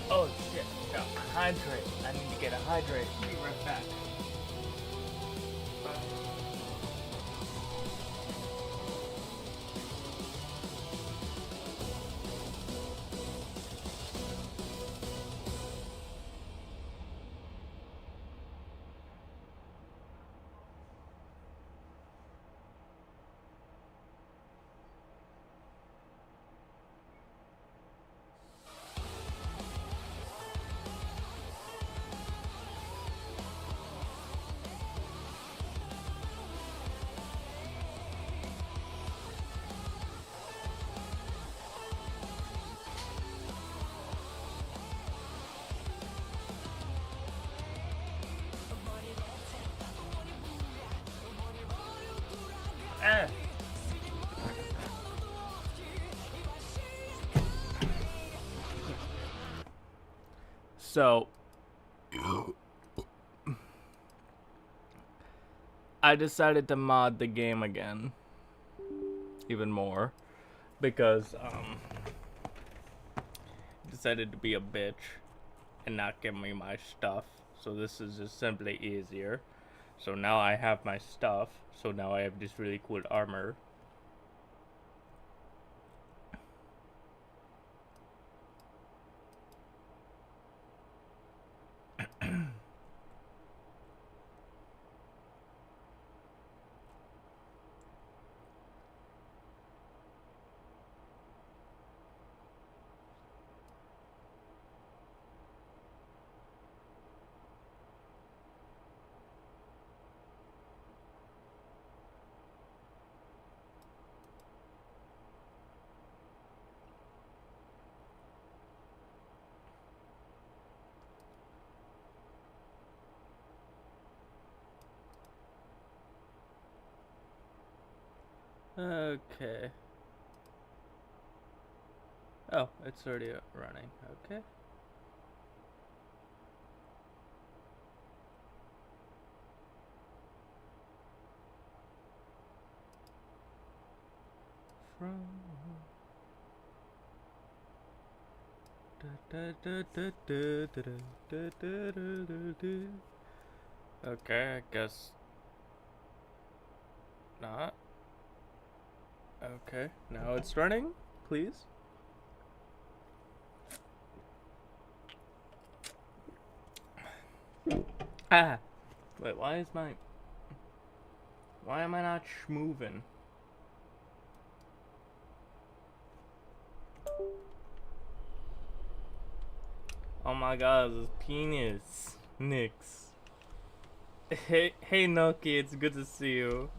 Oh shit, got hydrate. I need to get a hydrate. Be right back. Ah. So, I decided to mod the game again, even more, because decided to be a bitch and not give me my stuff. So this is just simply easier. So now I have my stuff. So now I have this really cool armor. Okay. Oh, it's already running. Okay. From okay, I guess not. Okay, now it's running, please. Ah, wait, why am I not moving? Oh my god, this penis. Nix. Hey Nucky, it's good to see you.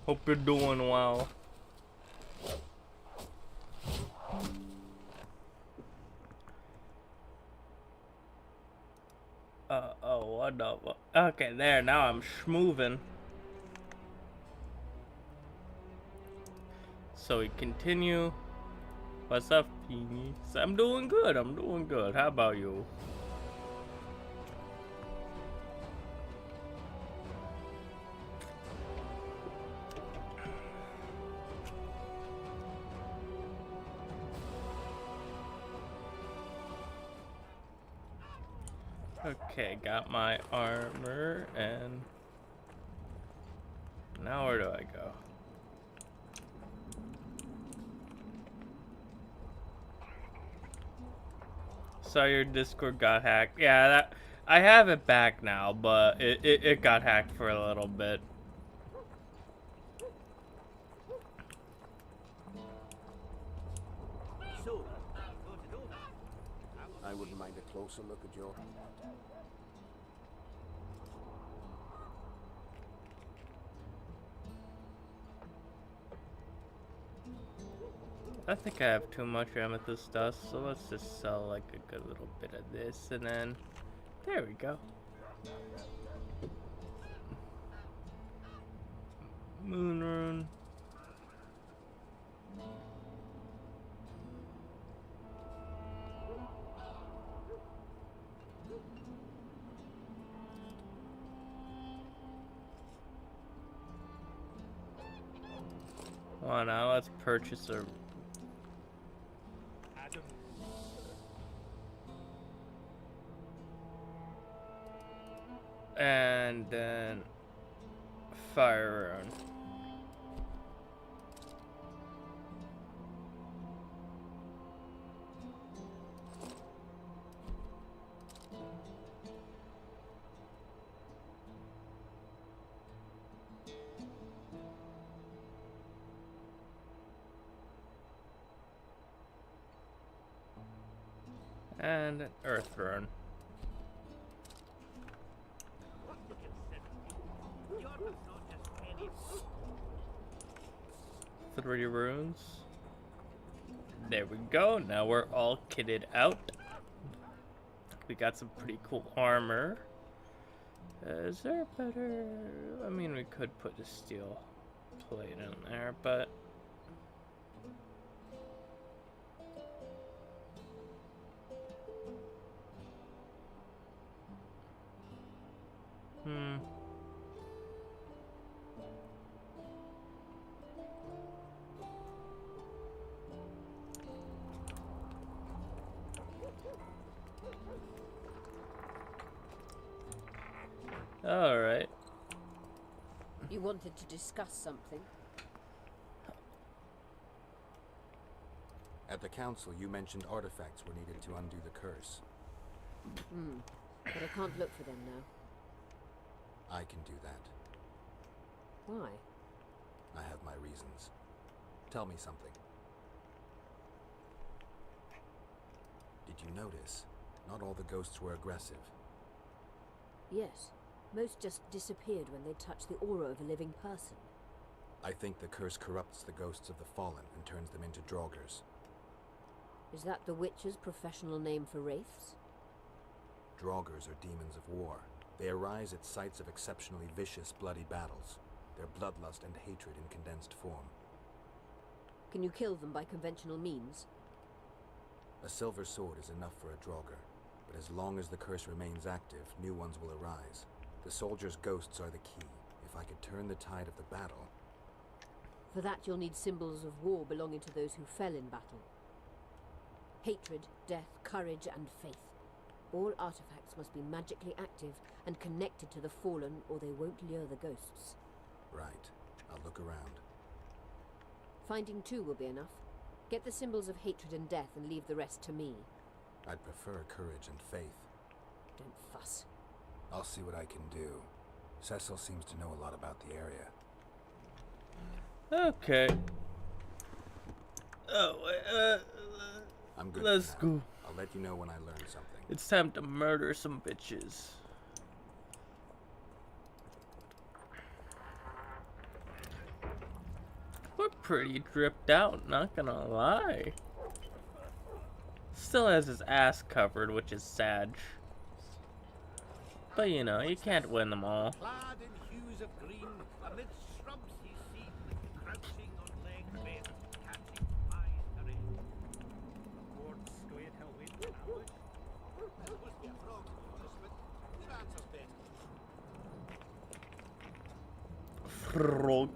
Hope you're doing well. Oh, what the okay, there, now I'm schmoving. So we continue. What's up, penis? I'm doing good, How about you? Okay, got my armor, and now where do I go? So your Discord got hacked. Yeah, that I have it back now, but it got hacked for a little bit. So, I wouldn't mind a closer look at your... I think I have too much amethyst dust, so let's just sell like a good little bit of this, and then there we go. Moon rune. Well, now let's purchase a... And then fire rune. And an earth rune. 3 runes. There we go. Now we're all kitted out. We got some pretty cool armor. Is there better? I mean, we could put a steel plate in there, but all right. You wanted to discuss something? At the council, you mentioned artifacts were needed to undo the curse. But I can't look for them now. I can do that. Why? I have my reasons. Tell me something. Did you notice? Not all the ghosts were aggressive. Yes. Most just disappeared when they touched the aura of a living person. I think the curse corrupts the ghosts of the fallen and turns them into draugrs. Is that the Witcher's professional name for wraiths? Draugrs are demons of war. They arise at sites of exceptionally vicious, bloody battles. Their bloodlust and hatred in condensed form. Can you kill them by conventional means? A silver sword is enough for a draugr, but as long as the curse remains active, new ones will arise. The soldiers' ghosts are the key. If I could turn the tide of the battle... For that you'll need symbols of war belonging to those who fell in battle. Hatred, death, courage, and faith. All artifacts must be magically active and connected to the fallen, or they won't lure the ghosts. Right. I'll look around. Finding 2 will be enough. Get the symbols of hatred and death and leave the rest to me. I'd prefer courage and faith. Don't fuss. I'll see what I can do. Cecil seems to know a lot about the area. Okay. Oh, I'm good. let's for now. go. I'll let you know when I learn something. It's time to murder some bitches. We're pretty dripped out, not gonna lie. Still has his ass covered, which is sad. But you know, you can't win them all. Clad in hues of green, amidst shrubs he's seen, crouching on legs bent, catching eyes to red. Lord Squid Hellway, Ambush? That must be a frog, to be honest, but your answer's better. Frog.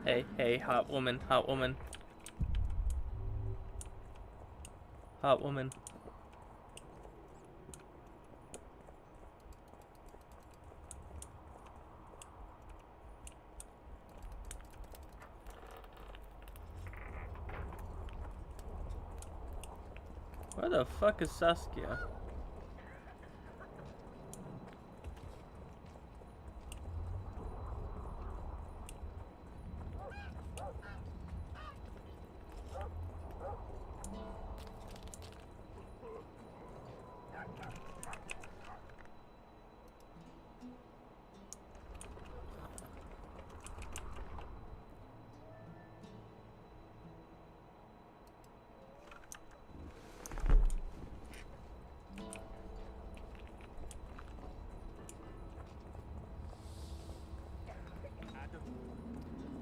Hey, hey, hot woman, hot woman. Hot woman. Where the fuck is Saskia?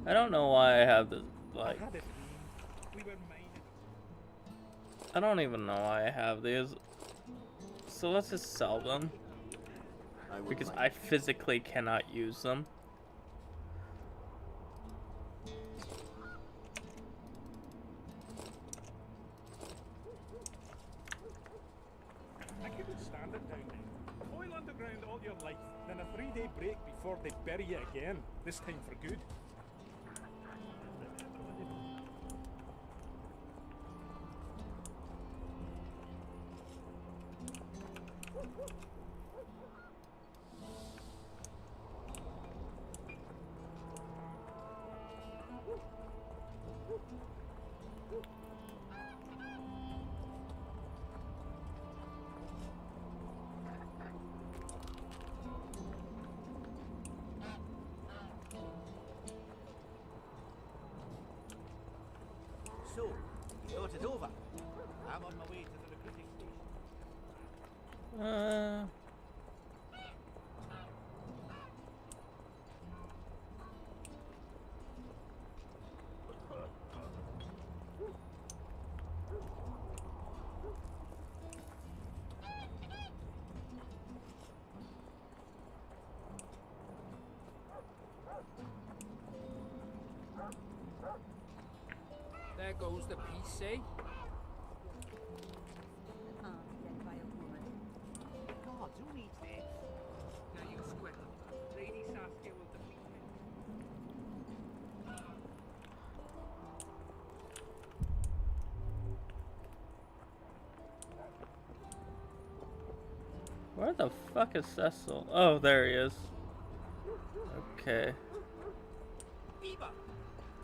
I don't know why I have this, like, I don't even know why I have these. So let's just sell them. Because I physically cannot use them. day break before they bury you again, this time for good. So, you thought it over? I'm on my way to the recruiting station. There goes the piece, eh? God, who needs this? Now you squint. Lady Saskia will defeat me. Where the fuck is Cecil? Oh, there he is. Okay. Eva!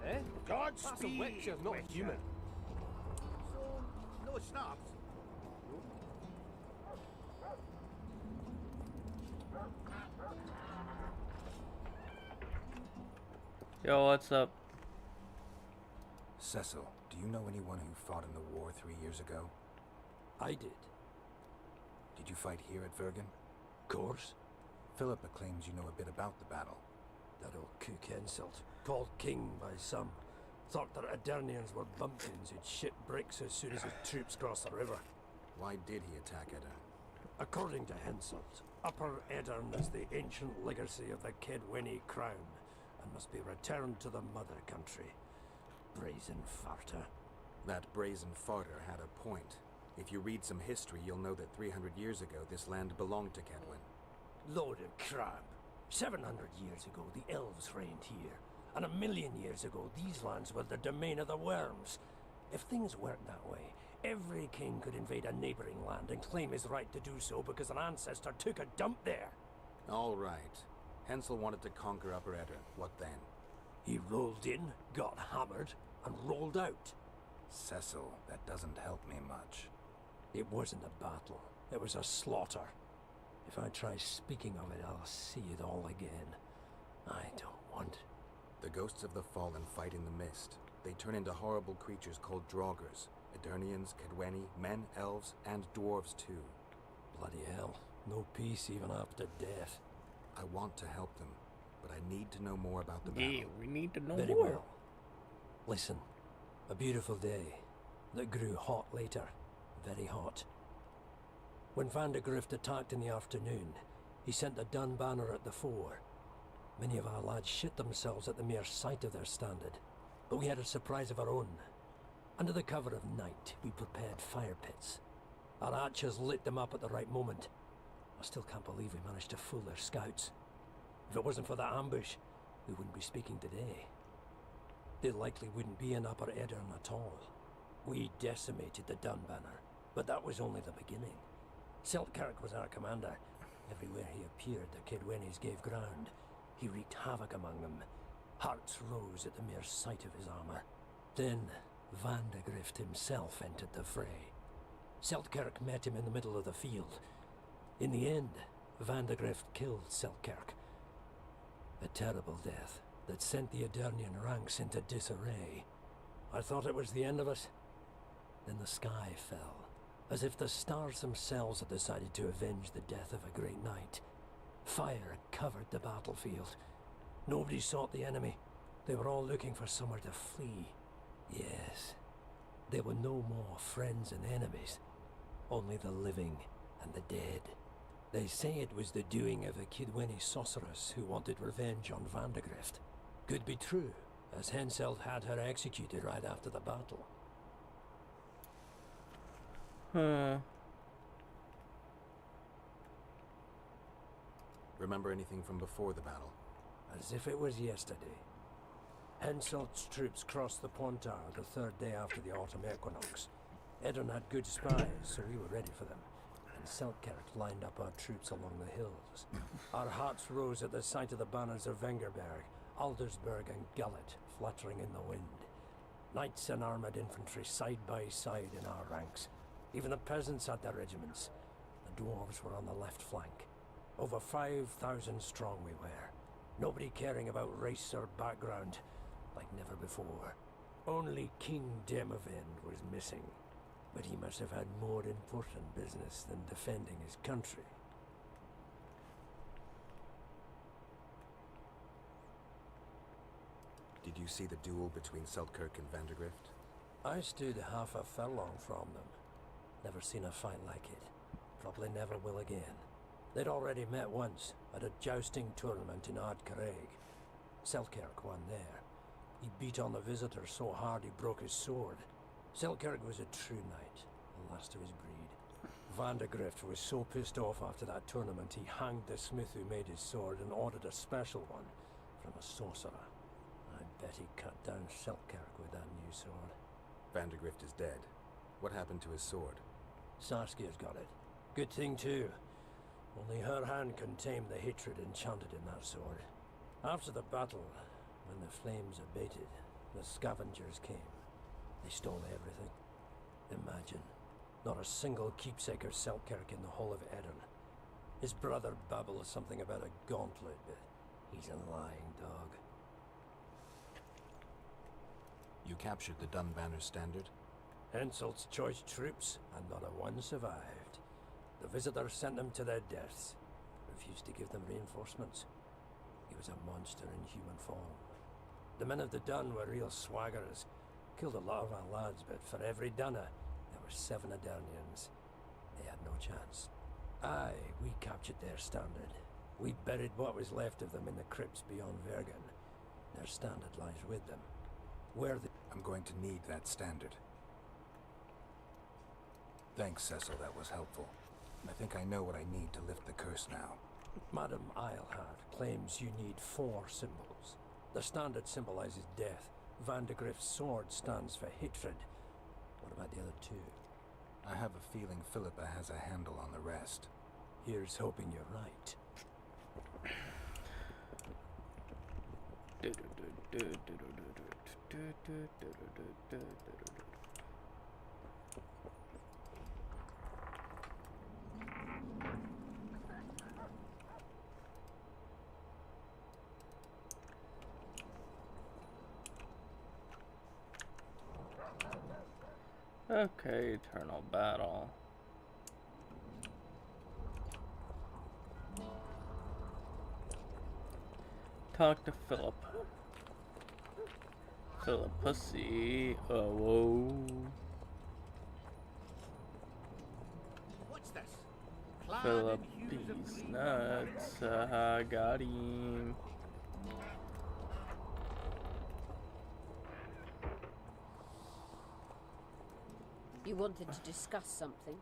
Eh? That's a Godspeed, witch, not a witcher. human. So, no snaps? Yo, what's up? Cecil, do you know anyone who fought in the war 3 years ago? I did. Did you fight here at Vergen? Course. Philippa claims you know a bit about the battle. That old cook insult. Called king by some. Thought that Adernians were bumpkins who'd shit bricks as soon as his troops crossed the river. Why did he attack Edda? According to Henselt, Upper Edirn is the ancient legacy of the Kedwenny crown and must be returned to the mother country. Brazen farter. That brazen farter had a point. If you read some history, you'll know that 300 years ago this land belonged to Kedwen. Load of crap. 700 years ago, the elves reigned here. And 1,000,000 years ago, these lands were the domain of the worms. If things weren't that way, every king could invade a neighboring land and claim his right to do so because an ancestor took a dump there. All right. Hensel wanted to conquer Upper Edirn. What then? He rolled in, got hammered, and rolled out. Cecil, that doesn't help me much. It wasn't a battle. It was a slaughter. If I try speaking of it, I'll see it all again. I don't want. The ghosts of the fallen fight in the mist. They turn into horrible creatures called Draugrs. Edirnians, Kedwenny, men, elves, and dwarves too. Bloody hell. No peace even after death. I want to help them, but I need to know more about the battle. Yeah, we need to know Very more. well. Listen. A beautiful day that grew hot later. Very hot. When Vandegrift attacked in the afternoon, he sent a dun banner at the fore. Many of our lads shit themselves at the mere sight of their standard, but we had a surprise of our own. Under the cover of night, we prepared fire pits. Our archers lit them up at the right moment. I still can't believe we managed to fool their scouts. If it wasn't for that ambush, we wouldn't be speaking today. They likely wouldn't be in Upper Edirn at all. We decimated the Dun Banner, but that was only the beginning. Seltkirk was our commander. Everywhere he appeared, the Kedwennies gave ground. He wreaked havoc among them. Hearts rose at the mere sight of his armor. Then, Vandegrift himself entered the fray. Seltkirk met him in the middle of the field. In the end, Vandegrift killed Seltkirk. A terrible death that sent the Edirnian ranks into disarray. I thought it was the end of us. Then the sky fell, as if the stars themselves had decided to avenge the death of a great knight. Fire covered the battlefield. Nobody sought the enemy. They were all looking for somewhere to flee. Yes, there were no more friends and enemies, only the living and the dead. They say it was the doing of a Kedwenny sorceress who wanted revenge on Vandegrift. Could be true, as Henselt had her executed right after the battle. Remember anything from before the battle? As if it was yesterday. Henselt's troops crossed the Pontard the third day after the autumn equinox. Edirn had good spies, so we were ready for them, and Selkirk lined up our troops along the hills. Our hearts rose at the sight of the banners of Vengerberg, Aldersburg and Gullet fluttering in the wind. Knights and armoured infantry side by side in our ranks. Even the peasants had their regiments. The dwarves were on the left flank. Over 5,000 strong we were. Nobody caring about race or background, like never before. Only King Demavend was missing, but he must have had more important business than defending his country. Did you see the duel between Selkirk and Vandergrift? I stood half a furlong from them. Never seen a fight like it. Probably never will again. They'd already met once, at a jousting tournament in Ardcraig. Selkirk won there. He beat on the visitor so hard he broke his sword. Selkirk was a true knight, the last of his breed. Vandergrift was so pissed off after that tournament he hanged the smith who made his sword and ordered a special one from a sorcerer. I bet he cut down Selkirk with that new sword. Vandergrift is dead. What happened to his sword? Saskia's got it. Good thing too. Only her hand can tame the hatred enchanted in that sword. After the battle, when the flames abated, the scavengers came. They stole everything. Imagine, not a single keepsake of Selkirk in the whole of Edirn. His brother babbled something about a gauntlet, but he's a lying dog. You captured the Dunbanner standard? Henselt's choice troops, and not a one survived. The visitor sent them to their deaths. Refused to give them reinforcements. He was a monster in human form. The men of the Dun were real swaggerers. Killed a lot of our lads, but for every Dunner, there were 7 Adarnians. They had no chance. Aye, we captured their standard. We buried what was left of them in the crypts beyond Vergen. Their standard lies with them. Where the... I'm going to need that standard. Thanks, Cecil, that was helpful. I think I know what I need to lift the curse now. Madam Eilhard claims you need 4 symbols. The standard symbolizes death. Vandergrift's sword stands for hatred. What about the other 2? I have a feeling Philippa has a handle on the rest. Here's hoping you're right. Okay, eternal battle. Talk to Philip. Philip pussy. Oh, whoa. What's this? Clad Philip in hues of these green nuts. Got him. You wanted to discuss something?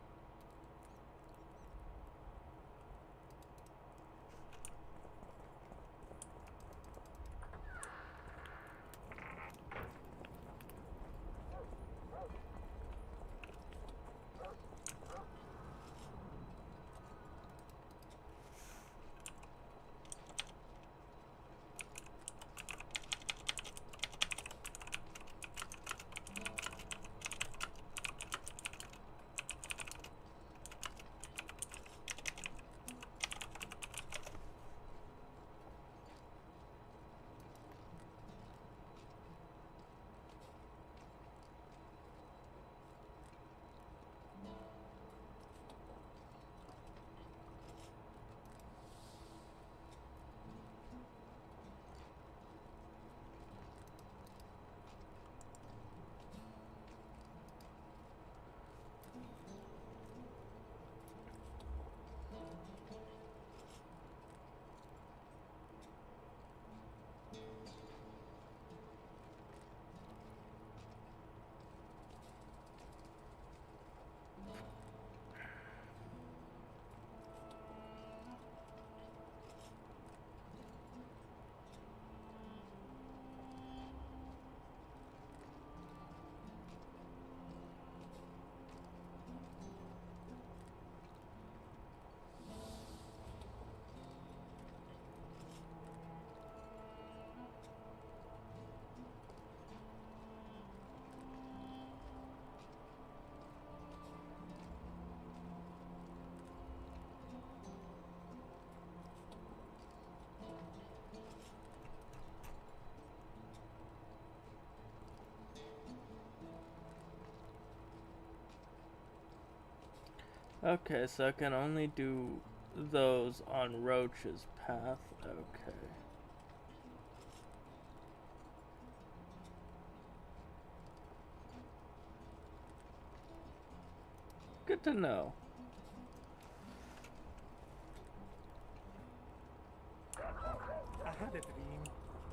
Okay, so I can only do those on Roach's path. Okay. Good to know. I had a dream.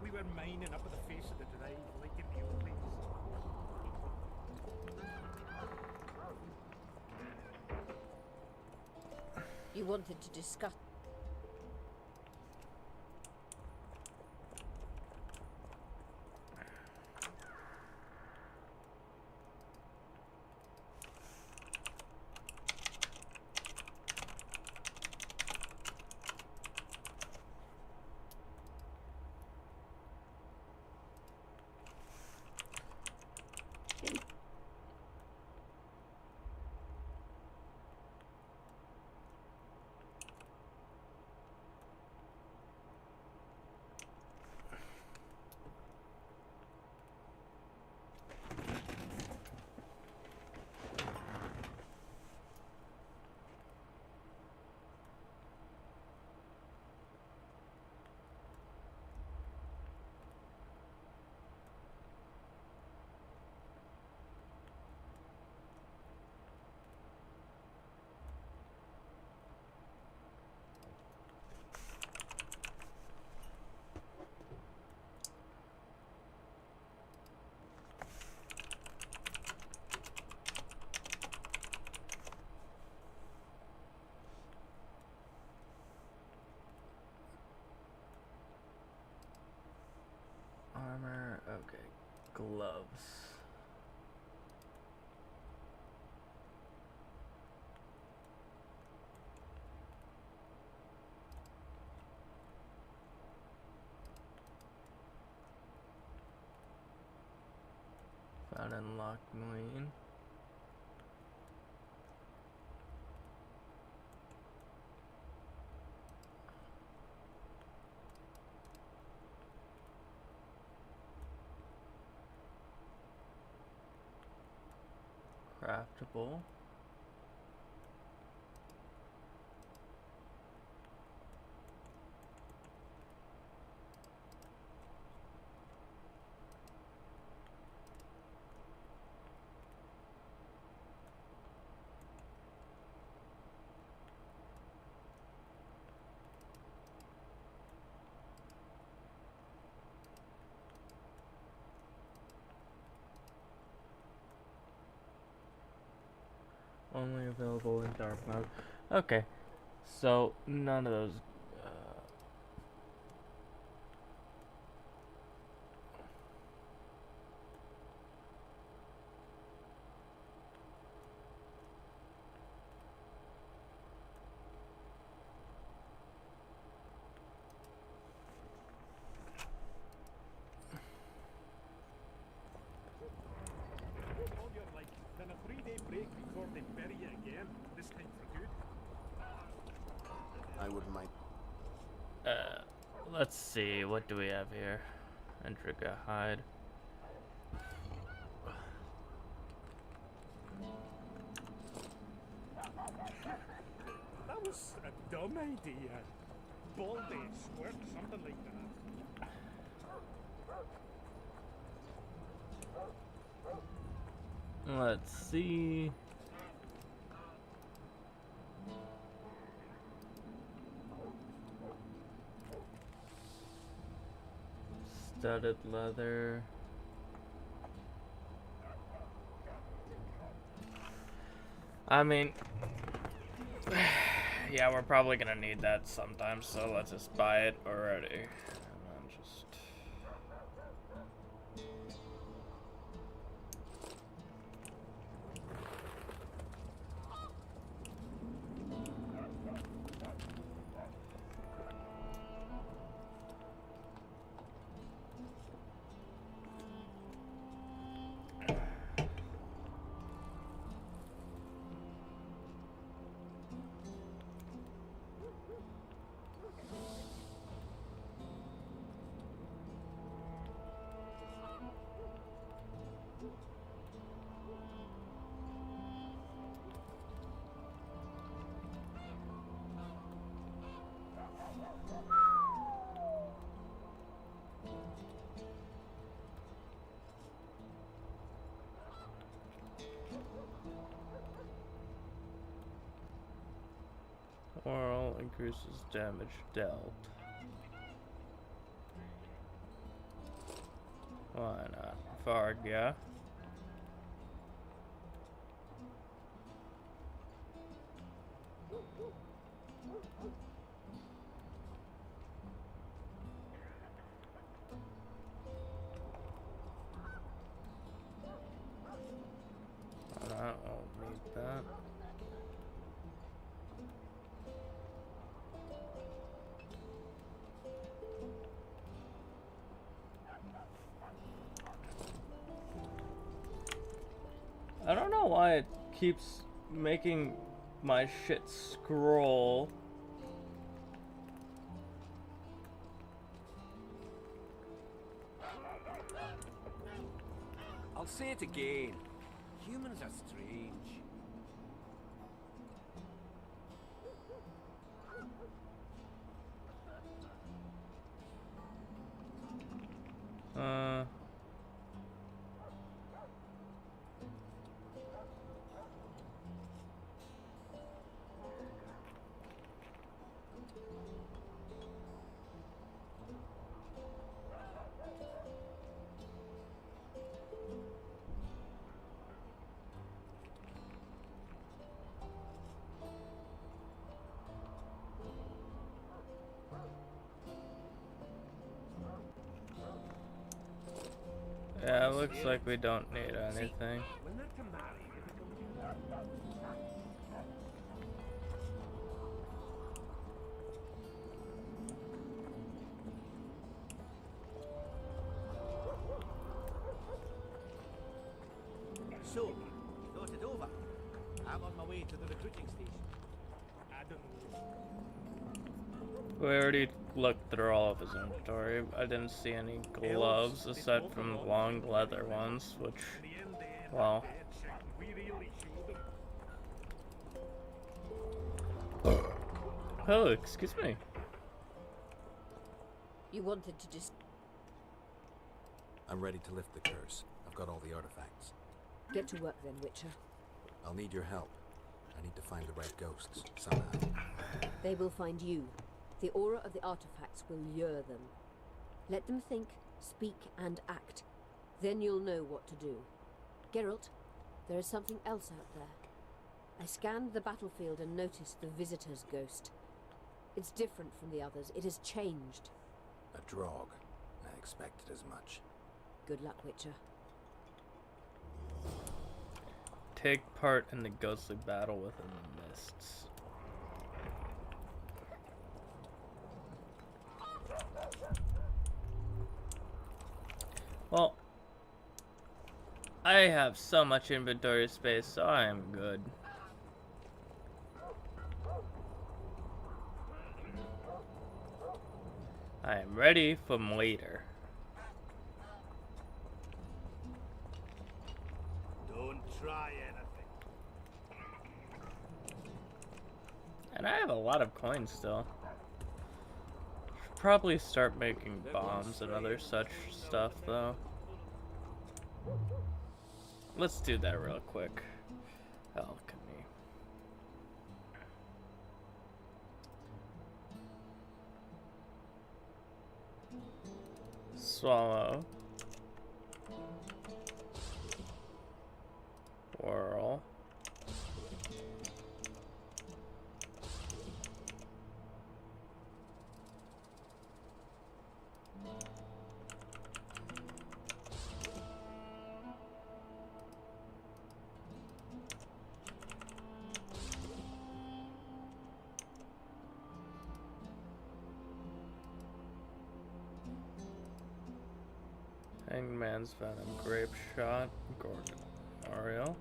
We were mining up at the face of the drive, like in the old days. You wanted to discuss. Armor, okay. Gloves. Found in Lochmoine. Craftable. Only available in dark mode. Okay, so none of those. All you're like, then a 3-day break before they bury you again, this time for good. I wouldn't mind. Let's see. What do we have here? Entrica hide. That was a dumb idea. Baldy, squirt, something like that. Let's see. Studded leather. I mean, yeah, we're probably gonna need that sometime, so let's just buy it already. And then just... increases damage dealt. Why not? Varga. I don't need that. I don't know why it keeps making my shit scroll. I'll say it again. Humans are strange. Yeah, it looks like we don't need anything. When they're to marry, so, you thought it over? I'm on my way to the recruiting station. I don't know. We already looked through all of his inventory. I didn't see any gloves aside from the long leather ones, which, In the end, they end well, up dead shouting, we really showed them. oh, excuse me. You wanted to just I'm ready to lift the curse. I've got all the artifacts. get to work then, Witcher. I'll need your help. I need to find the red ghosts, somehow. They will find you. The aura of the artifacts will lure them. Let them think, speak, and act. Then you'll know what to do. Geralt, there is something else out there. I scanned the battlefield and noticed the Visitor's Ghost. It's different from the others. It has changed. A Draug. I expected as much. Good luck, Witcher. Take part in the ghostly battle within the mists. Well, I have so much inventory space, so I am good. I am ready for later. Don't try anything. And I have a lot of coins still. Should probably start making bombs and other such stuff though. Let's do that real quick. Alchemy. Swallow. Whirl. Hangman's Venom, Grape Shot, Gorgon, Mario.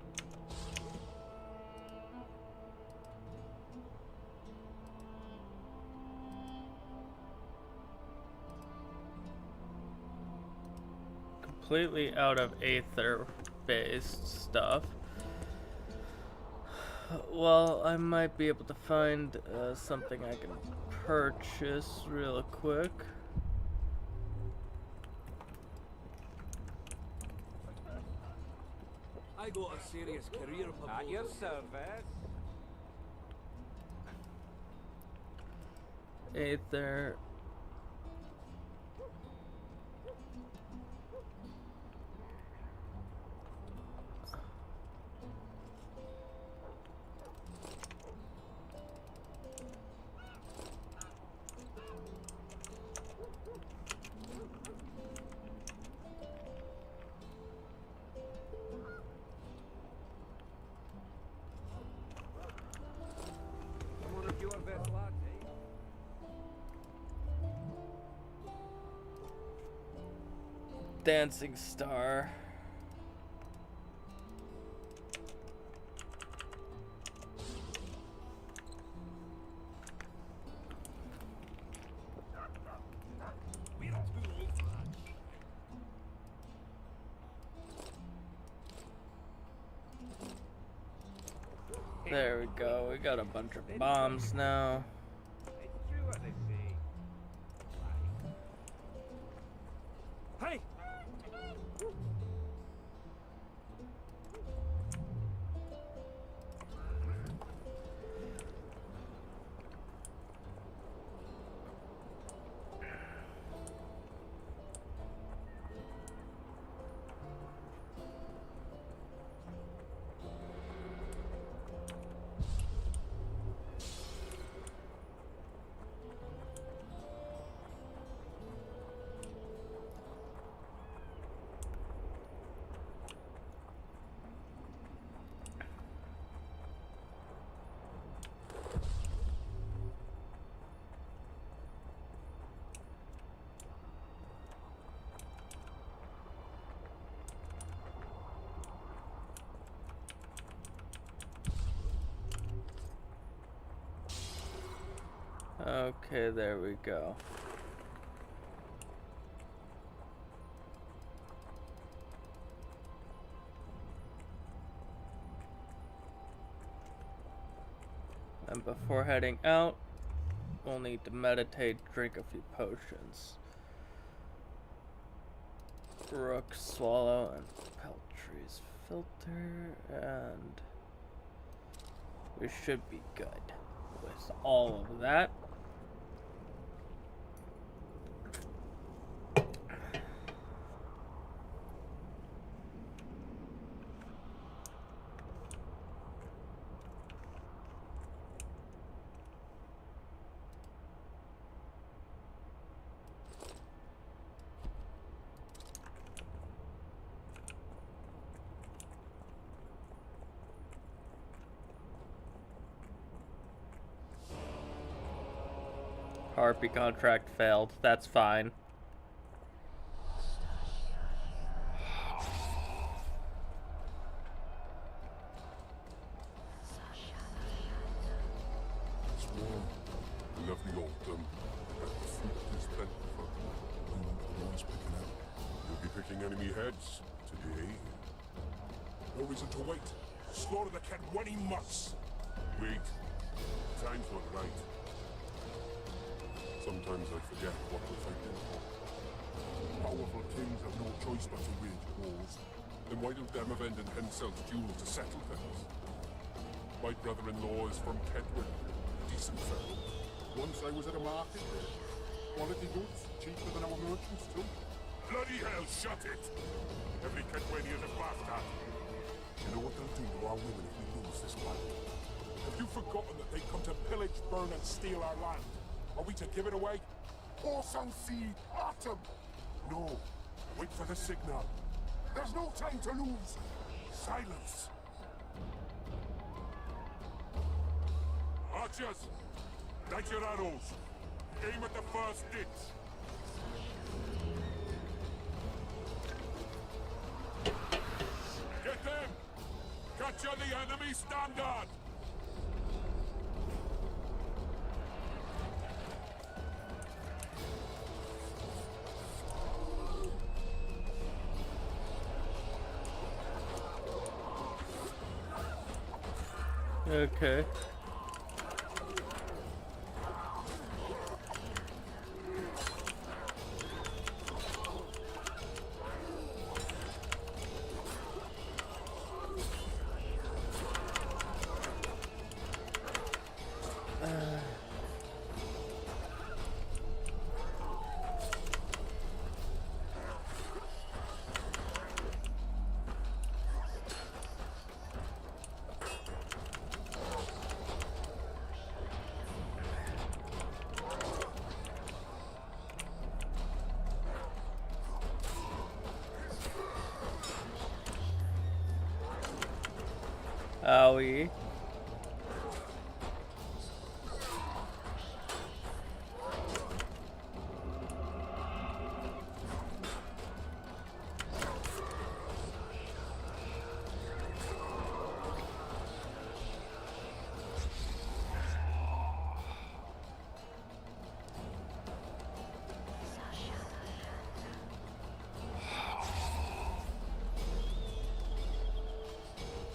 Completely out of Aether-based stuff. Well, I might be able to find something I can purchase real quick. I got a serious career proposal. At your service. Aether. One of your best lads, eh? Dancing Star. We're too old for that. There we go. We got a bunch of bombs now. It's true what they say. Hey! Okay, there we go. And before heading out, we'll need to meditate, drink a few potions. Rook, Swallow, and Peltry's Filter, and we should be good with all of that. Harpy contract failed. That's fine. It's warm. Lovely autumn. The fruit is plentiful. No one's picking out. You'll be picking enemy heads today. No reason to wait. Slaughter the cat when he must. Wait. Time's not right. Sometimes I forget what we're fighting for. Powerful kings have no choice but to wage wars. Then why don't them avenge themselves duels to settle things? My brother-in-law is from Kedwin, a decent fellow. Once I was at a market there. Quality goods, cheaper than our merchants too. Bloody hell, shut it! Every Kedwinian is a bastard. You know what they'll do to our women if we lose this one? Have you forgotten that they come to pillage, burn, and steal our land? Are we to give it away? Horse and sea, autumn! No. Wait for the signal. There's no time to lose. Silence. Archers! Light your arrows. Aim at the first ditch. Get them! Capture the enemy standard! Okay. Owie.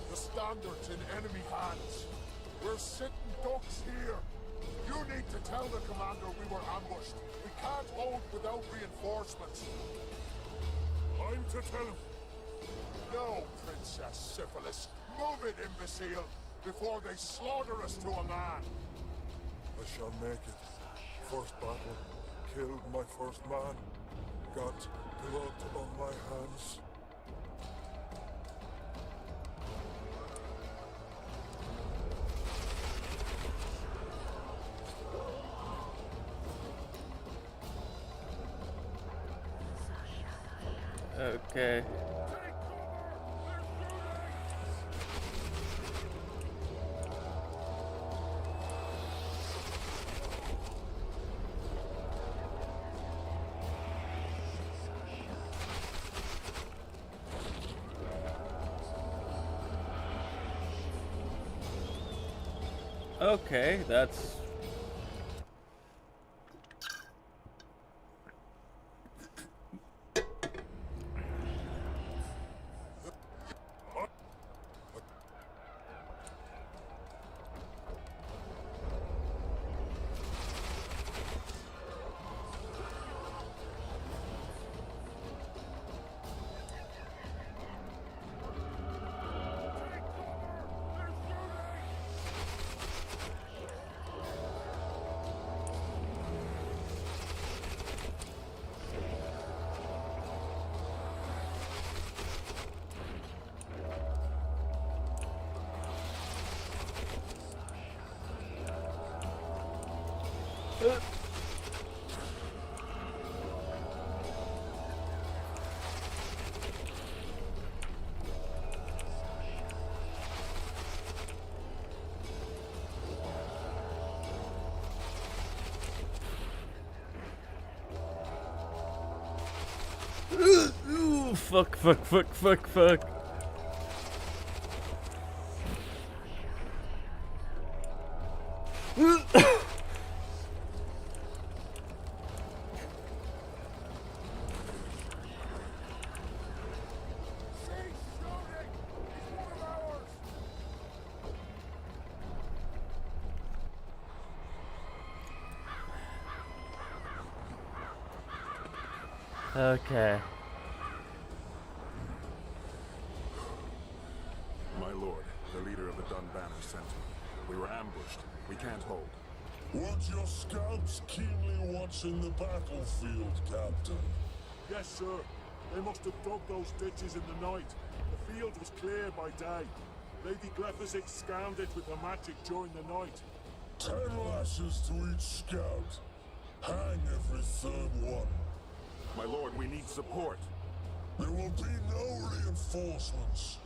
The standard's in enemy hands. We're sitting ducks here. You need to tell the commander we were ambushed. We can't hold without reinforcements. I'm to tell him. No, Princess Syphilis. Move it, imbecile, before they slaughter us to a man. I shall make it. First battle. Killed my first man. Got blood on my hands. Okay. Okay, that's... Ooh, fuck. Okay. My lord, the leader of the Dun Banner sent me. We were ambushed. We can't hold. Weren't your scouts keenly watching the battlefield, Captain? Yes, sir. They must have dug those ditches in the night. The field was clear by day. Lady Glephisic scanned it with her magic during the night. 10 lashes to each scout. Hang every third one. My lord, we need support. There will be no reinforcements.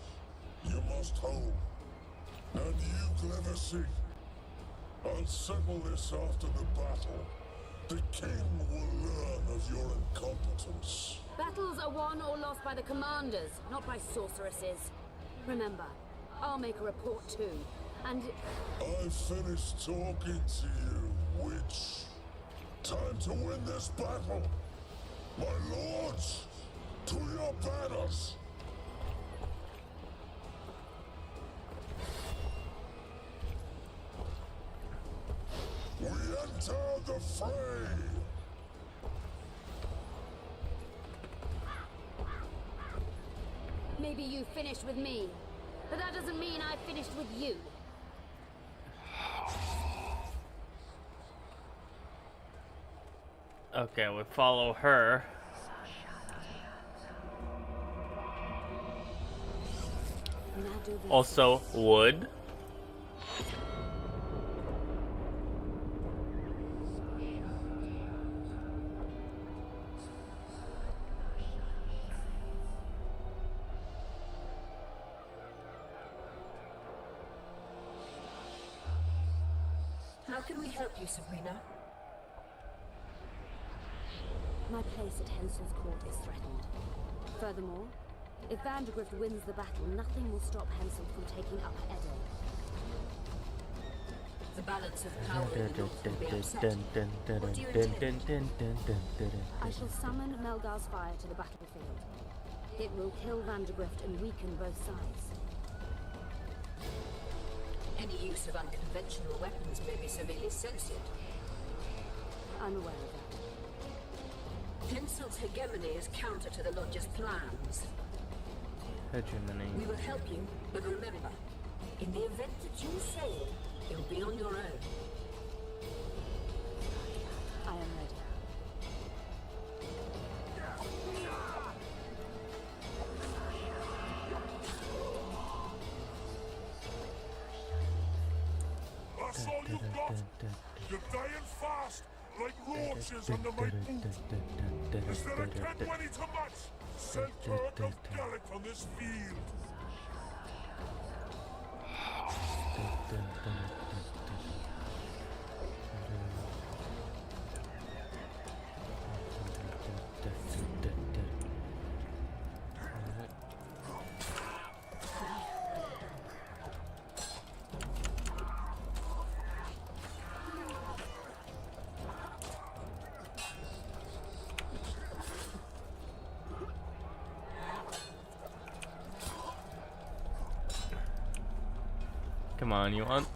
You must hold. And you, Glephisic, I'll settle this after the battle. The king will learn of your incompetence. Battles are won or lost by the commanders, not by sorceresses. Remember, I'll make a report too. And... I've finished talking to you, witch. Time to win this battle. My lords, to your banners! We enter the fray! maybe you finished with me, but that doesn't mean I finished with you. Okay, we follow her. Also, wood. can we help you, Sabrina? My place at Hensel's court is threatened. Furthermore, if Vandergrift wins the battle, nothing will stop Hensel from taking up Edo. The balance of power in the north will be upset. What do you intend? I shall summon Melgar's fire to the battlefield. It will kill Vandergrift and weaken both sides. Any use of unconventional weapons may be severely censored. I'm aware of that. Hensel's hegemony is counter to the Lodge's plans. Hegemony. We will help you, but remember, in the event that you fail, you'll be on your own. I am ready. That's all you've got. You're dying fast, like roaches under my boot. Is there a Kenway to match? Selkirk of Garrick on this field. Come on, you want?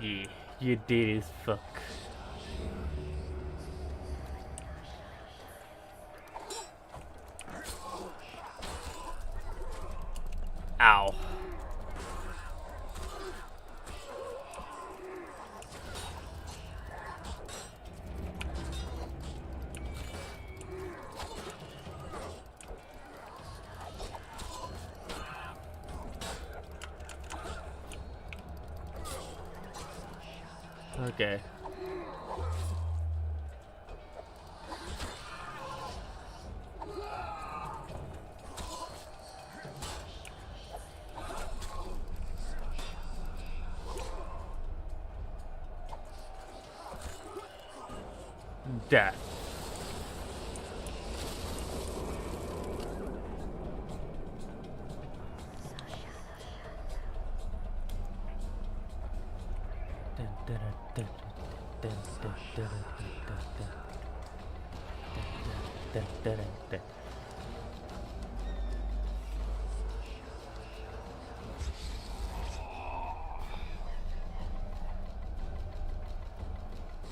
Yeah, you did as fuck. Ow. Okay. Death.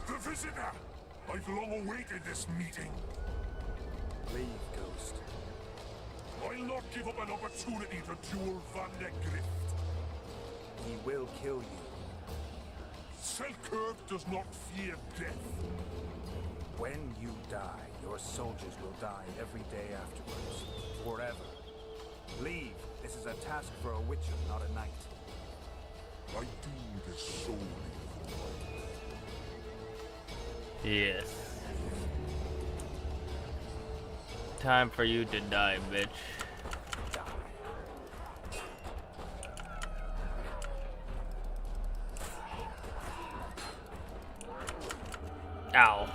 The visitor! I've long awaited this meeting. Leave, Ghost. I'll not give up an opportunity to duel Vandergrift. He will kill you. Selkirk does not fear death. When you die, your soldiers will die every day afterwards. Forever. Leave. This is a task for a witcher, not a knight. I do this solely. Yes. Time for you to die, bitch. Ow.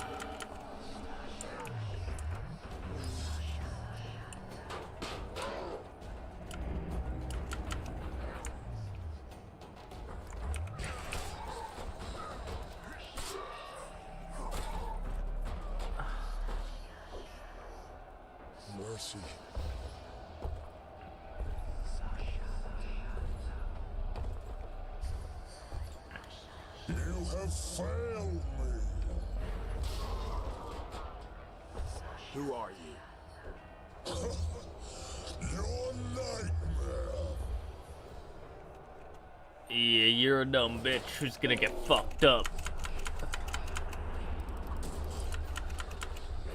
Mercy. You have failed me. Who are you? Your nightmare. Yeah, you're a dumb bitch who's gonna get fucked up.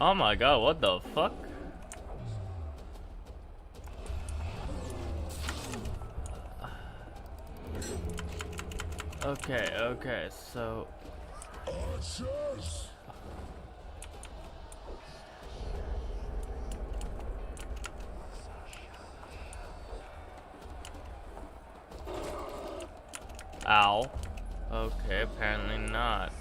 Oh my god, what the fuck? Okay, so... Archers! Ow. Okay, apparently not.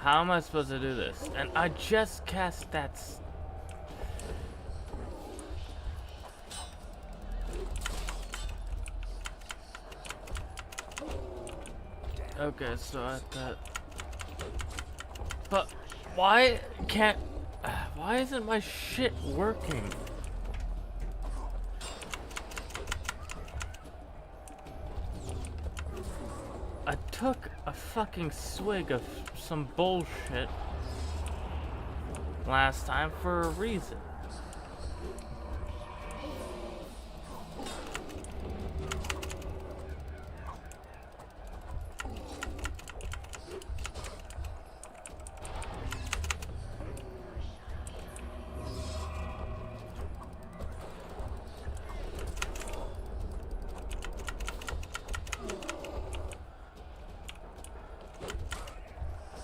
How am I supposed to do this? And I just cast that. Okay, so at that. But why can't? Why isn't my shit working? I took a fucking swig of some bullshit last time for a reason.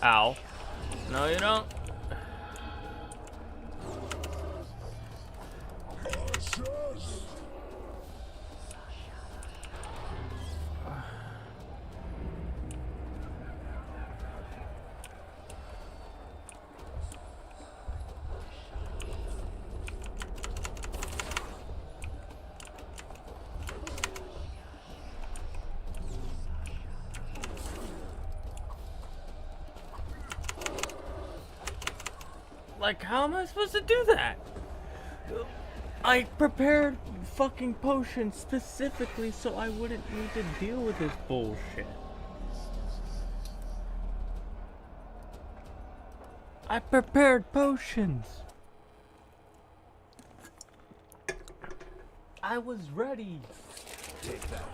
Ow. No, you don't. Like, how am I supposed to do that? I prepared fucking potions specifically so I wouldn't need to deal with this bullshit. I prepared potions. I was ready. Take that.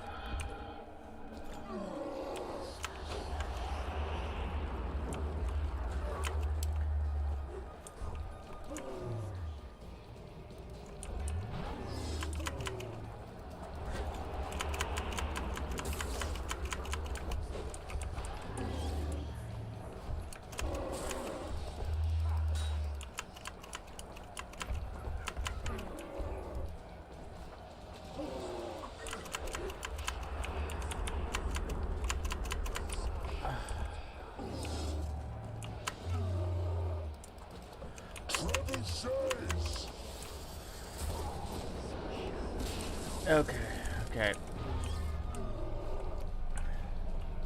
Okay.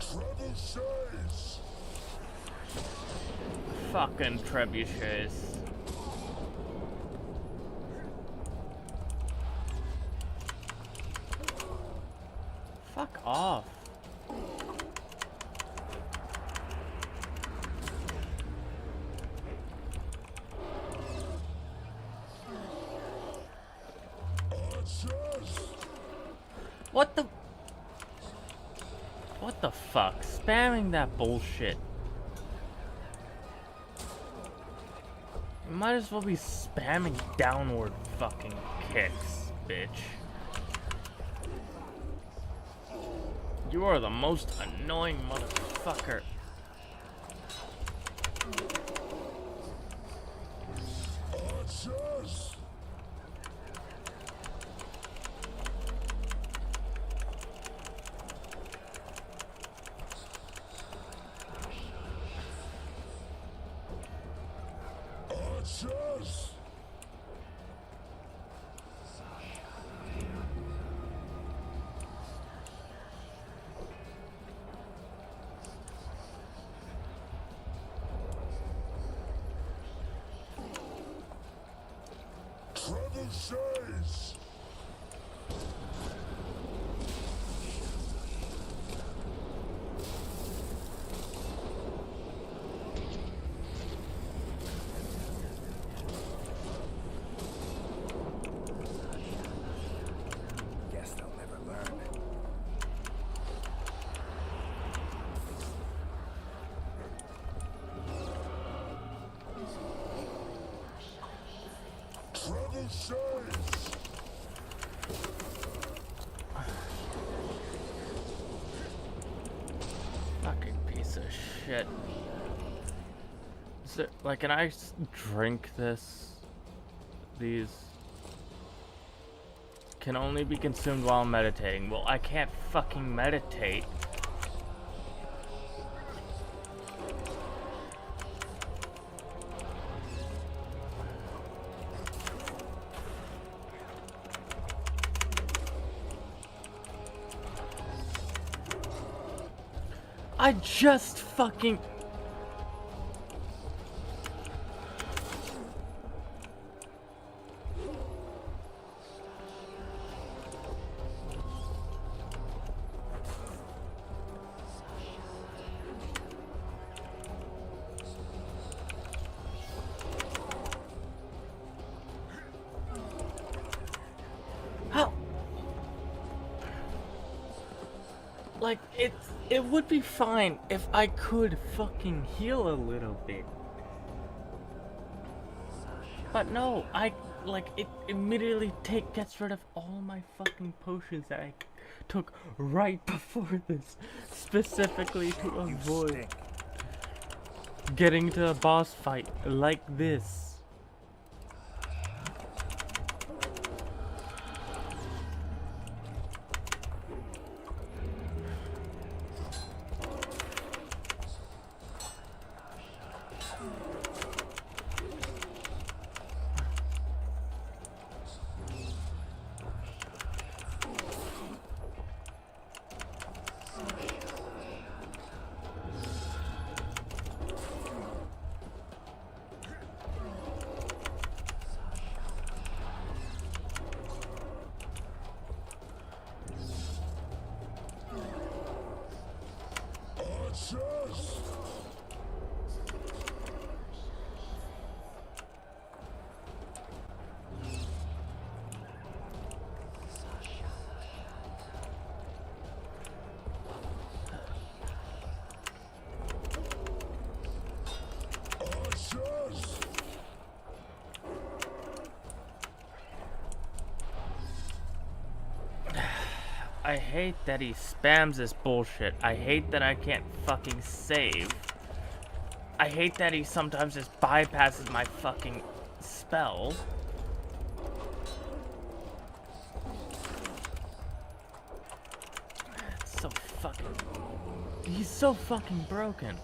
Trebuchets! Fucking trebuchets. Fuck off. What the fuck? Spamming that bullshit. You might as well be spamming downward fucking kicks, bitch. You are the most annoying motherfucker. Trebuchets! Guess they'll never learn. Trebuchets! Fucking piece of shit. Is it, like, can I drink this? These can only be consumed while meditating. Well, I can't fucking meditate. I just fucking... How? Like, it would be fine if I could fucking heal a little bit. But no, it immediately gets rid of all my fucking potions that I took right before this, specifically to avoid getting to a boss fight like this. Archers! Archers! I hate that he spams this bullshit. I hate that I can't fucking save. I hate that he sometimes just bypasses my fucking spell. It's so fucking... He's so fucking broken.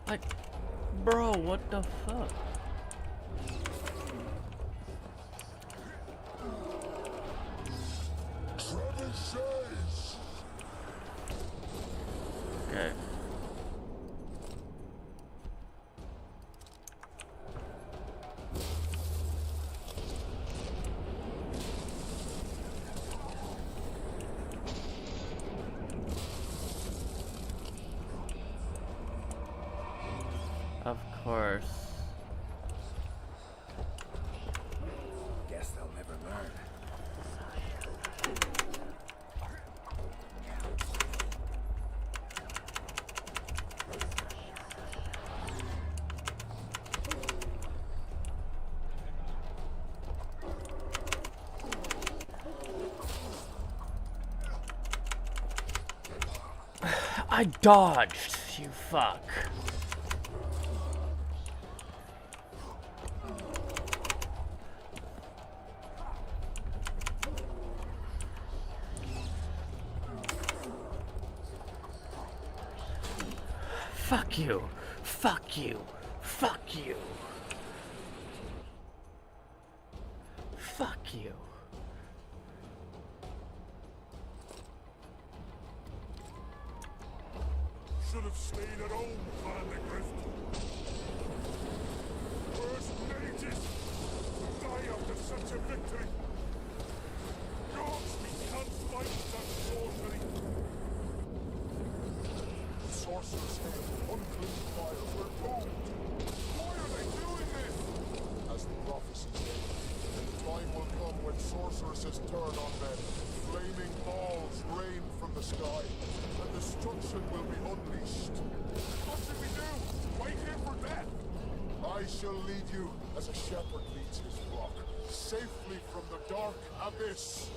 Like, bro, what the fuck? Trebuchets! Okay. Of course. Guess they'll never learn. I dodged, you fuck. Fuck you. Fuck you. Fuck you. Fuck you. Should have stayed at home, Vandegrift. First Natus! Die after such a victory! Gods, we can't fight such sorcery! Sorcerer's Hail, unclean fire, we're doomed! Why are they doing this? As the prophecy said, the time will come when sorceresses turn on them. Flaming balls rain from the sky, and destruction will be unleashed. What should we do? Wait here for death? I shall lead you as a shepherd leads his flock, safely from the dark abyss.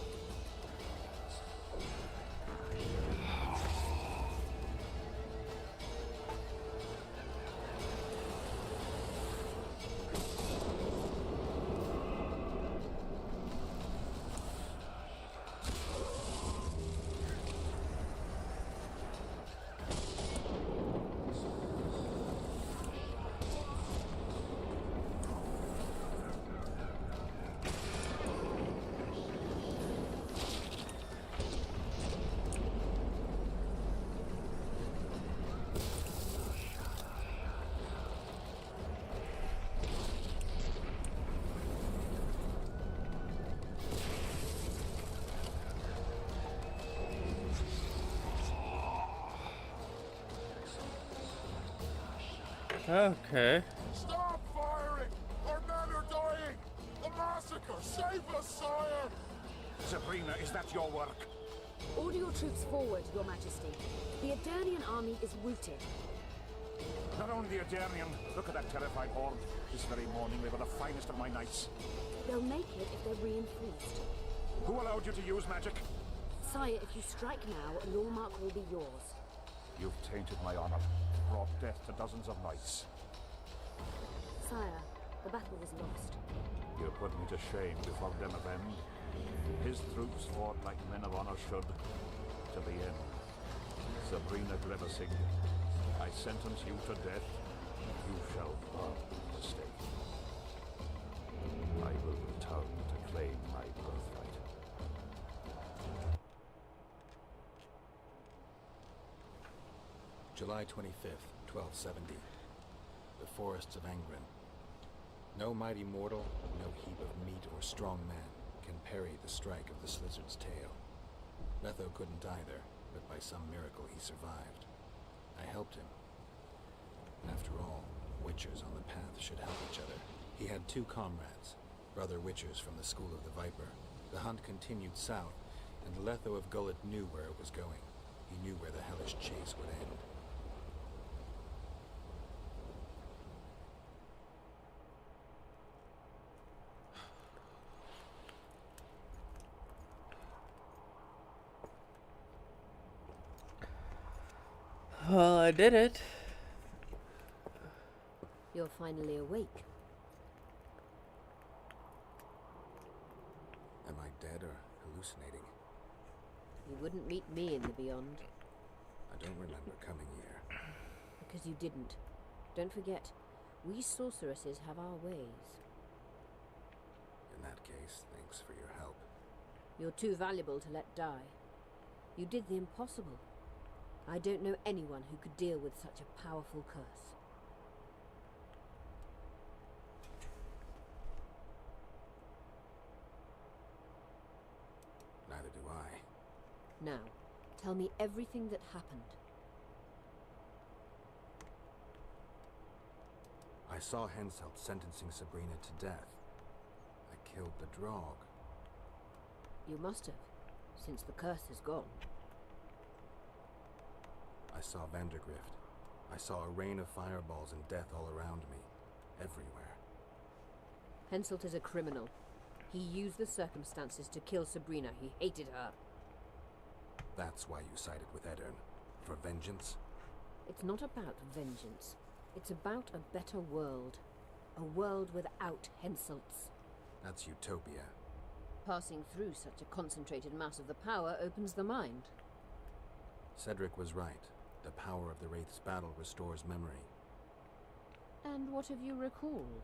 Okay. Stop firing! Our men are dying! A massacre! Save us, sire! Sabrina, is that your work? Order your troops forward, Your Majesty. The Aedirnian army is routed. Not only the Aedirnian, look at that terrified horde. This very morning they were the finest of my knights. They'll make it if they're reinforced. Who allowed you to use magic? Sire, if you strike now, Longmark will be yours. You've tainted my honor, brought death to dozens of knights. Sire, the battle was lost. You put me to shame before Demavend. His troops fought like men of honor should, to the end. Sabrina Grevesig, I sentence you to death. You shall burn the stake. I will return to claim my birthright. July 25th, 1270. The forests of Angren. No mighty mortal, no heap of meat or strong man can parry the strike of the Slizzard's tail. Letho couldn't either, but by some miracle he survived. I helped him. After all, Witchers on the path should help each other. He had two comrades, brother Witchers from the School of the Viper. The hunt continued south, and Letho of Gullet knew where it was going. He knew where the hellish chase would end. Well, I did it. You're finally awake. Am I dead or hallucinating? You wouldn't meet me in the Beyond. I don't remember coming here. Because you didn't. Don't forget, we sorceresses have our ways. In that case, thanks for your help. You're too valuable to let die. You did the impossible. I don't know anyone who could deal with such a powerful curse. Neither do I. Now, tell me everything that happened. I saw Henselt sentencing Sabrina to death. I killed the Draug. You must have, since the curse is gone. I saw Vandergrift. I saw a rain of fireballs and death all around me. Everywhere. Henselt is a criminal. He used the circumstances to kill Sabrina. He hated her. That's why you sided with Aedirn. For vengeance? It's not about vengeance. It's about a better world. A world without Henselts. That's utopia. Passing through such a concentrated mass of the power opens the mind. Cedric was right. The power of the Wraith's battle restores memory. And what have you recalled?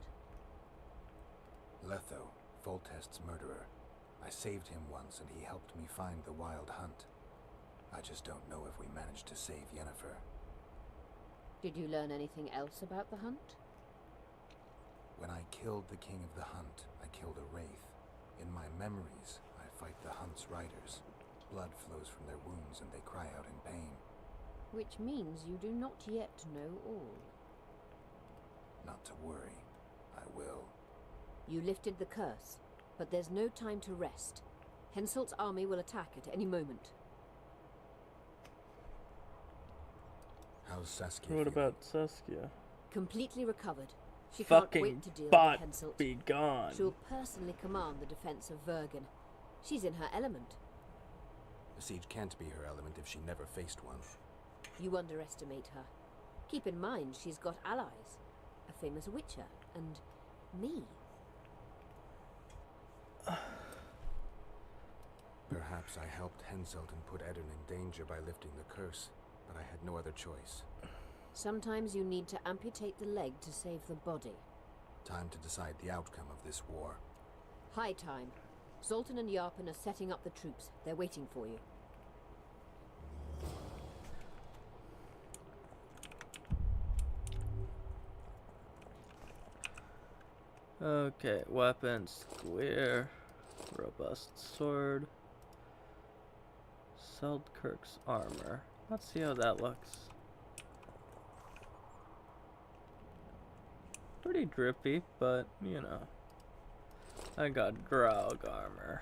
Letho, Foltest's murderer. I saved him once and he helped me find the Wild Hunt. I just don't know if we managed to save Yennefer. Did you learn anything else about the hunt? When I killed the king of the hunt, I killed a wraith. In my memories, I fight the hunt's riders. Blood flows from their wounds and they cry out in pain. Which means you do not yet know all. Not to worry. I will. You lifted the curse, but there's no time to rest. Henselt's army will attack at any moment. How's Saskia What feeling? about Saskia? Completely recovered. She Fucking can't wait to deal bot, with Henselt. be gone. She'll personally command the defense of Vergen. She's in her element. The siege can't be her element if she never faced one. You underestimate her. Keep in mind she's got allies. A famous witcher, and me. Perhaps I helped Henselt and put Eddard in danger by lifting the curse, but I had no other choice. Sometimes you need to amputate the leg to save the body. Time to decide the outcome of this war. High time. Zoltan and Yarpen are setting up the troops. They're waiting for you. Okay, weapons, square, robust sword, Selkirk's armor. Let's see how that looks. Pretty drippy, but you know. I got Draug armor.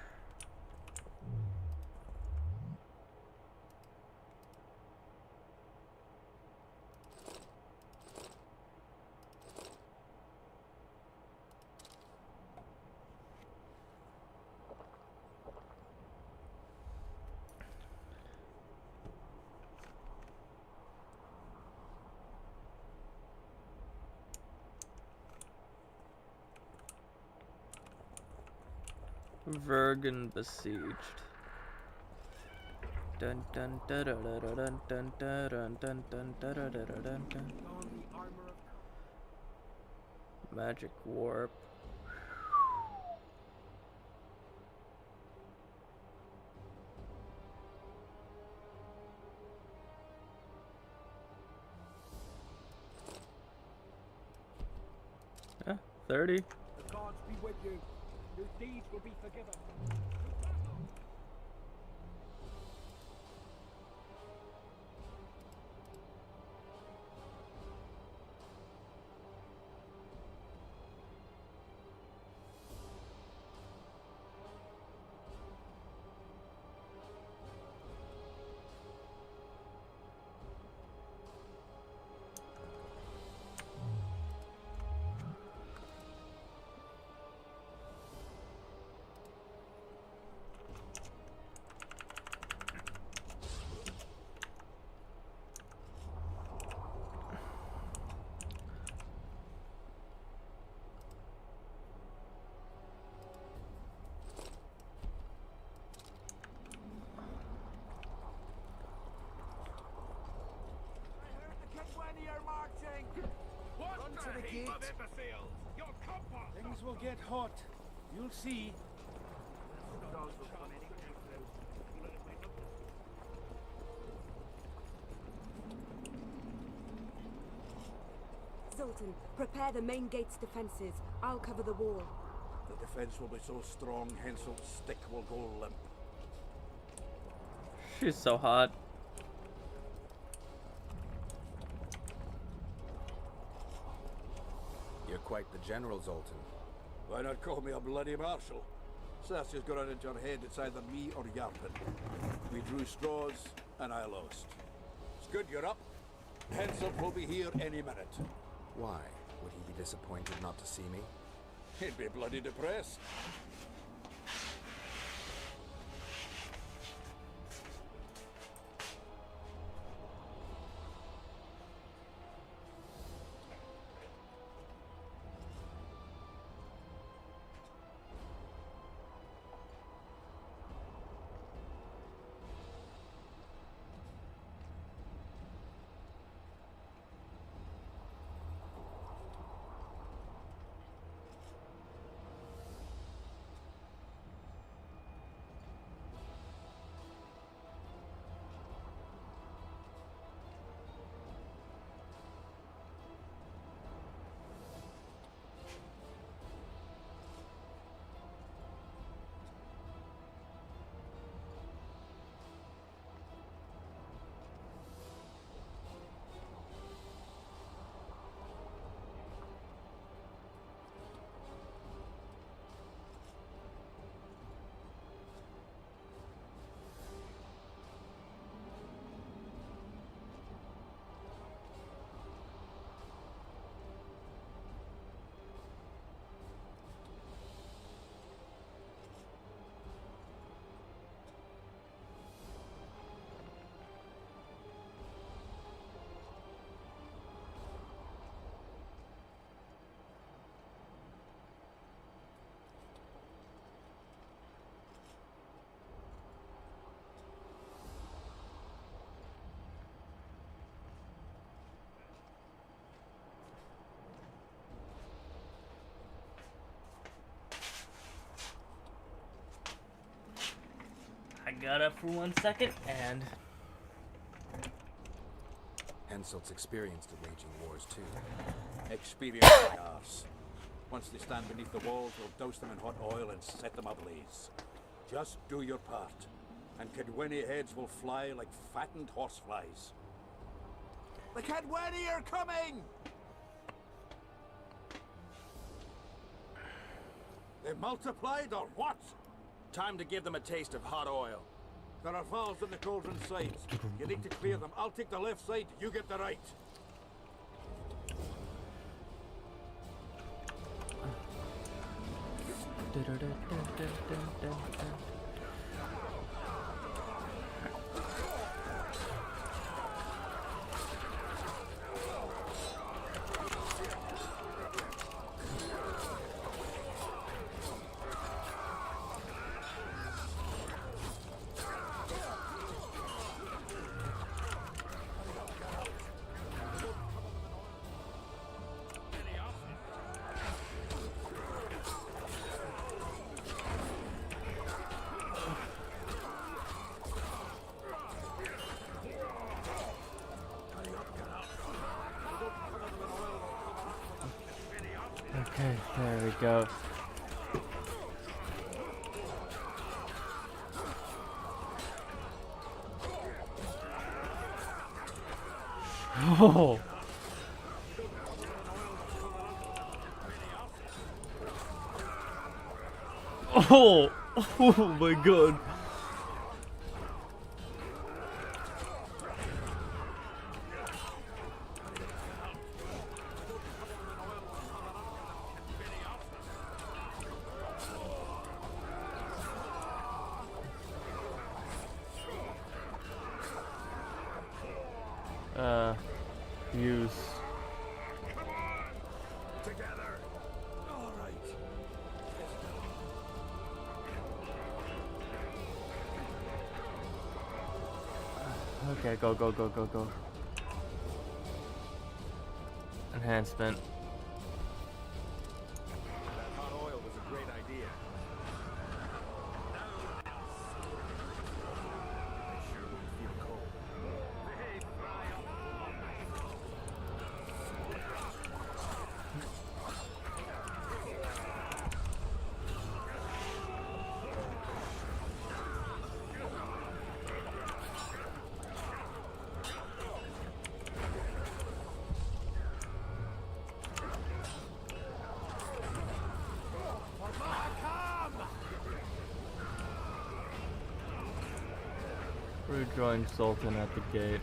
Vergen besieged. Dun dun dun dun dun dun dun dun dun dun dun dun dun. Magic warp. Yeah, 30. The gods be with you. Your deeds will be forgiven. Run to the gate. Things will get hot. You'll see. Zoltan, prepare the main gate's defenses. I'll cover the wall. The defense will be so strong, Henselt's stick will go limp. She's so hot. You're quite the general, Zoltan. Why not call me a bloody marshal? Saskia's got it into her head it's either me or Yarpen. We drew straws, and I lost. It's good you're up. Henselt will be here any minute. Why? Would he be disappointed not to see me? He'd be bloody depressed. got up for 1 second, and Henselt's experienced at waging wars too. Experience my arse. Once they stand beneath the walls, we'll douse them in hot oil and set them ablaze. Just do your part, and Cadweni heads will fly like fattened horseflies. The Cadweni are coming! They've multiplied or what? Time to give them a taste of hot oil. There are valves in the cauldron sides. You need to clear them. I'll take the left side, you get the right. okay, there we go. Oh. Oh, oh my god. Use. Together. All right. Okay, go, go, go, go, go. Enhancement. That hot oil was a great idea. I sure would feel cold. Rejoin Sultan at the gate.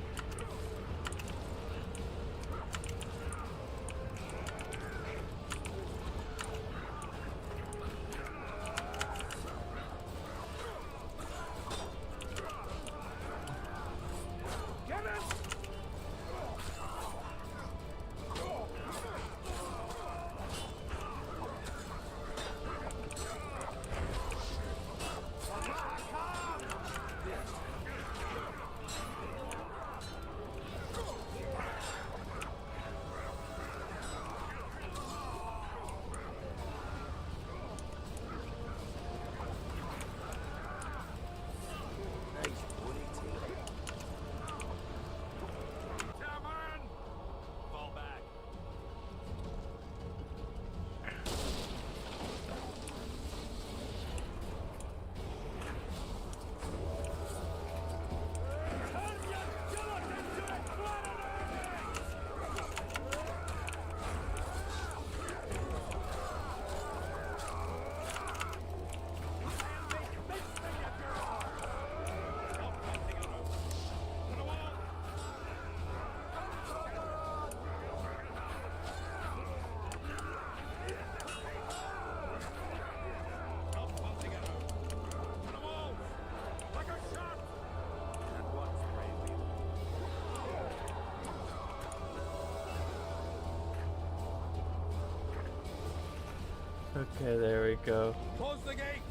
Okay, there we go. Close the gate!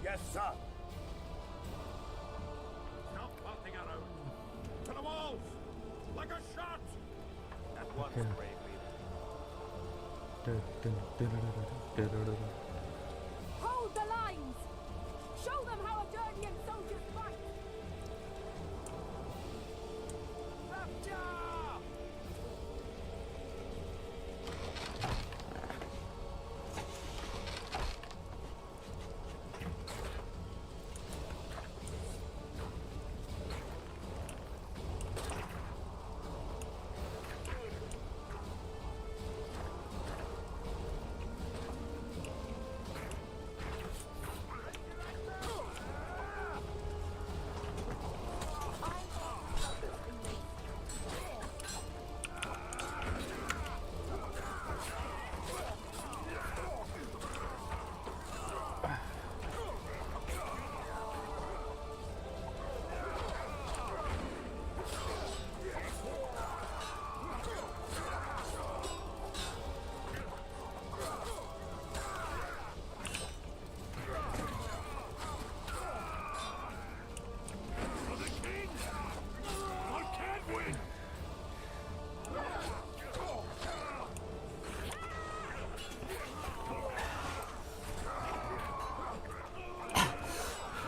Yes, sir. Stop pelting around. To the walls! Like a shot! At once, Okay. brave leader. Hold the lines! Show them how a Durnian soldier's fight!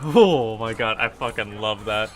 Oh my god, I fucking love that.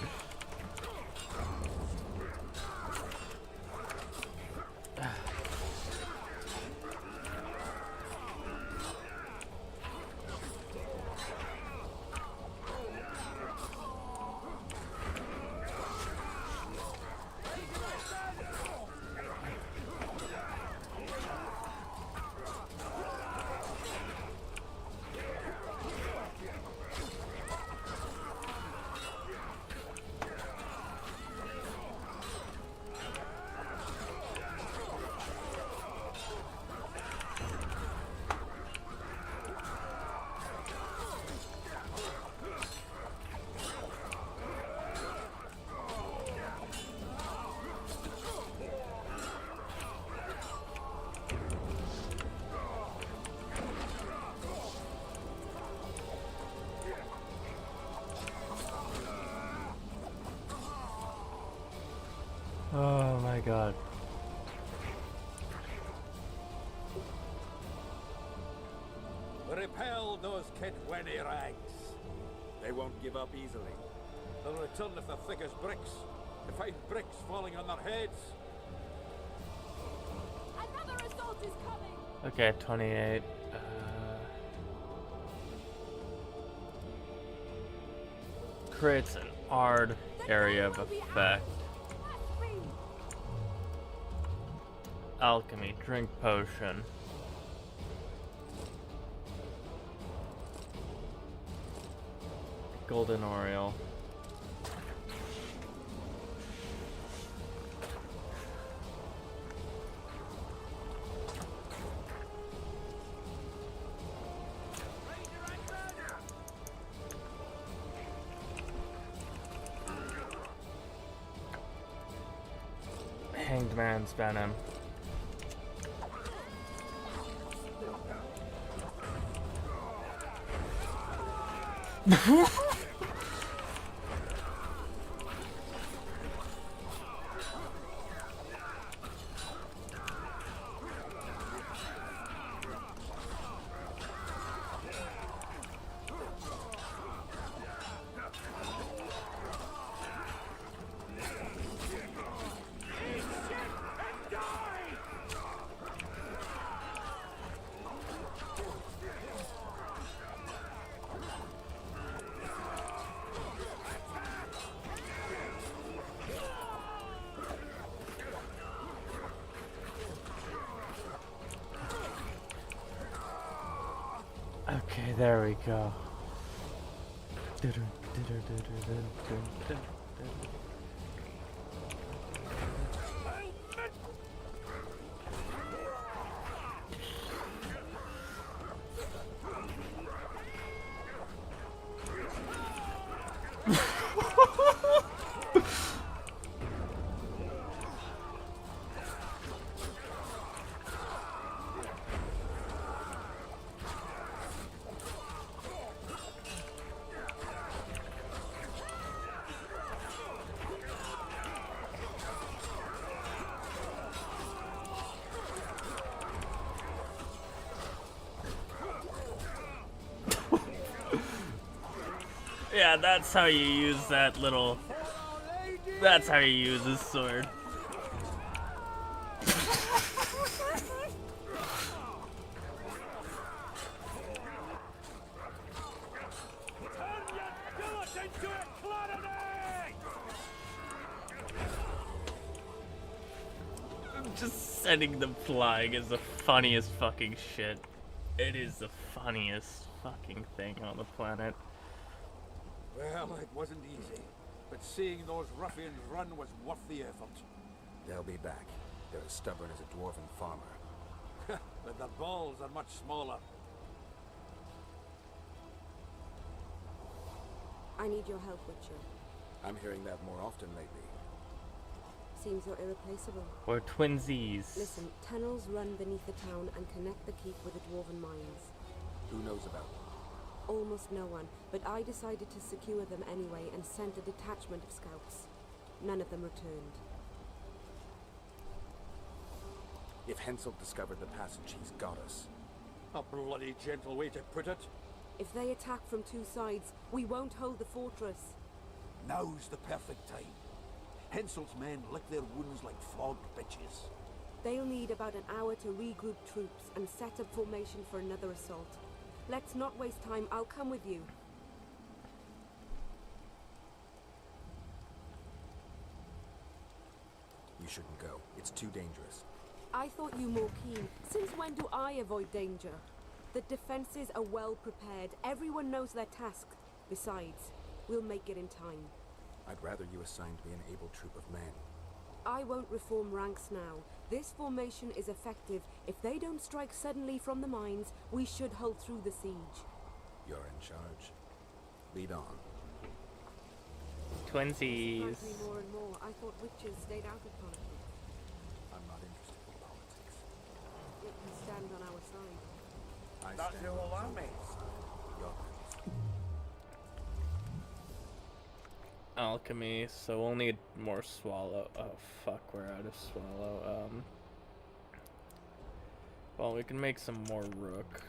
Oh my god. Repel those Kitwenny rags. They won't give up easily. They'll return if they're thick as bricks, to find bricks falling on their heads. Another assault is coming! Okay, 28. Creates an odd area of effect. Alchemy, drink potion. Golden Oriole. Hanged Man's Venom. Okay, there we go. Yeah, that's how you use that little... That's how you use this sword. Just sending them flying is the funniest fucking shit. It is the funniest fucking thing on the planet. Well, it wasn't easy, but seeing those ruffians run was worth the effort. They'll be back. They're as stubborn as a dwarven farmer. But their balls are much smaller. I need your help, Witcher. I'm hearing that more often lately. Seems you're irreplaceable. We're twinsies. Listen, tunnels run beneath the town and connect the keep with the dwarven mines. Who knows about them? Almost no one, but I decided to secure them anyway and sent a detachment of scouts. None of them returned. If Hensel discovered the passage, he's got us. A bloody gentle way to put it. If they attack from two sides, we won't hold the fortress. Now's the perfect time. Hensel's men lick their wounds like flogged bitches. They'll need about an hour to regroup troops and set up formation for another assault. Let's not waste time. I'll come with you. You shouldn't go. It's too dangerous. I thought you more keen. Since when do I avoid danger? The defenses are well prepared. Everyone knows their task. Besides, we'll make it in time. I'd rather you assigned me an able troop of men. I won't reform ranks now. This formation is effective. If they don't strike suddenly from the mines, we should hold through the siege. You're in charge. Lead on. Twinsies. Strikes me more and more. I thought witches stayed out of politics. I'm not interested in politics. Yet you stand on our side. I That's stand all on I mean. yours. Alchemy, so we'll need more swallow. Oh fuck, we're out of swallow. Well, we can make some more rook.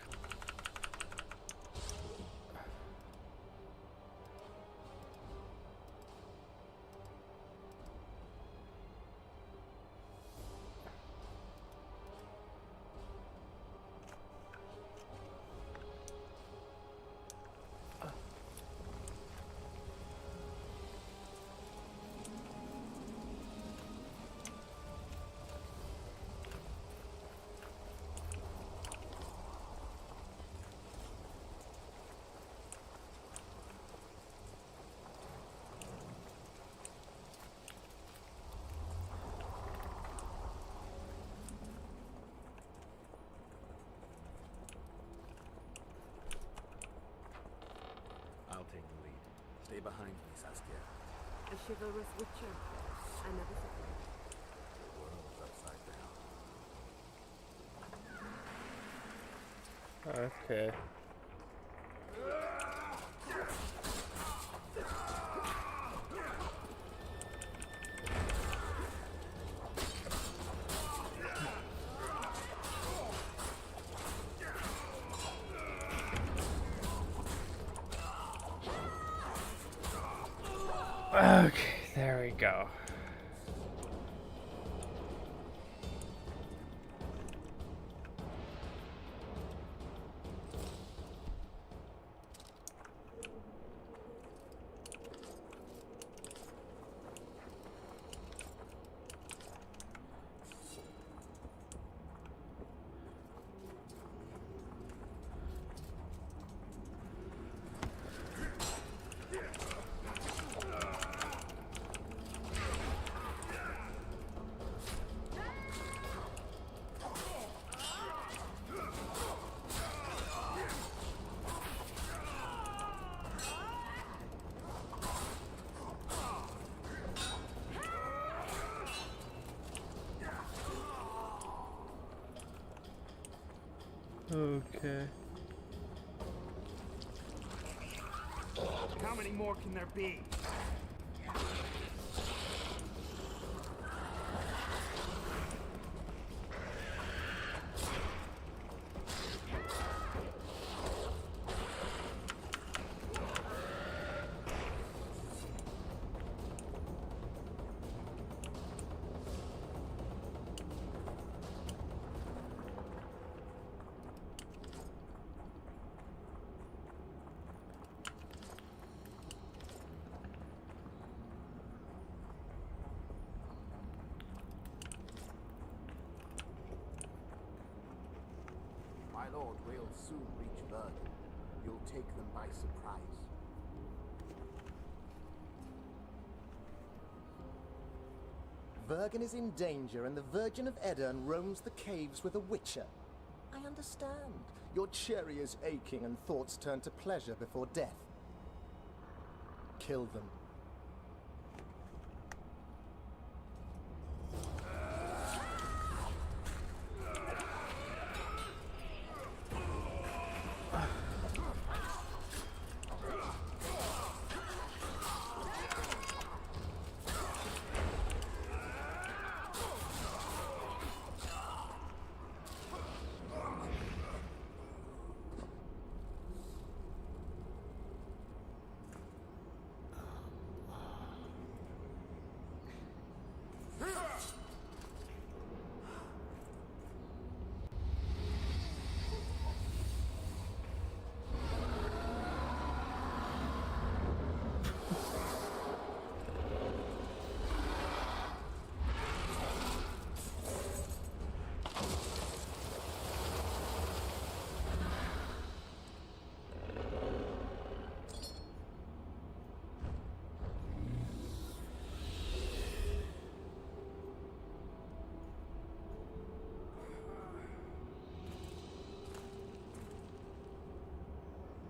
I'll take the lead. Stay behind me, Saskia. A chivalrous witcher. I never suppose. The world's upside down. Okay. Okay, there we go. Okay. How many more can there be? My lord, we'll soon reach Vergen. You'll take them by surprise. Vergen is in danger, and the Virgin of Edirn roams the caves with a witcher. I understand. Your cherry is aching, and thoughts turn to pleasure before death. Kill them.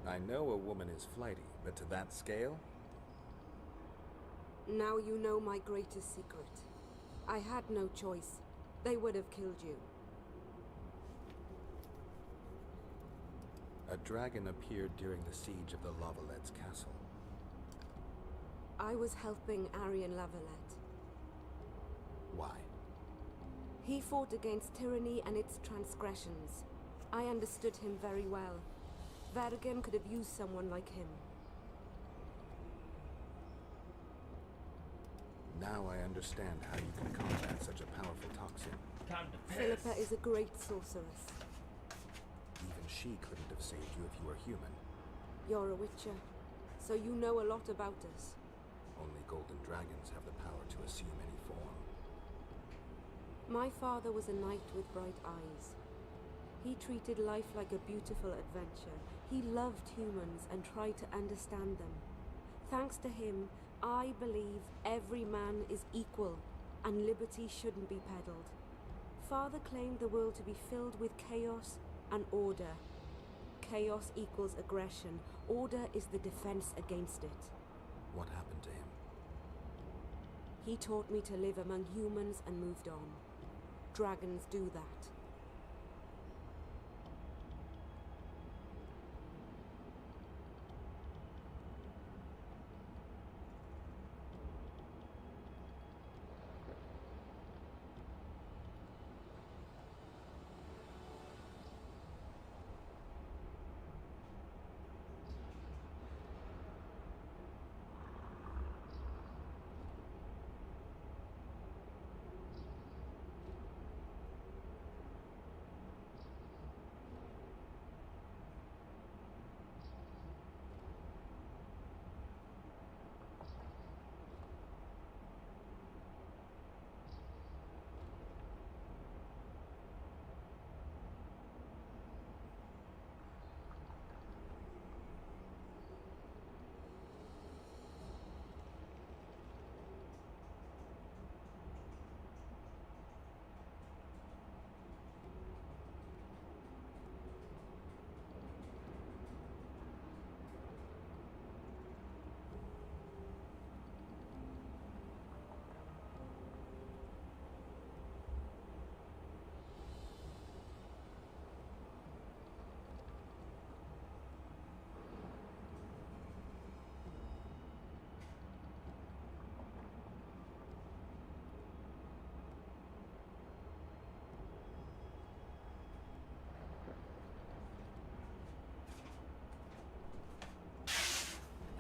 I know a woman is flighty, but to that scale? Now you know my greatest secret. I had no choice. They would have killed you. A dragon appeared during the siege of the Lavalettes castle. I was helping Arian Lavalette. Why? He fought against tyranny and its transgressions. I understood him very well. Vergen could have used someone like him. Now I understand how you can combat such a powerful toxin. Time to piss. Philippa is a great sorceress. Even she couldn't have saved you if you were human. You're a witcher, so you know a lot about us. Only golden dragons have the power to assume any form. My father was a knight with bright eyes. He treated life like a beautiful adventure. He loved humans and tried to understand them. Thanks to him, I believe every man is equal and liberty shouldn't be peddled. Father claimed the world to be filled with chaos and order. Chaos equals aggression. Order is the defense against it. What happened to him? He taught me to live among humans and moved on. Dragons do that.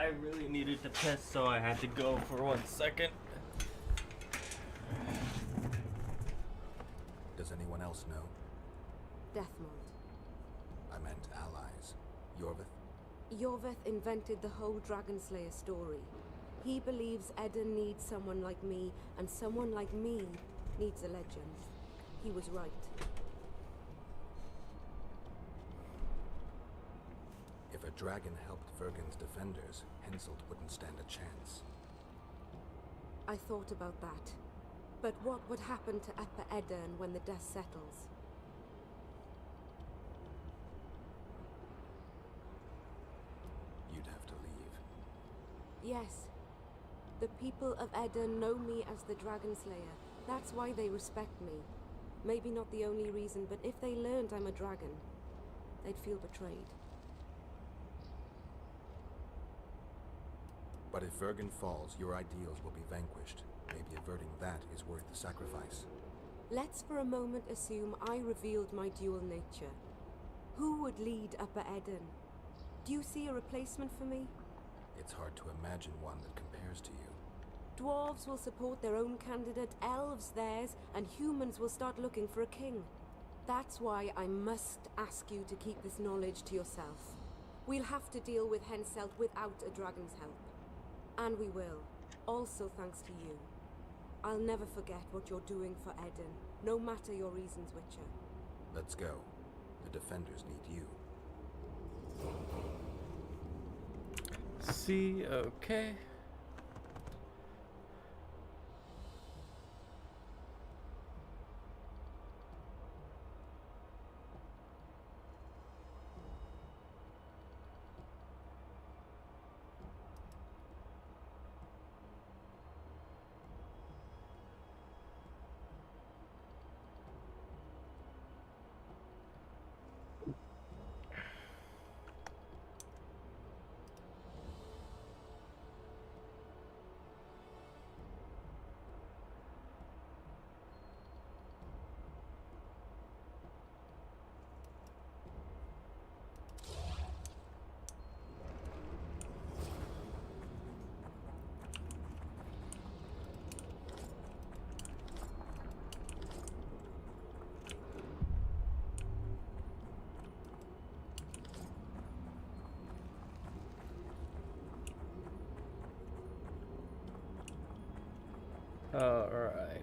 I really needed to piss, so I had to go for 1 second. Does anyone else know? Deathmold. I meant allies. Yorvith? Yorvith invented the whole Dragonslayer story. He believes Eden needs someone like me, and someone like me needs a legend. He was right. If a dragon helped Vergen's defenders, Henselt wouldn't stand a chance. I thought about that. But what would happen to Upper Edirn when the dust settles? You'd have to leave. Yes. The people of Edirn know me as the Dragonslayer. That's why they respect me. Maybe not the only reason, but if they learned I'm a dragon, they'd feel betrayed. But if Vergen falls, your ideals will be vanquished. Maybe averting that is worth the sacrifice. Let's for a moment assume I revealed my dual nature. Who would lead Upper Edirn? Do you see a replacement for me? It's hard to imagine one that compares to you. Dwarves will support their own candidate, elves theirs, and humans will start looking for a king. That's why I must ask you to keep this knowledge to yourself. We'll have to deal with Henselt without a dragon's help. And we will. Also thanks to you. I'll never forget what you're doing for Edirn, no matter your reasons, Witcher. Let's go. The defenders need you. See, okay. All right.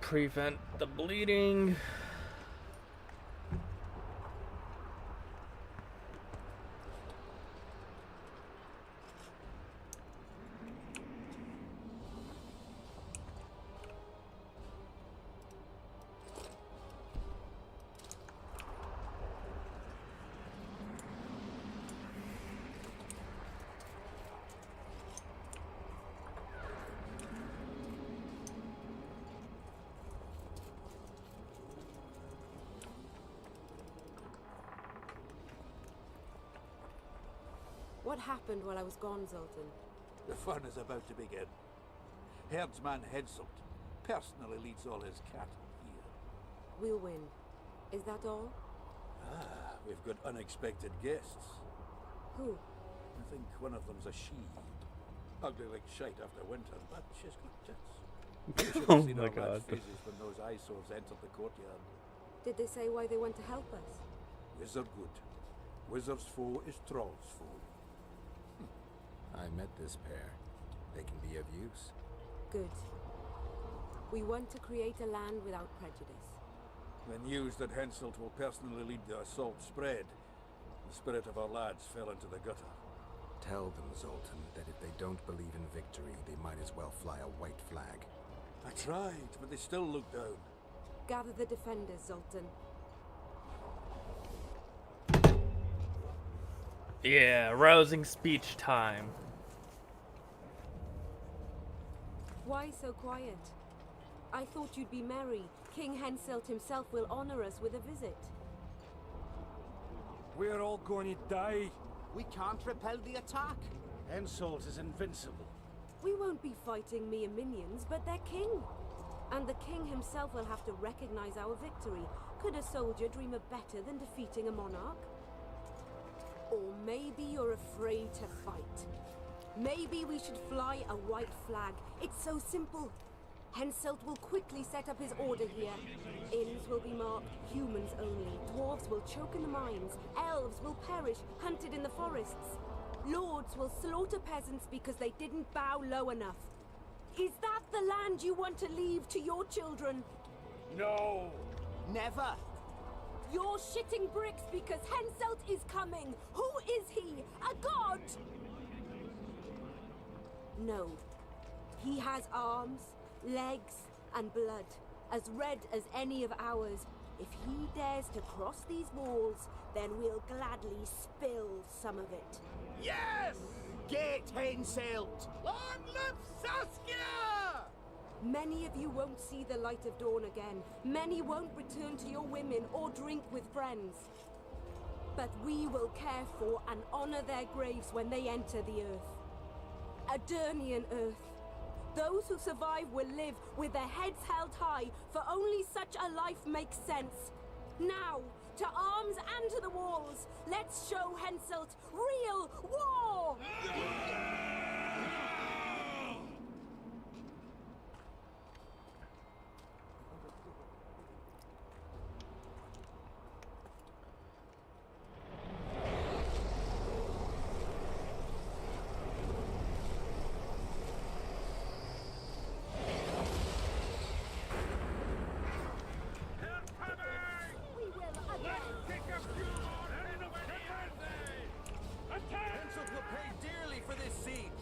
Prevent the bleeding. What happened while I was gone, Zoltan? The fun is about to begin. Herdsman Henselt personally leads all his cattle here. We'll win. Is that all? Ah, we've got unexpected guests. Who? I think one of them's a she. Ugly like shite after winter, but she's got tits. You should have seen Oh my our lads' God. faces when those eyesores entered the courtyard. Did they say why they went to help us? Wizard good. Wizard's foe is Troll's foe. I met this pair. They can be of use. Good. We want to create a land without prejudice. The news that Henselt will personally lead the assault spread. The spirit of our lads fell into the gutter. Tell them, Zoltan, that if they don't believe in victory, they might as well fly a white flag. I tried, but they still looked down. Gather the defenders, Zoltan. Yeah, rousing speech time. Why so quiet? I thought you'd be merry. King Henselt himself will honor us with a visit. We're all going to die. We can't repel the attack. Henselt is invincible. We won't be fighting mere minions, but their king. And the king himself will have to recognize our victory. Could a soldier dream of better than defeating a monarch? Or maybe you're afraid to fight. Maybe we should fly a white flag. It's so simple. Henselt will quickly set up his order here. Inns will be marked humans only. Dwarves will choke in the mines. Elves will perish, hunted in the forests. Lords will slaughter peasants because they didn't bow low enough. Is that the land you want to leave to your children? No! Never! You're shitting bricks because Henselt is coming! Who is he? A god? No. He has arms, legs, and blood, as red as any of ours. If he dares to cross these walls, then we'll gladly spill some of it. Yes! Get Henselt! Long live Saskia! Many of you won't see the light of dawn again. Many won't return to your women or drink with friends. But we will care for and honor their graves when they enter the earth. Adernian earth. Those who survive will live with their heads held high, for only such a life makes sense. Now, to arms and to the walls, let's show Henselt real war! Henselt will pay dearly for this siege!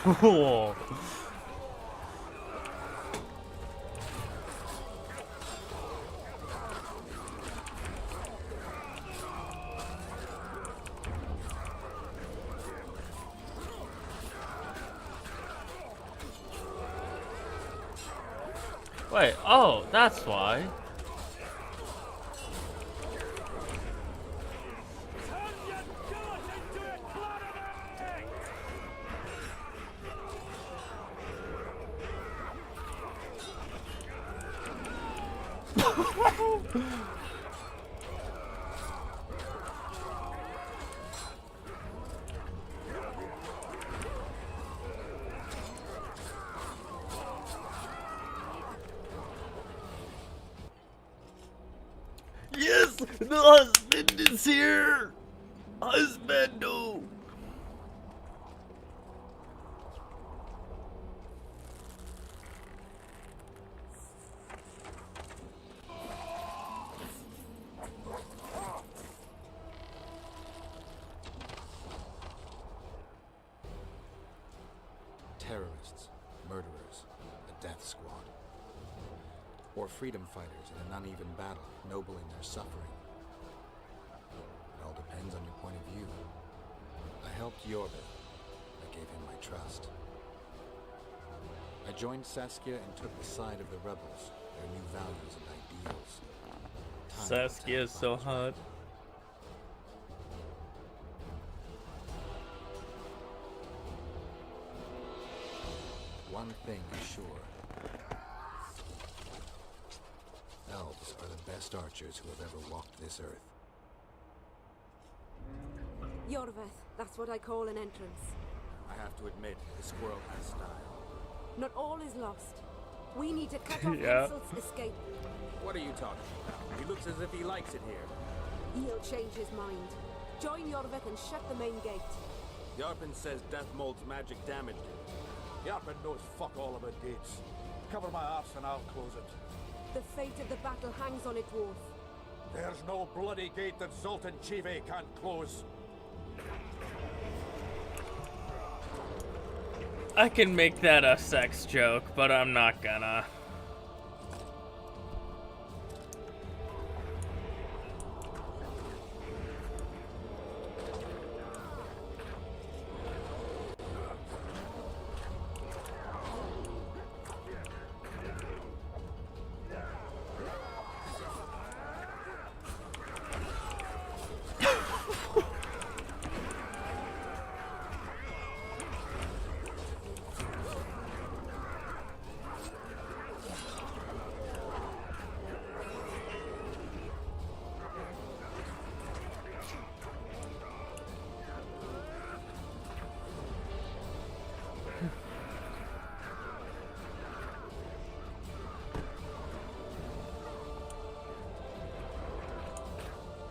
Whoa. Wait, oh, that's why. Yes, the husband is here. Husbando. Terrorists, murderers, a death squad. Or freedom fighters in an uneven battle, noble in their suffering. It all depends on your point of view. I helped Yorvith. I gave him my trust. I joined Saskia and took the side of the rebels, their new values and ideals. Saskia is so hot. One thing is sure. Elves are the best archers who have ever walked this earth. Yorvith, that's what I call an entrance. I have to admit, the squirrel has style. Not all is lost. We need to cut off Yeah. Henselt's escape. What are you talking about? He looks as if he likes it here. He'll change his mind. Join Yorvith and shut the main gate. Yarpen says death mold's magic damaged it. Yarpen knows fuck all about gates. Cover my arse and I'll close it. The fate of the battle hangs on it, Dwarf. There's no bloody gate that Zoltan Chive can't close. I can make that a sex joke, but I'm not gonna.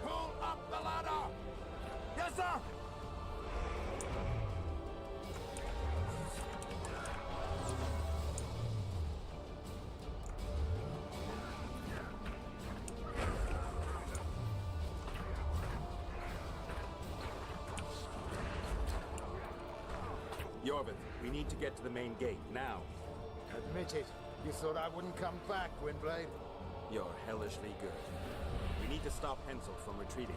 Pull up the ladder! Yes, sir! Yorvith, we need to get to the main gate, now. Admit it. You thought I wouldn't come back, Windblade? You're hellishly good. We need to stop Hensel from retreating.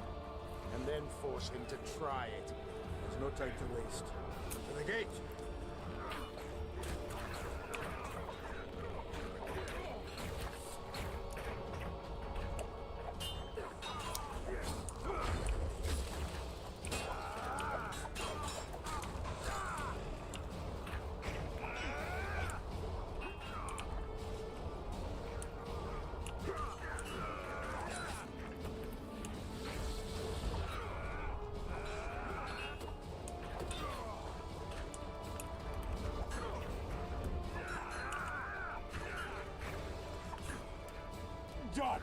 And then force him to try it. There's no time to waste. To the gate! Done!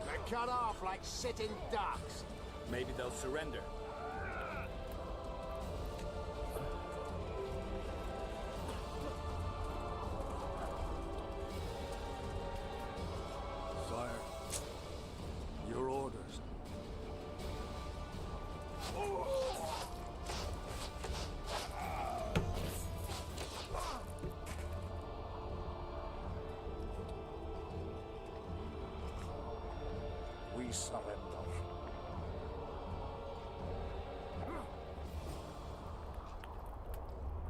They're cut off like sitting ducks. Maybe they'll surrender. Sire, your orders.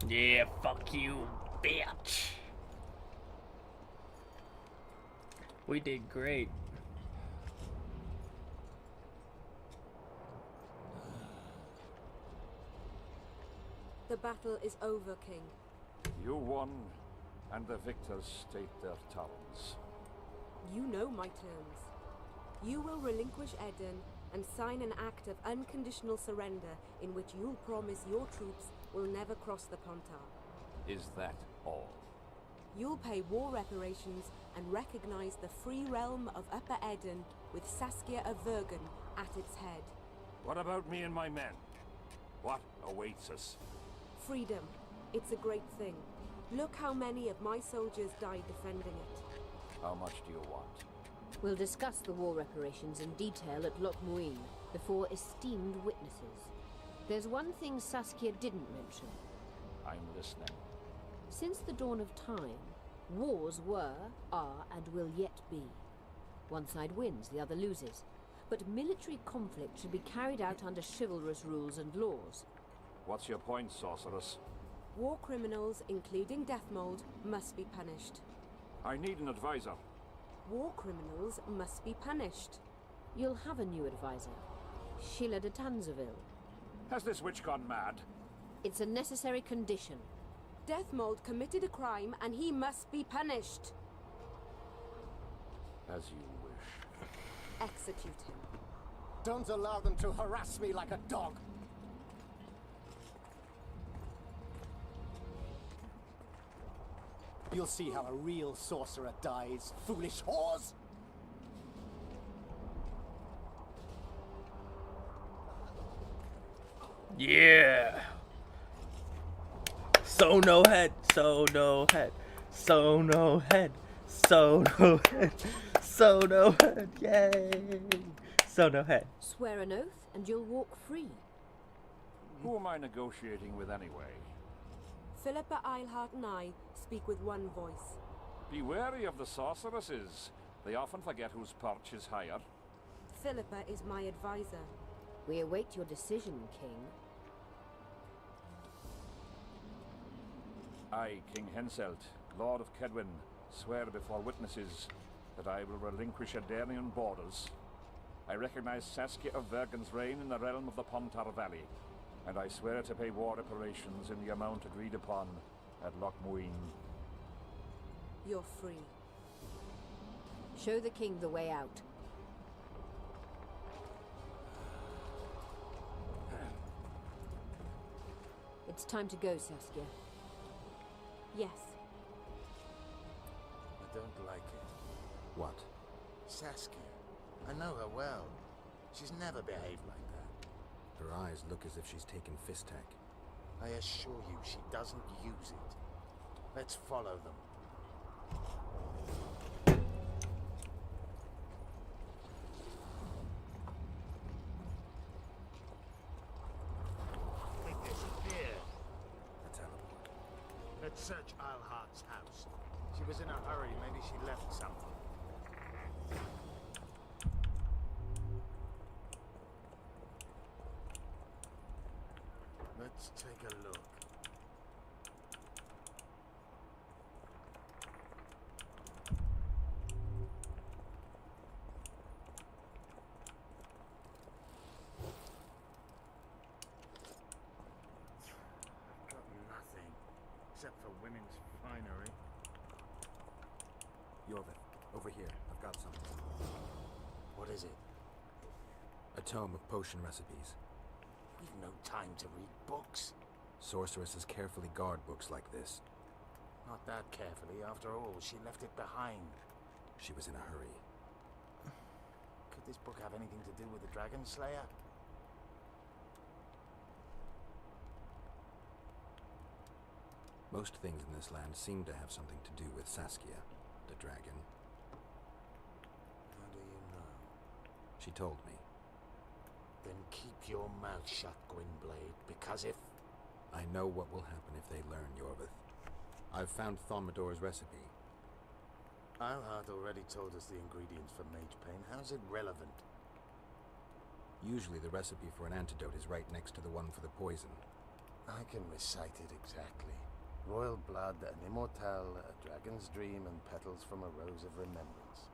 Yeah, fuck you, bitch. We did great. The battle is over, King. You won, and the victors state their terms. You know my terms. You will relinquish Eden and sign an act of unconditional surrender in which you'll promise your troops will never cross the Pontar. Is that all? You'll pay war reparations and recognize the free realm of Upper Eden with Saskia of Vergen at its head. What about me and my men? What awaits us? Freedom. It's a great thing. Look how many of my soldiers died defending it. How much do you want? We'll discuss the war reparations in detail at Loch Muin before esteemed witnesses. There's one thing Saskia didn't mention. I'm listening. Since the dawn of time, wars were, are, and will yet be. One side wins, the other loses. But military conflict should be carried out under chivalrous rules and laws. What's your point, sorceress? War criminals, including Deathmold, must be punished. I need an advisor. War criminals must be punished. You'll have a new advisor. Sheila de Tanzaville. Has this witch gone mad? It's a necessary condition. Deathmold committed a crime and he must be punished. As you wish. Execute him. Don't allow them to harass me like a dog. You'll see how a real sorcerer dies, foolish whores! Yeah. So no head, so no head, so no head, so no head, so no head, yay! So no head. Swear an oath and you'll walk free. Who am I negotiating with anyway? Philippa Eilhart and I speak with one voice. Be wary of the sorceresses. They often forget whose perch is higher. Philippa is my advisor. We await your decision, King. I, King Henselt, Lord of Kedwin, swear before witnesses that I will relinquish Edenian borders. I recognize Saskia of Vergen's reign in the realm of the Pontar Valley, and I swear to pay war reparations in the amount agreed upon at Loch Muin. You're free. Show the king the way out. It's time to go, Saskia. Yes. I don't like it. What? Saskia. I know her well. She's never behaved like that. Her eyes look as if she's taken Fistak. I assure you, she doesn't use it. Let's follow them. They disappeared. A teleport. Let's search Eilhart's house. She was in a hurry. Maybe she left something. Let's take a look. Got nothing, except for women's finery. Yorvith, over here. I've got something. What is it? A tome of potion recipes. We've no time to read books. Sorceresses carefully guard books like this. Not that carefully. After all, she left it behind. She was in a hurry. Could this book have anything to do with the Dragon Slayer? Most things in this land seem to have something to do with Saskia, the dragon. How do you know? She told me. Then keep your mouth shut, Gwynblade, because if... I know what will happen if they learn, Yorvith. I've found Thaumadour's recipe. Eilhart already told us the ingredients for Mage Pain. How's it relevant? Usually the recipe for an antidote is right next to the one for the poison. I can recite it exactly. Royal blood, an immortal, a dragon's dream, and petals from a rose of remembrance.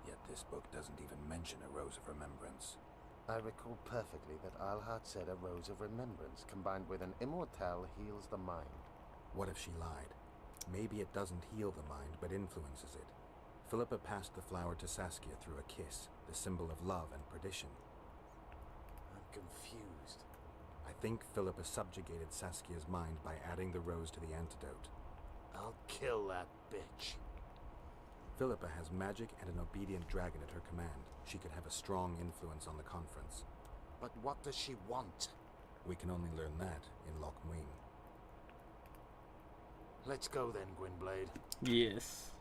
Yet this book doesn't even mention a rose of remembrance. I recall perfectly that Alhart said a rose of remembrance combined with an immortal heals the mind. What if she lied? Maybe it doesn't heal the mind, but influences it. Philippa passed the flower to Saskia through a kiss, the symbol of love and perdition. I'm confused. I think Philippa subjugated Saskia's mind by adding the rose to the antidote. I'll kill that bitch. Philippa has magic and an obedient dragon at her command. She could have a strong influence on the conference. But what does she want? We can only learn that in Loch Muin. Let's go then, Gwynblade. Yes.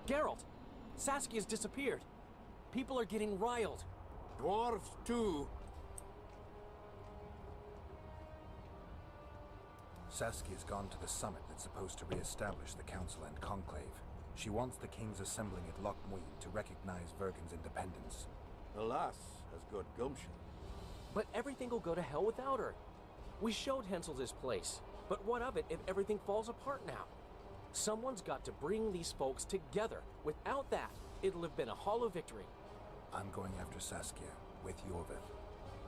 Geralt! Saskia's disappeared. People are getting riled. Dwarves, too. Saskia's gone to the summit that's supposed to re-establish the Council and Conclave. She wants the kings assembling at Loch Muin to recognize Vergen's independence. The lass has good gumption. But everything will go to hell without her. We showed Hansel this place, but what of it if everything falls apart now? Someone's got to bring these folks together. Without that, it'll have been a hollow victory. I'm going after Saskia, with Yorvith.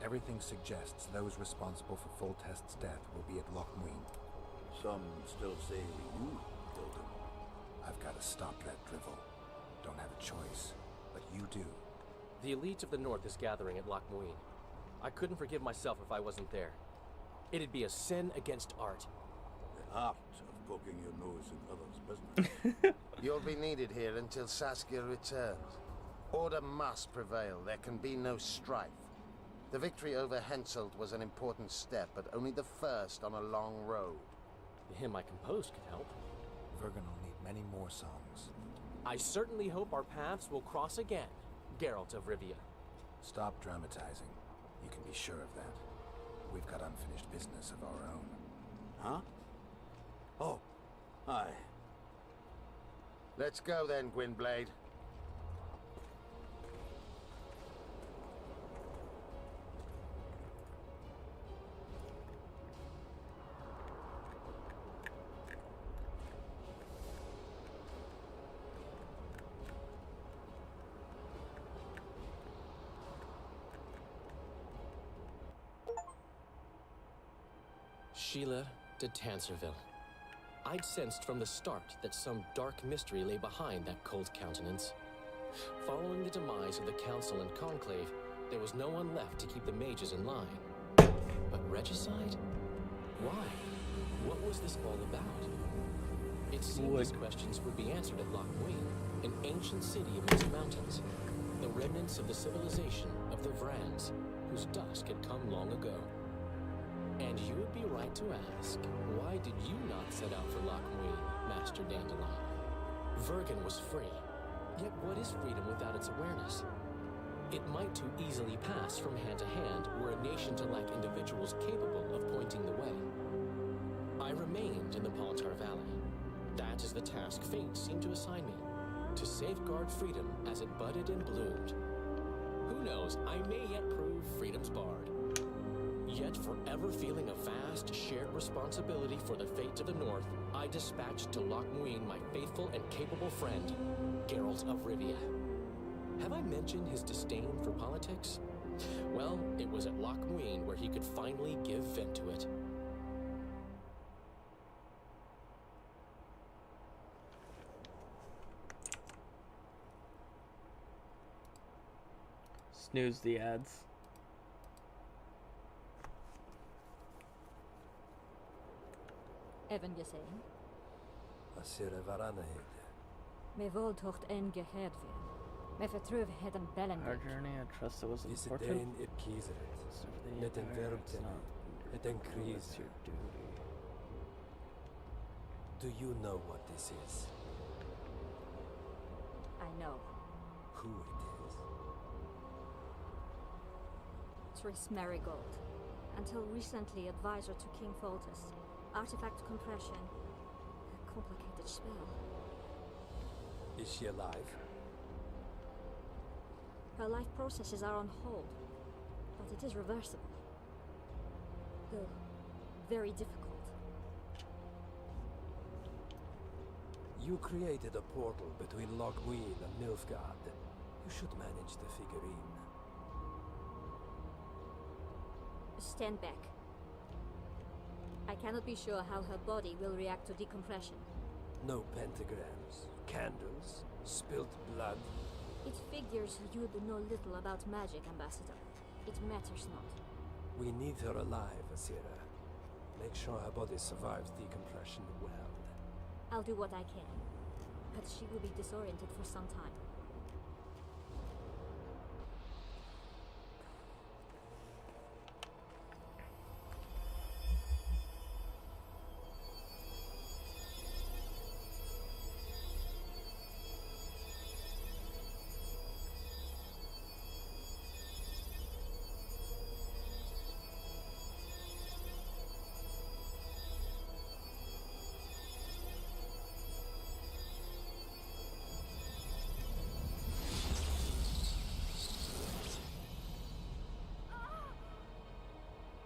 Everything suggests those responsible for Foltest's death will be at Loch Muin. Some still say you killed him. I've got to stop that drivel. Don't have a choice, but you do. The elite of the North is gathering at Loch Muin. I couldn't forgive myself if I wasn't there. It'd be a sin against art. The art of poking your nose in others' business. You'll be needed here until Saskia returns. Order must prevail. There can be no strife. The victory over Henselt was an important step, but only the first on a long road. The hymn I composed could help. Vergen will need many more songs. I certainly hope our paths will cross again, Geralt of Rivia. Stop dramatizing. You can be sure of that. We've got unfinished business of our own. Huh? Oh, aye. Let's go then, Gwynblade. Sheila de Tanserville. I'd sensed from the start that some dark mystery lay behind that cold countenance. Following the demise of the Council and Conclave, there was no one left to keep the mages in line. But regicide? Why? What was this all about? It seemed these questions would be answered at Loch Muin, an ancient city amidst mountains, the remnants of the civilization of the Vrans, whose dusk had come long ago. And you would be right to ask, why did you not set out for Loch Muin, Master Dandelion? Vergen was free. Yet what is freedom without its awareness? It might too easily pass from hand to hand were a nation to lack individuals capable of pointing the way. I remained in the Palantir Valley. That is the task fate seemed to assign me, to safeguard freedom as it budded and bloomed. Who knows, I may yet prove freedom's bard. Yet forever feeling a vast shared responsibility for the fate of the North, I dispatched to Loch Muin my faithful and capable friend, Geralt of Rivia. Have I mentioned his disdain for politics? Well, it was at Loch Muin where he could finally give vent to it. Snooze the ads. Even je saying? Asira Varanahid. Me vol tocht en geheerd werden. Me vertrouwen het een bellen. Our journey, I trust it was Is important. het een kiezeret. Net een verpten. Het een krize. Do you know what this is? I know. Who it is? Triss Merigold. Until recently advisor to King Foltest. Artifact compression. A complicated spell. Is she alive? Her life processes are on hold, but it is reversible. Though very difficult. You created a portal between Logmuin and Nilfgaard. You should manage the figurine. Stand back. I cannot be sure how her body will react to decompression. No pentagrams, candles, spilt blood. It figures you know little about magic, Ambassador. It matters not. We need her alive, Asira. Make sure her body survives decompression well. I'll do what I can, but she will be disoriented for some time.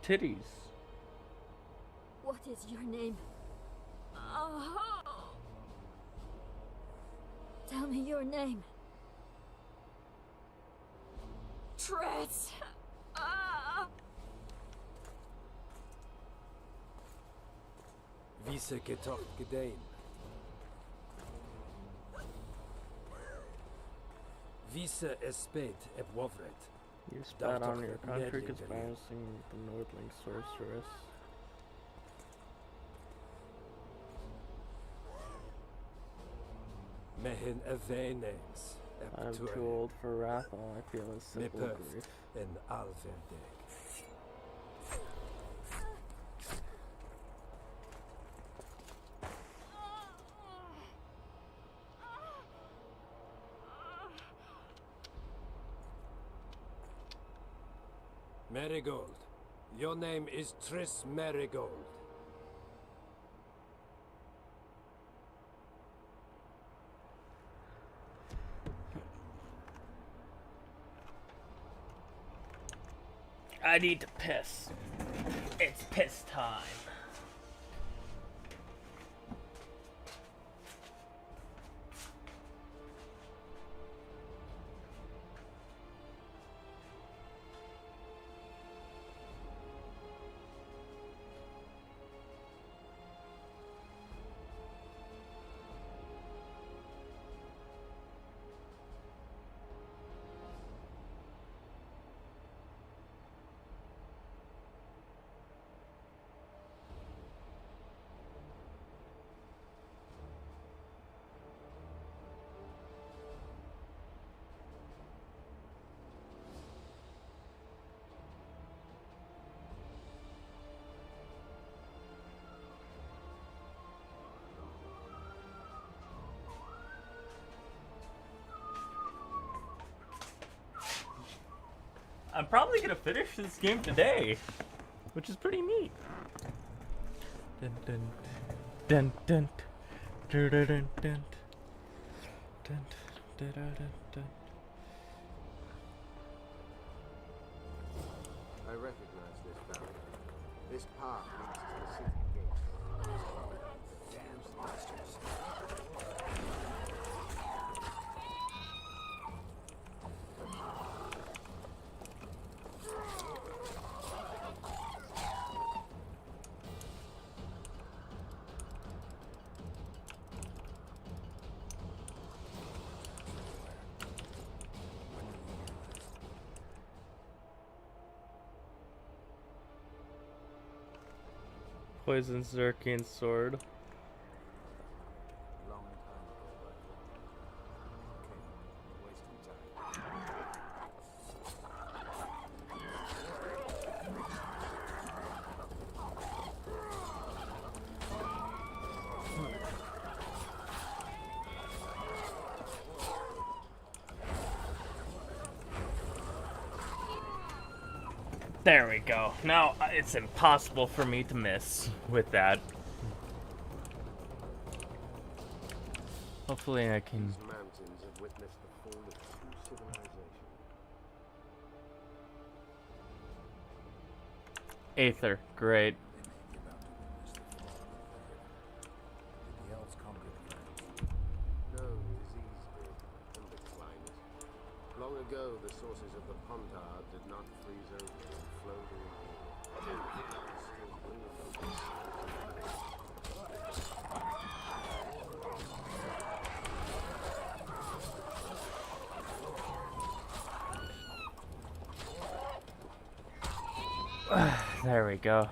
Titties. What is your name? Oh. Tell me your name. Triss! Vise getocht gedein. Vise espet eb wovret. You spat on your country because balancing the Nordling sorceress. Mehin avenes. I'm too old for Rathal. I feel a simple grief. In Alverdeg. Merigold. Your name is Triss Merigold. I need to piss. It's piss time. I'm probably gonna finish this game today, which is pretty neat. Dun dun dun dun dun dun dun dun dun dun dun dun. I recognize this valley. This path leads to the city gate. Damn monsters. Poison Zerkian sword. Long time ago, but wasting time. There we go. Now it's impossible for me to miss with that. Hopefully I can... These mountains have witnessed the fall of true civilization. Aether, great. The elves conquered the lands. No, disease did, and the climate. Long ago, the sources of the Pontar did not freeze over and flow to There we go.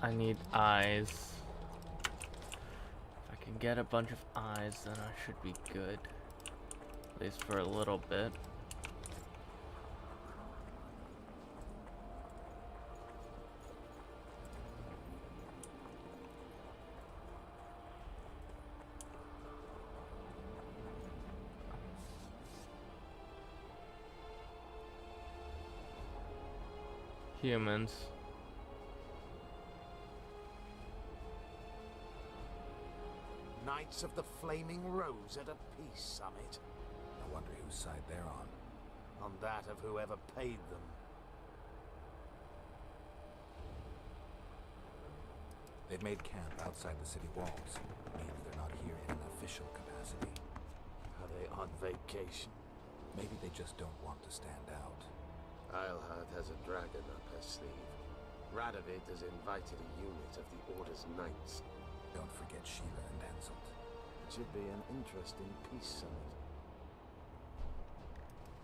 I need eyes. If I can get a bunch of eyes, then I should be good. At least for a little bit. Humans. Knights of the Flaming Rose at a peace summit. I wonder whose side they're on. On that of whoever paid them. They've made camp outside the city walls. Means they're not here in an official capacity. Are they on vacation? Maybe they just don't want to stand out. Eilhart has a dragon up her sleeve. Radovid has invited a unit of the Order's Knights. Don't forget Sheila and Henselt. It should be an interesting peace summit.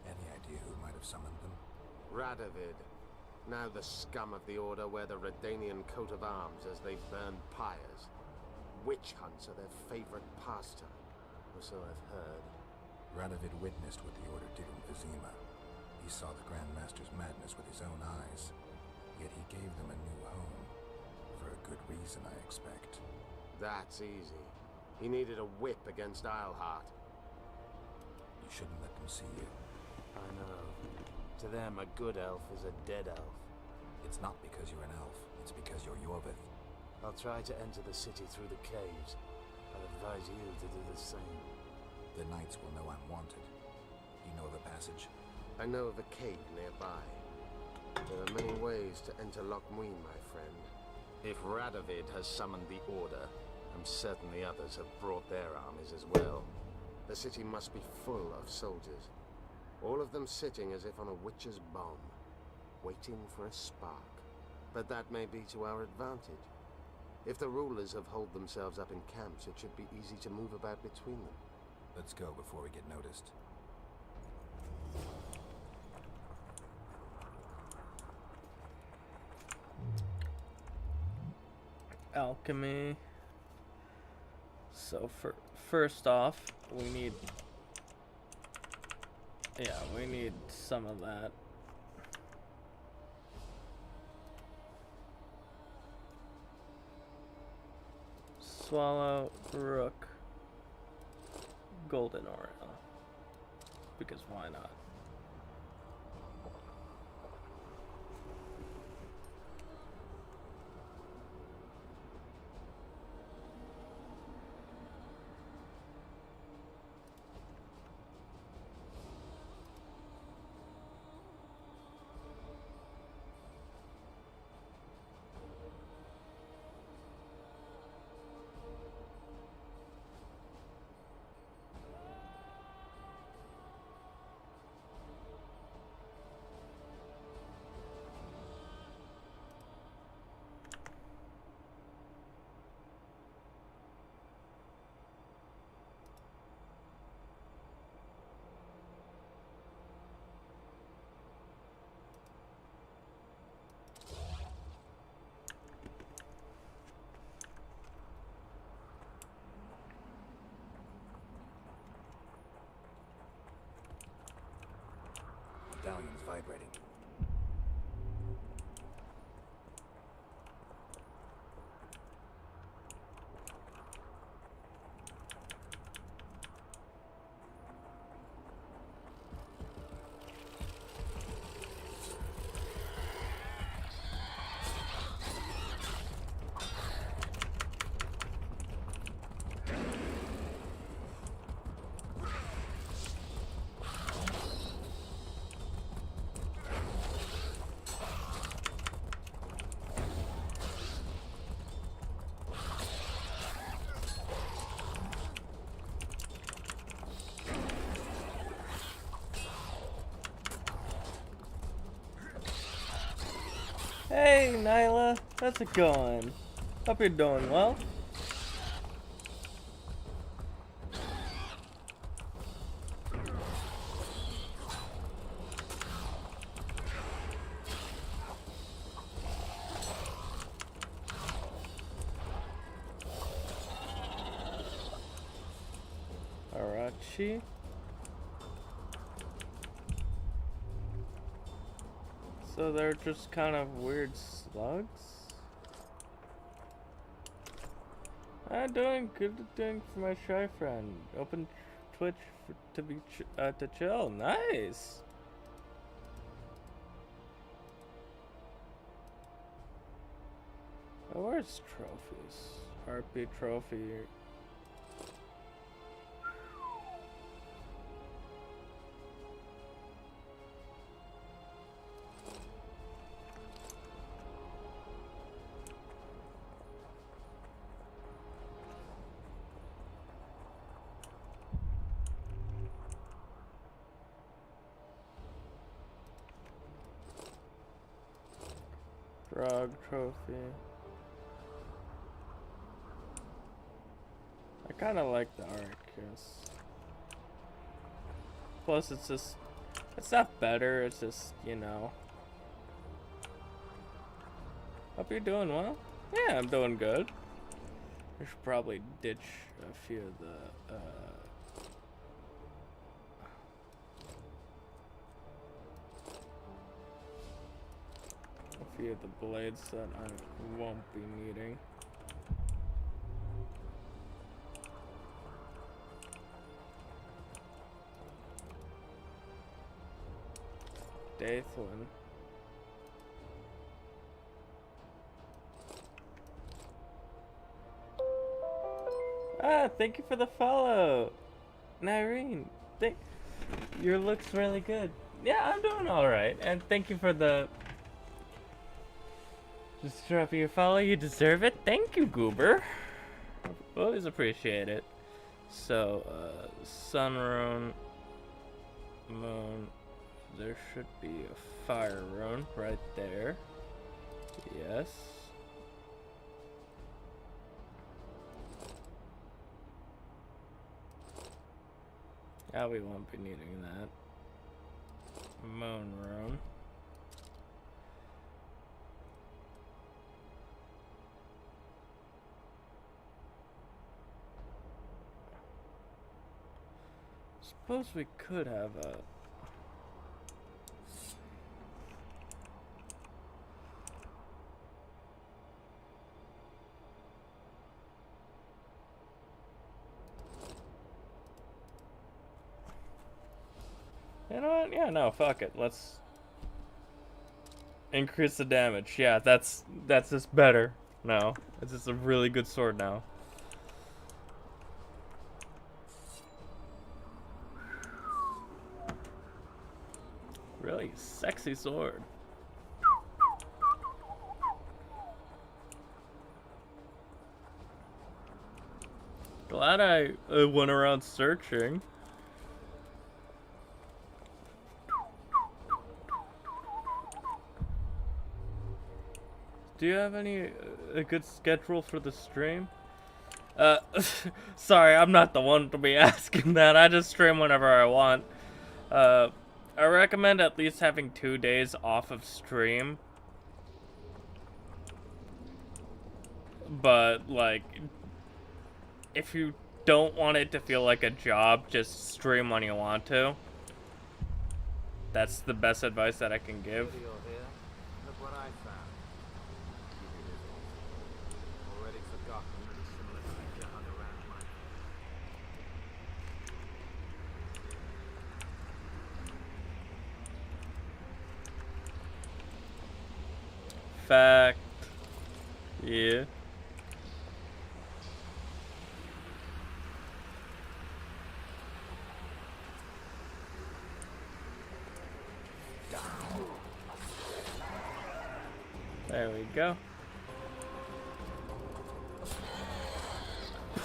Any idea who might have summoned them? Radovid. Now the scum of the Order wear the Redanian coat of arms as they burn pyres. Witch hunts are their favorite pastime, or so I've heard. Radovid witnessed what the Order did in Vizima. He saw the Grand Master's madness with his own eyes. Yet he gave them a new home. For a good reason, I expect. That's easy. He needed a whip against Eilhart. You shouldn't let them see you. I know. To them, a good elf is a dead elf. It's not because you're an elf. It's because you're Yorvith. I'll try to enter the city through the caves. I'll advise you to do the same. The knights will know I'm wanted. You know the passage? I know of a cave nearby. There are many ways to enter Loch Muin, my friend. If Radovid has summoned the Order, I'm certain the others have brought their armies as well. The city must be full of soldiers. All of them sitting as if on a witch's bomb, waiting for a spark. But that may be to our advantage. If the rulers have holed themselves up in camps, it should be easy to move about between them. Let's go before we get noticed. Alchemy. So first off, we need some of that. Swallow, rook, golden oriole. Because why not? medallion's vibrating. Hey, Nyla, how's it going? Hope you're doing well. Arachi. So they're just kind of weird slugs? I'm doing good doing for my shy friend. Open Twitch to chill. Nice. Oh, where's trophies? RP trophy. Drug trophy. I kind of like the Arcus. Plus, it's just, it's not better. It's just, you know. Hope you're doing well. Yeah, I'm doing good. I should probably ditch a few of the. A few of the blades that I won't be needing. Dathlin. Ah, thank you for the follow, Nyrene. Your looks really good. Yeah, I'm doing all right, and thank you for the. Just drop your follow, you deserve it. Thank you, Goober. Always appreciate it. So, Sunrune, Moon. There should be a Fire Rune right there. Yes. Yeah, we won't be needing that. Moon Rune. Suppose we could have a. You know what? Yeah, no, fuck it. Let's increase the damage. Yeah, that's just better. No, it's just a really good sword now. Really sexy sword. Glad I went around searching. Do you have any a good schedule for the stream? Sorry, I'm not the one to be asking that. I just stream whenever I want. I recommend at least having 2 days off of stream. But, like, if you don't want it to feel like a job, just stream when you want to. That's the best advice that I can give. Here, look what I found. Give you this one. Already forgotten that a similar creature hung around my Fact. Yeah. There we go.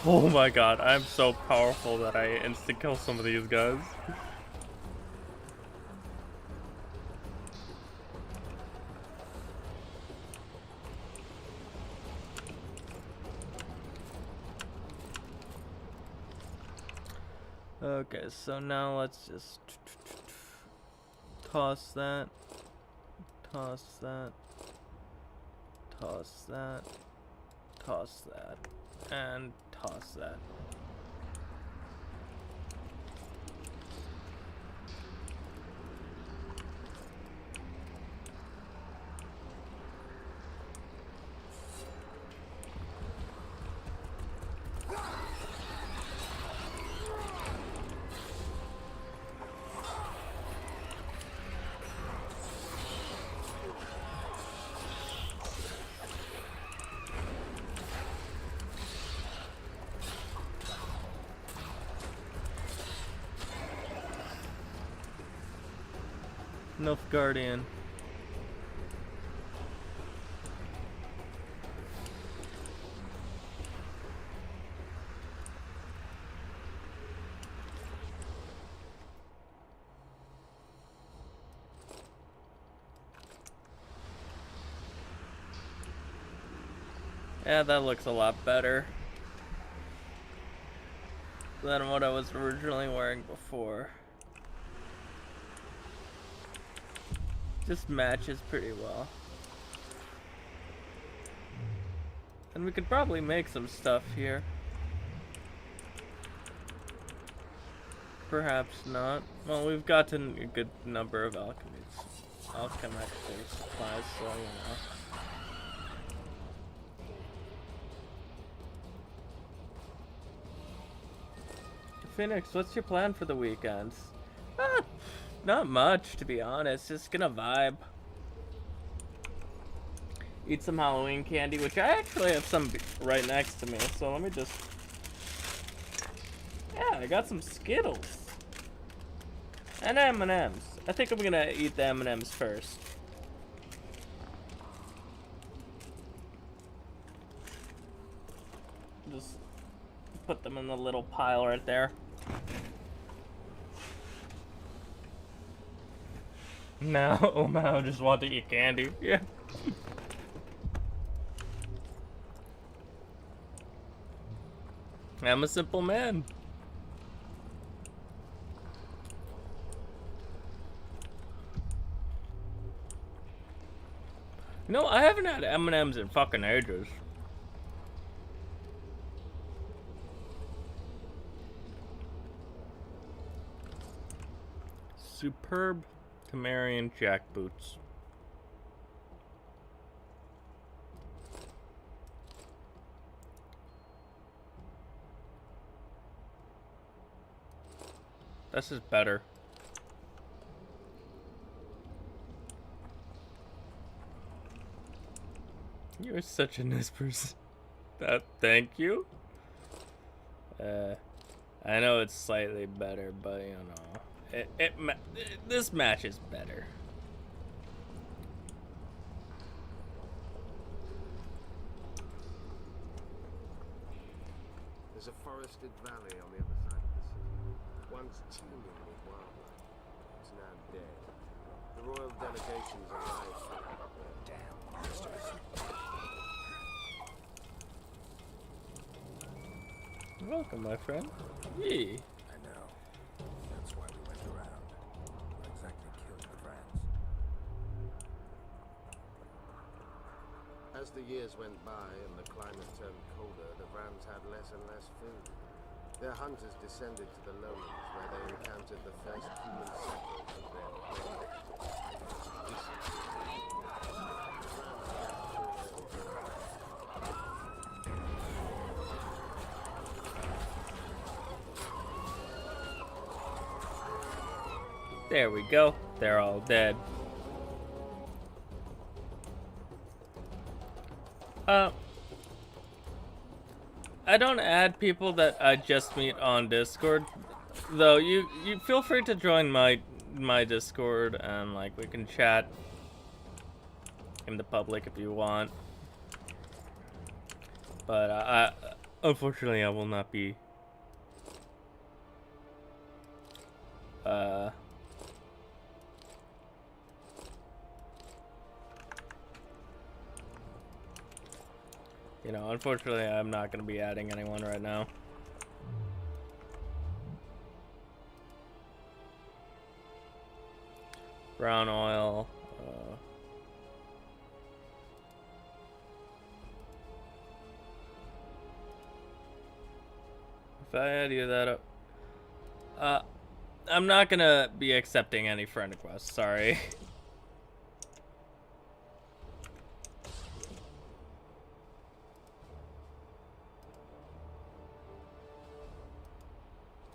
Oh my god, I'm so powerful that I insta-kill some of these guys. Okay, so now let's just toss that, toss that, toss that, toss that, and toss that. Nilfgaardian. Yeah, that looks a lot better than what I was originally wearing before. This matches pretty well. And we could probably make some stuff here. Perhaps not. Well, we've gotten a good number of alchemical supplies, so you know. Phoenix, what's your plan for the weekends? Not much, to be honest. Just gonna vibe. Eat some Halloween candy, which I actually have some right next to me. So let me just... Yeah, I got some Skittles. And M&Ms. I think I'm gonna eat the M&Ms first. Just put them in the little pile right there. Now, oh man, I just want to eat candy. Yeah. I'm a simple man. No, I haven't had M&Ms in fucking ages. Superb Temerian jackboots. This is better. You're such a nice person. Thank you. I know it's slightly better, but you know, this match is better. There's a forested valley on the other side of the city, once teeming with wildlife. It's now dead. The royal delegations arrived for damn monsters. Welcome, my friend. Yee. I know. That's why we went around. Not exactly killed the Vrans. As the years went by and the climate turned colder, the Vrans had less and less food. Their hunters descended to the lowlands where they encountered the first human settlers of their planet. There we go. They're all dead. I don't add people that I just meet on Discord, though. You feel free to join my Discord and like we can chat in the public if you want. But unfortunately I will not be you know, unfortunately, I'm not going to be adding anyone right now. Brown oil. If I add you that up. I'm not going to be accepting any friend requests. Sorry.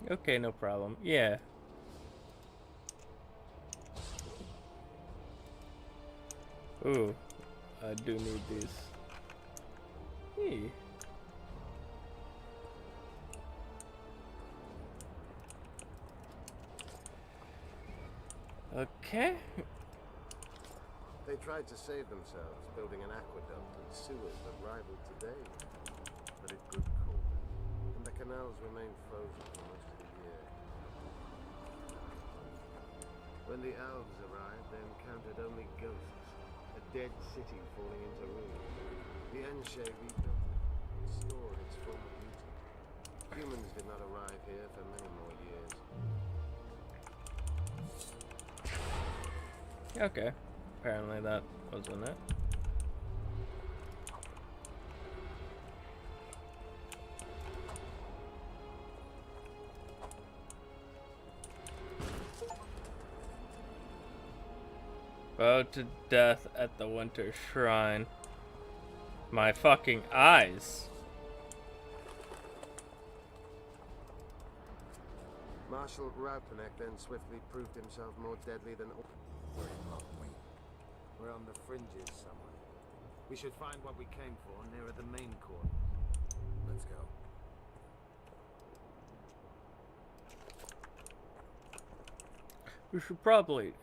Okay, no problem. Yeah. Ooh, I do need these. Hey. Okay. They tried to save themselves, building an aqueduct and sewers that rivaled today. But it grew colder, and the canals remained frozen for most of the year. When the elves arrived, they encountered only ghosts, a dead city falling into ruin. The Enshe rebuilt it, restored its former beauty. Humans did not arrive here for many more years. Okay. Apparently that wasn't it. Bow to death at the Winter Shrine. My fucking eyes. Marshal Raupenek then swiftly proved himself more deadly than all. We're on the fringes somewhere. We should find what we came for nearer the main court. Let's go. We should probably,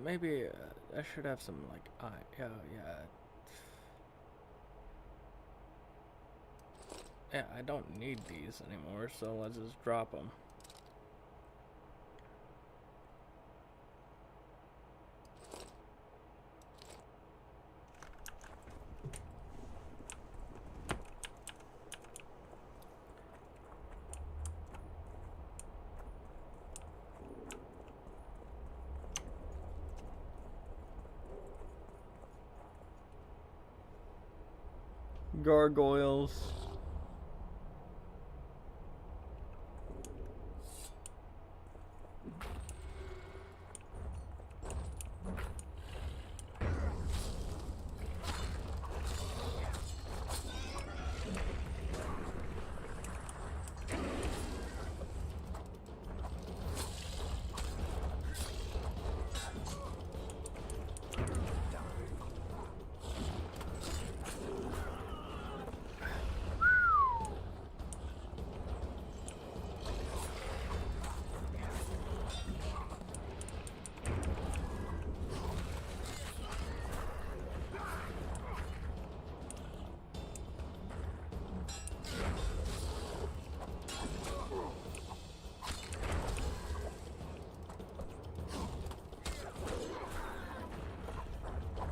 maybe, I should have some, like, yeah. Yeah, I don't need these anymore, so let's just drop them. Gargoyles.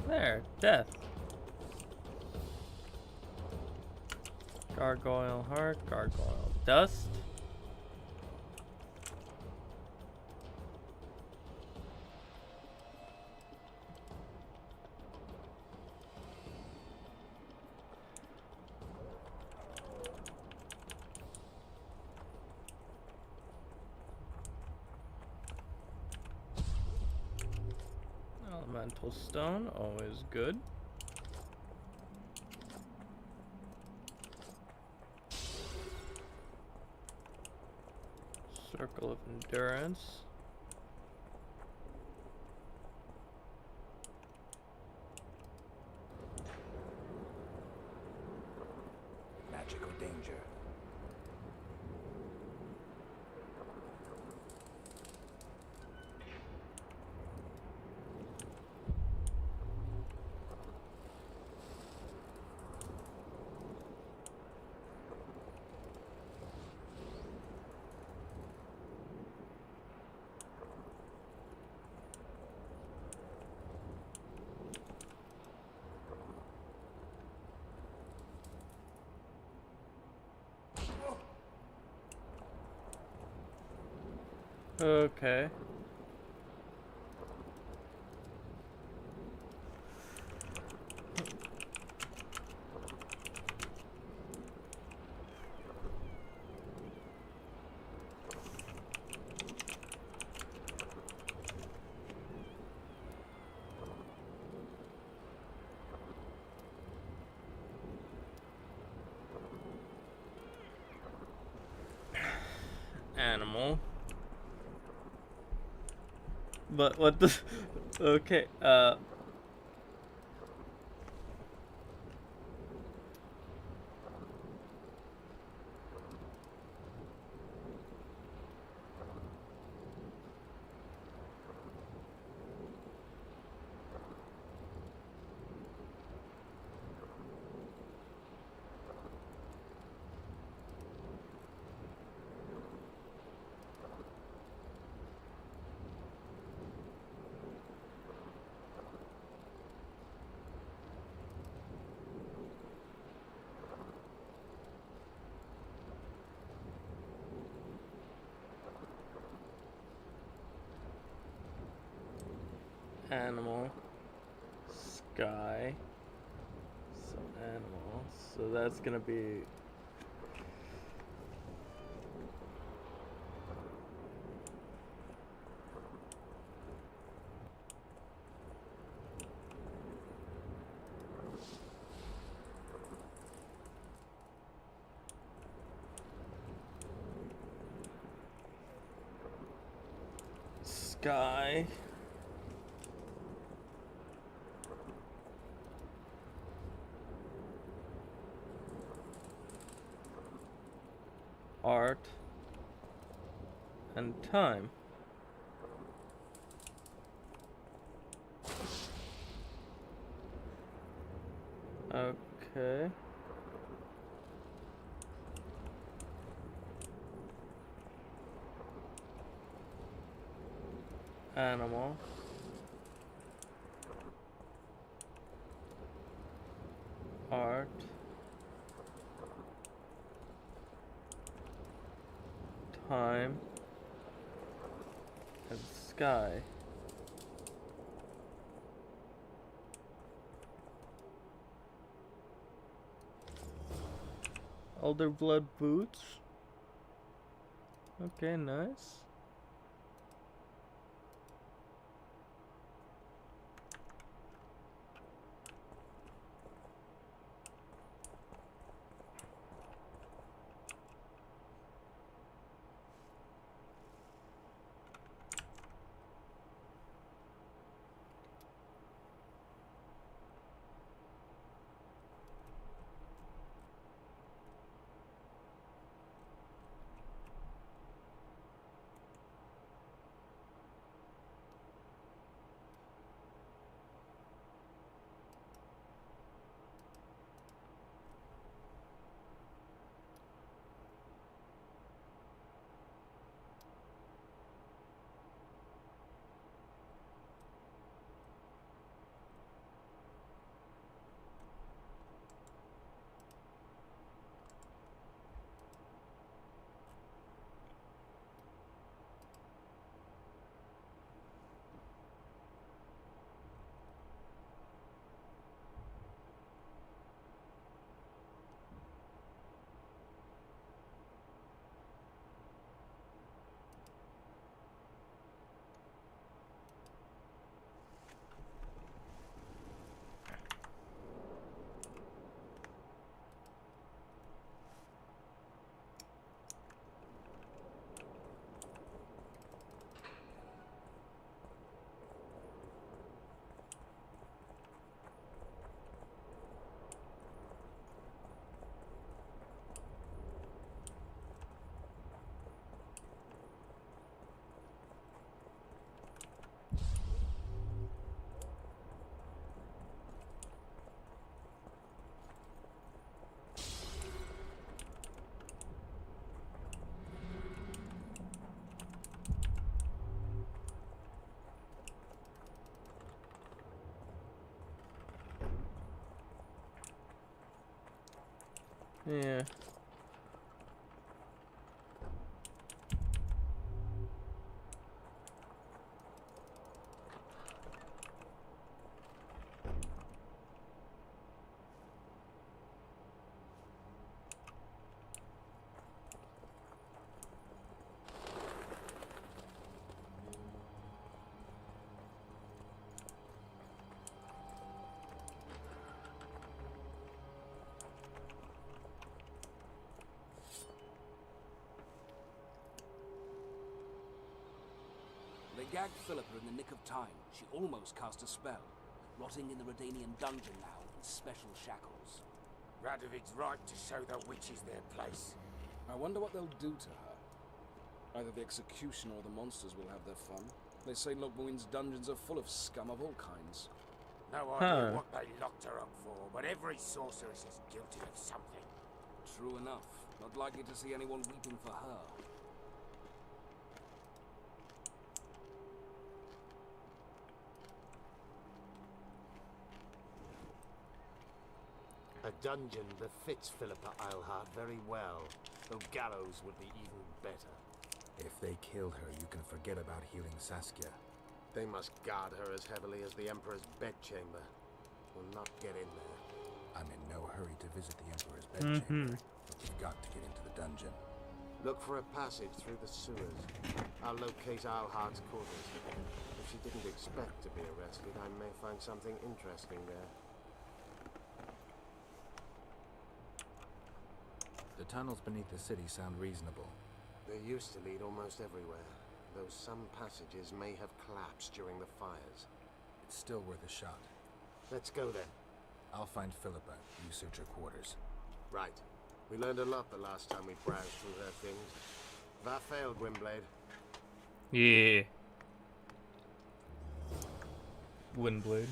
There, death. Gargoyle heart, gargoyle dust. Elemental stone, always good. Circle of endurance. Magic or danger? Okay. Animal. But what the... Okay, animal, sky, so animal, so that's gonna be sky. Art and time. Okay. Animal. Art. Time. And sky. Elder Blood boots. Okay, nice. Yeah. They gagged Philippa in the nick of time. She almost cast a spell. Rotting in the Redanian dungeon now in special shackles. Radovid's right to show the witches their place. I wonder what they'll do to her. Either the executioner or the monsters will have their fun. They say Logbuin's dungeons are full of scum of all kinds. No idea what they locked her up for, but every sorceress is guilty of something. True enough. Not likely to see anyone weeping for her. A dungeon befits Philippa Eilhart very well, though gallows would be even better. If they kill her, you can forget about healing Saskia. They must guard her as heavily as the Emperor's bedchamber. We'll not get in there. I'm in no hurry to visit the Emperor's bedchamber, but we've got to get into the dungeon. Look for a passage through the sewers. I'll locate Eilhart's quarters. If she didn't expect to be arrested, I may find something interesting there. The tunnels beneath the city sound reasonable. They used to lead almost everywhere, though some passages may have collapsed during the fires. It's still worth a shot. Let's go then. I'll find Philippa. You search her quarters. Right. We learned a lot the last time we browsed through her things. Varfail, Gwynblade. Yeah. Windblade.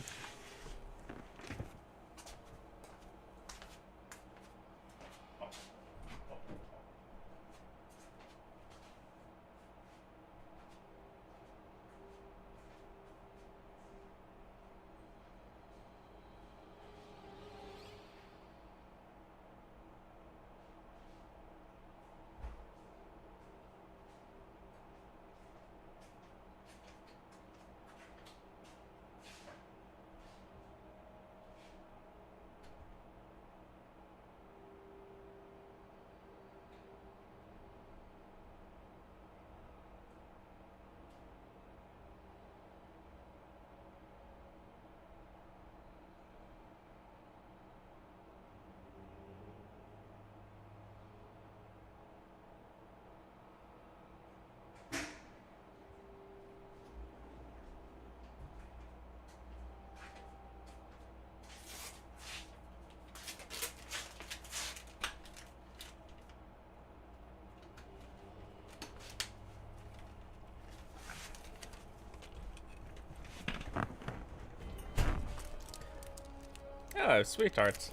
Oh, sweethearts.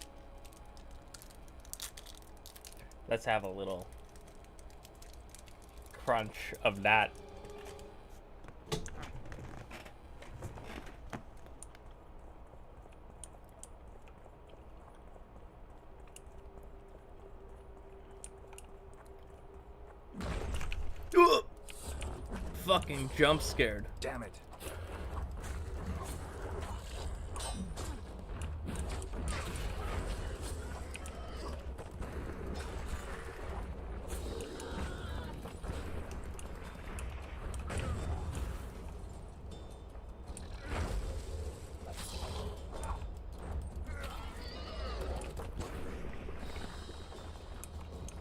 Let's have a little crunch of that. Fucking jump scared. Damn it.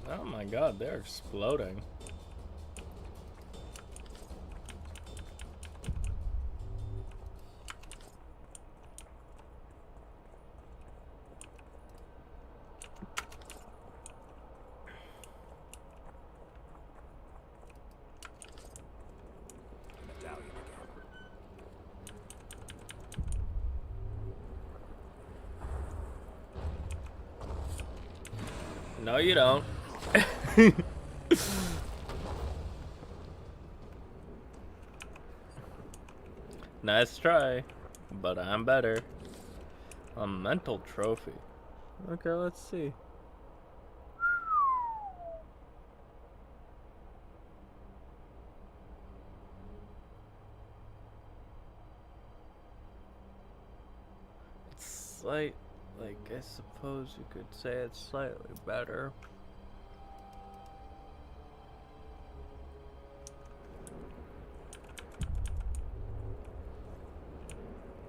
Oh my god, they're exploding. No, you don't. Nice try, but I'm better. A mental trophy. Okay, let's see. I suppose you could say it's slightly better.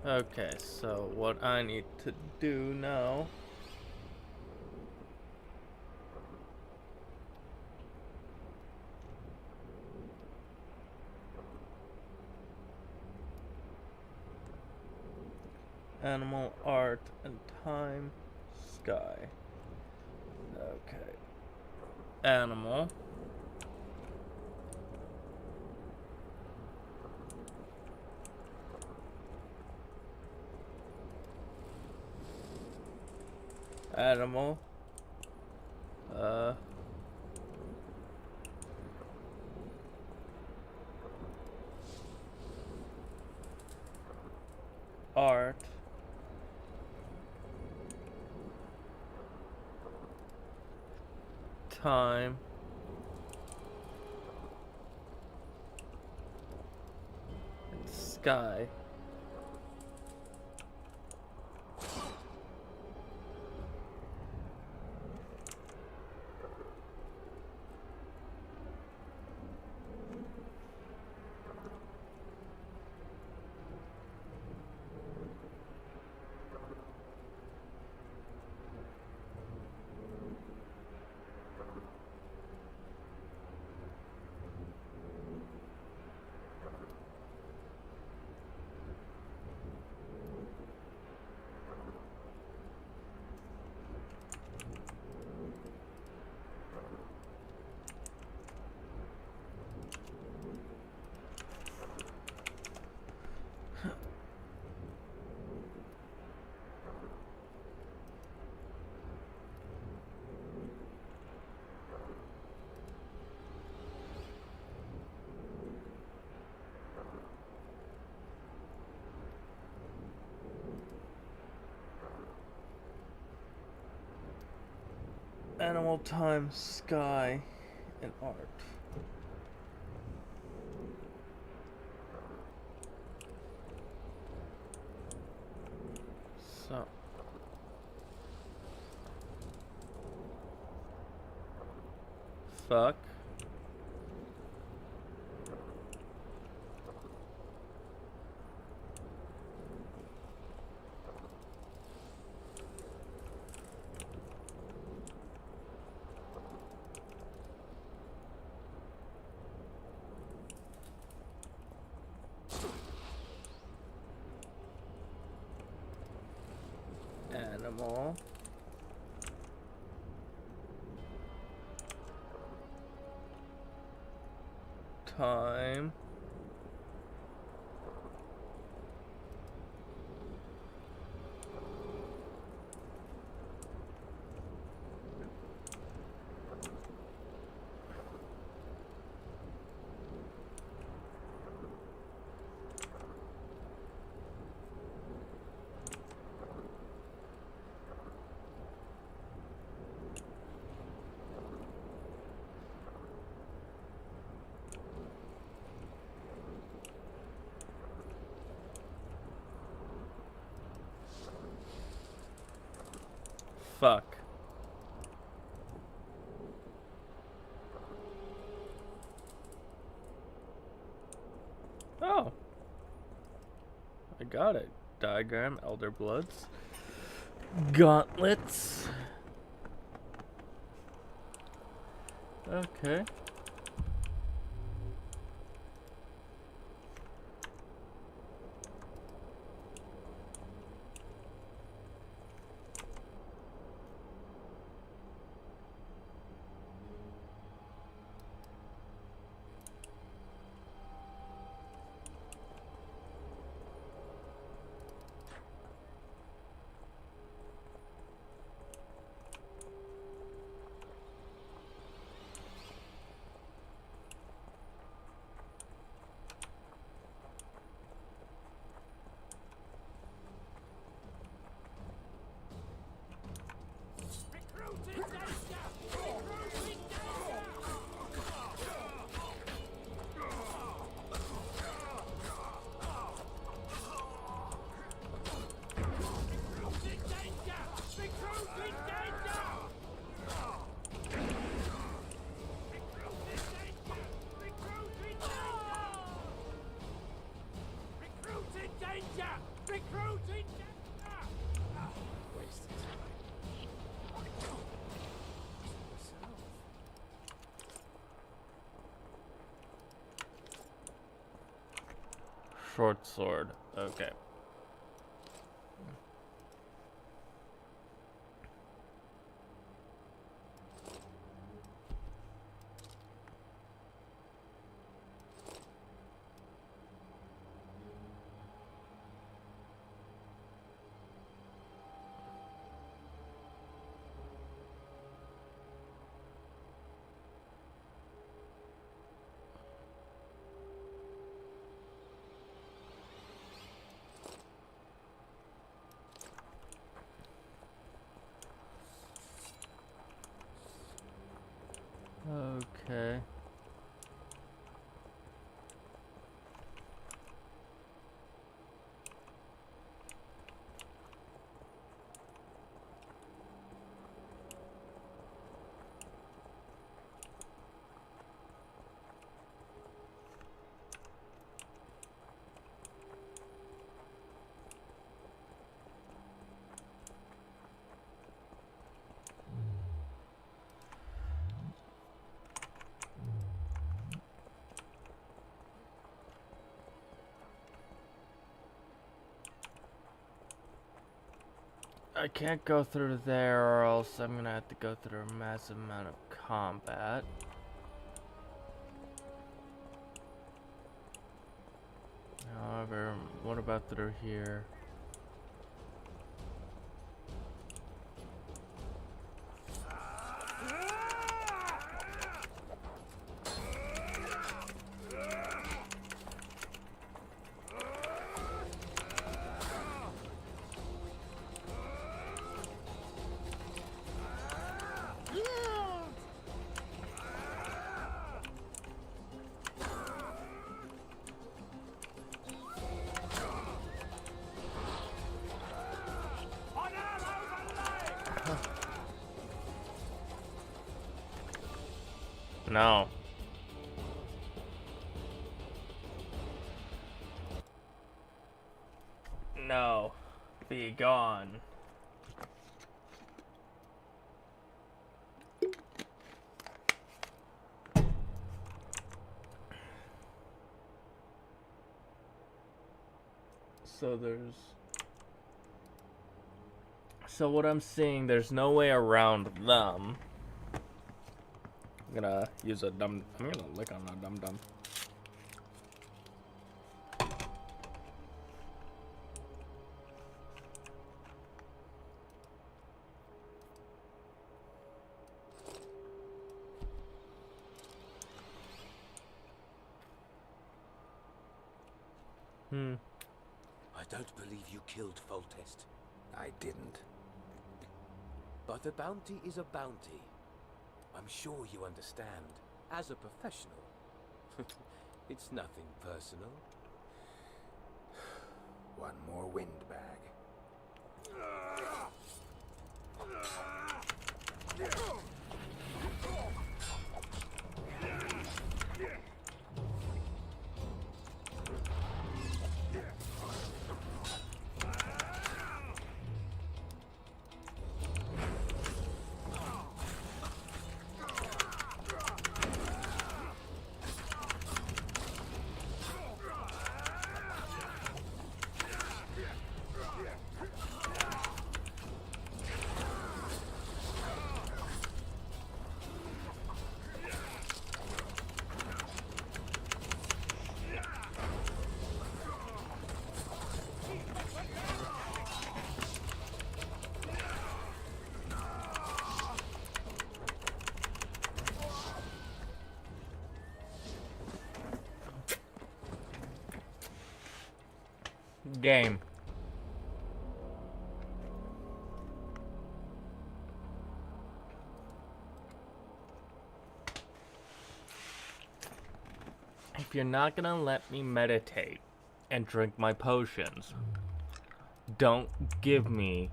Okay, so what I need to do now animal, art, and time, sky. Okay. Animal. Animal. Art. Time. And sky. Animal, time, sky, and art. So. Fuck. Animal. Time. Fuck. Oh. I got it. Diagram, Elder Bloods. Gauntlets. Okay. Short sword. Okay. Okay. I can't go through there or else I'm gonna have to go through a massive amount of combat. However, what about through here? No. No. Be gone. So what I'm seeing, there's no way around them. I'm gonna use a I'm gonna lick on a dum-dum. I don't believe you killed Foltest. I didn't. But a bounty is a bounty. I'm sure you understand. As a professional, it's nothing personal. One more windbag. Game. If you're not gonna let me meditate and drink my potions, don't give me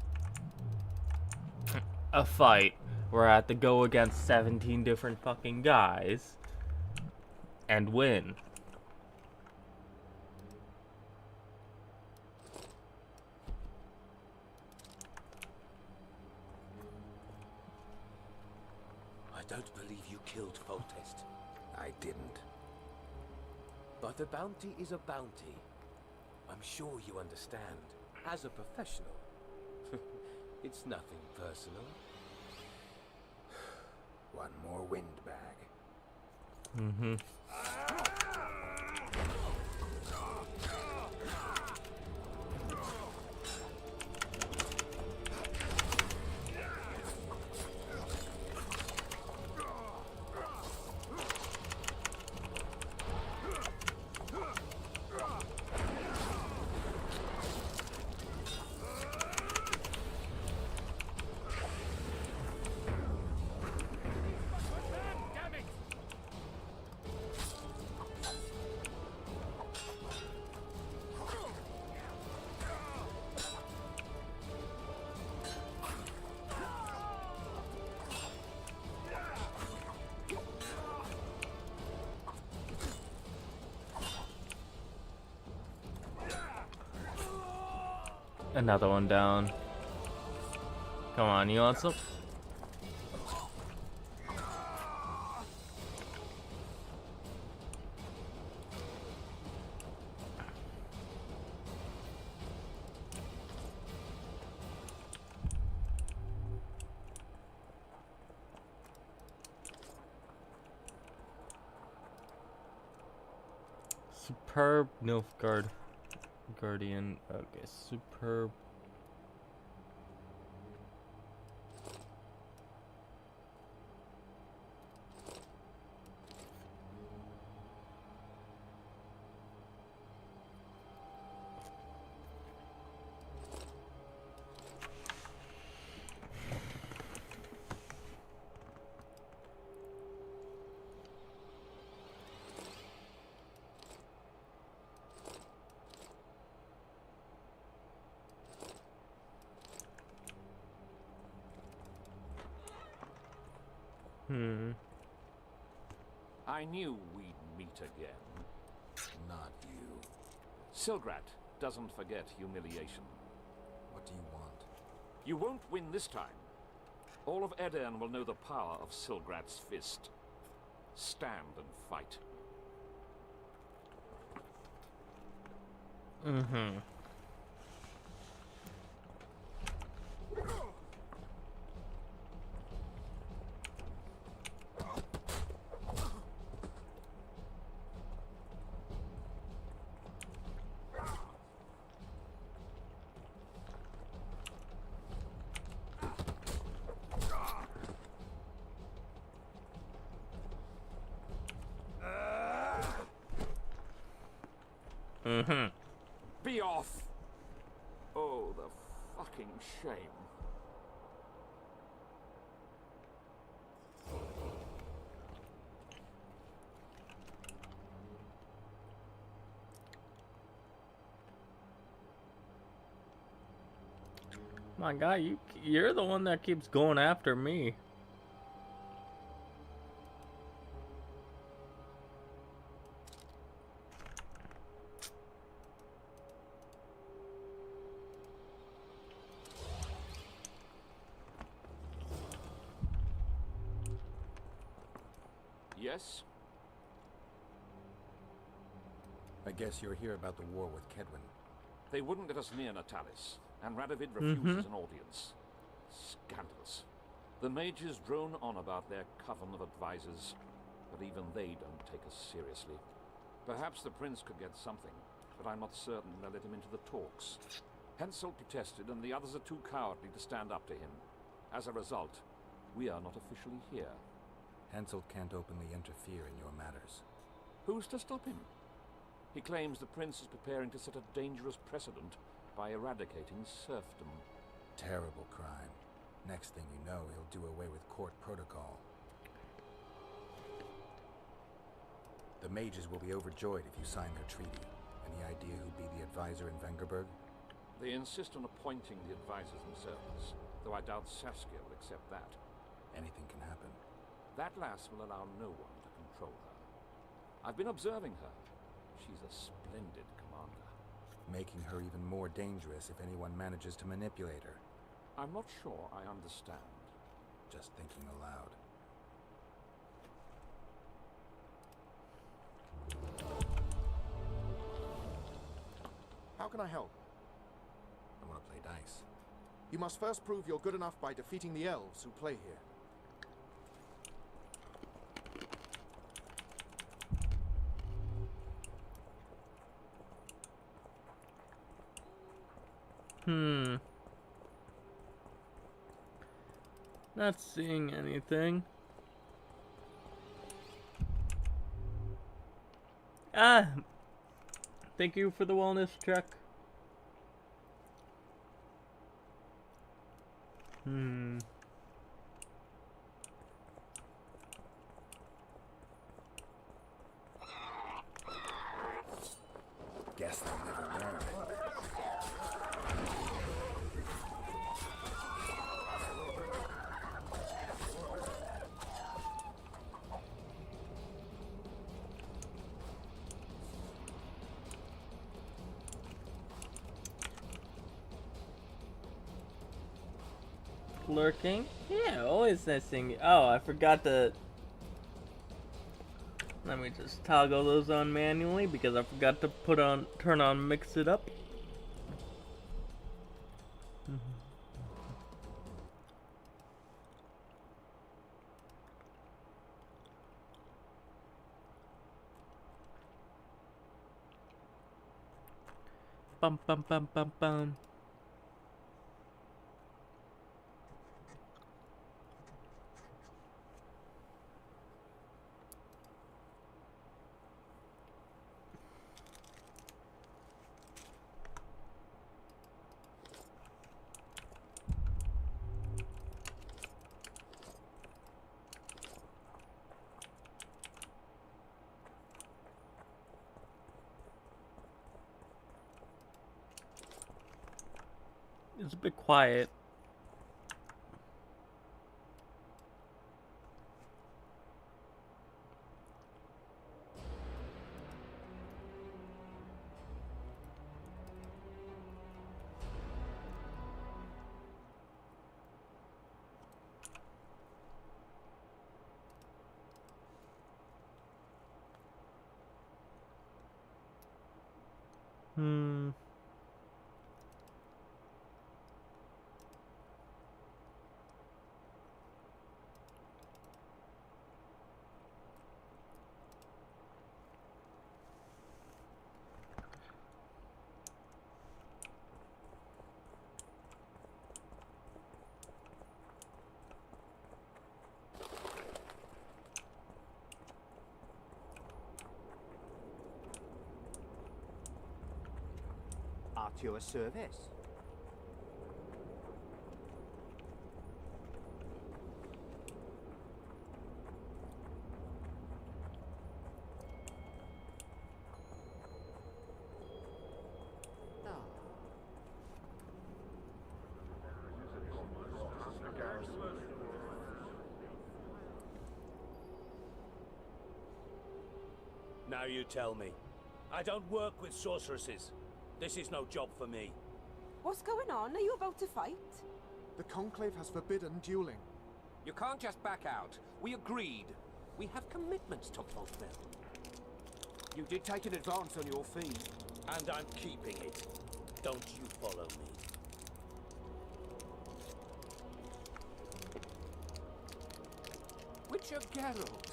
a fight where I have to go against 17 different fucking guys and win. I don't believe you killed Foltest. I didn't. But a bounty is a bounty. I'm sure you understand. As a professional, it's nothing personal. One more windbag. Mm-hmm. Another one down. Come on, you want some? Superb Nilfgaard Guardian. Okay, superb. I knew we'd meet again. Not you. Silgrat doesn't forget humiliation. What do you want? You won't win this time. All of Edirn will know the power of Silgrat's fist. Stand and fight. Mm-hmm. Mm-hmm. Be off! Oh, the fucking shame. My God, you're the one that keeps going after me. Yes? I guess you're here about the war with Kedwin. They wouldn't let us near Natalis, and Radovid refuses an audience. Scandalous. The mages drone on about their coven of advisors, but even they don't take us seriously. Perhaps the prince could get something, but I'm not certain they'll let him into the talks. Henselt protested, and the others are too cowardly to stand up to him. As a result, we are not officially here. Henselt can't openly interfere in your matters. Who's to stop him? He claims the prince is preparing to set a dangerous precedent by eradicating serfdom. Terrible crime. Next thing you know, he'll do away with court protocol. The mages will be overjoyed if you sign their treaty. Any idea who'd be the advisor in Vengerberg? They insist on appointing the advisors themselves, though I doubt Saskia will accept that. Anything can happen. That lass will allow no one to control her. I've been observing her. She's a splendid commander. Making her even more dangerous if anyone manages to manipulate her. I'm not sure I understand. Just thinking aloud. How can I help? I want to play dice. You must first prove you're good enough by defeating the elves who play here. Not seeing anything. Thank you for the wellness check. Guess they'll never learn. Lurking? Yeah, always nice seeing. Oh, I forgot to. Let me just toggle those on manually because I forgot to turn on mix it up. Bum bum bum bum bum. It's a bit quiet. At your service. Now you tell me. I don't work with sorceresses. This is no job for me. What's going on? Are you about to fight? The Conclave has forbidden dueling. You can't just back out. We agreed. We have commitments to fulfill. You did take an advance on your fee. And I'm keeping it. Don't you follow me. Witcher Geralt.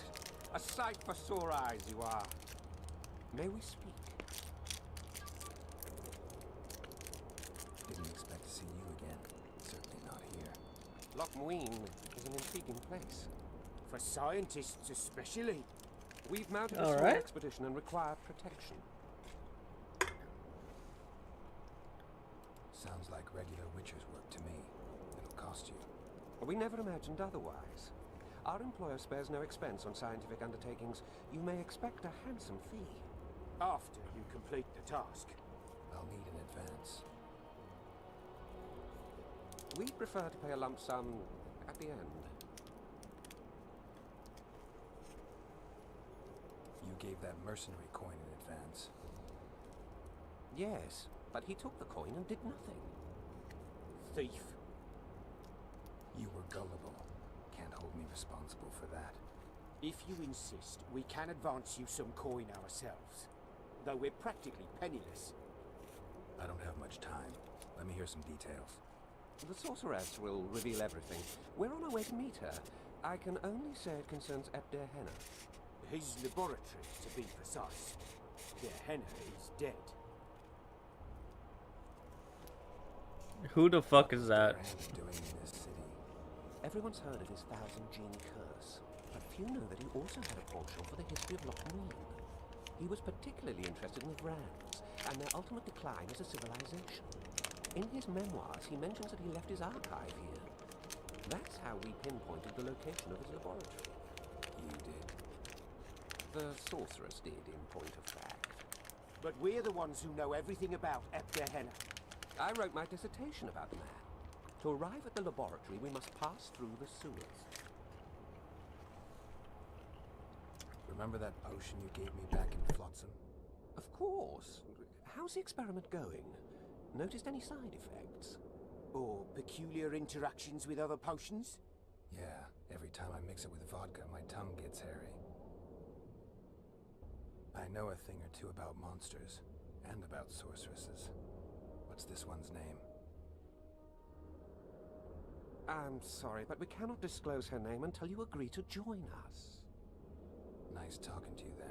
A sight for sore eyes you are. May we speak? Didn't expect to see you again. Certainly not here. Loch Muin is an intriguing place. For scientists especially. We've mounted a small expedition and require protection. Sounds like regular Witcher's work to me. It'll cost you. We never imagined otherwise. Our employer spares no expense on scientific undertakings. You may expect a handsome fee. After you complete the task. I'll need an advance. We prefer to pay a lump sum at the end. You gave that mercenary coin in advance. Yes, but he took the coin and did nothing. Thief. You were gullible. Can't hold me responsible for that. If you insist, we can advance you some coin ourselves. Though we're practically penniless. I don't have much time. Let me hear some details. The sorceress will reveal everything. We're on our way to meet her. I can only say it concerns Ebder Henna. His laboratory, to be precise. Der Henna is dead. Who the fuck is that? Doing in this city? Everyone's heard of his 1,000-gene curse, but few know that he also had a penchant for the history of Lochmarine. He was particularly interested in the Vrangs and their ultimate decline as a civilization. In his memoirs, he mentions that he left his archive here. That's how we pinpointed the location of his laboratory. You did? The sorceress did, in point of fact. But we're the ones who know everything about Ebder Henna. I wrote my dissertation about the man. To arrive at the laboratory, we must pass through the sewers. Remember that potion you gave me back in Flotsam? Of course. How's the experiment going? Noticed any side effects? Or peculiar interactions with other potions? Yeah, every time I mix it with vodka, my tongue gets hairy. I know a thing or two about monsters, and about sorceresses. What's this one's name? I'm sorry, but we cannot disclose her name until you agree to join us. Nice talking to you then.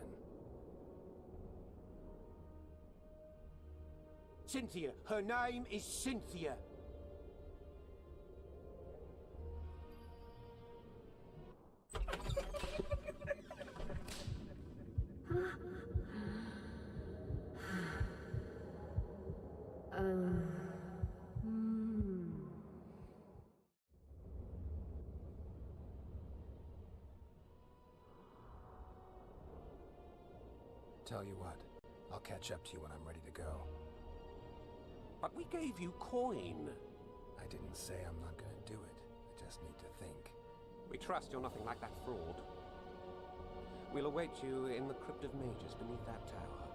Cynthia. Her name is Cynthia. Tell you what, I'll catch up to you when I'm ready to go. But we gave you coin. I didn't say I'm not gonna do it. I just need to think. We trust you're nothing like that fraud. We'll await you in the Crypt of Mages beneath that tower.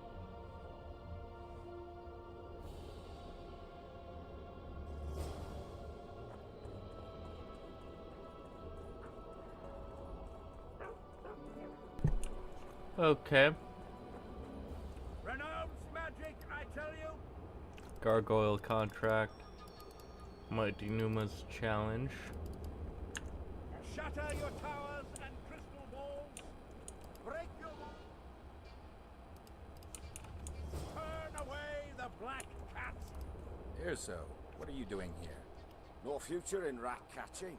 Okay. Renounce magic, I tell you! Gargoyle contract. Mighty Numa's challenge. Shatter your towers and crystal balls! Break your walls! Turn away the black cats! Erso, what are you doing here? No future in rat catching.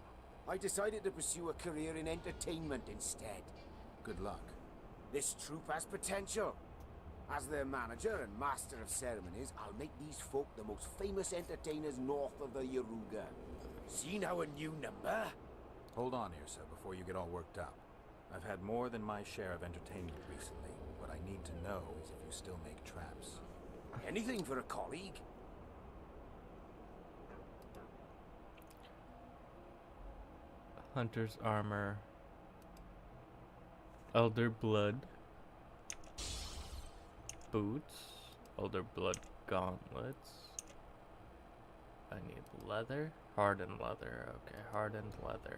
I decided to pursue a career in entertainment instead. Good luck. This troupe has potential. As their manager and master of ceremonies, I'll make these folk the most famous entertainers north of the Yaruga. See now a new number? Hold on, Erso, before you get all worked up. I've had more than my share of entertainment recently. What I need to know is if you still make traps. Anything for a colleague? Hunter's armor. Elder blood. Boots. Elder blood gauntlets. I need leather. Hardened leather. Okay, hardened leather.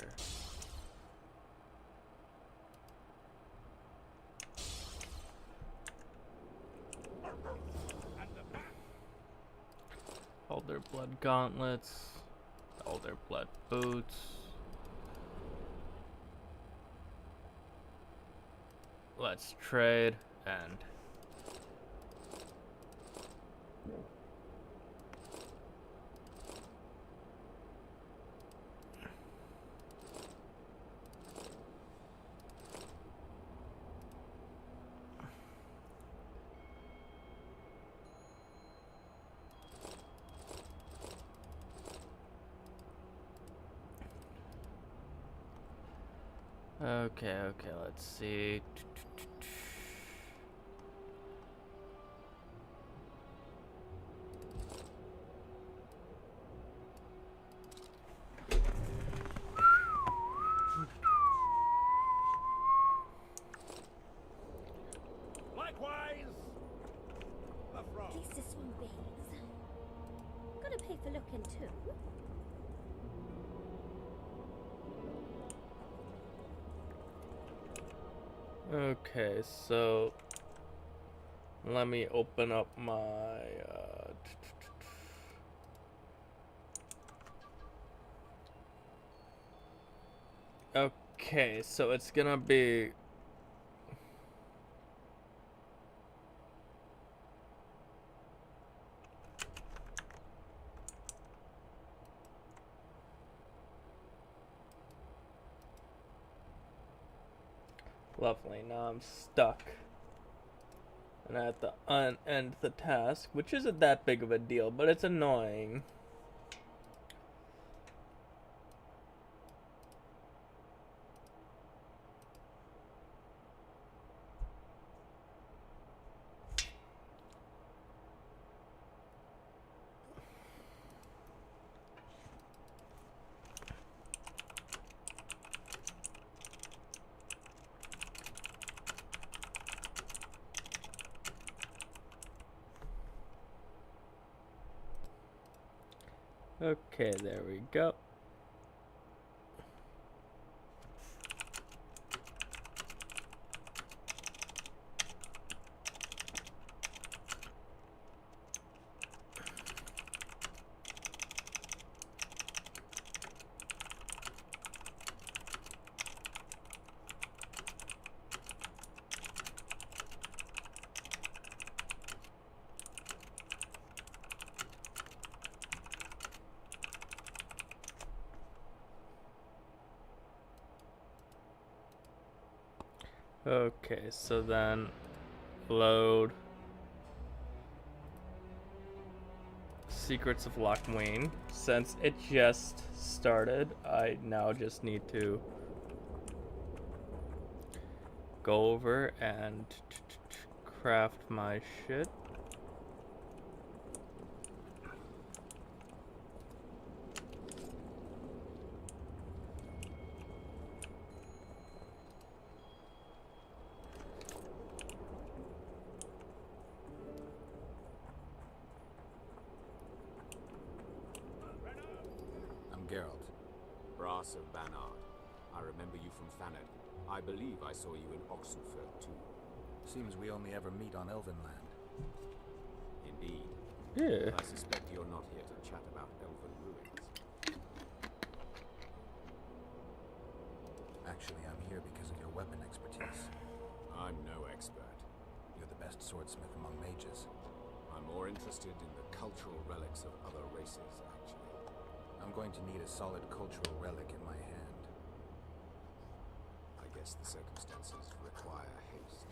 Elder blood gauntlets. Elder blood boots. Let's trade and okay, let's see. Likewise, the frog. Please to swing bays. Gotta pay for looking too. Okay, so let me open up my Okay, so it's gonna be... Lovely, now I'm stuck. And I have to unend the task, which isn't that big of a deal, but it's annoying. Okay, there we go. Okay, so then load Secrets of Lochmuin. Since it just started, I now just need to go over and craft my shit. Geralt. Brass of Banard. I remember you from Thanet. I believe I saw you in Oxenfurt too. Seems we only ever meet on Elvenland. Indeed. Yeah. I suspect you're not here to chat about Elven ruins. Actually, I'm here because of your weapon expertise. I'm no expert. You're the best swordsmith among mages. I'm more interested in the cultural relics of other races, actually. I'm going to need a solid cultural relic in my hand. I guess the circumstances require haste.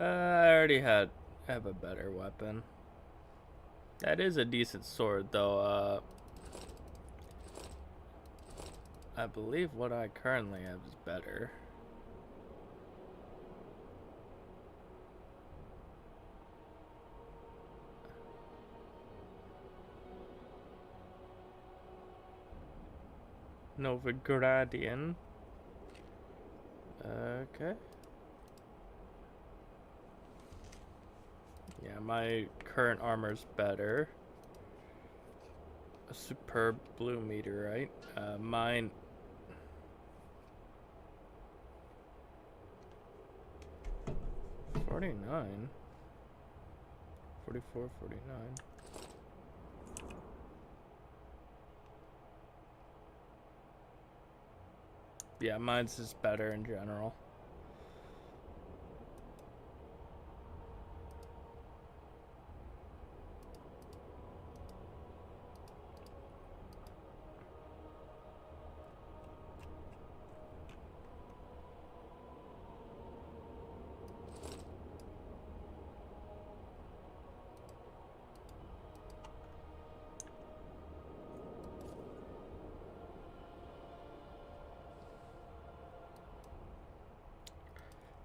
I already have a better weapon. That is a decent sword, though. I believe what I currently have is better. Novigradian. Okay. Yeah, my current armor's better. A superb blue meteorite. Mine... $49. 44, 49. Yeah, mine's just better in general.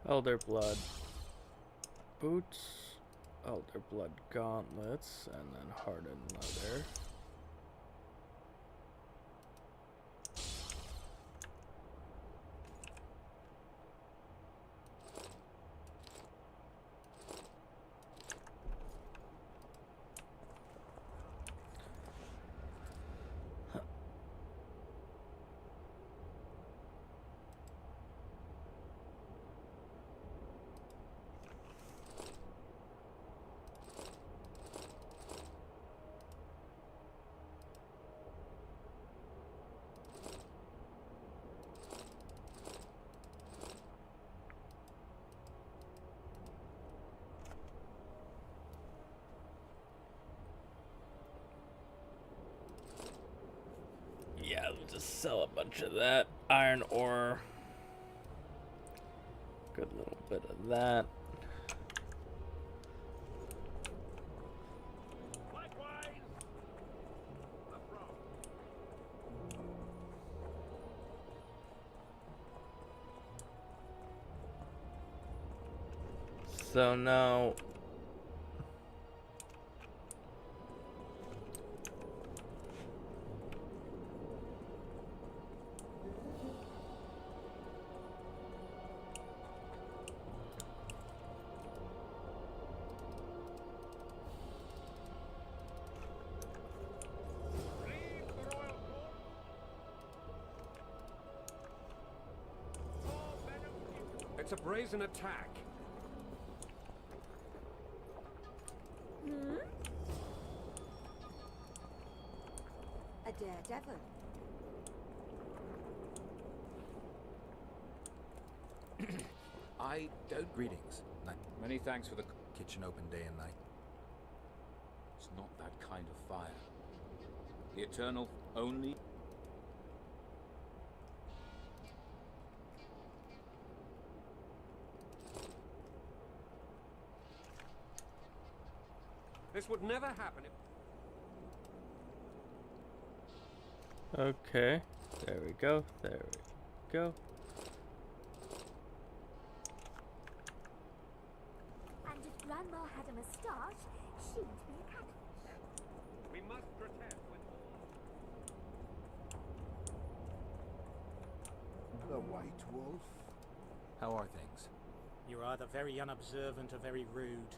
Elder Blood boots, Elder Blood gauntlets, and then hardened leather. just sell a bunch of that. Iron ore. Good little bit of that. So now it's a brazen attack. Hmm? A daredevil. I don't. Greetings. Many thanks for the kitchen open day and night. It's not that kind of fire. The Eternal only. This would never happen if... okay, there we go, there we go. And if Grandma had a moustache, she'd be a catfish. We must protest when... The White Wolf. How are things? You're either very unobservant or very rude.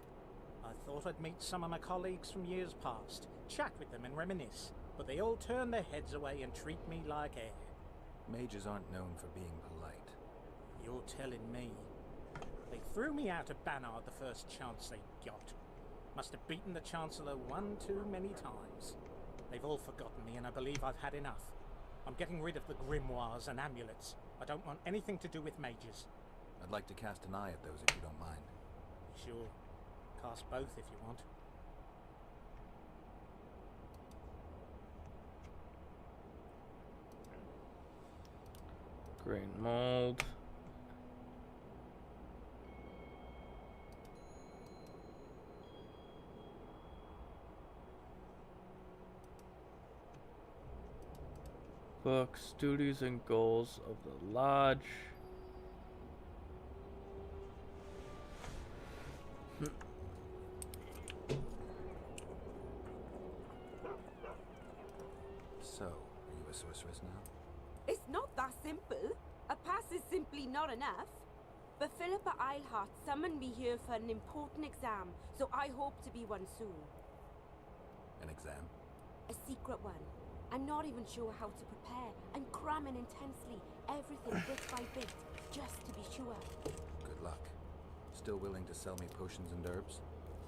I thought I'd meet some of my colleagues from years past, chat with them and reminisce, but they all turn their heads away and treat me like air. Mages aren't known for being polite. You're telling me. They threw me out of Banard the first chance they got. Must have beaten the Chancellor one too many times. They've all forgotten me and I believe I've had enough. I'm getting rid of the grimoires and amulets. I don't want anything to do with mages. I'd like to cast an eye at those if you don't mind. Sure. Cast both if you want. Green mold. Books, duties and goals of the lodge. So, are you a sorceress now? It's not that simple. A pass is simply not enough. But Philippa Eilhart summoned me here for an important exam, so I hope to be one soon. An exam? A secret one. I'm not even sure how to prepare. I'm cramming intensely, everything bit by bit, just to be sure. Good luck. Still willing to sell me potions and herbs?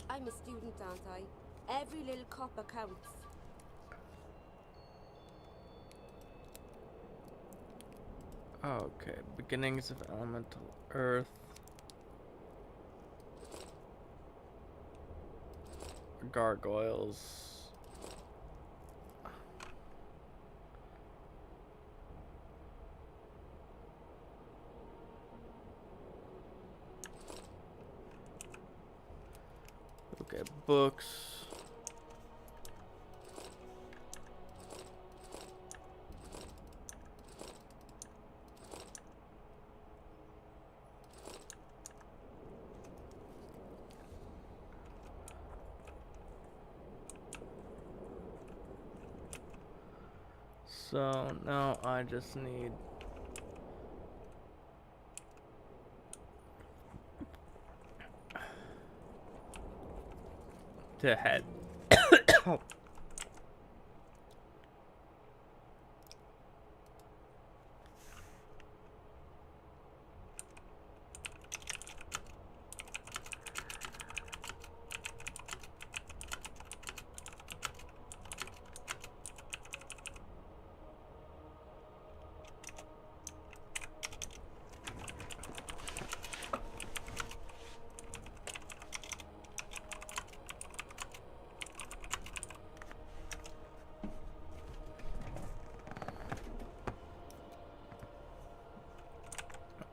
I'm a student, aren't I? Every little copper counts. Okay, beginnings of elemental earth. Gargoyles. Okay, books. So now I just need to head.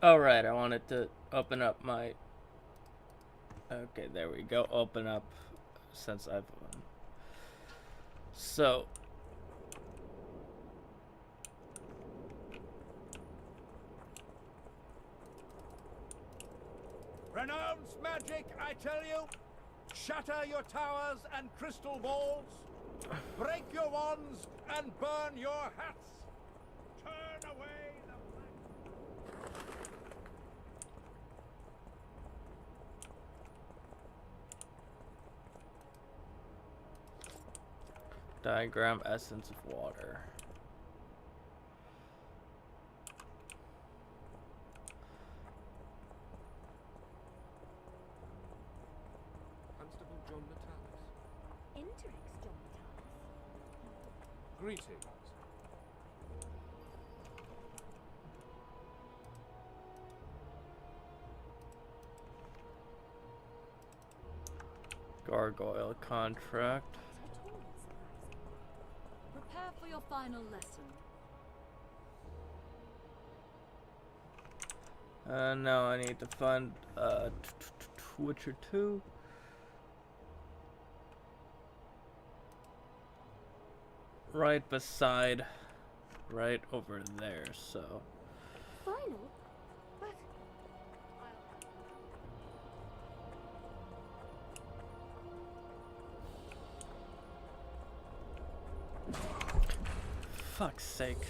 Alright, I wanted to open up my... Okay, there we go. Open up since I've... So... Renounce magic, I tell you! Shatter your towers and crystal balls! Break your wands and burn your hats! Turn away the Diagram essence of water. Constable John Natalis. Interix, John Natalis. Greetings. Gargoyle contract. Prepare for your final lesson. Now I need to find Witcher 2. Right beside, right over there, so. Final? But... Fuck's sake.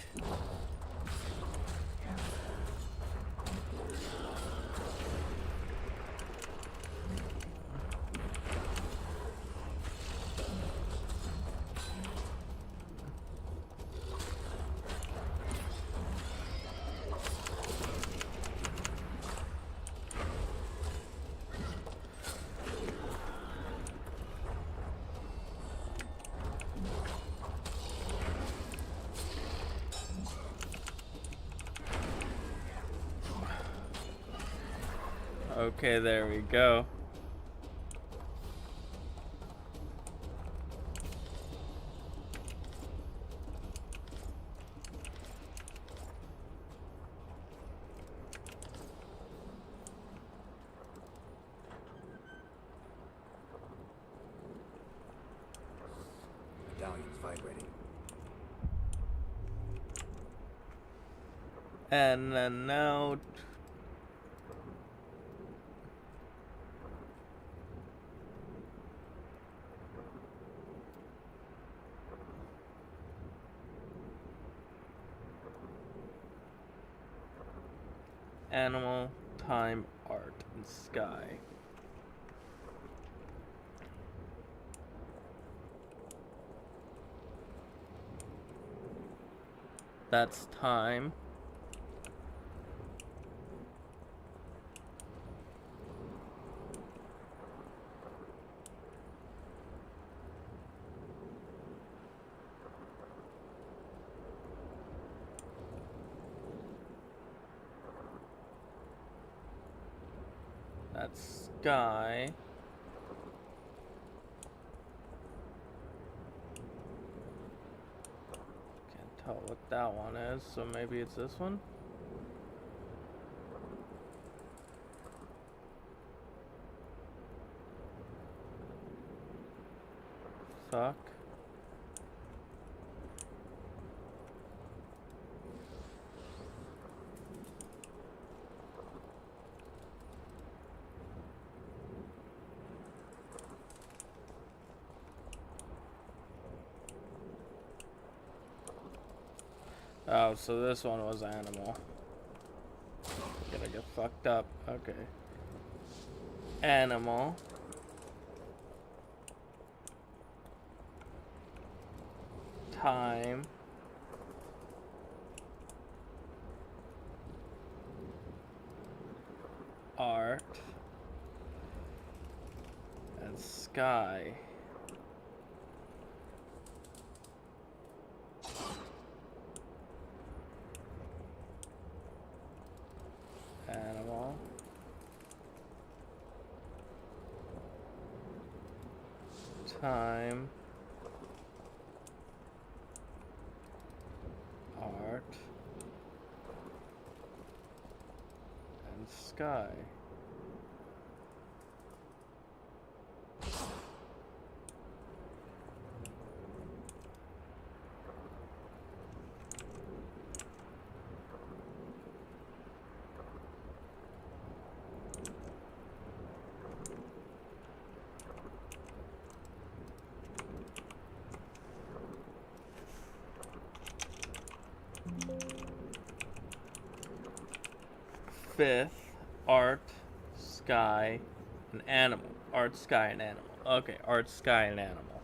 Okay, there we go. Medallion's vibrating. And then now... Animal, time, art, and sky. That's time. That's sky. Can't tell what that one is, so maybe it's this one? Fuck. Oh, so this one was animal. Gonna get fucked up. Okay. Animal. Time. Art. And sky. Animal. Time. Art. and sky. Fifth, art, sky, and animal. Art, sky, and animal. Okay, art, sky, and animal.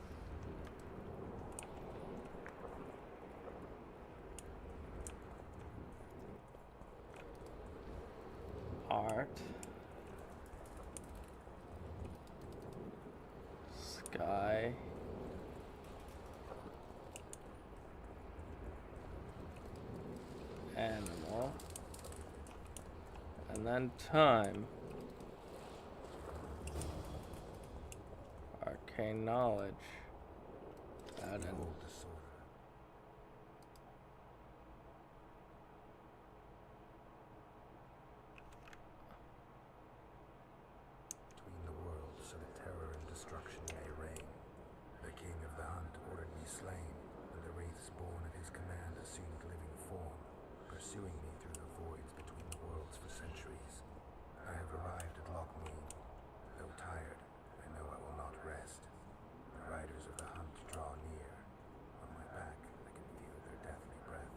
Art, sky, animal. And then time. Arcane knowledge. Add an Between the worlds, so that terror and destruction may reign. The king of the hunt ordered me slain, and the wraiths born at his command assumed living form, pursuing me through the voids between the worlds for centuries. I have arrived at Lochmuin. Though tired, I know I will not rest. The riders of the hunt draw near. On my back, I can feel their deathly breath.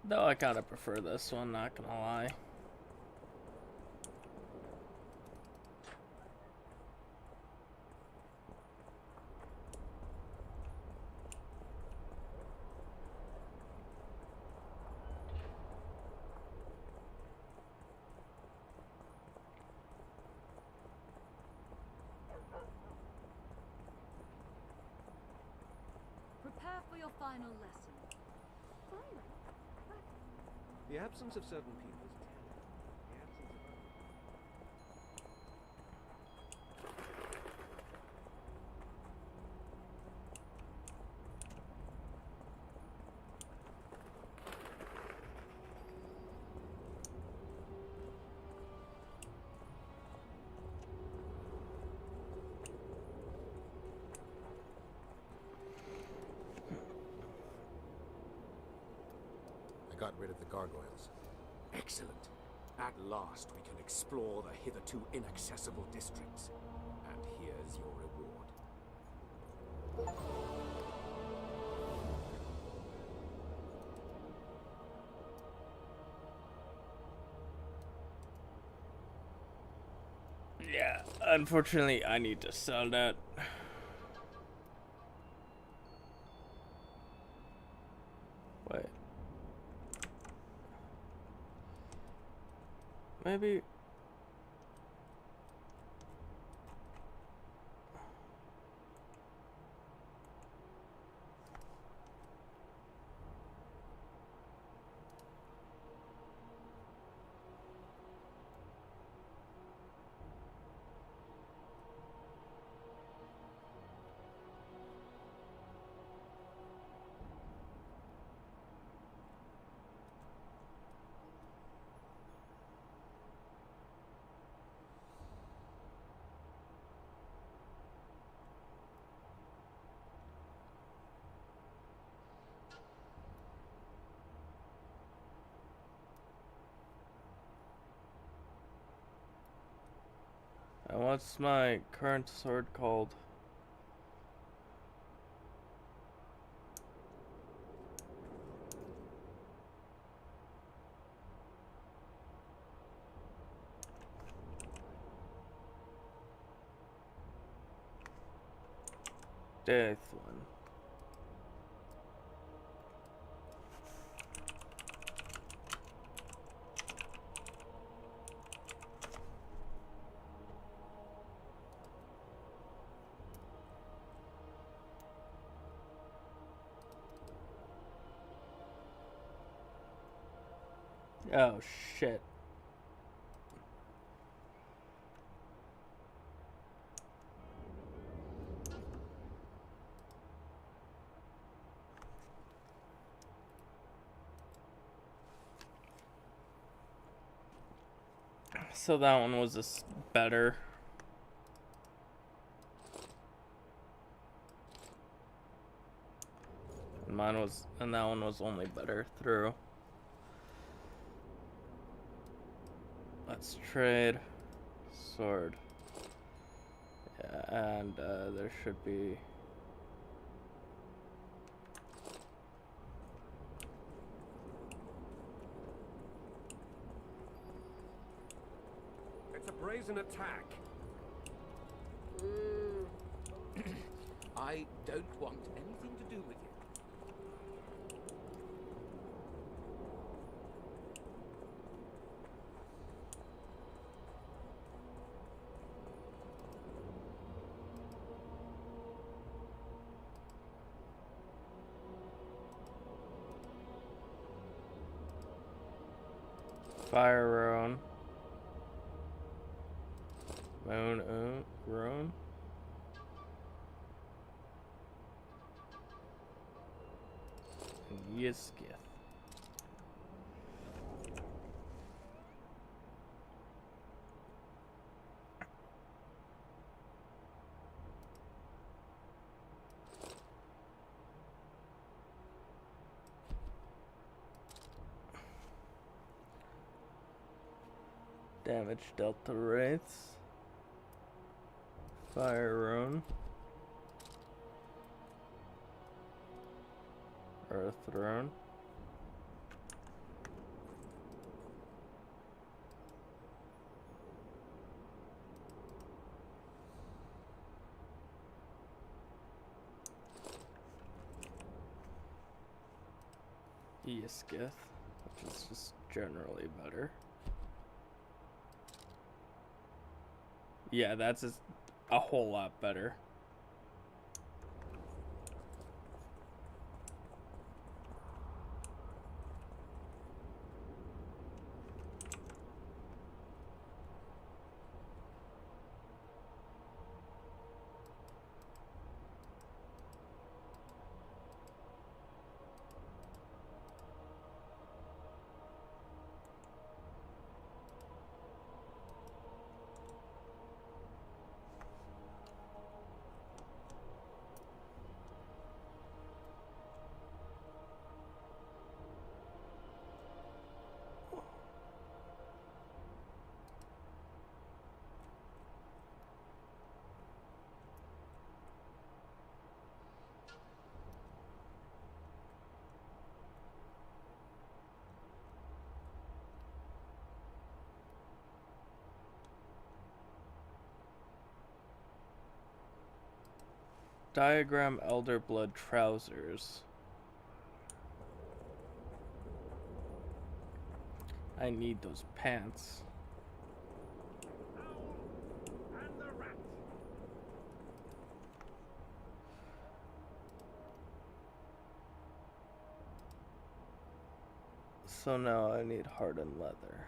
Though I kinda prefer this one, not gonna lie. Prepare for your final lesson. The absence of certain people's I got rid of the gargoyles. Excellent. At last we can explore the hitherto inaccessible districts. And here's your reward. Yeah, unfortunately, I need to sell that. Wait. Maybe. And what's my current sword called? Death one. Oh shit. So that one was just better. Mine was, and that one was only better through. Let's trade sword. Yeah, and there should be. It's a brazen attack. I don't want anything to do with you. Fire Roan. Moon Roan. Yiskith. Damage dealt to wraiths. Fire Roan. Earth Roan. Yiskith, which is just generally better. Yeah, that's just a whole lot better. Diagram Elderblood trousers. I need those pants. So now I need hardened leather.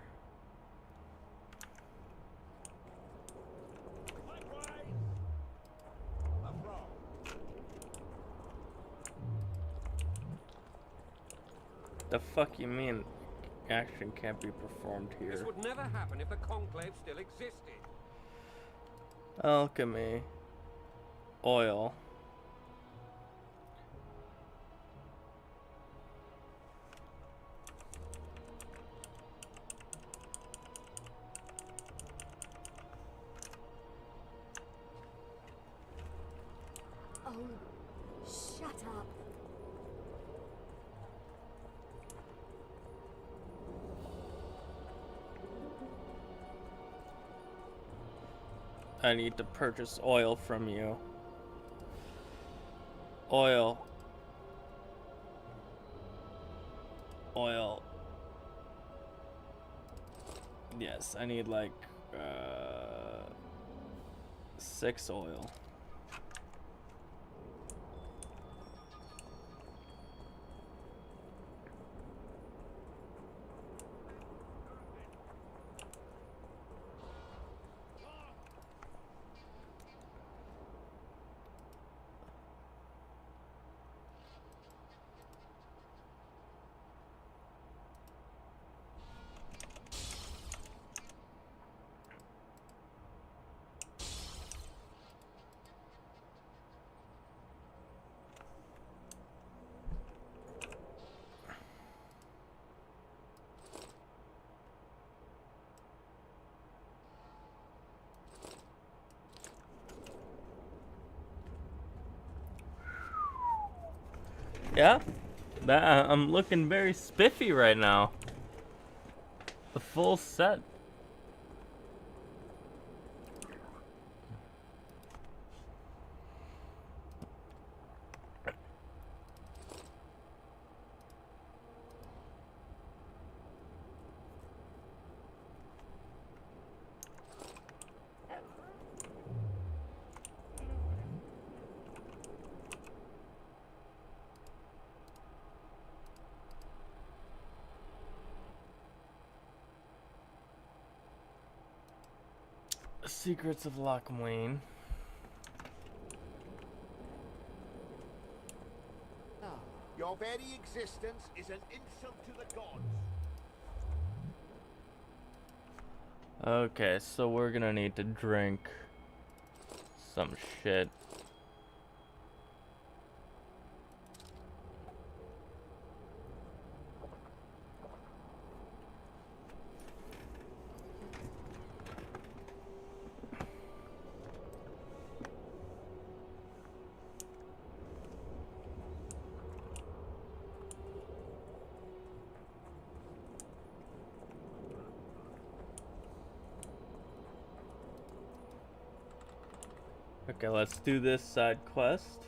The fuck you mean action can't be performed here? This would never happen if the Conclave still existed. Alchemy. Oil. Oh, shut up. I need to purchase oil from you. Oil. Oil. Yes, I need like 6 oil. Yeah, I'm looking very spiffy right now. The full set. Secrets of Lochmuin. Your very existence is an insult to the gods. Okay, so we're gonna need to drink some shit. Okay, let's do this side quest.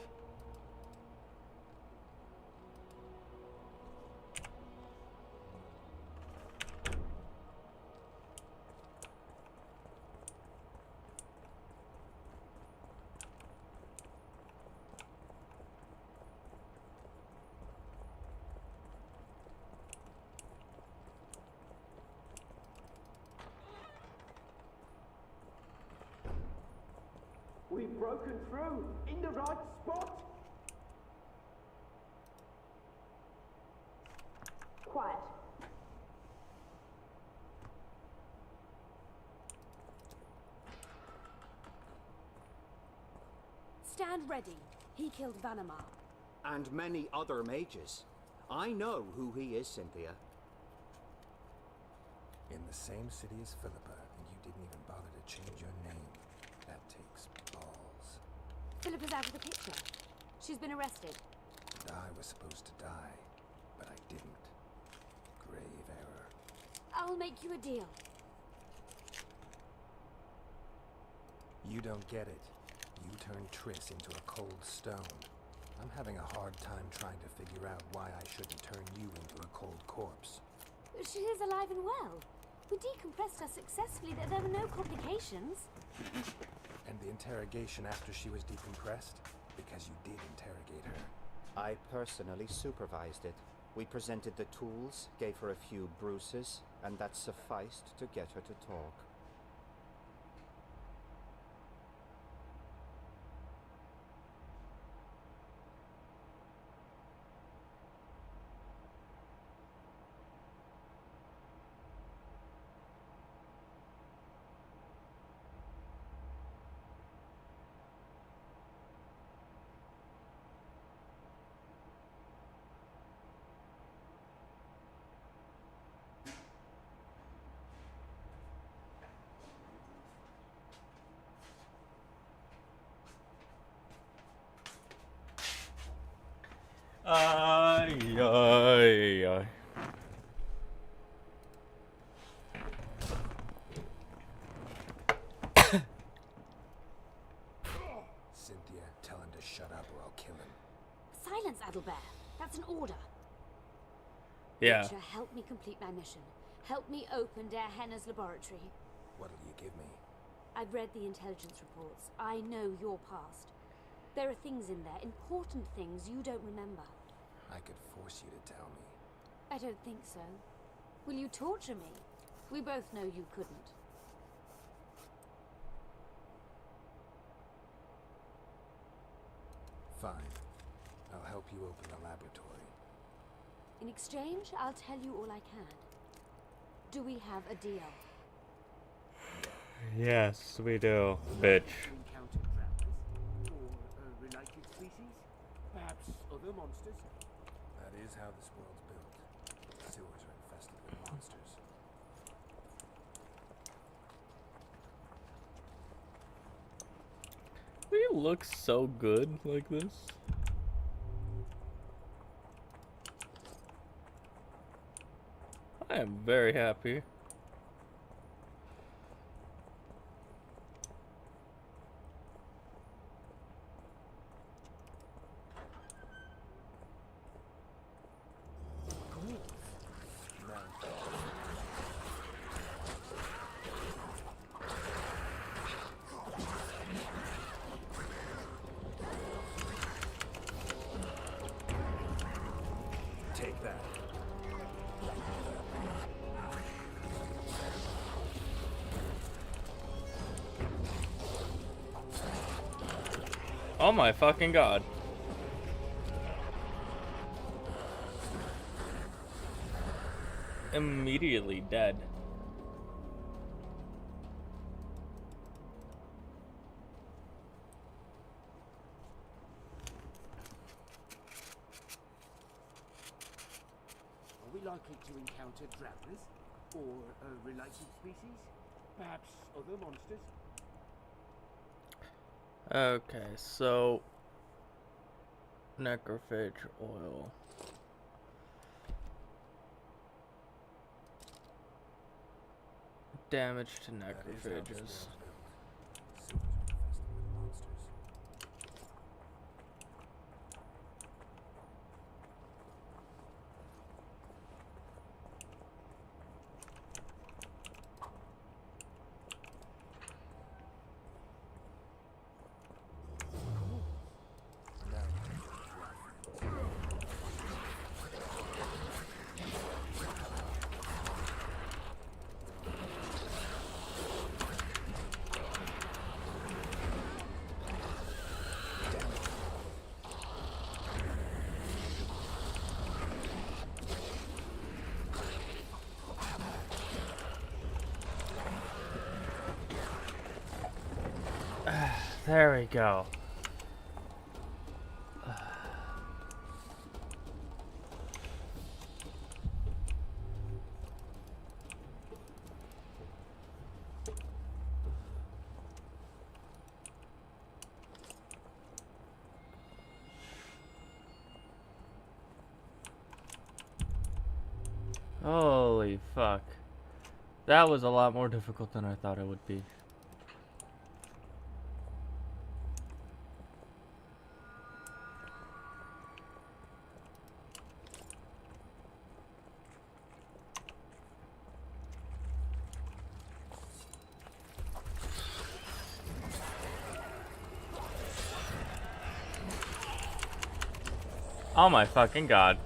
We've broken through in the right spot. Quiet. Stand ready. He killed Vanamar. And many other mages. I know who he is, Cynthia. In the same city as Philippa, and you didn't even bother to change your name. That takes balls. Philippa's out of the picture. She's been arrested. And I was supposed to die, but I didn't. Grave error. I'll make you a deal. You don't get it. You turned Triss into a cold stone. I'm having a hard time trying to figure out why I shouldn't turn you into a cold corpse. She is alive and well. We decompressed her successfully. There were no complications. And the interrogation after she was decompressed? Because you did interrogate her. I personally supervised it. We presented the tools, gave her a few bruises, and that sufficed to get her to talk. Ay, ay, ay. Cynthia, tell him to shut up or I'll kill him. Silence, Adelbert. That's an order. Yeah. Witcher, help me complete my mission. Help me open Der Henner's laboratory. What'll you give me? I've read the intelligence reports. I know your past. There are things in there, important things you don't remember. I could force you to tell me. I don't think so. Will you torture me? We both know you couldn't. Fine. I'll help you open the laboratory. In exchange, I'll tell you all I can. Do we have a deal? Yes, we do, bitch. Encountered travelers? Or related species? Perhaps other monsters? That is how this world's built. Sewers are infested with monsters. We look so good like this. I am very happy. Take that. Oh my fucking god. Immediately dead. Are we likely to encounter Drabras? Or a related species? Perhaps other monsters? Okay, so necrophage oil. Damage to necrophages. There we go. Holy fuck. That was a lot more difficult than I thought it would be. Oh my fucking god.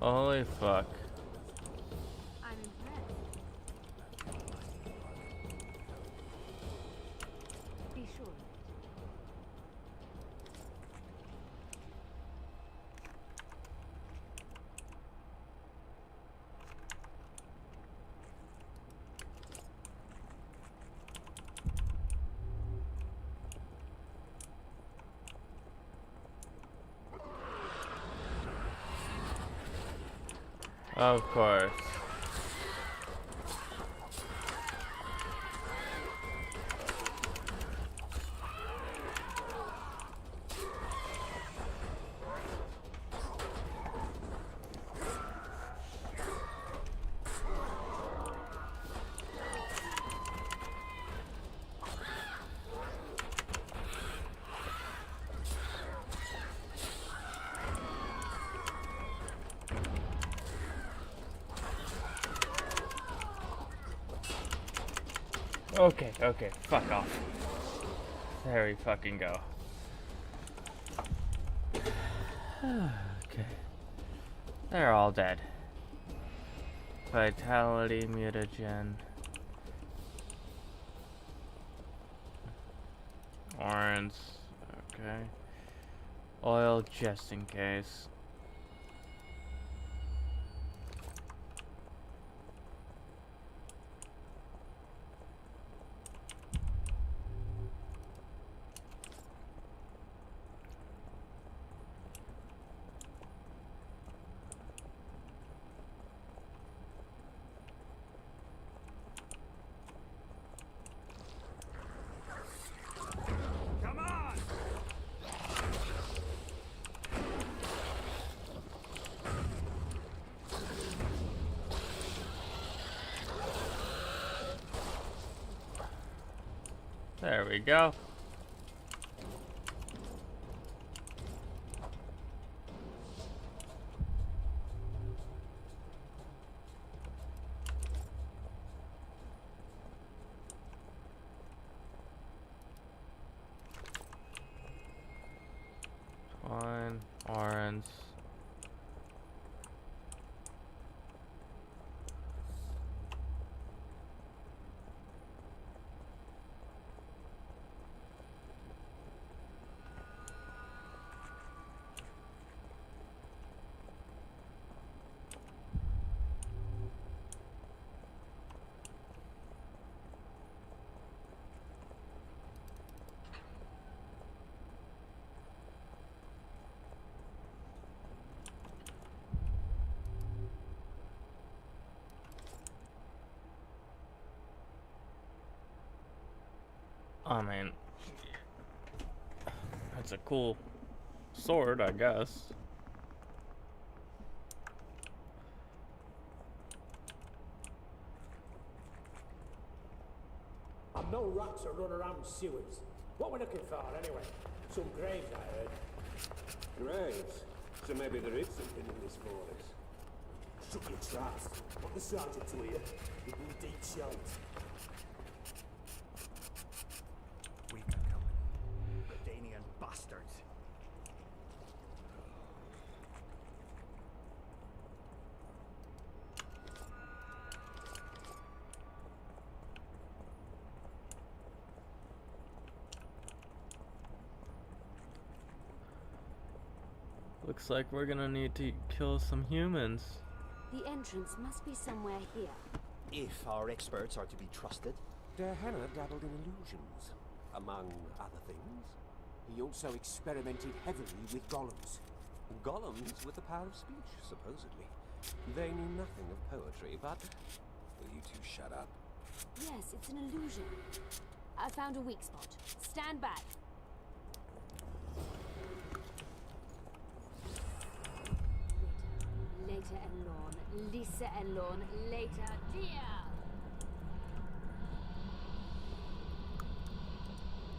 Holy fuck. I'm impressed. Be sure. Of course. Okay, okay, fuck off. There we fucking go. Okay. They're all dead. Vitality, mutagen. Orange. Okay. Oil just in case. Come on! There we go. One orange. I mean, that's a cool sword, I guess. No rats are running around sewers. What we're looking for, anyway? Some graves, I heard. Graves? So maybe there is something in this forest. Shut your traps. What the sergeant to hear? We've been deep shot. We've got company. Redanian bastards. Looks like we're gonna need to kill some humans. The entrance must be somewhere here. If our experts are to be trusted. Hannah dabbled in illusions, among other things. He also experimented heavily with golems. Golems with the power of speech, supposedly. They knew nothing of poetry, but... Will you two shut up? Yes, it's an illusion. I found a weak spot. Stand back. Later and Lorne, Lisa and Lorne, later, dear!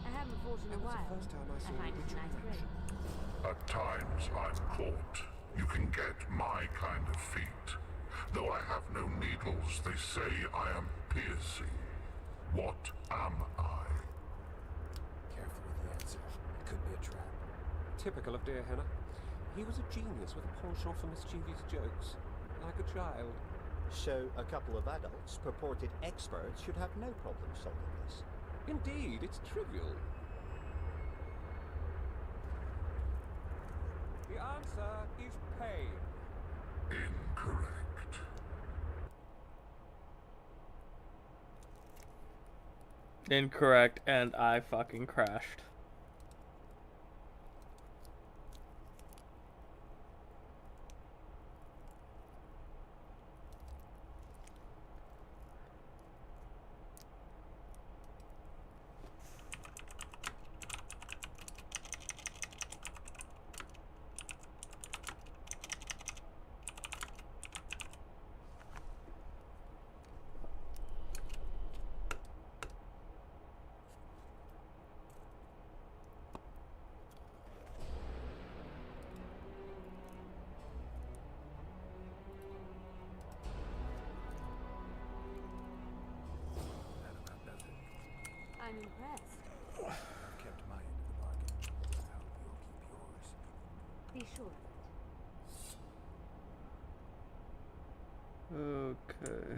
I haven't fought in a while. First time I saw find it a nice break. At times I'm caught. You can get my kind of feat. Though I have no needles, they say I am piercing. What am I? Careful with the answer. It could be a trap. Typical of dear Hannah. He was a genius with a penchant for mischievous jokes, like a child. So, a couple of adults, purported experts, should have no problem solving this. Indeed, it's trivial. The answer is pain. Incorrect. Incorrect, and I fucking crashed. I'm impressed. I've kept my end of the bargain. I hope you'll keep yours. Be sure of it. Okay.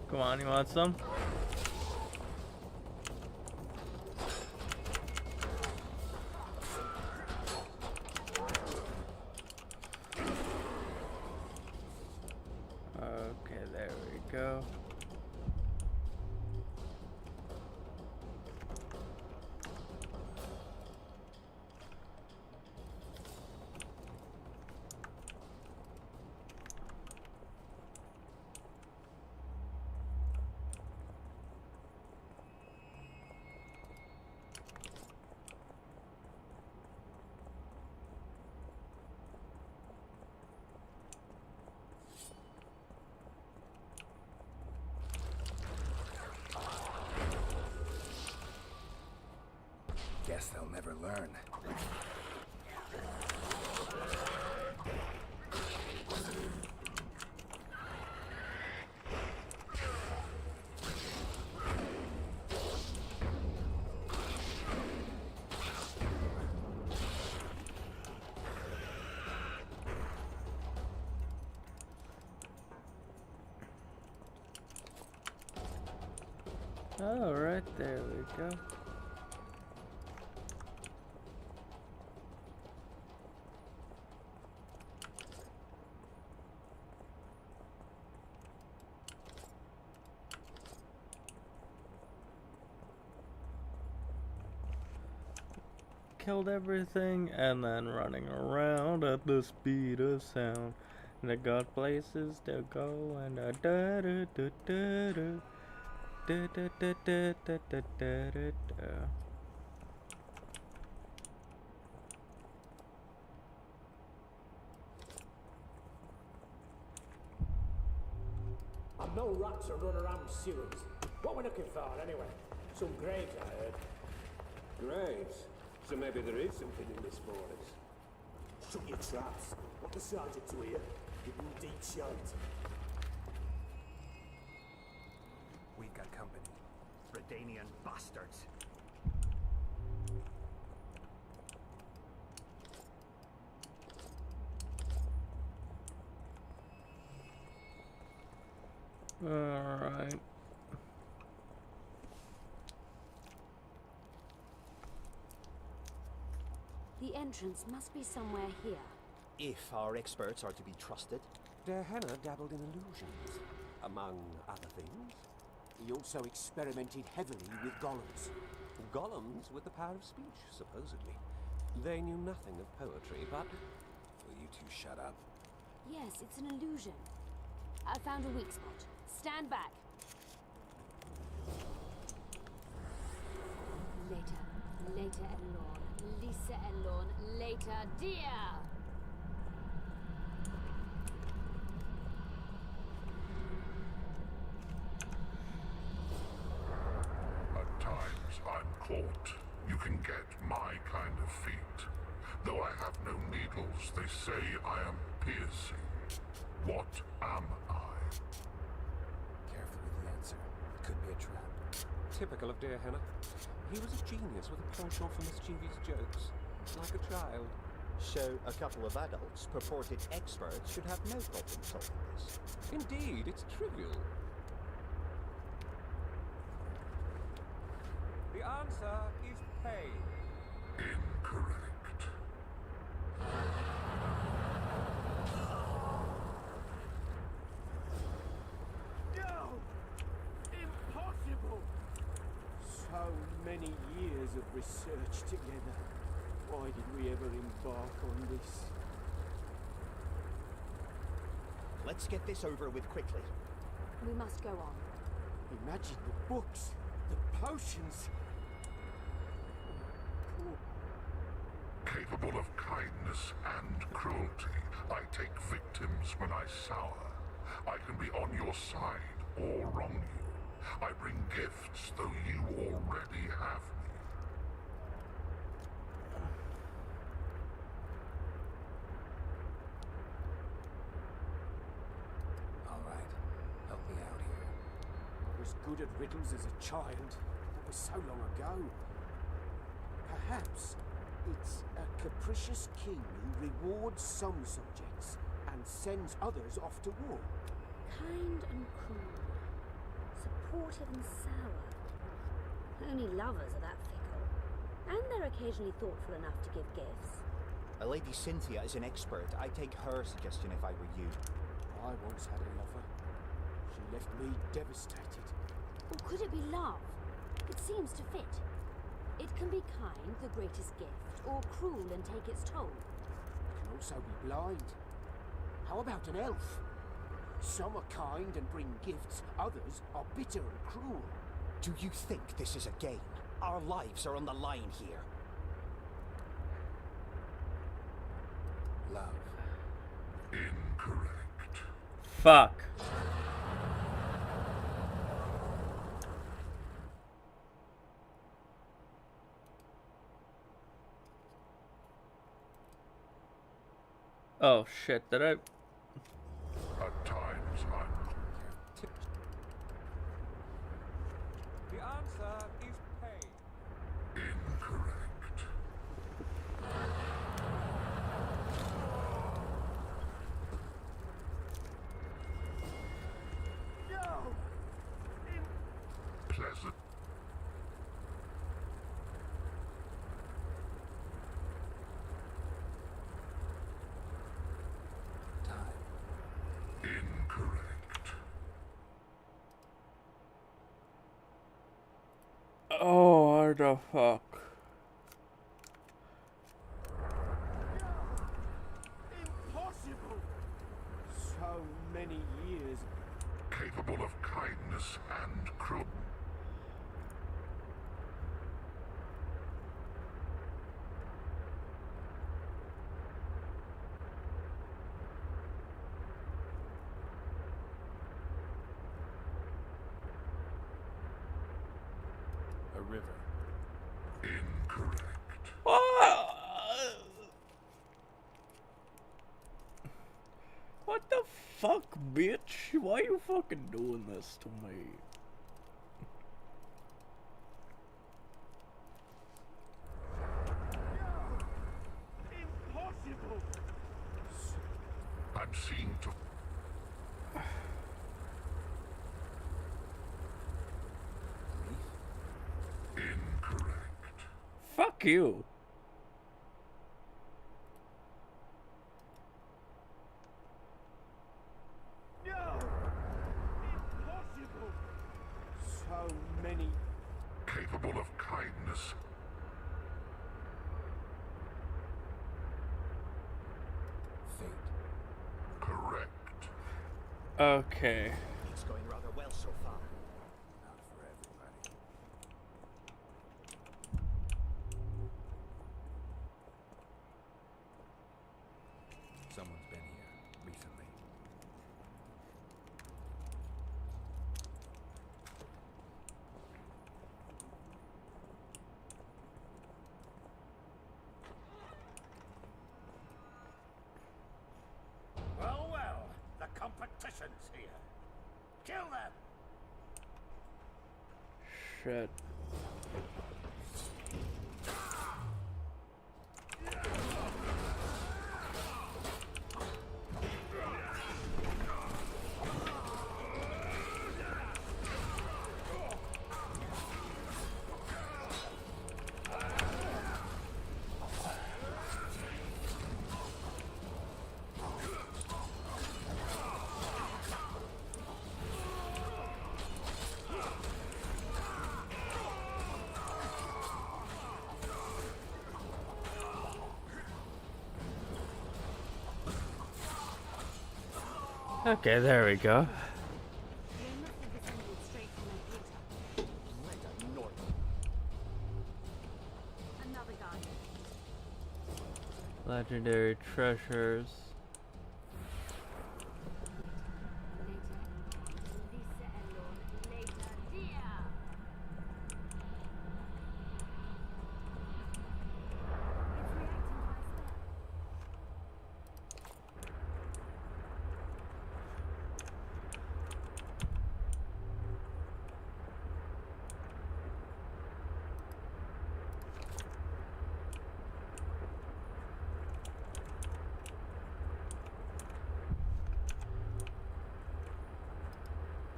Come on, you want some? Okay, there we go. Guess they'll never learn. All right, there we go. Killed everything and then running around at the speed of sound. And I got places to go and da da da da da da. Da, da, da, da, da, da, da, da, da. I'm no rat to run around sewers. What we're looking for, anyway? Some graves, I heard. Graves? So maybe there is something in this forest. Shut your traps. Want the sergeant to hear? Give him deep shite. We've got company. Redanian bastards. Alright. The entrance must be somewhere here. If our experts are to be trusted. Dehenna dabbled in illusions, among other things. He also experimented heavily with golems. Golems with the power of speech, supposedly. They knew nothing of poetry, but... Will you two shut up? Yes, it's an illusion. I found a weak spot. Stand back. Later, Elorn. Lisa Elorn. Later, dear. At times I'm caught. You can get my kind of feat. Though I have no needles, they say I am piercing. What am I? Careful with the answer. It could be a trap. Typical of Dehenna. He was a genius with a penchant for mischievous jokes, like a child. So, a couple of adults, purported experts, should have no problem solving this. Indeed, it's trivial. The answer is pain. Incorrect. No! Impossible! So many years of research together. Why did we ever embark on this? Let's get this over with quickly. We must go on. Imagine the books, the potions. Capable of kindness and cruelty, I take victims when I sour. I can be on your side or wrong you. I bring gifts, though you already have me. All right, help me out here. I was good at riddles as a child. That was so long ago. Perhaps it's a capricious king who rewards some subjects and sends others off to war. Kind and cruel. Supportive and sour. Only lovers are that fickle. And they're occasionally thoughtful enough to give gifts. Lady Cynthia is an expert. I'd take her suggestion if I were you. I once had a lover. She left me devastated. Or could it be love? It seems to fit. It can be kind, the greatest gift, or cruel and take its toll. It can also be blind. How about an elf? Some are kind and bring gifts, others are bitter and cruel. Do you think this is a game? Our lives are on the line here. Love. Incorrect. Fuck. Oh shit, did I? At times I'm... The answer is pain. Incorrect. No! Pleasant. Incorrect. Oh, what the fuck? Impossible! So many years. Capable of kindness and cruelty. A river. Incorrect. What the fuck, bitch? Why you fucking doing this to me? Impossible! I'm seeing to... Incorrect. Fuck you. No! Impossible! So many. Capable of kindness. Fate. Correct. Okay. It's going rather well so far. Not for everybody. Someone's been here recently. Well, well, the competition's here. Kill them! Shit. Okay, there we go. Another guy. Legendary treasures.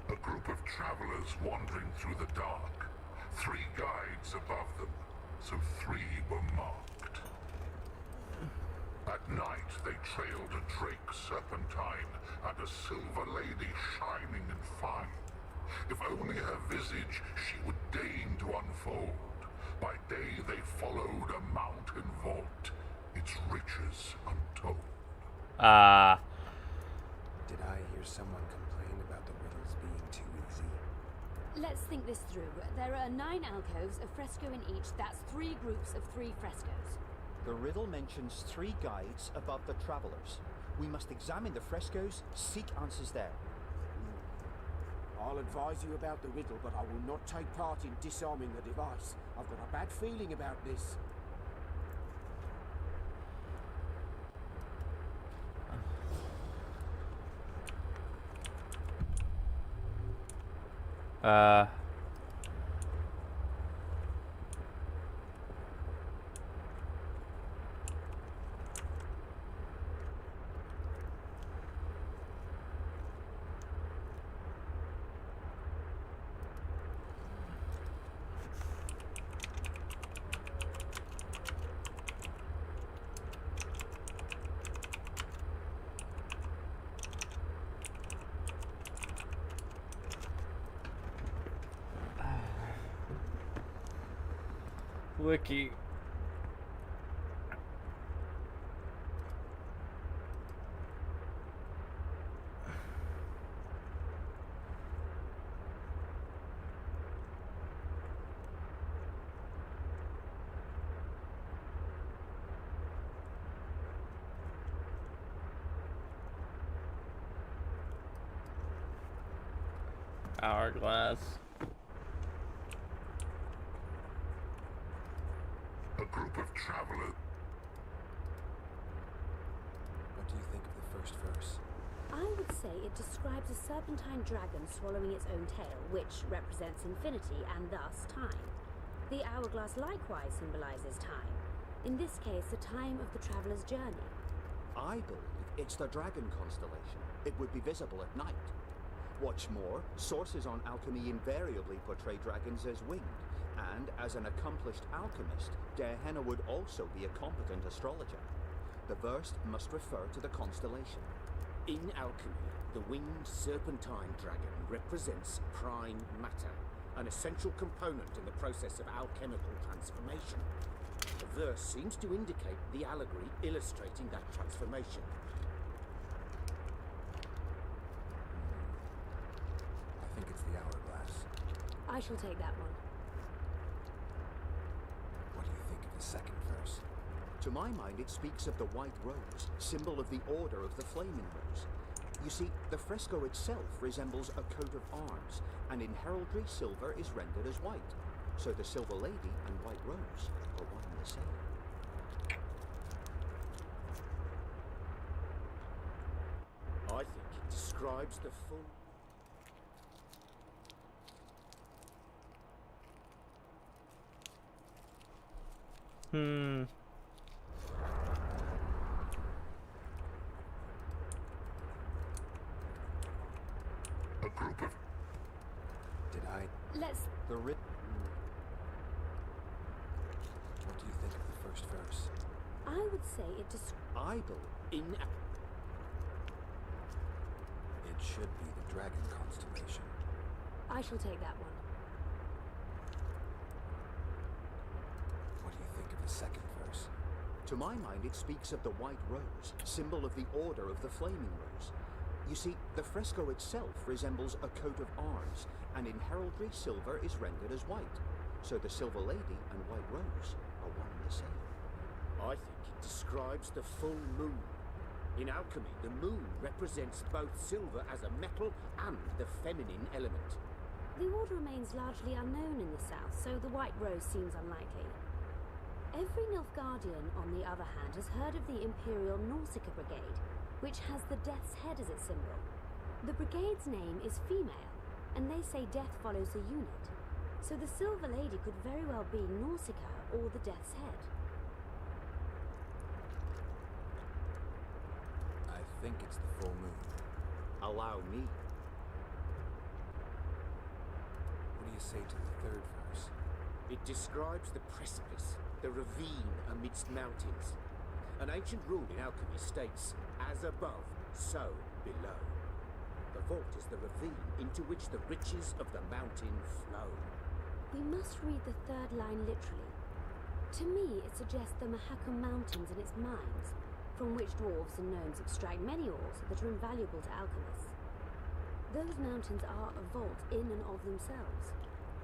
A group of travelers wandering through the dark. 3 guides above them, so 3 were marked. At night, they trailed a drake serpentine and a silver lady shining and fine. If only her visage she would deign to unfold. By day they followed a mountain vault, its riches untold. Did I hear someone complain about the riddles being too easy? Let's think this through. There are 9 alcoves, a fresco in each. That's 3 groups of 3 frescoes. The riddle mentions 3 guides above the travelers. We must examine the frescoes, seek answers there. I'll advise you about the riddle, but I will not take part in disarming the device. I've got a bad feeling about this. Wiki. Hourglass. A group of travelers. What do you think of the first verse? I would say it describes a serpentine dragon swallowing its own tail, which represents infinity and thus time. The hourglass likewise symbolizes time. In this case, the time of the traveler's journey. I believe it's the dragon constellation. It would be visible at night. What's more, sources on alchemy invariably portray dragons as winged, and as an accomplished alchemist, Gehenna would also be a competent astrologer. The verse must refer to the constellation. In alchemy, the winged serpentine dragon represents prime matter, an essential component in the process of alchemical transformation. The verse seems to indicate the allegory illustrating that transformation. I think it's the hourglass. I shall take that one. What do you think of the second verse? To my mind, it speaks of the white rose, symbol of the Order of the Flaming Rose. You see, the fresco itself resembles a coat of arms, and in heraldry, silver is rendered as white. So the Silver Lady and White Rose are one and the same. I think it describes the full... A group of... Did I... Let's... The writ... What do you think of the first verse? I would say it I believe... In... It should be the dragon constellation. I shall take that one. What do you think of the second verse? To my mind, it speaks of the White Rose, symbol of the Order of the Flaming Rose. You see, the fresco itself resembles a coat of arms, and in heraldry silver is rendered as white. So the Silver Lady and White Rose are one and the same. I think it describes the full moon. In alchemy, the moon represents both silver as a metal and the feminine element. The order remains largely unknown in the south, so the White Rose seems unlikely. Every Nilfgaardian, on the other hand, has heard of the Imperial Nausicaa Brigade, which has the Death's Head as its symbol. The brigade's name is female, and they say death follows a unit. So the Silver Lady could very well be Nausicaa or the Death's Head. I think it's the full moon. Allow me. What do you say to the third verse? It describes the precipice, the ravine amidst mountains. An ancient rule in alchemy states, as above, so below. The vault is the ravine into which the riches of the mountain flow. We must read the third line literally. To me, it suggests the Mahakam Mountains and its mines, from which dwarves and gnomes extract many ores that are invaluable to alchemists. Those mountains are a vault in and of themselves.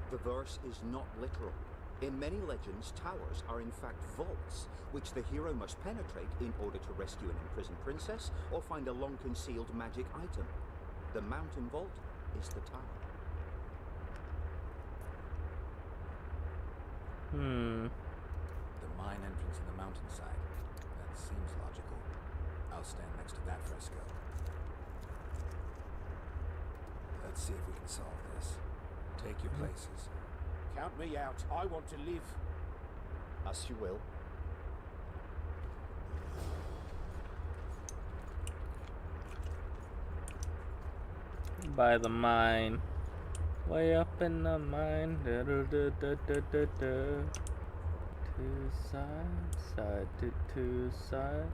The verse is not literal. In many legends, towers are in fact vaults, which the hero must penetrate in order to rescue an imprisoned princess or find a long-concealed magic item. The mountain vault is the tower. The mine entrance in the mountainside. That seems logical. I'll stand next to that fresco. Let's see if we can solve this. Take your places. Count me out. I want to live. As you will. By the mine. Way up in the mine. Da, da, da, da, da, da, da. Two sides, side to two side.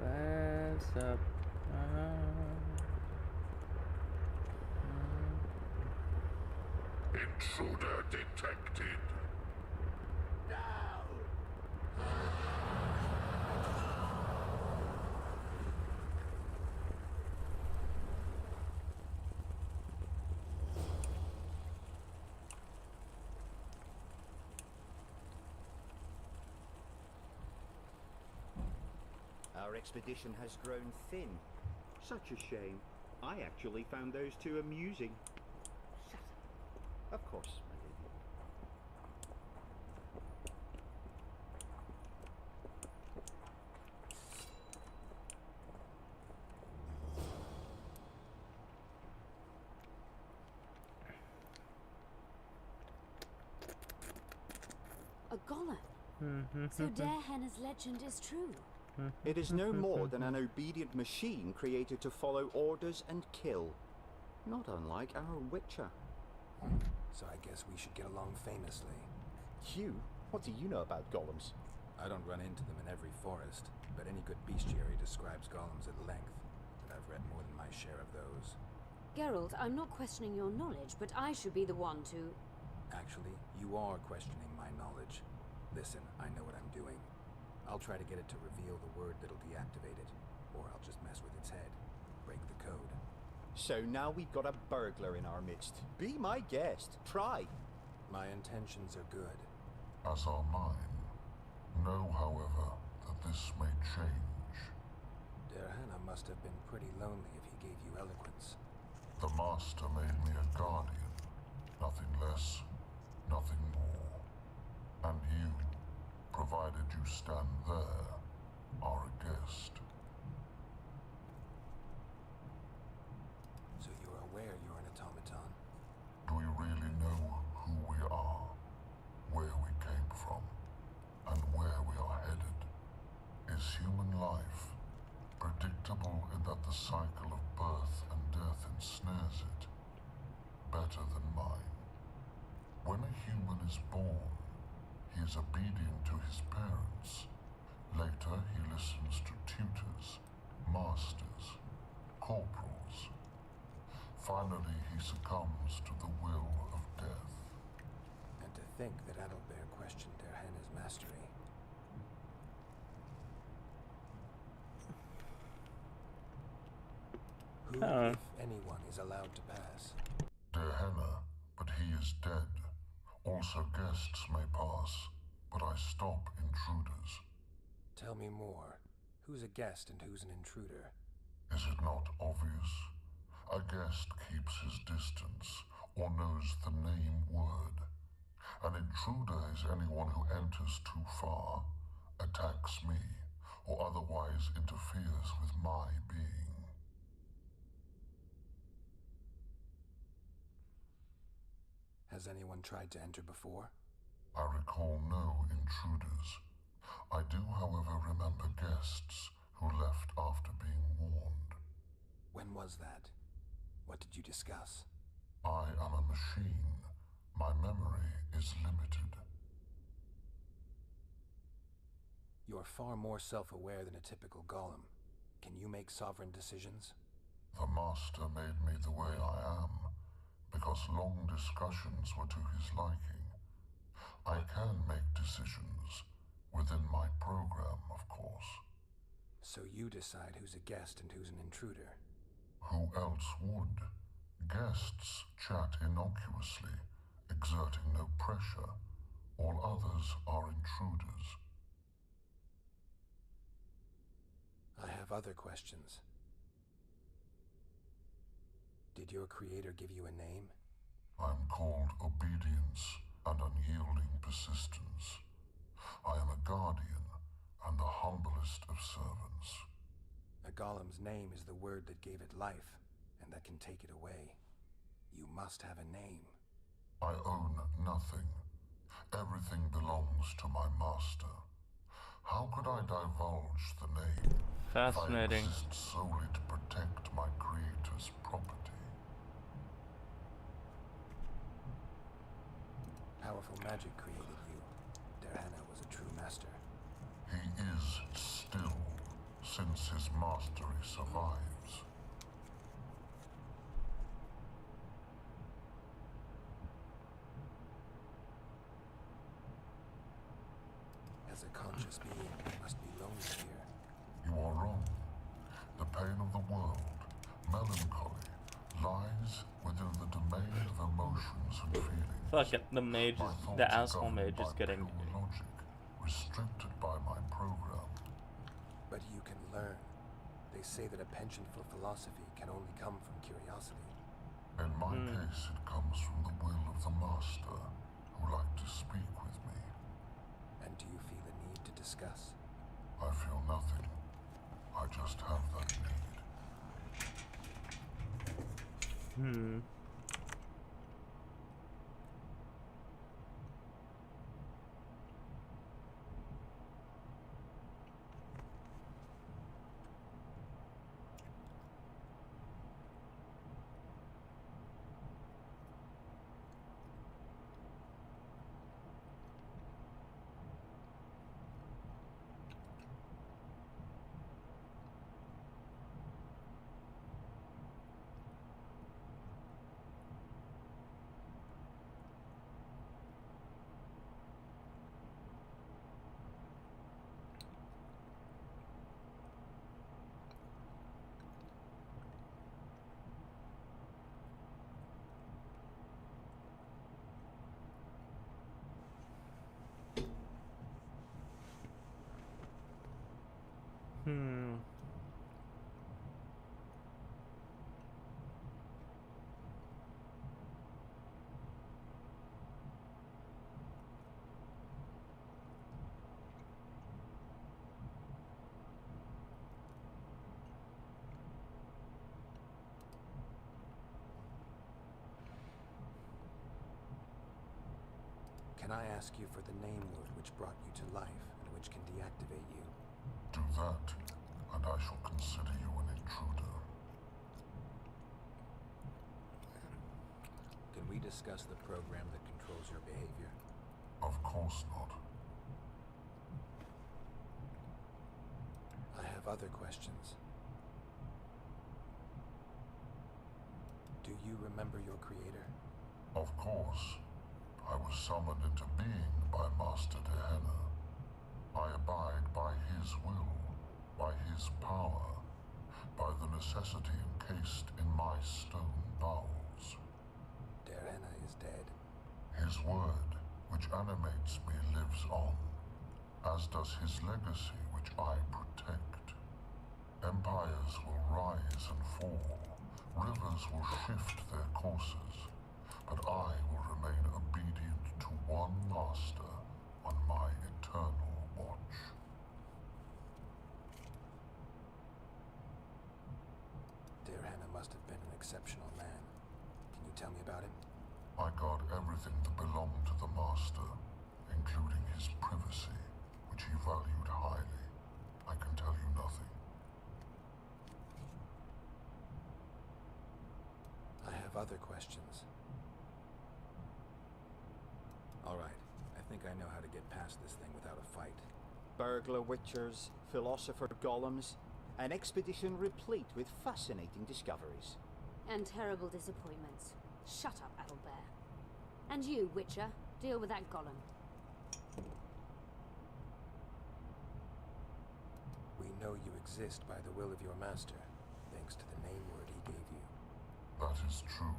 Rise up. Intruder detected. Our expedition has grown thin. Such a shame. I actually found those two amusing. Shut up. Of course, my lady. A golem. So Darehenna's legend is true. It is no more than an obedient machine created to follow orders and kill. Not unlike our Witcher. So I guess we should get along famously. You? What do you know about golems? I don't run into them in every forest, but any good bestiary describes golems at length, and I've read more than my share of those. Geralt, I'm not questioning your knowledge, but I should be the one to... Actually, you are questioning my knowledge. Listen, I know what I'm doing. I'll try to get it to reveal the word that'll deactivate it, or I'll just mess with its head. Break the code. So now we've got a burglar in our midst. Be my guest. Try. My intentions are good. As are mine. Know, however, that this may change. Darehenna must have been pretty lonely if he gave you eloquence. The Master made me a guardian. Nothing less, nothing more. And you, provided you stand there, are a guest. So you're aware you're an automaton? Do we really know who we are, where we came from, and where we are headed? Is human life predictable in that the cycle of birth and death ensnares it? Better than mine. When a human is born, he is obedient to his parents. Later, he listens to tutors, masters, corporals. Finally, he succumbs to the will of death. And to think that Adalbert questioned Darehenna's mastery. Who, Oh. if anyone, is allowed to pass? Dehenna, but he is dead. Also guests may pass, but I stop intruders. Tell me more. Who's a guest and who's an intruder? Is it not obvious? A guest keeps his distance, or knows the name word. An intruder is anyone who enters too far, attacks me, or otherwise interferes with my being. Has anyone tried to enter before? I recall no intruders. I do, however, remember guests who left after being warned. When was that? What did you discuss? I am a machine. My memory is limited. You're far more self-aware than a typical golem. Can you make sovereign decisions? The Master made me the way I am, because long discussions were to his liking. I can make decisions, within my program, of course. So you decide who's a guest and who's an intruder? Who else would? Guests chat innocuously, exerting no pressure. All others are intruders. I have other questions. Did your creator give you a name? I'm called obedience and unyielding persistence. I am a guardian and the humblest of servants. A golem's name is the word that gave it life, and that can take it away. You must have a name. I own nothing. Everything belongs to my master. How could I divulge the name? Fascinating. If I exist solely to protect my creator's property. Powerful magic created you. Dehenna was a true master. He is still, since his mastery survives. As a conscious being, you must be lonely here. You are wrong. The pain of the world, melancholy, lies within the domain of emotions and feelings. Fuck it, the mage My is, thoughts the are asshole governed mage is by getting. pure logic, restricted by my program. But you can learn. They say that a penchant for philosophy can only come from curiosity. In my case, it comes from the will of the master, who like to speak with me. And do you feel a need to discuss? I feel nothing. I just have that need. Can I ask you for the name word which brought you to life and which can deactivate you? Do that, and I shall consider you an intruder. Can we discuss the program that controls your behavior? Of course not. I have other questions. Do you remember your creator? Of course. I was summoned into being by Master Dehenna. I abide by his will, by his power. by the necessity encased in my stone bowels. Derhenna is dead. His word, which animates me, lives on, as does his legacy, which I protect. Empires will rise and fall, rivers will shift their courses, but I will remain obedient to one master on my eternal watch. Derhenna must have been an exceptional man. Can you tell me about him? I guard everything that belonged to the master, including his privacy, which he valued highly. I can tell you nothing. I have other questions. All right, I think I know how to get past this thing without a fight. Burglar witchers, philosopher golems, an expedition replete with fascinating discoveries. And terrible disappointments. Shut up, Owlbear. And you, Witcher, deal with that golem. We know you exist by the will of your master, thanks to the name word he gave you. That is true.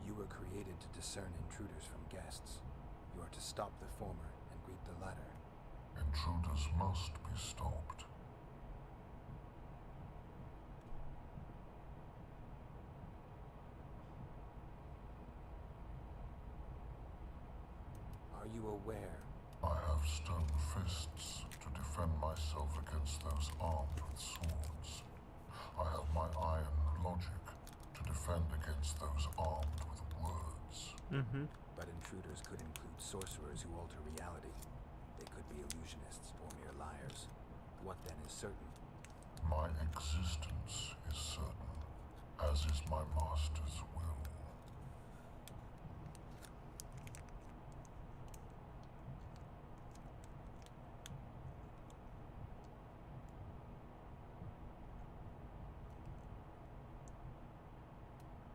You were created to discern intruders from guests. You are to stop the former and greet the latter. Intruders must be stopped. Are you aware? I have stone fists to defend myself against those armed with swords. I have my iron logic to defend against those armed with words. But intruders could include sorcerers who alter reality. They could be illusionists or mere liars. What then is certain? My existence is certain, as is my master's will.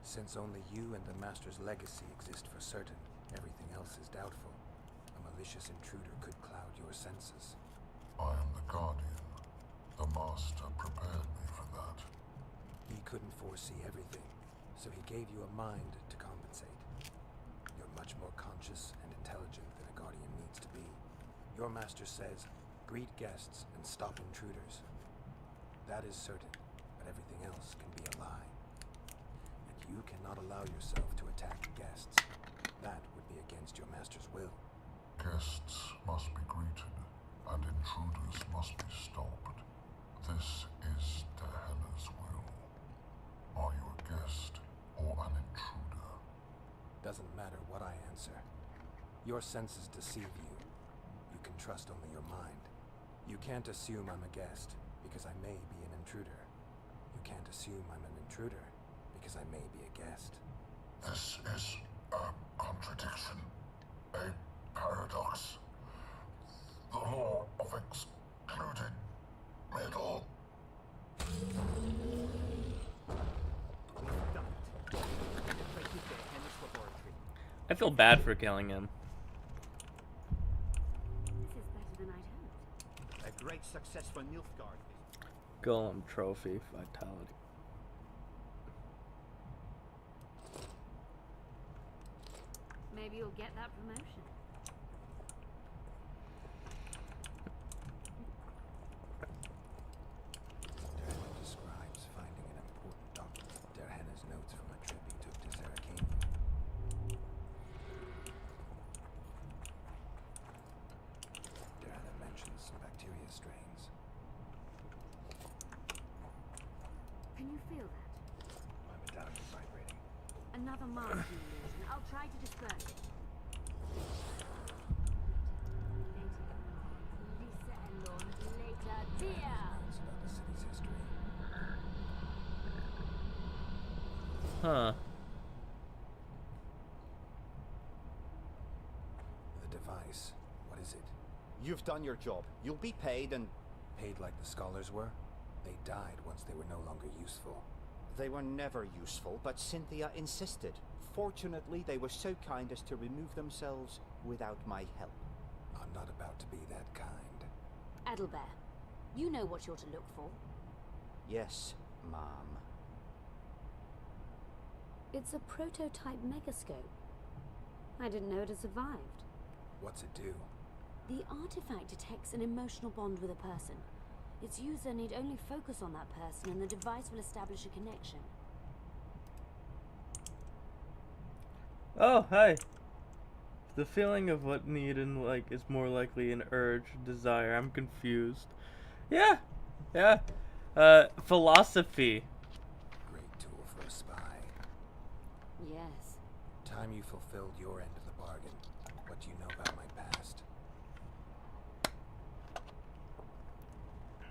Since only you and the Master's legacy exist for certain, everything else is doubtful. A malicious intruder could cloud your senses. I am the Guardian. The Master prepared me for that. He couldn't foresee everything, so he gave you a mind to compensate. You're much more conscious and intelligent than a Guardian needs to be. Your Master says, greet guests and stop intruders. That is certain, but everything else can be a lie. You cannot allow yourself to attack guests. That would be against your master's will. Guests must be greeted, and intruders must be stopped. This is Derhenna's will. Are you a guest or an intruder? Doesn't matter what I answer. Your senses deceive you. You can trust only your mind. You can't assume I'm a guest, because I may be an intruder. You can't assume I'm an intruder, because I may be a guest. This is a contradiction, a paradox. The law of excluded middle. I feel bad for killing him. This is better than I'd hoped. A great success for Nilfgaard. Golem trophy vitality. Maybe you'll get that promotion. Derhenna describes finding an important document. another mark illusion. I'll try to disperse it. Lisa Elon, later, dear. It's about the city's history. Huh. The device. What is it? You've done your job. You'll be paid and... Paid like the scholars were? They died once they were no longer useful. They were never useful, but Cynthia insisted. Fortunately, they were so kind as to remove themselves without my help. I'm not about to be that kind. Adelbert, you know what you're to look for. Yes, Mom. It's a prototype megascope. I didn't know it had survived. What's it do? The artifact detects an emotional bond with a person. Its user need only focus on that person and the device will establish a connection. Oh, hi. The feeling of what need and like is more likely an urge, desire. I'm confused. Yeah. Philosophy. Great tool for a spy. Yes. Time you fulfilled your end of the bargain. What do you know about my past?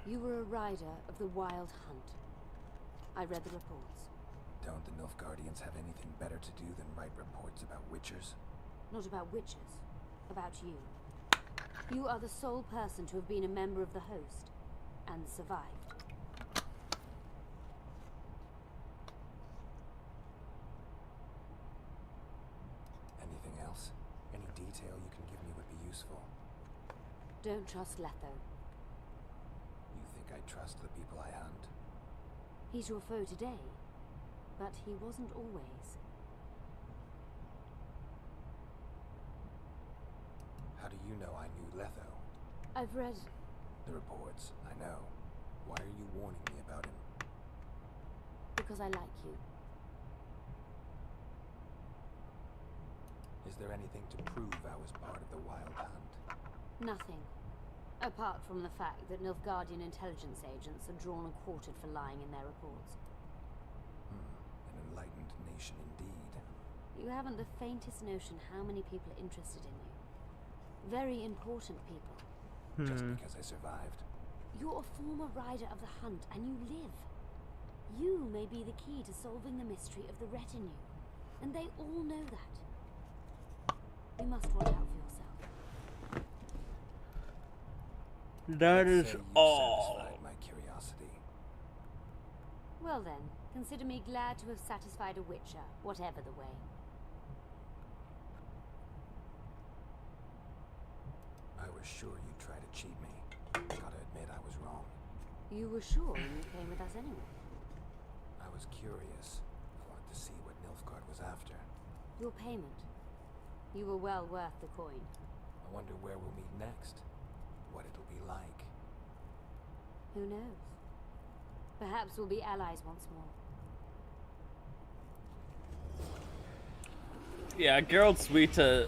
You were a rider of the Wild Hunt. I read the reports. Don't the Nilfgaardians have anything better to do than write reports about witchers? Not about witches. About you. You are the sole person to have been a member of the host. And survived. Anything else? Any detail you can give me would be useful. Don't trust Letho. You think I trust the people I hunt? He's your foe today. But he wasn't always. How do you know I knew Letho? I've read... The reports, I know. Why are you warning me about him? Because I like you. Is there anything to prove I was part of the Wild Hunt? Nothing. Apart from the fact that Nilfgaardian intelligence agents are drawn and quartered for lying in their reports. An enlightened nation indeed. You haven't the faintest notion how many people are interested in you. Very important people. Just because I survived. You're a former rider of the hunt, and you live. You may be the key to solving the mystery of the retinue. And they all know that. You must watch out for yourself. That is all. Satisfied my curiosity. Well then, consider me glad to have satisfied a witcher, whatever the way. I was sure you'd try to cheat me. Gotta admit I was wrong. You were sure when you came with us anyway. I was curious. I wanted to see what Nilfgaard was after. Your payment. You were well worth the coin. I wonder where we'll meet next. What it'll be like. Who knows? Perhaps we'll be allies once more. Yeah, Geralt's weak to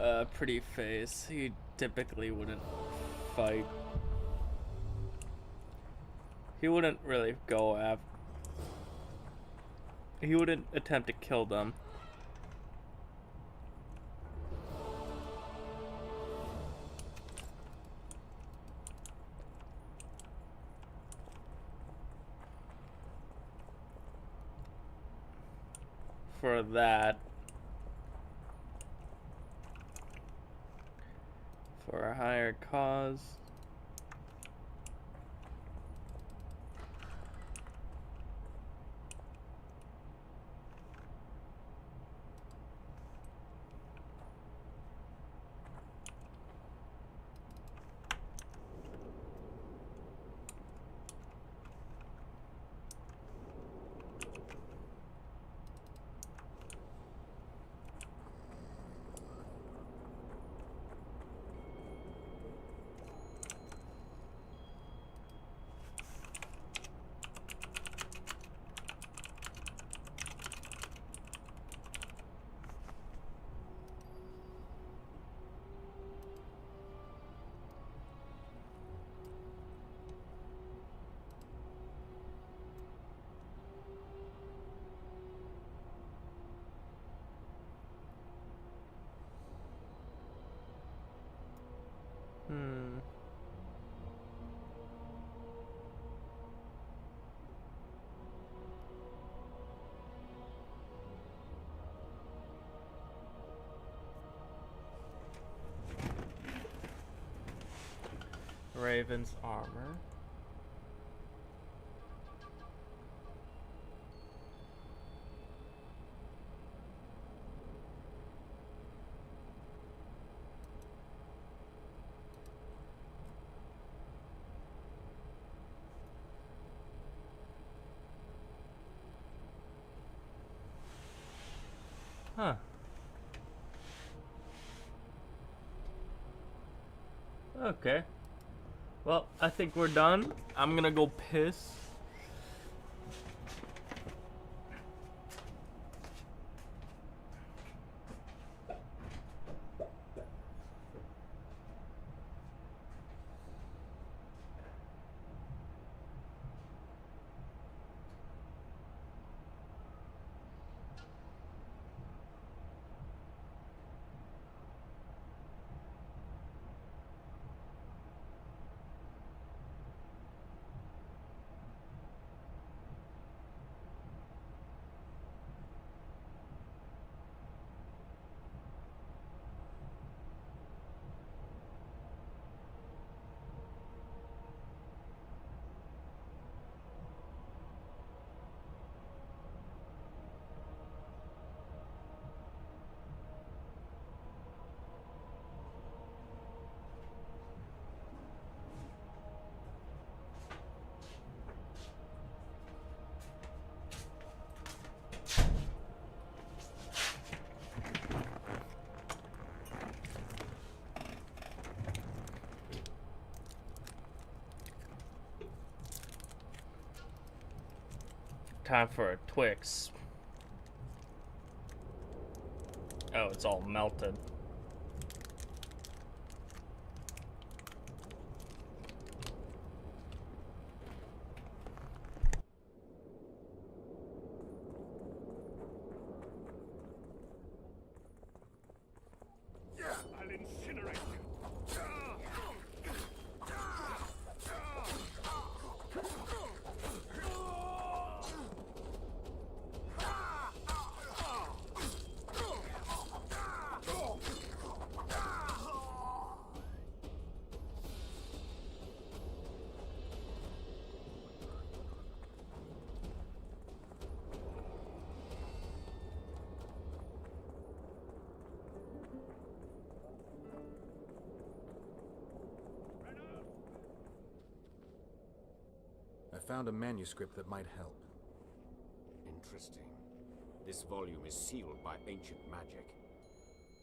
a pretty face. He typically wouldn't fight. He wouldn't really go after. He wouldn't attempt to kill them. For that. For a higher cause. Hmm. Raven's armor. Huh. Okay. Well, I think we're done. I'm gonna go piss. Time for a Twix. Oh, it's all melted. I'll incinerate you. I found a manuscript that might help. Interesting. This volume is sealed by ancient magic.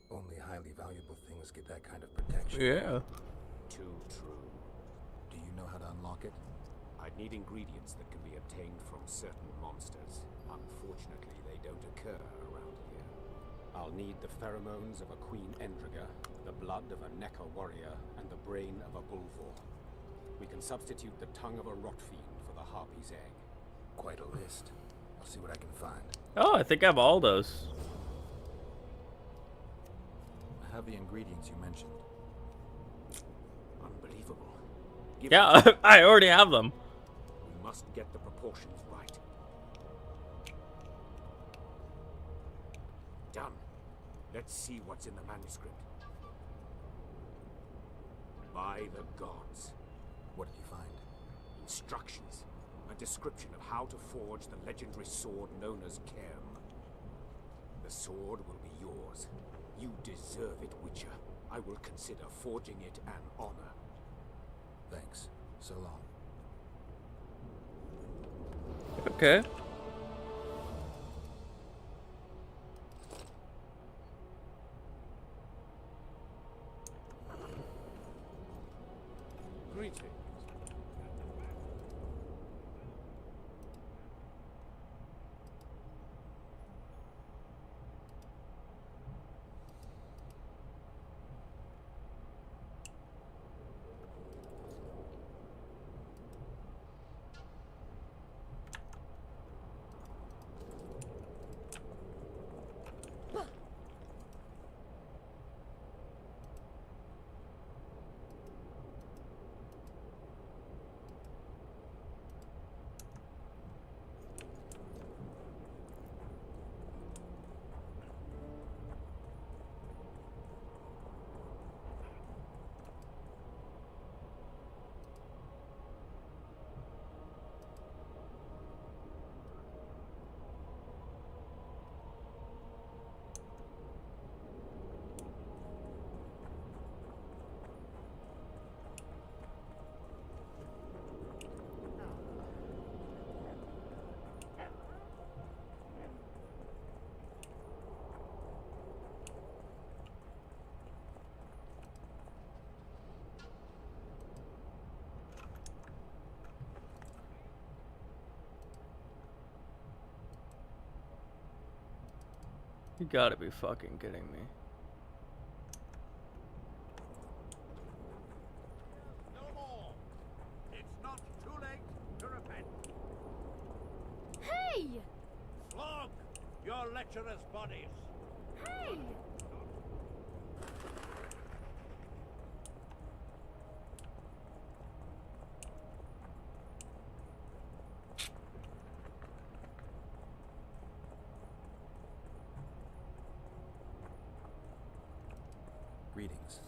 Only highly valuable things get that kind of protection. Yeah. Too true. Do you know how to unlock it? I'd need ingredients that can be obtained from certain monsters. Unfortunately, they don't occur around here. I'll need the pheromones of a Queen Endriga, the blood of a Necker warrior, and the brain of a Bulvor. We can substitute the tongue of a rot fiend for the harpy's egg. Quite a list. I'll see what I can find. Oh, I think I have all those. I have the ingredients you mentioned. Unbelievable. Yeah, I already have them. We must get the proportions right. Done. Let's see what's in the manuscript. By the gods. What did you find? Instructions. A description of how to forge the legendary sword known as Cairn. The sword will be yours. You deserve it, Witcher. I will consider forging it an honor. Thanks. So long. Okay. Greetings. You gotta be fucking kidding me. No more. It's not too late to repent. Hey! Flog your lecherous bodies. Hey! Greetings.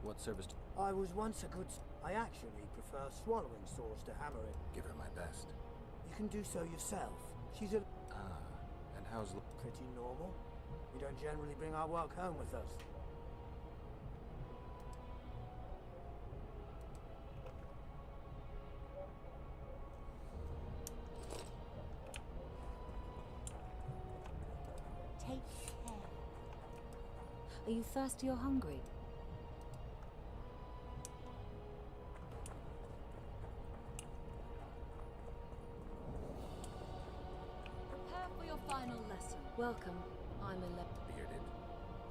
What service? I was once a good... I actually prefer swallowing swords to hammer it. Give her my best. You can do so yourself. She's a... And how's... Pretty normal. We don't generally bring our work home with us. Take care. Are you thirsty or hungry? Prepare for your final lesson. Welcome. I'm Bearded.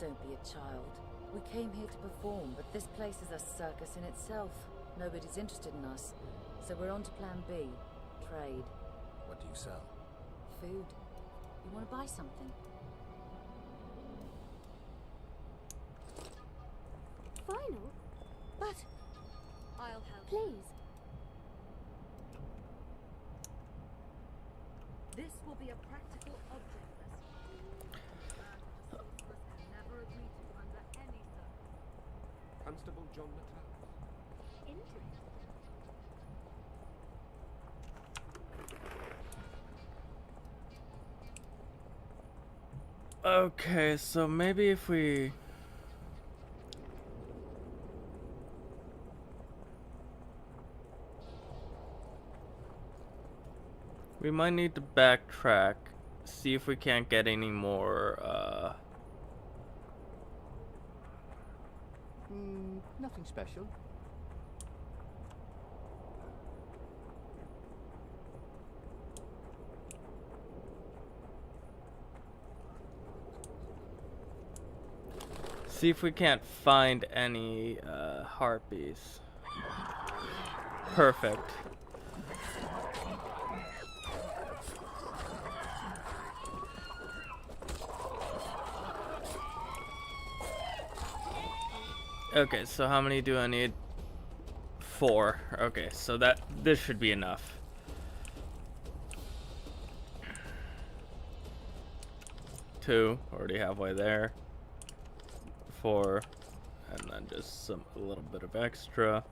Don't be a child. We came here to perform, but this place is a circus in itself. Nobody's interested in us. So we're on to plan B. Trade. What do you sell? Food. You want to buy something? Final? But... I'll help. Please. This will be a practical object lesson. Sorcerers can never agree to under any circumstances. Constable John McLeod. Interesting. Okay, so maybe if we... We might need to backtrack, see if we can't get any more, Nothing special. see if we can't find any, harpies. Perfect. Okay, so how many do I need? 4. Okay, so this should be enough. Two, already halfway there. 4, and then just a little bit of extra.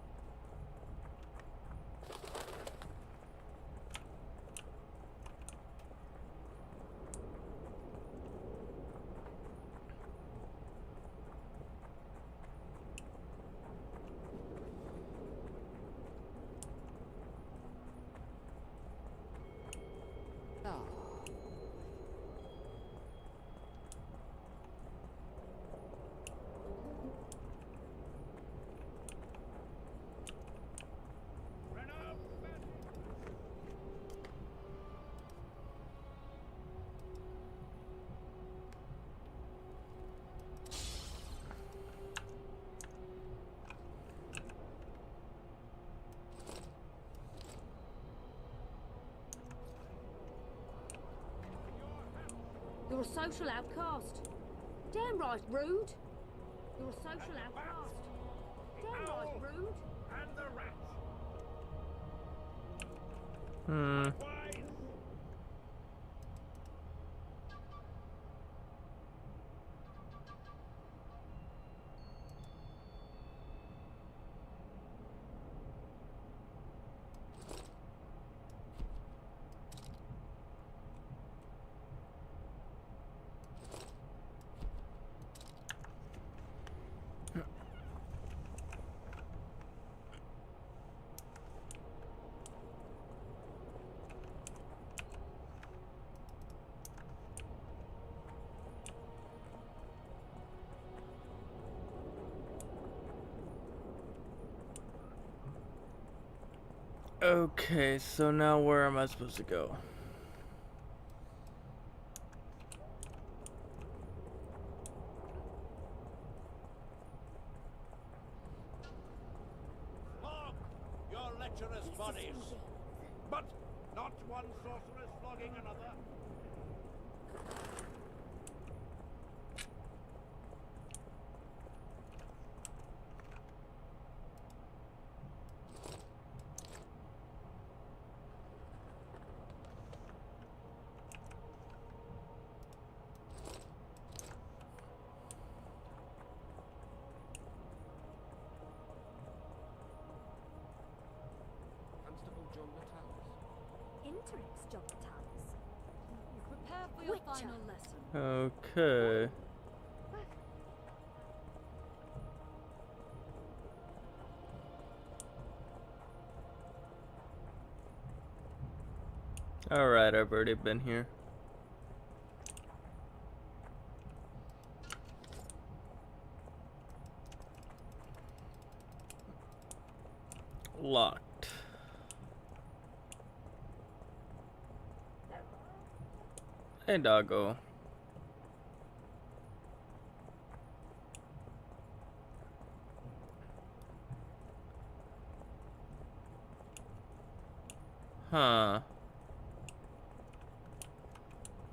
You're a social outcast. Damn right rude. You're a social outcast. Damn right rude. And the rat. Okay, so now where am I supposed to go? treacherous bodies. But not one sorceress flogging another. Constable John Natalis. Interix, John Natalis. Prepare for your Witcher. final lesson. Okay. Alright, I've already been here. Locked. Hey, doggo. Huh.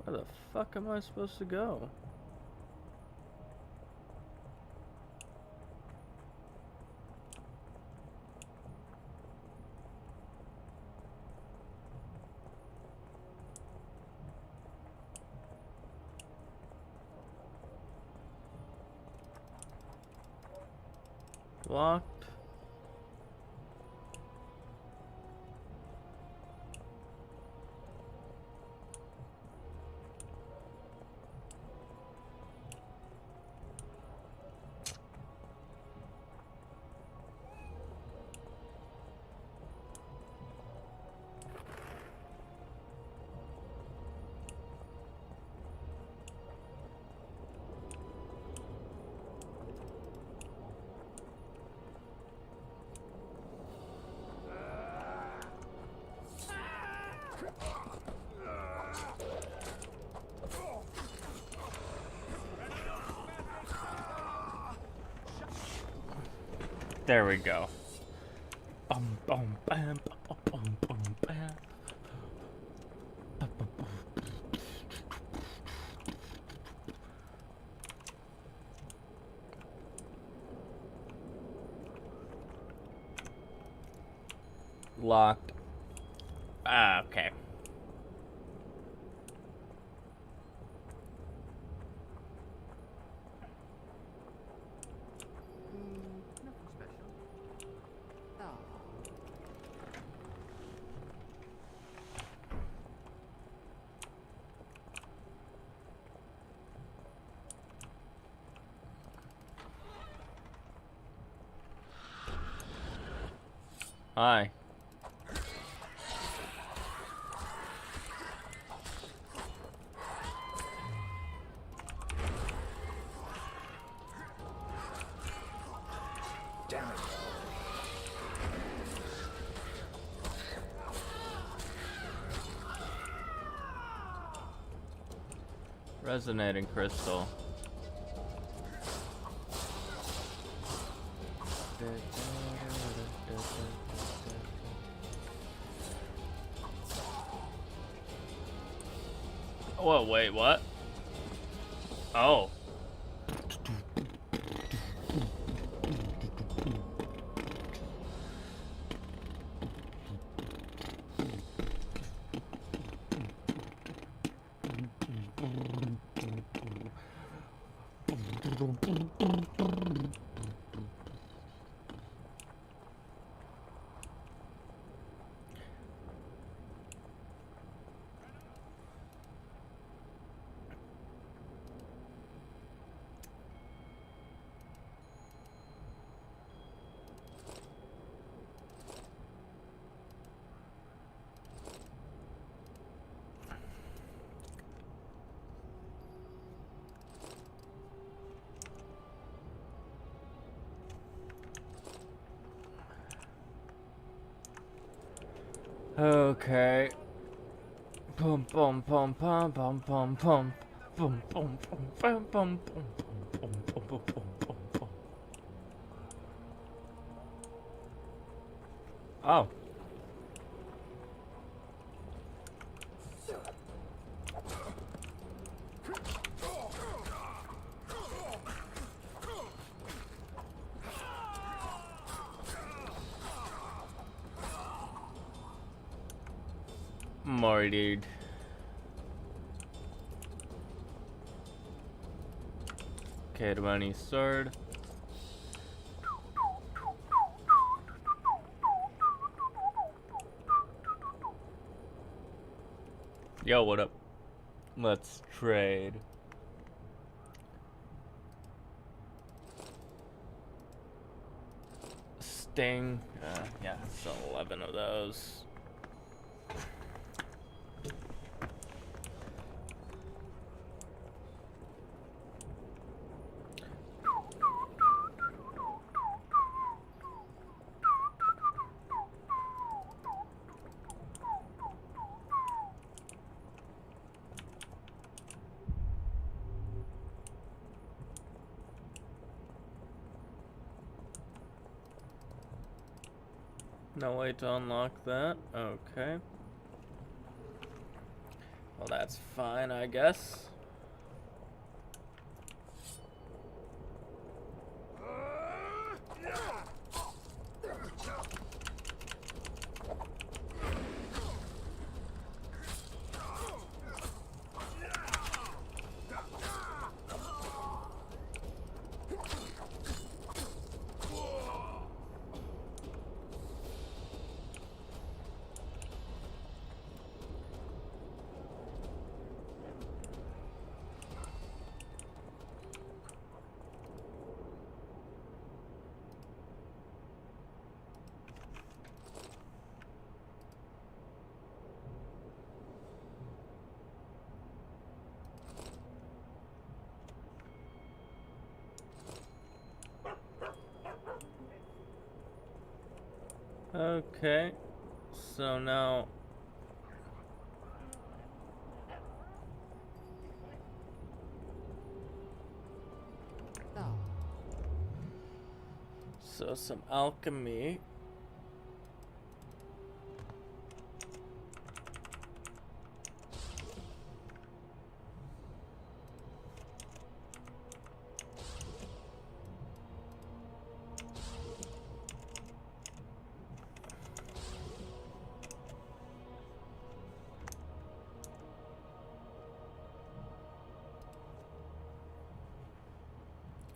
Where the fuck am I supposed to go? Locked. There we go. Bum bum bam bum bum bum bam. Bum, bum, bum. Locked. Ah, okay. Nothing special. Ah. Hi. Damn it. Resonating crystal. Oh, wait, what? Oh. Okay. Pum pum pum pum pum pum pum pum pum pum pum pum pum pum pum pum pum. Oh, murdered. Okay, Rani sword. Yo, what up? Let's trade. Sting. Yeah, so 11 of those. No way to unlock that. Okay. Well, that's fine, I guess. Okay, so now some alchemy.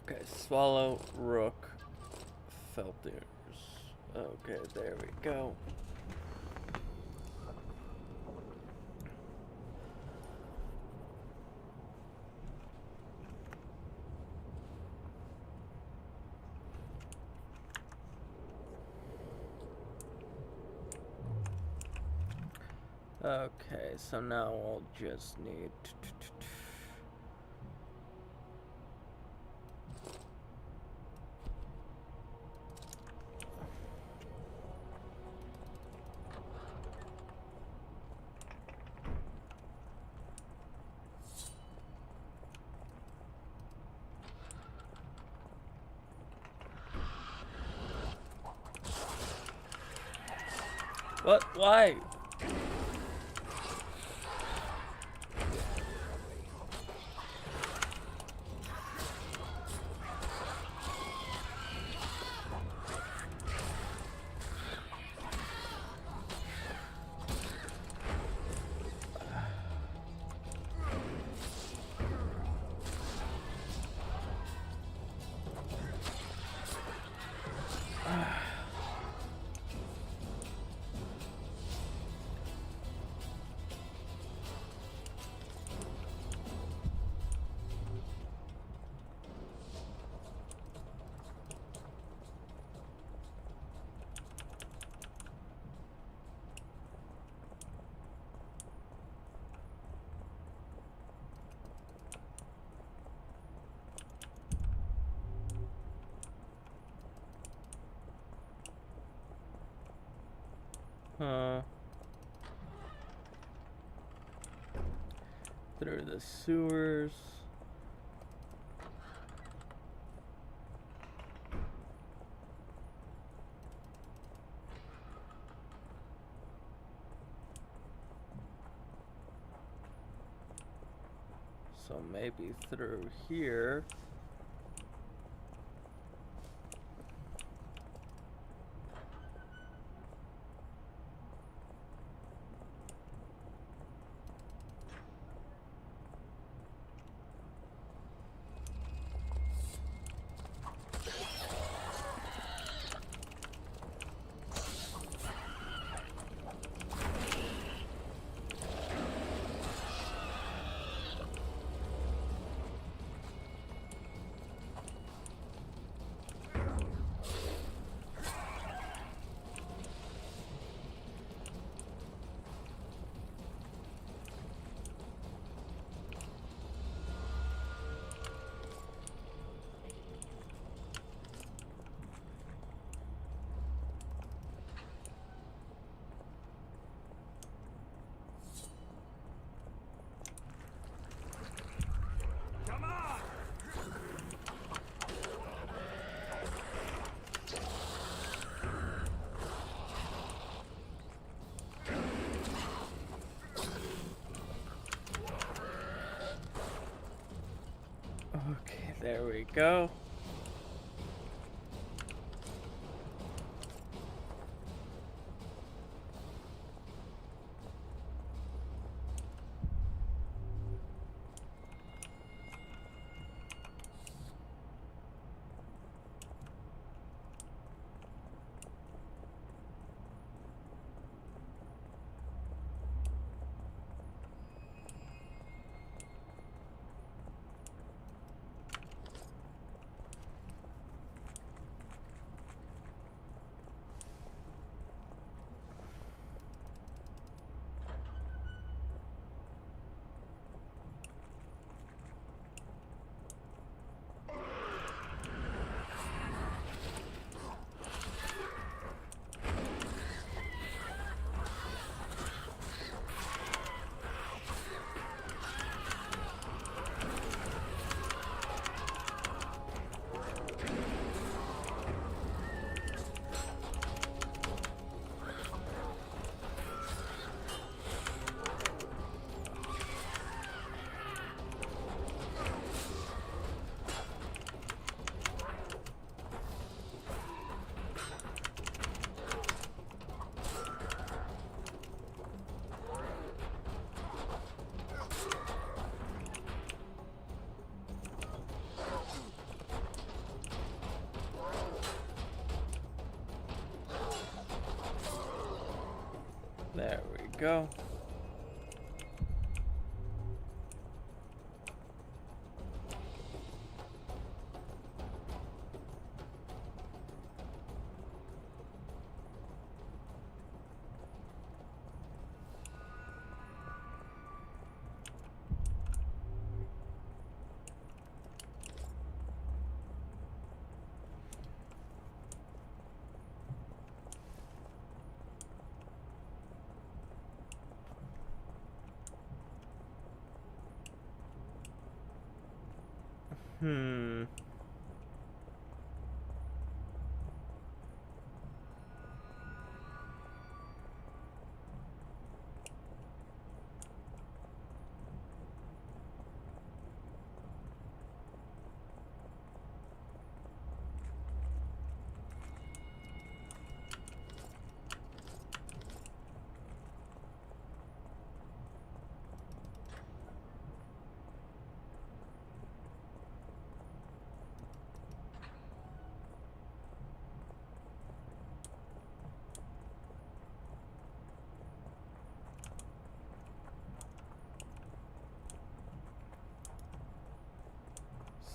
Okay, swallow, rook, felt ears. Okay, there we go. Okay, so now we'll just need what? Why? Through the sewers. So maybe through here. go. There we go. Hmm.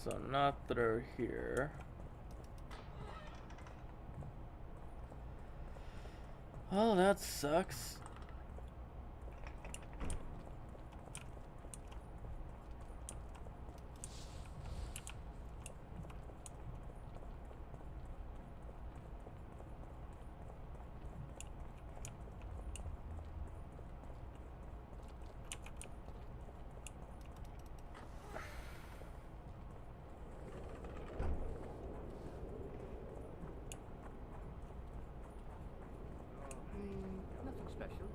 So not through here. Oh, that sucks. Nothing special.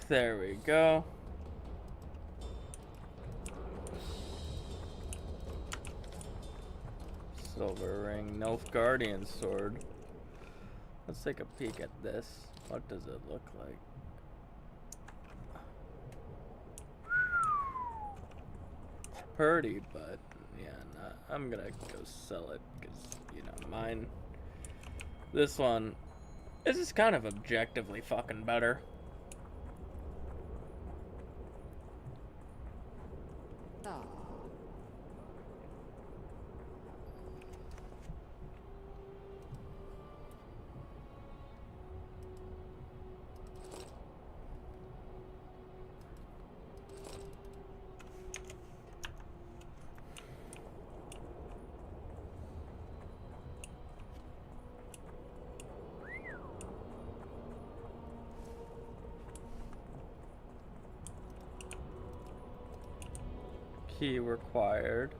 There we go. Silver ring, Nilfgaardian sword. Let's take a peek at this. What does it look like? Pretty, but yeah, I'm gonna go sell it because, you know, mine. This one, this is kind of objectively fucking better. Key required.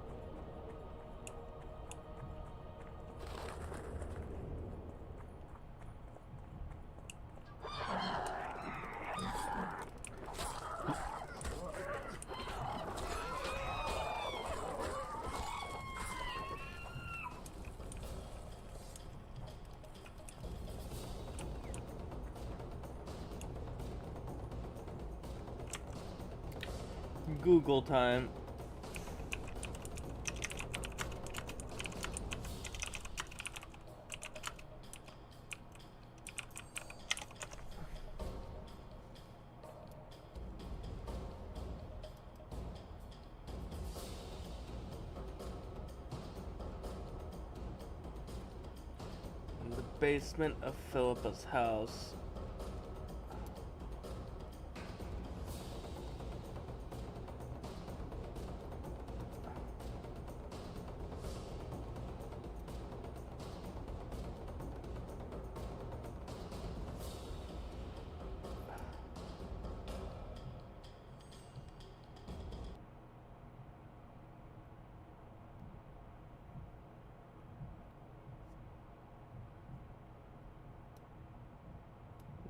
Google time. In the basement of Philippa's house.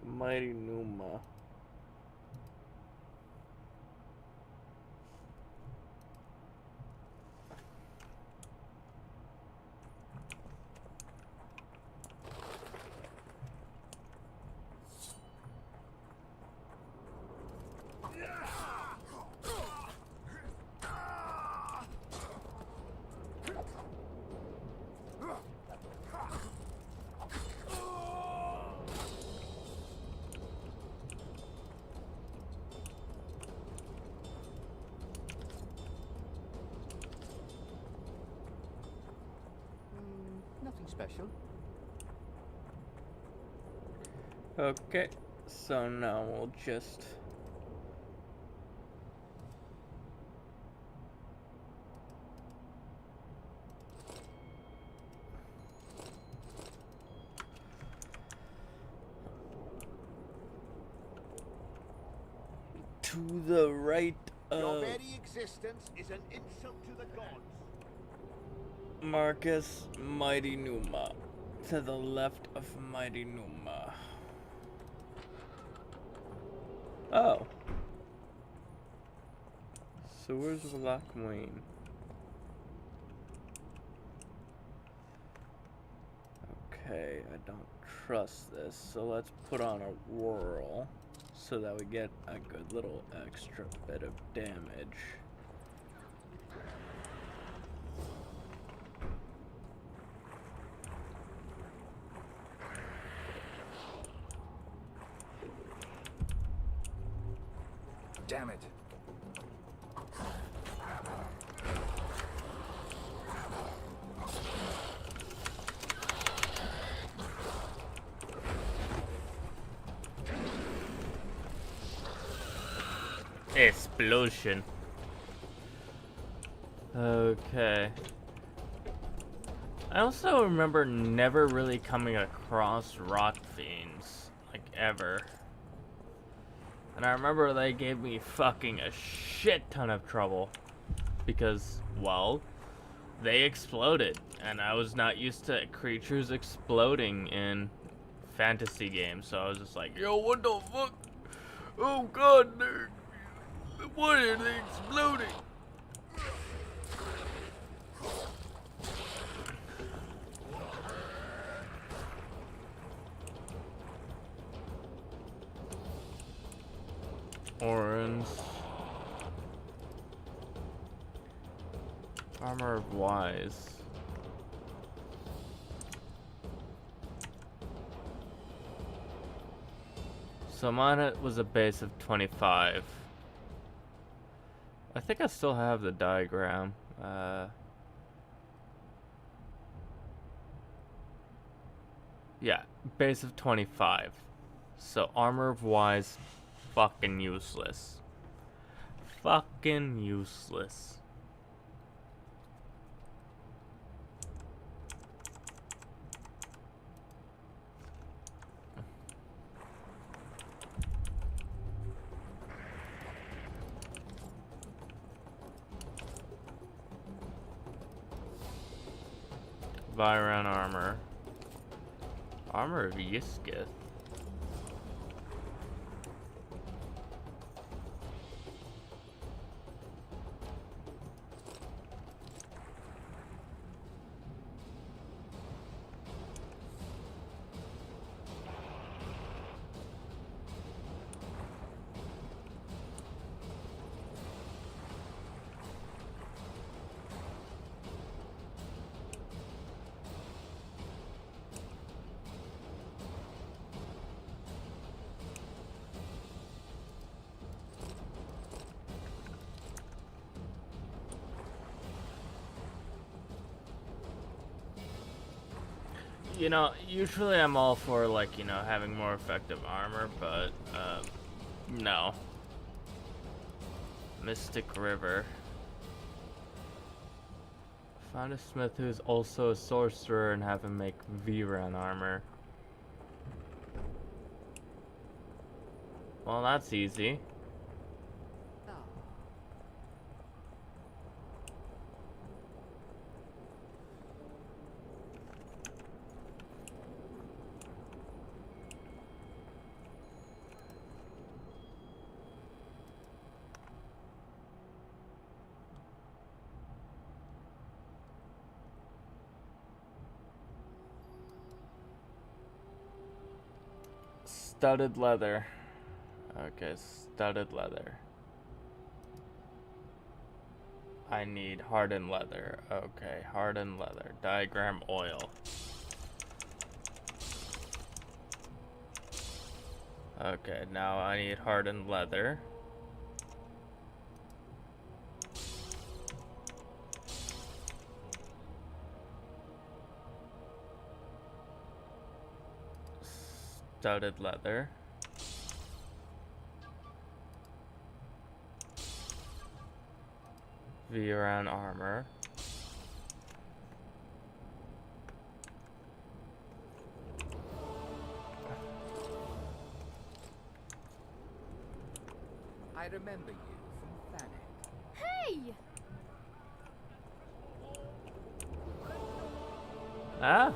Mighty Numa. Nothing special. Okay, so now we'll just to the right Your of very existence is an insult to the gods. Marcus Mighty Numa. To the left of Mighty Numa. Oh. So where's Lochwayne? Okay, I don't trust this, so let's put on a whirl so that we get a good little extra bit of damage. Damn it. Explosion. Okay. I also remember never really coming across rock fiends, like ever. And I remember they gave me fucking a shit ton of trouble because, well, they exploded, and I was not used to creatures exploding in fantasy games, so I was just like, yo, what the fuck? Oh god, why are they exploding? Orange. Armor of Wise. So mine was a base of 25. I think I still have the diagram. Yeah, base of 25. So Armor of Wise, fucking useless. Fucking useless. Viron armor. Armor of Yiskith. You know, usually I'm all for, like, you know, having more effective armor, but, no. Mystic River. Find a smith who's also a sorcerer and have him make Viran armor. Well, that's easy. Studded leather. Okay, studded leather. I need hardened leather. Okay, hardened leather. Diagram oil. Okay, now I need hardened leather. Studded leather. Viran armor. I remember you from Thanet. Hey! Ah,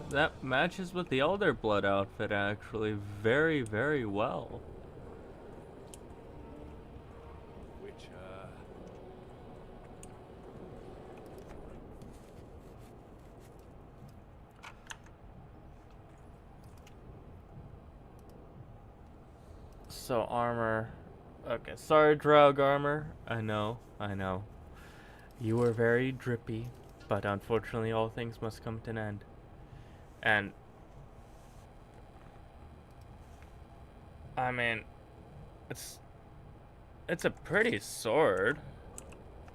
that matches with the Elder Blood outfit actually very, very well. So armor. Okay, sorry, Draug armor. I know. You were very drippy, but unfortunately all things must come to an end. And I mean, it's a pretty sword.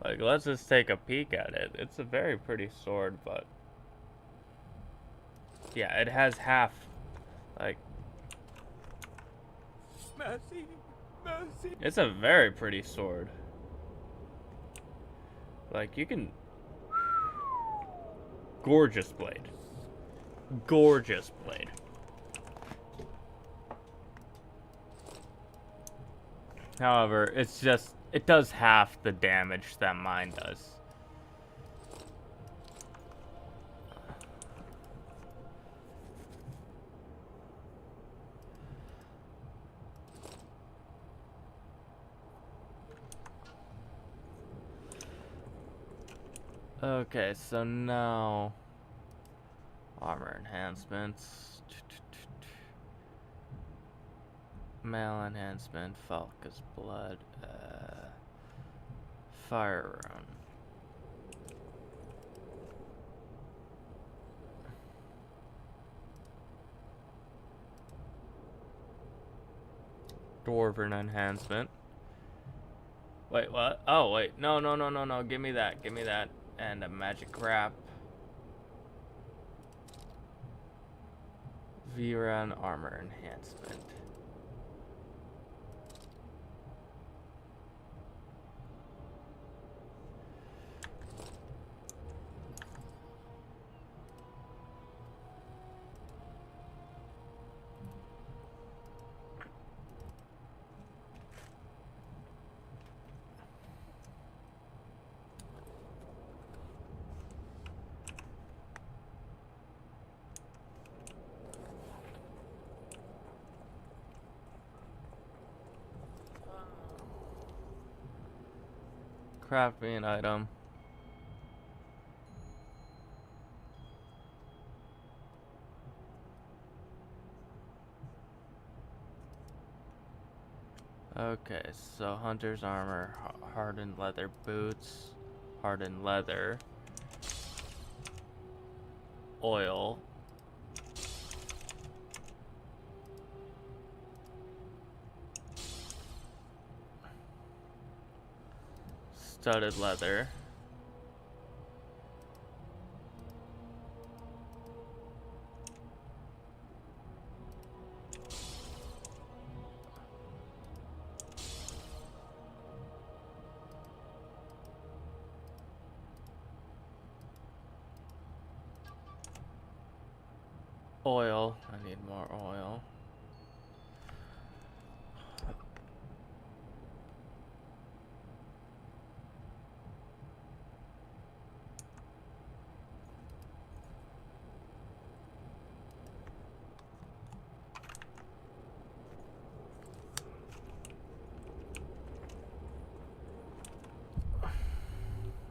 Like, let's just take a peek at it. It's a very pretty sword, but yeah, it has half, like, Mercy, mercy. it's a very pretty sword. Like, you can... Gorgeous blade. Gorgeous blade. However, it's just... It does half the damage that mine does. Okay, so now armor enhancements, mail enhancement, Falca's blood, fire rune. Dwarven enhancement. Wait, what? Oh, wait. No. Give me that. And a magic wrap. Viran armor enhancement. Craft me an item. Okay, so hunter's armor, hardened leather boots, hardened leather, oil, studded leather, Oil. I need more oil.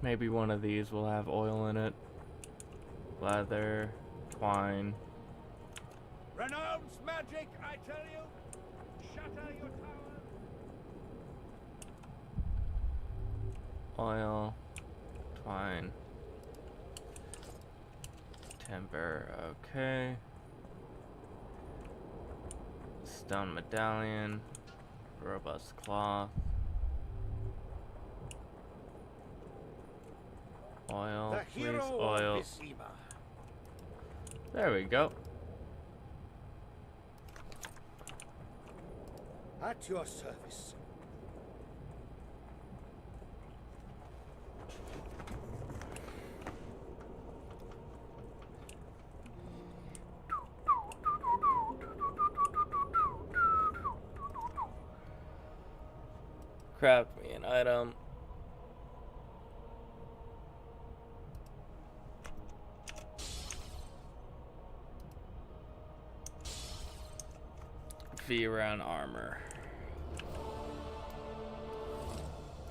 Maybe one of these will have oil in it. Leather, twine. Renounce magic, I tell you! Shatter your tower! Oil, twine, timber, okay. Stone medallion, robust cloth. Oil, please, oil. There we go. At your service. Craft me an item. V-round armor.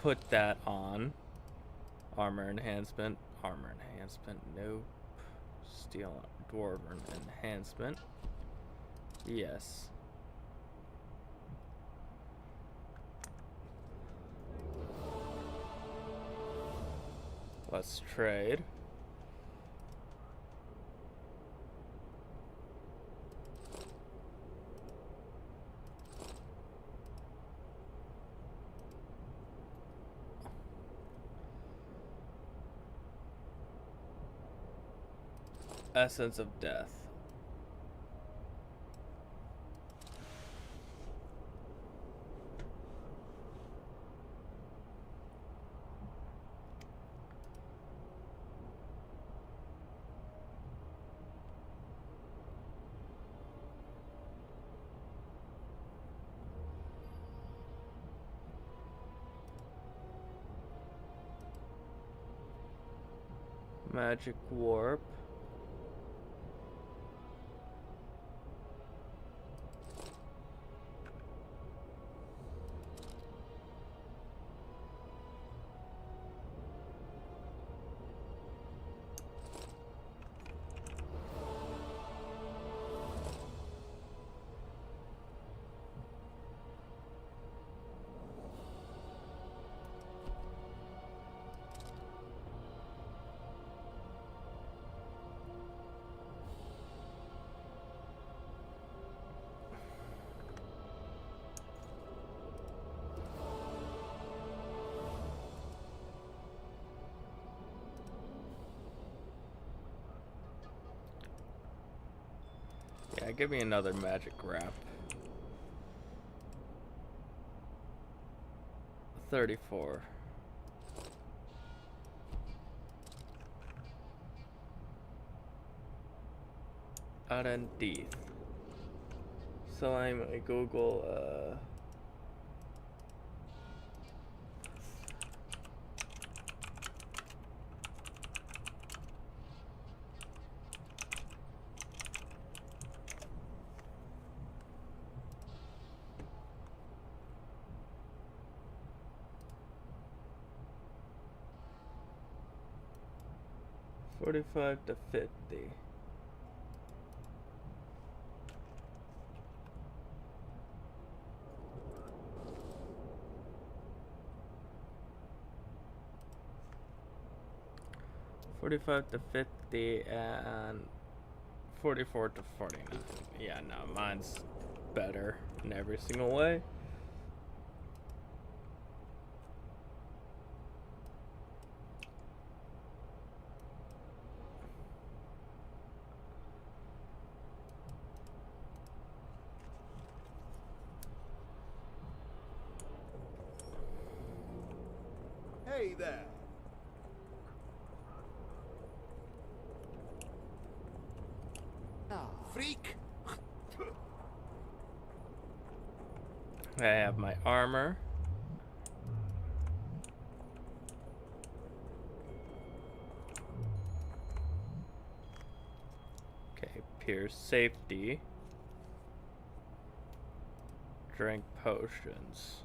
Put that on. Armor enhancement. Armor enhancement. Nope. Steel dwarven enhancement. Yes. Let's trade. Essence of Death. Magic Warp. Yeah, give me another magic wrap. 34. Arandeeth. Slime, Google, 45 to 50. $45 to 50 and 44 to 49. Yeah, no, mine's better in every single way. Hey there. Ah, freak! I have my armor. Okay, Pierce safety. Drink potions.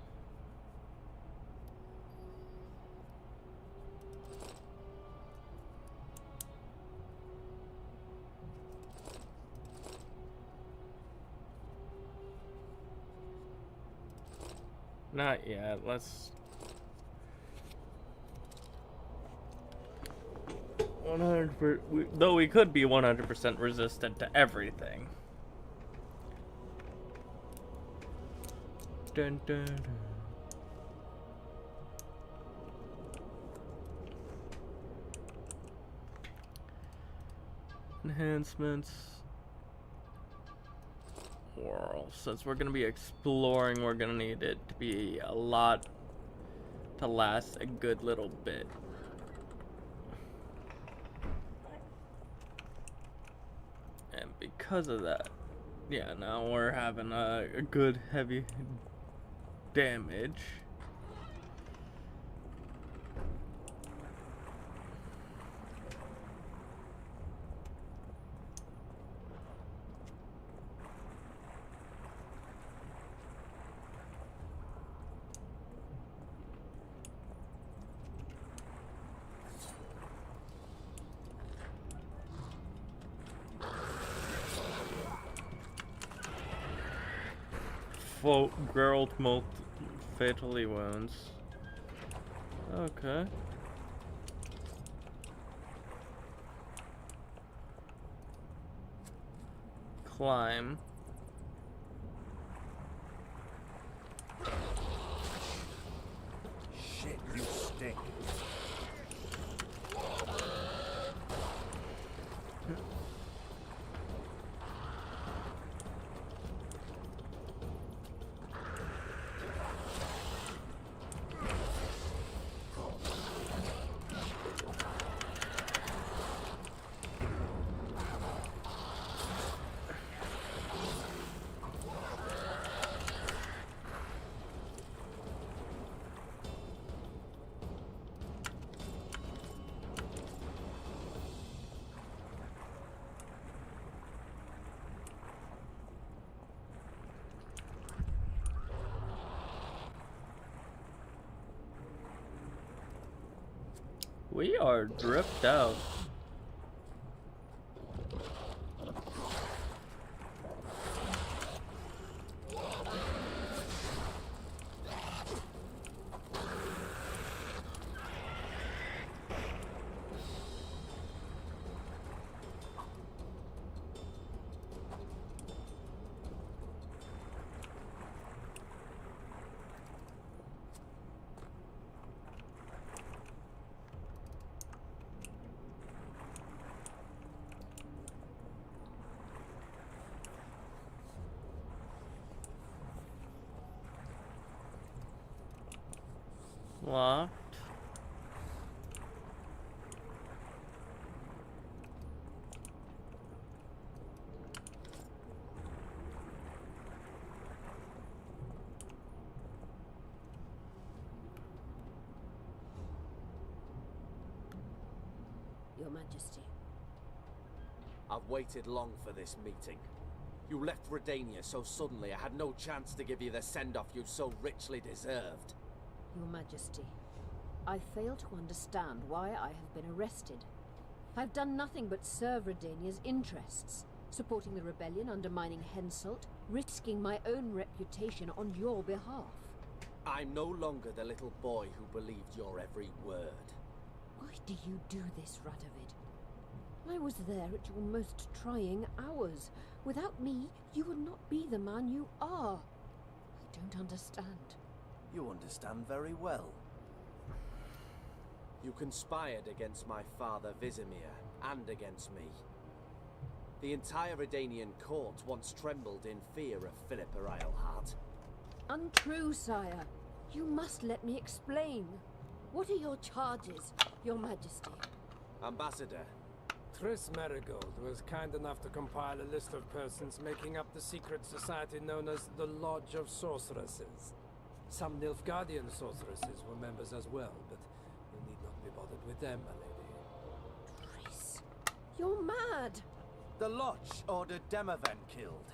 Not yet. Let's 100%. Though we could be 100% resistant to everything. Dun, dun, dun. Enhancements. Well, since we're gonna be exploring, we're gonna need it to be a lot to last a good little bit. And because of that, yeah, now we're having a good heavy damage. Geralt fatally wounds. Okay. Climb. Shit, you stink. We are dripped out. Locked. Your Majesty. I've waited long for this meeting. You left Redania so suddenly I had no chance to give you the send-off you so richly deserved. Your Majesty, I fail to understand why I have been arrested. I've done nothing but serve Redania's interests, supporting the rebellion, undermining Henselt, risking my own reputation on your behalf. I'm no longer the little boy who believed your every word. Why do you do this, Radovid? I was there at your most trying hours. Without me, you would not be the man you are. I don't understand. You understand very well. You conspired against my father Vizimir, and against me. The entire Redanian court once trembled in fear of Philippa Eilhart. Untrue, sire. You must let me explain. What are your charges, Your Majesty? Ambassador, Triss Marigold was kind enough to compile a list of persons making up the secret society known as the Lodge of Sorceresses. Some Nilfgaardian sorceresses were members as well, but you need not be bothered with them, my lady. Triss, you're mad! The Lodge ordered Demoven killed.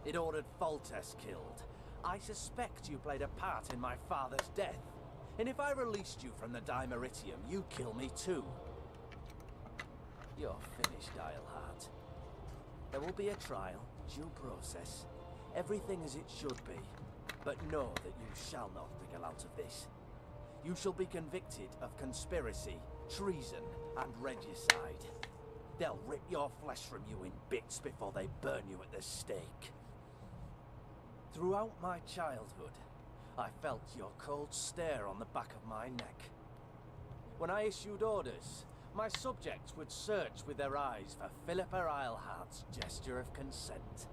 It ordered Foltest killed. I suspect you played a part in my father's death. And if I released you from the Dimeritium, you kill me too. You're finished, Isleheart. There will be a trial, due process, everything as it should be. But know that you shall not wriggle out of this. You shall be convicted of conspiracy, treason, and regicide. They'll rip your flesh from you in bits before they burn you at the stake. Throughout my childhood, I felt your cold stare on the back of my neck. When I issued orders, my subjects would search with their eyes for Philippa Isleheart's gesture of consent.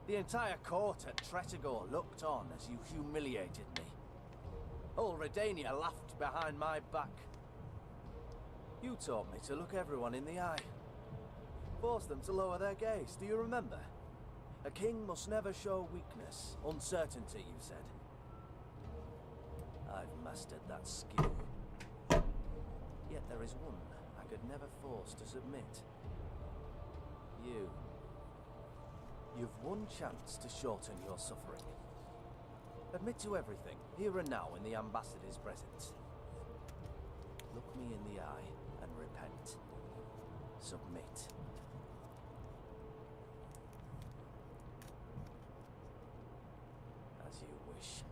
The entire court at Tretogor looked on as you humiliated me. Old Redania laughed behind my back. You taught me to look everyone in the eye. Forced them to lower their gaze, do you remember? A king must never show weakness, uncertainty, you said. I've mastered that skill. Yet there is one I could never force to submit. You. You've one chance to shorten your suffering. Admit to everything, here and now in the ambassador's presence. Look me in the eye and repent. Submit. As you wish.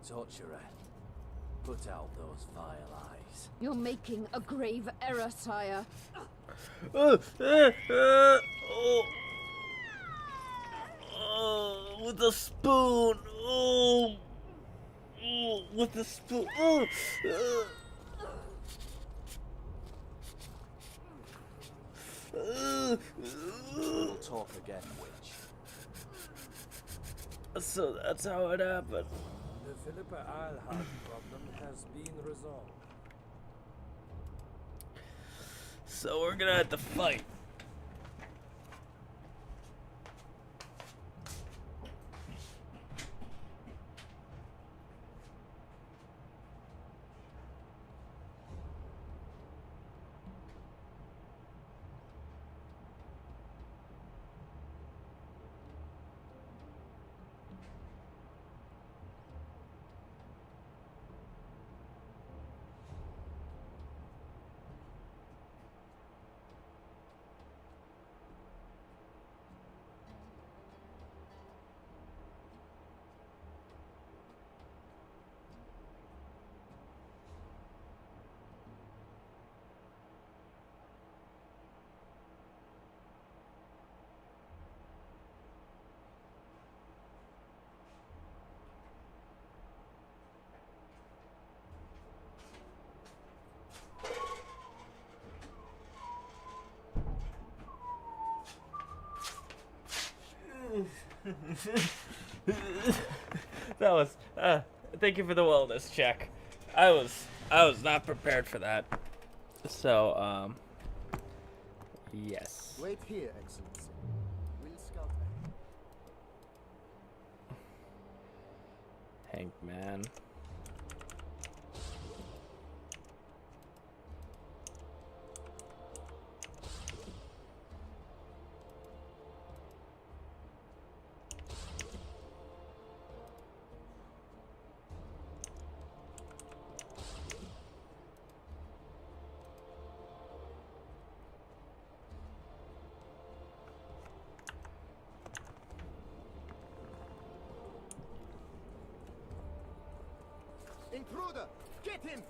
Torturer, put out those vile eyes. You're making a grave error, sire. With a spoon. With a spoon. We'll talk again, witch. So that's how it happened. The Philippa Isleheart problem has been resolved. So we're gonna have to fight. That was thank you for the wellness check. I was not prepared for that. So yes. Wait here, Excellency. We'll scout ahead. Hank, man. Intruder! Get him!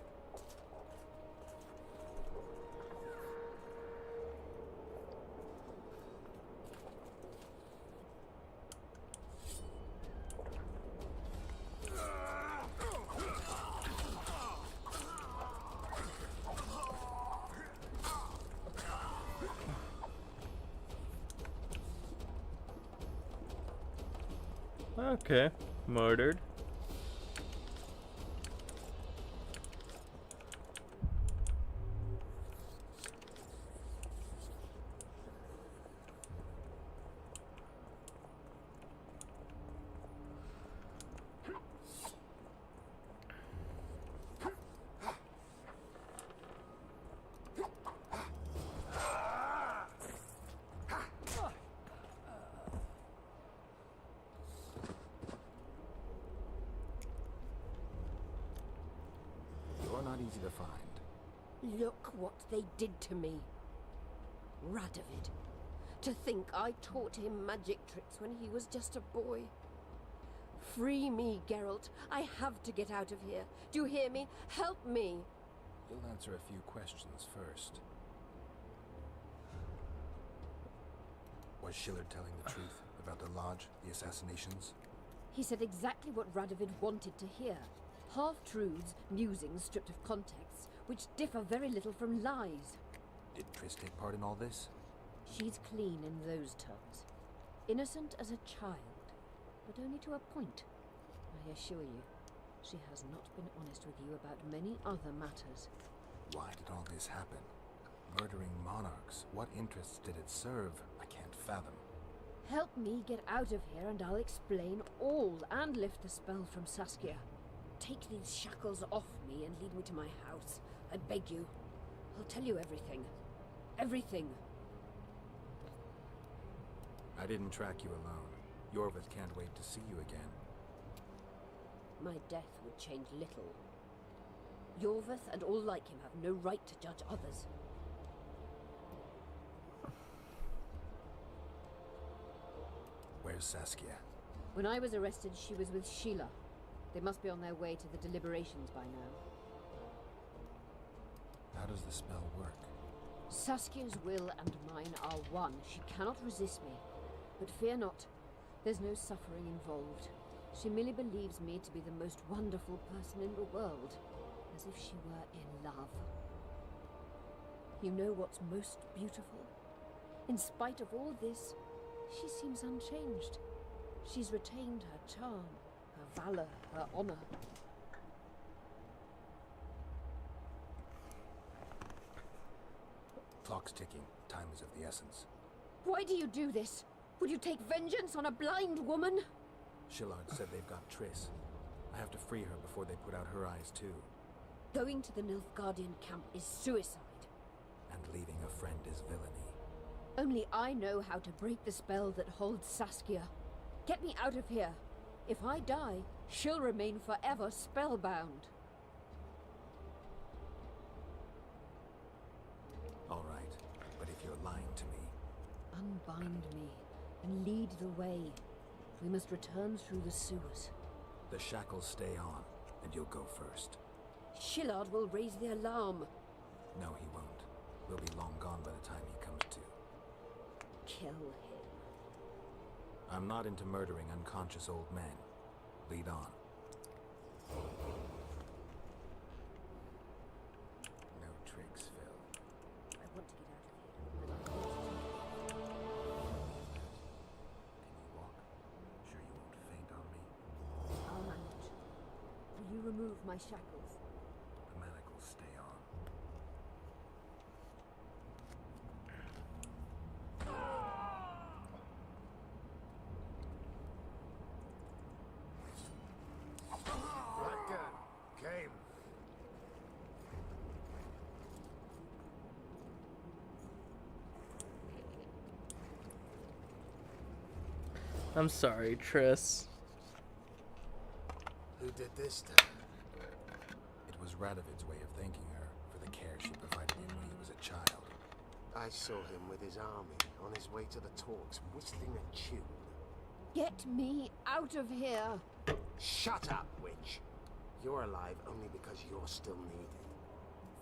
Okay, murdered. easy to find. Look what they did to me. Radovid. To think I taught him magic tricks when he was just a boy. Free me, Geralt. I have to get out of here. Do you hear me? Help me. We'll answer a few questions first. Was Shillard telling the truth about the Lodge, the assassinations? He said exactly what Radovid wanted to hear. Half-truths, musings stripped of context, which differ very little from lies. Did Triss take part in all this? She's clean in those terms. Innocent as a child, but only to a point. I assure you, she has not been honest with you about many other matters. Why did all this happen? Murdering monarchs, what interests did it serve? I can't fathom. Help me get out of here and I'll explain all and lift the spell from Saskia. Take these shackles off me and lead me to my house. I beg you. I'll tell you everything. Everything. I didn't track you alone. Yorvith can't wait to see you again. My death would change little. Yorvith and all like him have no right to judge others. Where's Saskia? When I was arrested, she was with Sheila. They must be on their way to the deliberations by now. How does the spell work? Saskia's will and mine are one. She cannot resist me. But fear not. There's no suffering involved. She merely believes me to be the most wonderful person in the world. As if she were in love. You know what's most beautiful? In spite of all this, she seems unchanged. She's retained her charm, her valor, her honor. Clock's ticking. Time is of the essence. Why do you do this? Would you take vengeance on a blind woman? Shillard said they've got Triss. I have to free her before they put out her eyes too. Going to the Nilfgaardian camp is suicide. And leaving a friend is villainy. Only I know how to break the spell that holds Saskia. Get me out of here. If I die, she'll remain forever spellbound. All right, but if you're lying to me... Unbind me and lead the way. We must return through the sewers. The shackles stay on, and you'll go first. Shillard will raise the alarm. No, he won't. We'll be long gone by the time he comes to. Kill him. I'm not into murdering unconscious old men. Lead on. No tricks, Phil. I want to get out of here. Can you walk? Sure you won't faint on me? I'll manage. Will you remove my shackles? The manacles stay on. Came. I'm sorry, Triss. Who did this to her? It was Radovid's way of thanking her for the care she provided him when he was a child. I saw him with his army on his way to the talks, whistling a tune. Get me out of here! Shut up, witch! You're alive only because you're still needed.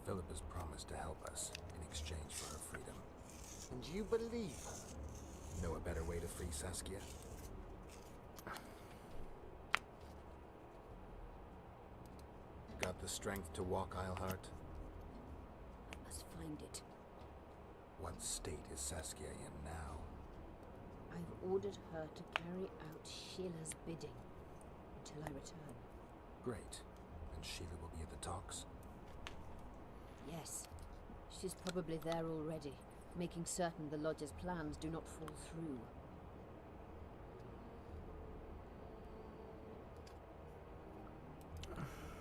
Philip has promised to help us in exchange for her freedom. And you believe her? Know a better way to free Saskia? Got the strength to walk, Eilhart? I must find it. What state is Saskia in now? I've ordered her to carry out Sheila's bidding until I return. Great. And Sheila will be at the talks? Yes. She's probably there already, making certain the Lodge's plans do not fall through.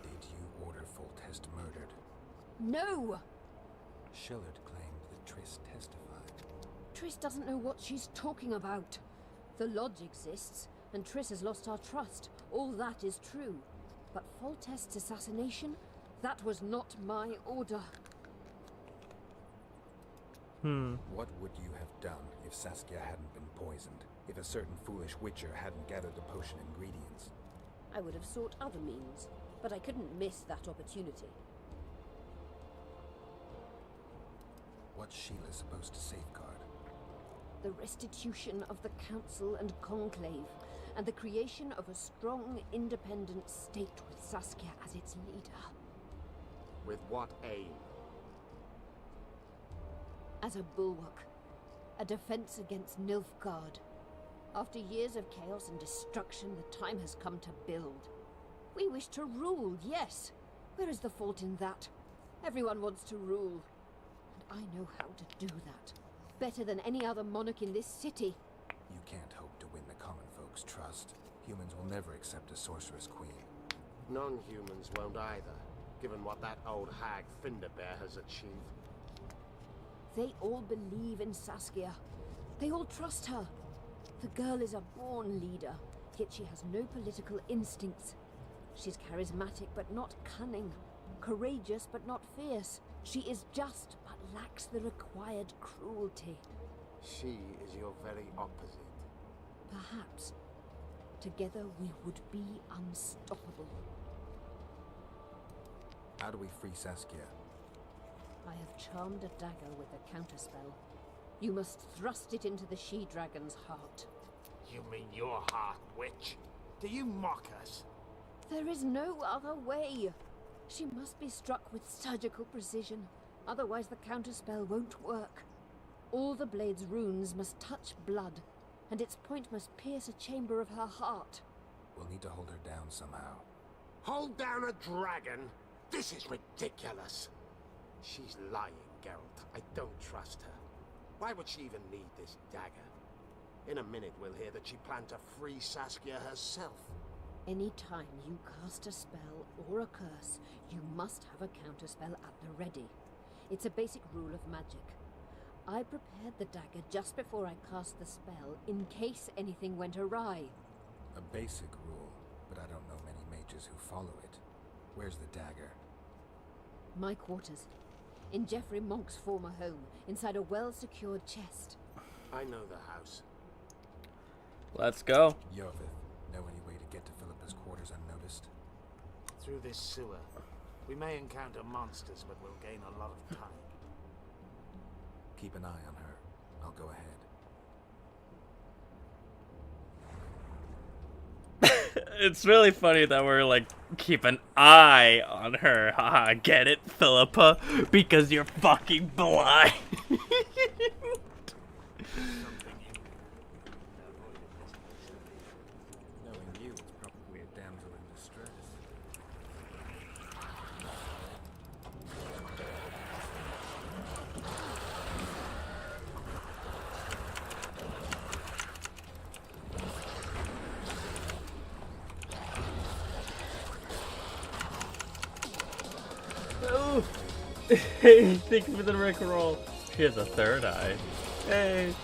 Did you order Foltest murdered? No! Shillard claimed that Triss testified. Triss doesn't know what she's talking about. The Lodge exists, and Triss has lost our trust. All that is true. But Foltest's assassination? That was not my order. What would you have done if Saskia hadn't been poisoned? If a certain foolish witcher hadn't gathered the potion ingredients? I would have sought other means, but I couldn't miss that opportunity. What's Sheila supposed to safeguard? The restitution of the Council and Conclave, and the creation of a strong, independent state with Saskia as its leader. With what aim? As a bulwark, a defense against Nilfgaard. After years of chaos and destruction, the time has come to build. We wish to rule, yes. Where is the fault in that? Everyone wants to rule. And I know how to do that. Better than any other monarch in this city. You can't hope to win the common folks' trust. Humans will never accept a sorceress queen. Non-humans won't either, given what that old hag Finderbear has achieved. They all believe in Saskia. They all trust her. The girl is a born leader, yet she has no political instincts. She's charismatic but not cunning, courageous but not fierce. She is just but lacks the required cruelty. She is your very opposite. Perhaps. Together we would be unstoppable. How do we free Saskia? I have charmed a dagger with a counterspell. You must thrust it into the she-dragon's heart. You mean your heart, witch? Do you mock us? There is no other way. She must be struck with surgical precision. Otherwise the counterspell won't work. All the blade's runes must touch blood, and its point must pierce a chamber of her heart. We'll need to hold her down somehow. Hold down a dragon? This is ridiculous. She's lying, Geralt. I don't trust her. Why would she even need this dagger? In a minute we'll hear that she planned to free Saskia herself. Any time you cast a spell or a curse, you must have a counterspell at the ready. It's a basic rule of magic. I prepared the dagger just before I cast the spell, in case anything went awry. A basic rule, but I don't know many mages who follow it. Where's the dagger? My quarters. In Geoffrey Monk's former home, inside a well-secured chest. I know the house. Let's go. Yovith, know any way to get to Philippa's quarters unnoticed? Through this sewer. We may encounter monsters, but we'll gain a lot of time. Keep an eye on her. I'll go ahead. It's really funny that we're like, keep an eye on her. Haha, get it, Philippa? Because you're fucking blind. Knowing you, it's probably a damsel in distress. Oh. Hey, thank you for the Rick roll. She has a third eye. Hey.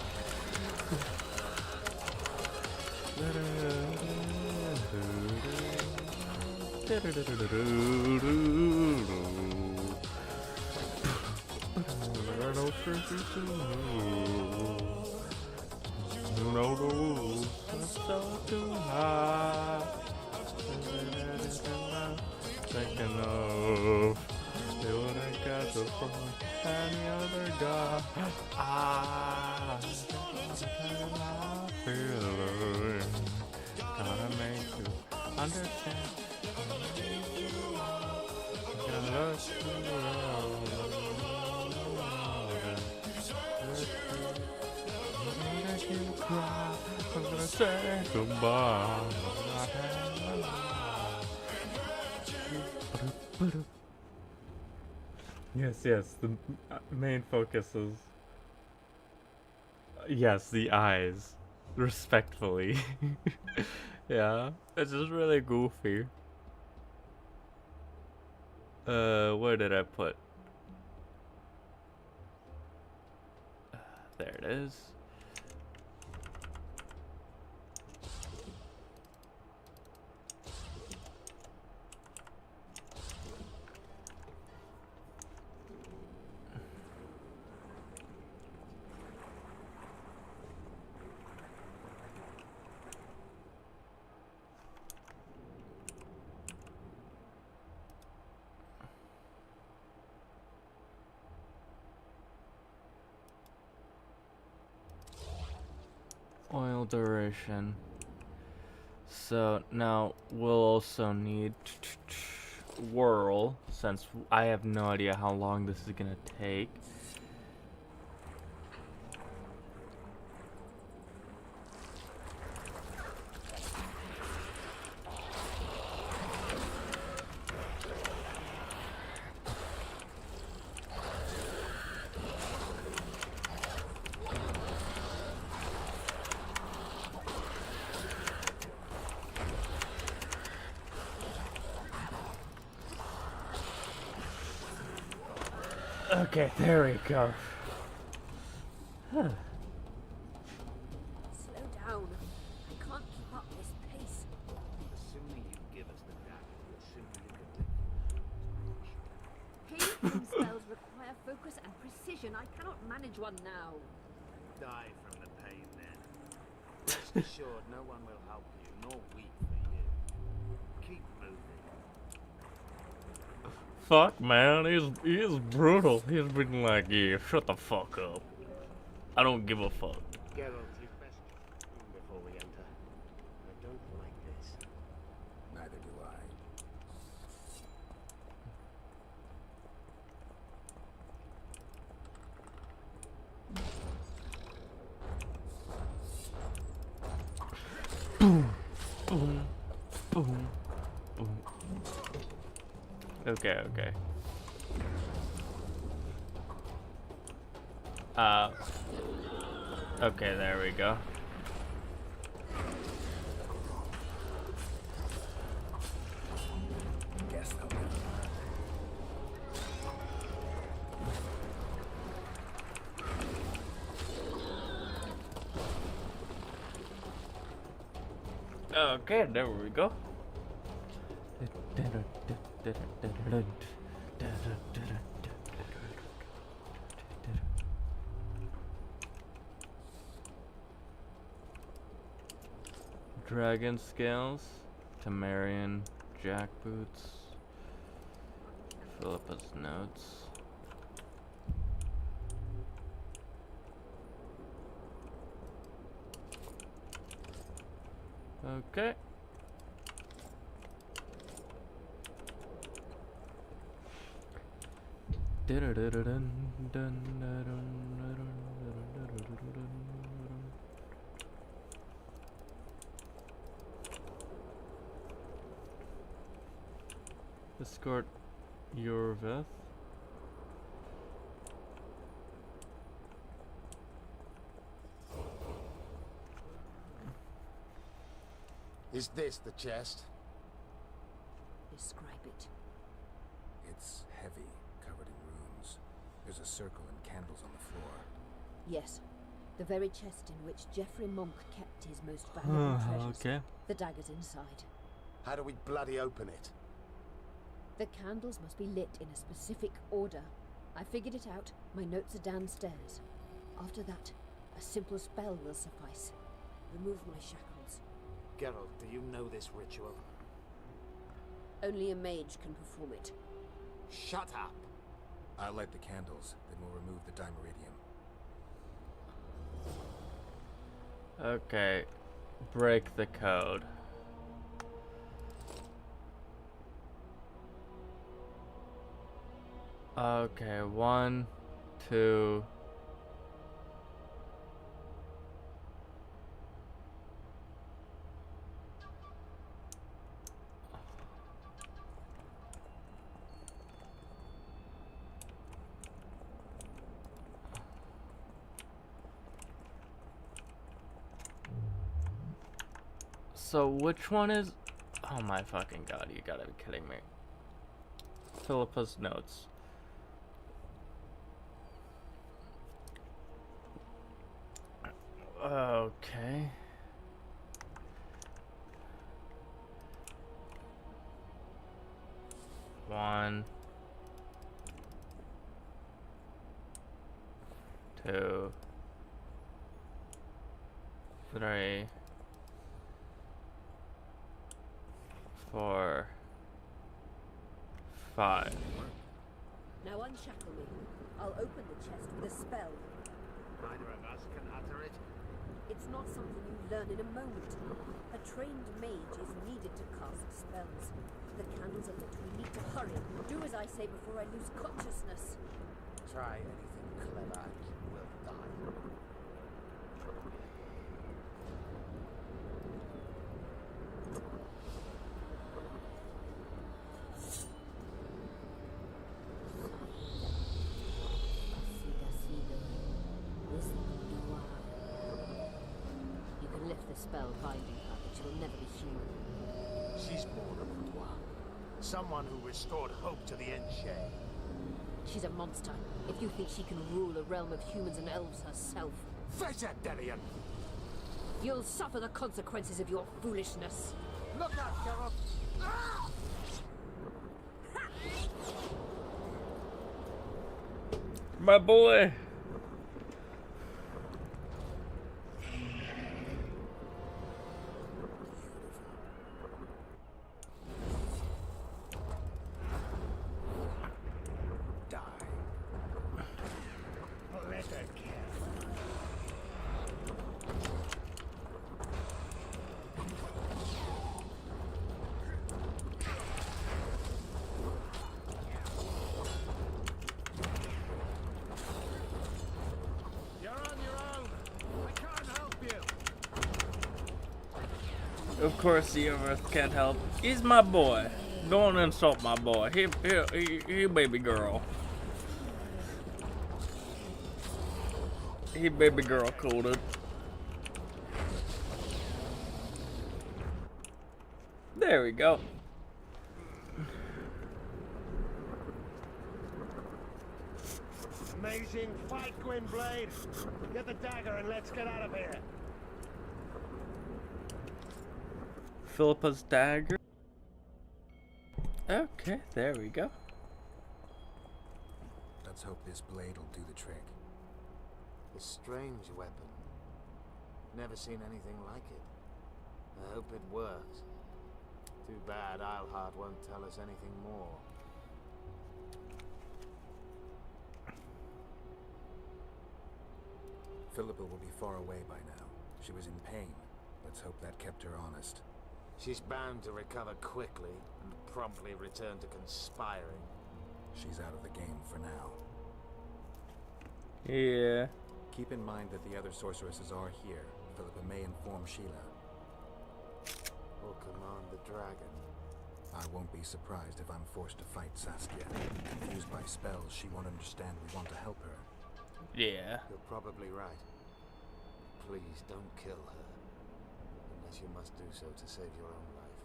Thinking of they wouldn't get the from any other guy. I feel gotta make you understand. Gotta look make you cry. I'm gonna say goodbye. Yes, the main focus is... yes, the eyes. Respectfully. Yeah, it's just really goofy. Where did I put? There it is. Oil duration. So now we'll also need whirl, since I have no idea how long this is gonna take. Okay, there we go. Huh. Slow down. I can't keep up this pace. Assuming you give us the data, assuming you can Painting spells require focus and precision. I cannot manage one now. die from the pain then. Rest assured, no one will help you, nor weep for you. Keep moving. Fuck, man, he's brutal. He's been like, yeah, shut the fuck up. I don't give a fuck. Geralt, you'd best before we enter. I don't like this. Neither do I. Boom, boom, boom, boom. Okay, okay. Okay, there we go. Guess they'll be Okay, there we go. Dragon scales, Temerian jackboots, Philippa's notes. Okay. Escort Yorveth. Is this the chest? Describe it. It's heavy, covered in runes. There's a circle and candles on the floor. Yes, the very chest in which Geoffrey Monk kept his most valuable treasures. Okay. The dagger's inside. How do we bloody open it? The candles must be lit in a specific order. I figured it out. My notes are downstairs. After that, a simple spell will suffice. Remove my shackles. Geralt, do you know this ritual? Only a mage can perform it. Shut up! I'll light the candles, then we'll remove the dimeridium. Okay. Break the code. Okay, 1, 2. So which one is... Oh my fucking god, you gotta be kidding me. Philippa's notes. Okay. One, 2, 3, 4, 5. Now unshackle me. I'll open the chest with a spell. Neither of us can utter it. It's not something you learn in a moment. A trained mage is needed to cast spells. The candles are lit. We need to hurry. Do as I say before I lose consciousness. Try anything clever and you will die. You can lift the spell binding her, but she'll never be human. She's born a boudoir. Someone who restored hope to the Enchei. She's a monster. If you think she can rule a realm of humans and elves herself. Face it, Delian! You'll suffer the consequences of your foolishness. Look out, Geralt! Ah! My boy. Of course, the Earth can't help. He's my boy. Don't insult my boy. He baby girl. He baby girl coded. There we go. Amazing fight, Gwynblade! Get the dagger and let's get out of here! Philippa's dagger. Okay, there we go. Let's hope this blade will do the trick. A strange weapon. Never seen anything like it. I hope it works. Too bad Eilhart won't tell us anything more. Philippa will be far away by now. She was in pain. Let's hope that kept her honest. She's bound to recover quickly and promptly return to conspiring. She's out of the game for now. Yeah. Keep in mind that the other sorceresses are here. Philippa may inform Sheila. Or command the dragon. I won't be surprised if I'm forced to fight Saskia. Confused by spells, she won't understand we want to help her. Yeah. You're probably right. Please don't kill her. Unless you must do so to save your own life.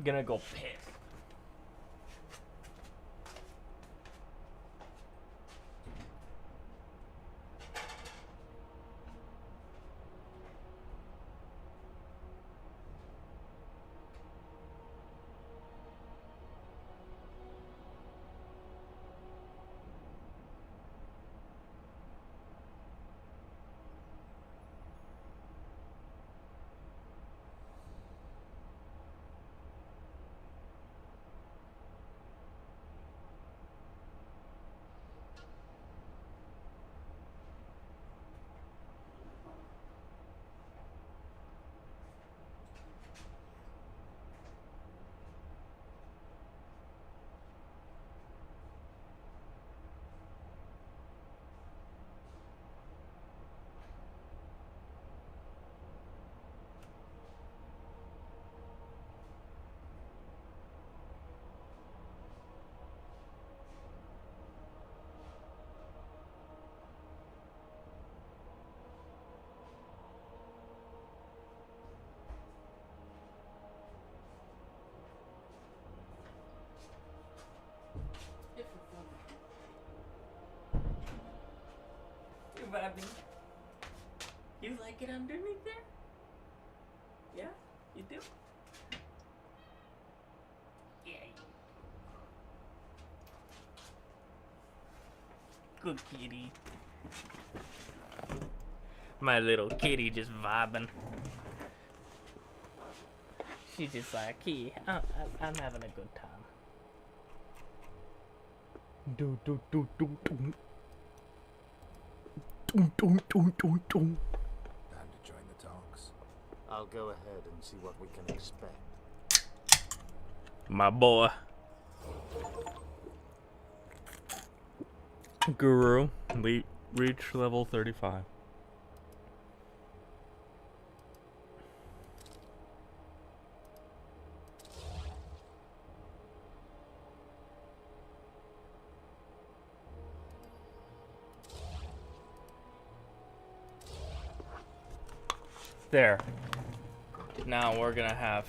Gonna go piss. Vibing. You like it underneath there? Yeah? You do? Yeah. Good kitty. My little kitty just vibing. She's just like, hey, I'm having a good time. Time to join the talks. I'll go ahead and see what we can expect. My boy. Guru, reach level 35. There. Now we're gonna have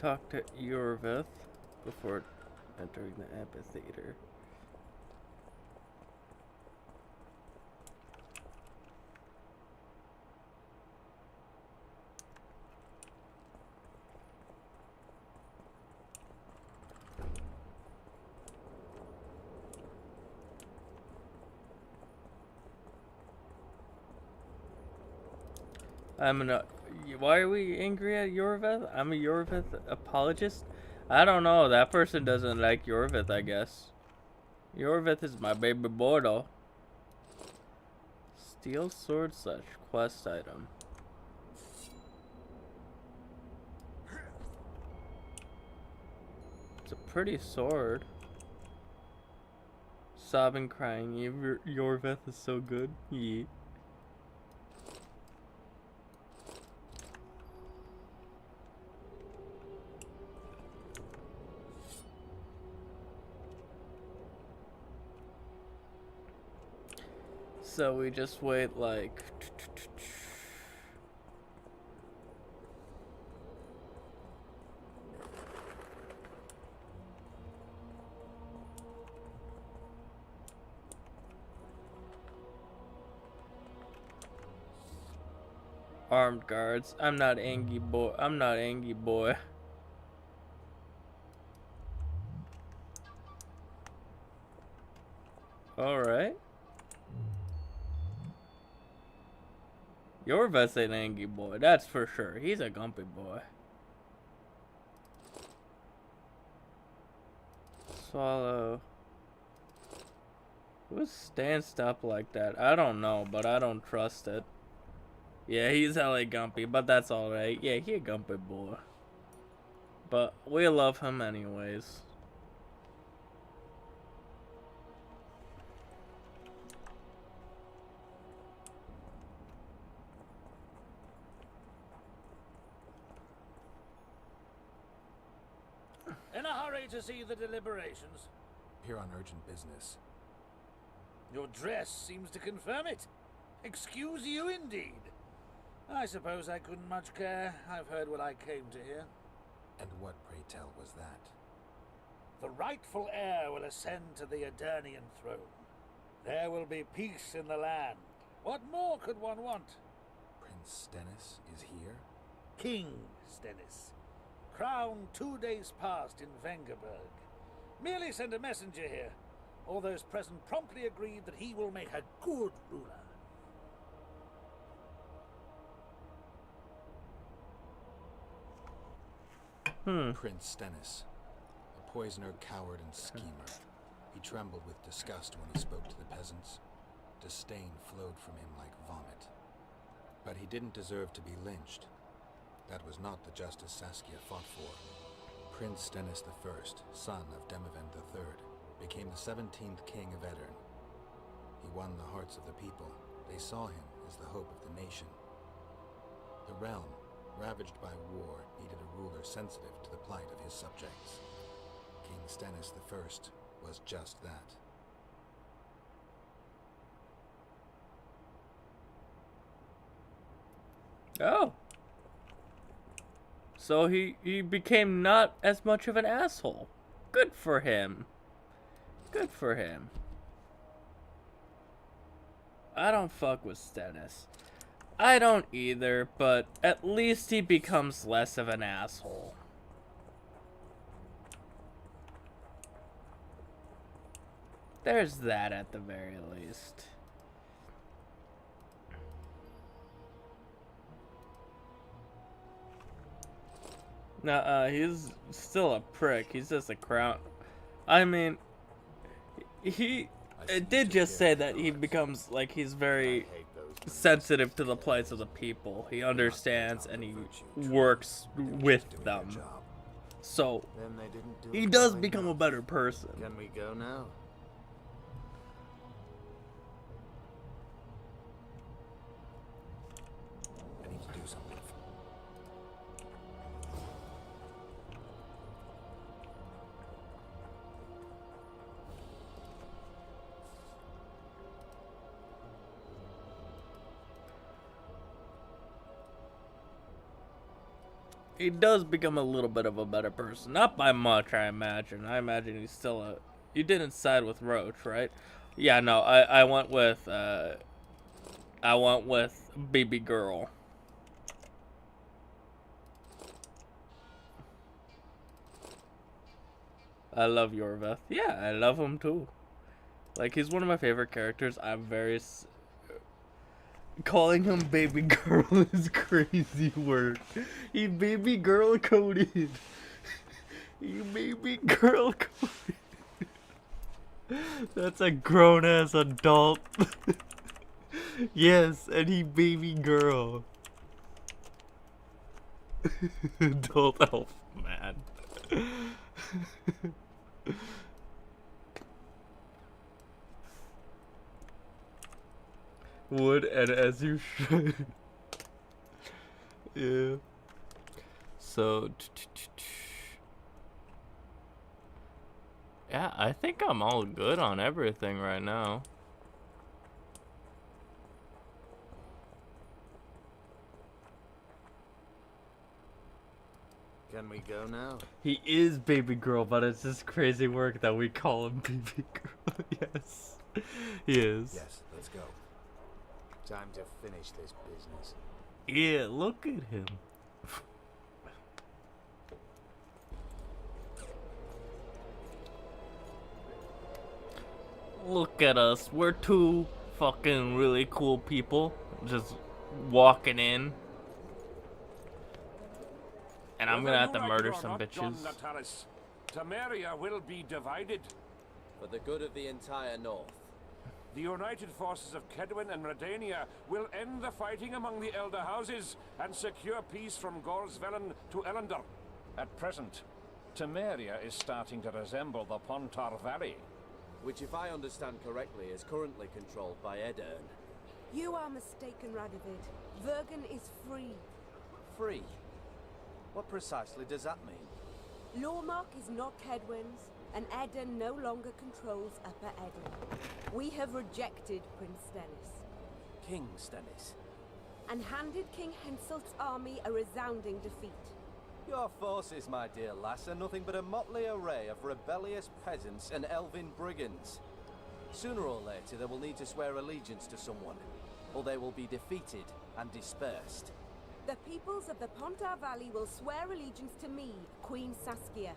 talk to Yorvith before entering the amphitheater. Why are we angry at Yorvith? I'm a Yorvith apologist? I don't know. That person doesn't like Yorvith, I guess. Yorvith is my baby boy, though. Steel sword / quest item. It's a pretty sword. Sobbing, crying. Yorvith is so good. Yeah. So we just wait like armed guards. I'm not angry boy. I'm not angry boy. All right. Yorvith's an angry boy, that's for sure. He's a gumpy boy. Swallow. Who's stanced up like that? I don't know, but I don't trust it. Yeah, he's hella gumpy, but that's alright. Yeah, he a gumpy boy. But we love him anyways. In a hurry to see the deliberations? Here on urgent business. Your dress seems to confirm it. Excuse you indeed. I suppose I couldn't much care. I've heard what I came to hear. And what, pray tell, was that? The rightful heir will ascend to the Aedirnian throne. There will be peace in the land. What more could one want? Prince Stennis is here? King Stennis. Crowned 2 days past in Vengerberg. Merely send a messenger here. All those present promptly agreed that he will make a good ruler. Prince Stennis. A poisoner, coward, and schemer. He trembled with disgust when he spoke to the peasants. Disdain flowed from him like vomit. But he didn't deserve to be lynched. That was not the justice Saskia fought for. Prince Stennis I, son of Demavend III, became the 17th king of Aedirn. He won the hearts of the people. They saw him as the hope of the nation. The realm, ravaged by war, needed a ruler sensitive to the plight of his subjects. King Stennis I was just that. Oh. So he became not as much of an asshole. Good for him. Good for him. I don't fuck with Stennis. I don't either, but at least he becomes less of an asshole. There's that at the very least. No, he's still a prick. He's just a crown. I mean, it did just say that he becomes, like, he's very sensitive to the plights of the people. He understands and he works with them. So, he does become a better person. Can we go now? I need to do something. He does become a little bit of a better person. Not by much, I imagine. I imagine he's still a... You didn't side with Roach, right? Yeah, no, I went with, Baby Girl. I love Yorveth. Yeah, I love him too. Like, he's one of my favorite characters. I'm very... Calling him Baby Girl is crazy word. He Baby Girl coded. He Baby Girl coded. That's a grown-ass adult. Yes, and he Baby Girl. Adult elf, man. Would, and as you should. Yeah. So, yeah, I think I'm all good on everything right now. Can we go now? He is Baby Girl, but it's just crazy work that we call him Baby Girl. Yes, he is. Yes, let's go. Time to finish this business. Yeah, look at him. Look at us. We're two fucking really cool people just walking in. And I'm gonna have to murder some bitches. Temeria will be divided. For the good of the entire North. The united forces of Kedwin and Redania will end the fighting among the Elder Houses and secure peace from Gorsvelen to Elendor. At present, Temeria is starting to resemble the Pontar Valley. Which, if I understand correctly, is currently controlled by Edirn. You are mistaken, Radovid. Vergen is free. Free? What precisely does that mean? Lormark is not Kedwin's, and Edirn no longer controls Upper Edirn. We have rejected Prince Stennis. King Stennis? And handed King Henselt's army a resounding defeat. Your forces, my dear lass, are nothing but a motley array of rebellious peasants and elven brigands. Sooner or later, they will need to swear allegiance to someone, or they will be defeated and dispersed. The peoples of the Pontar Valley will swear allegiance to me, Queen Saskia.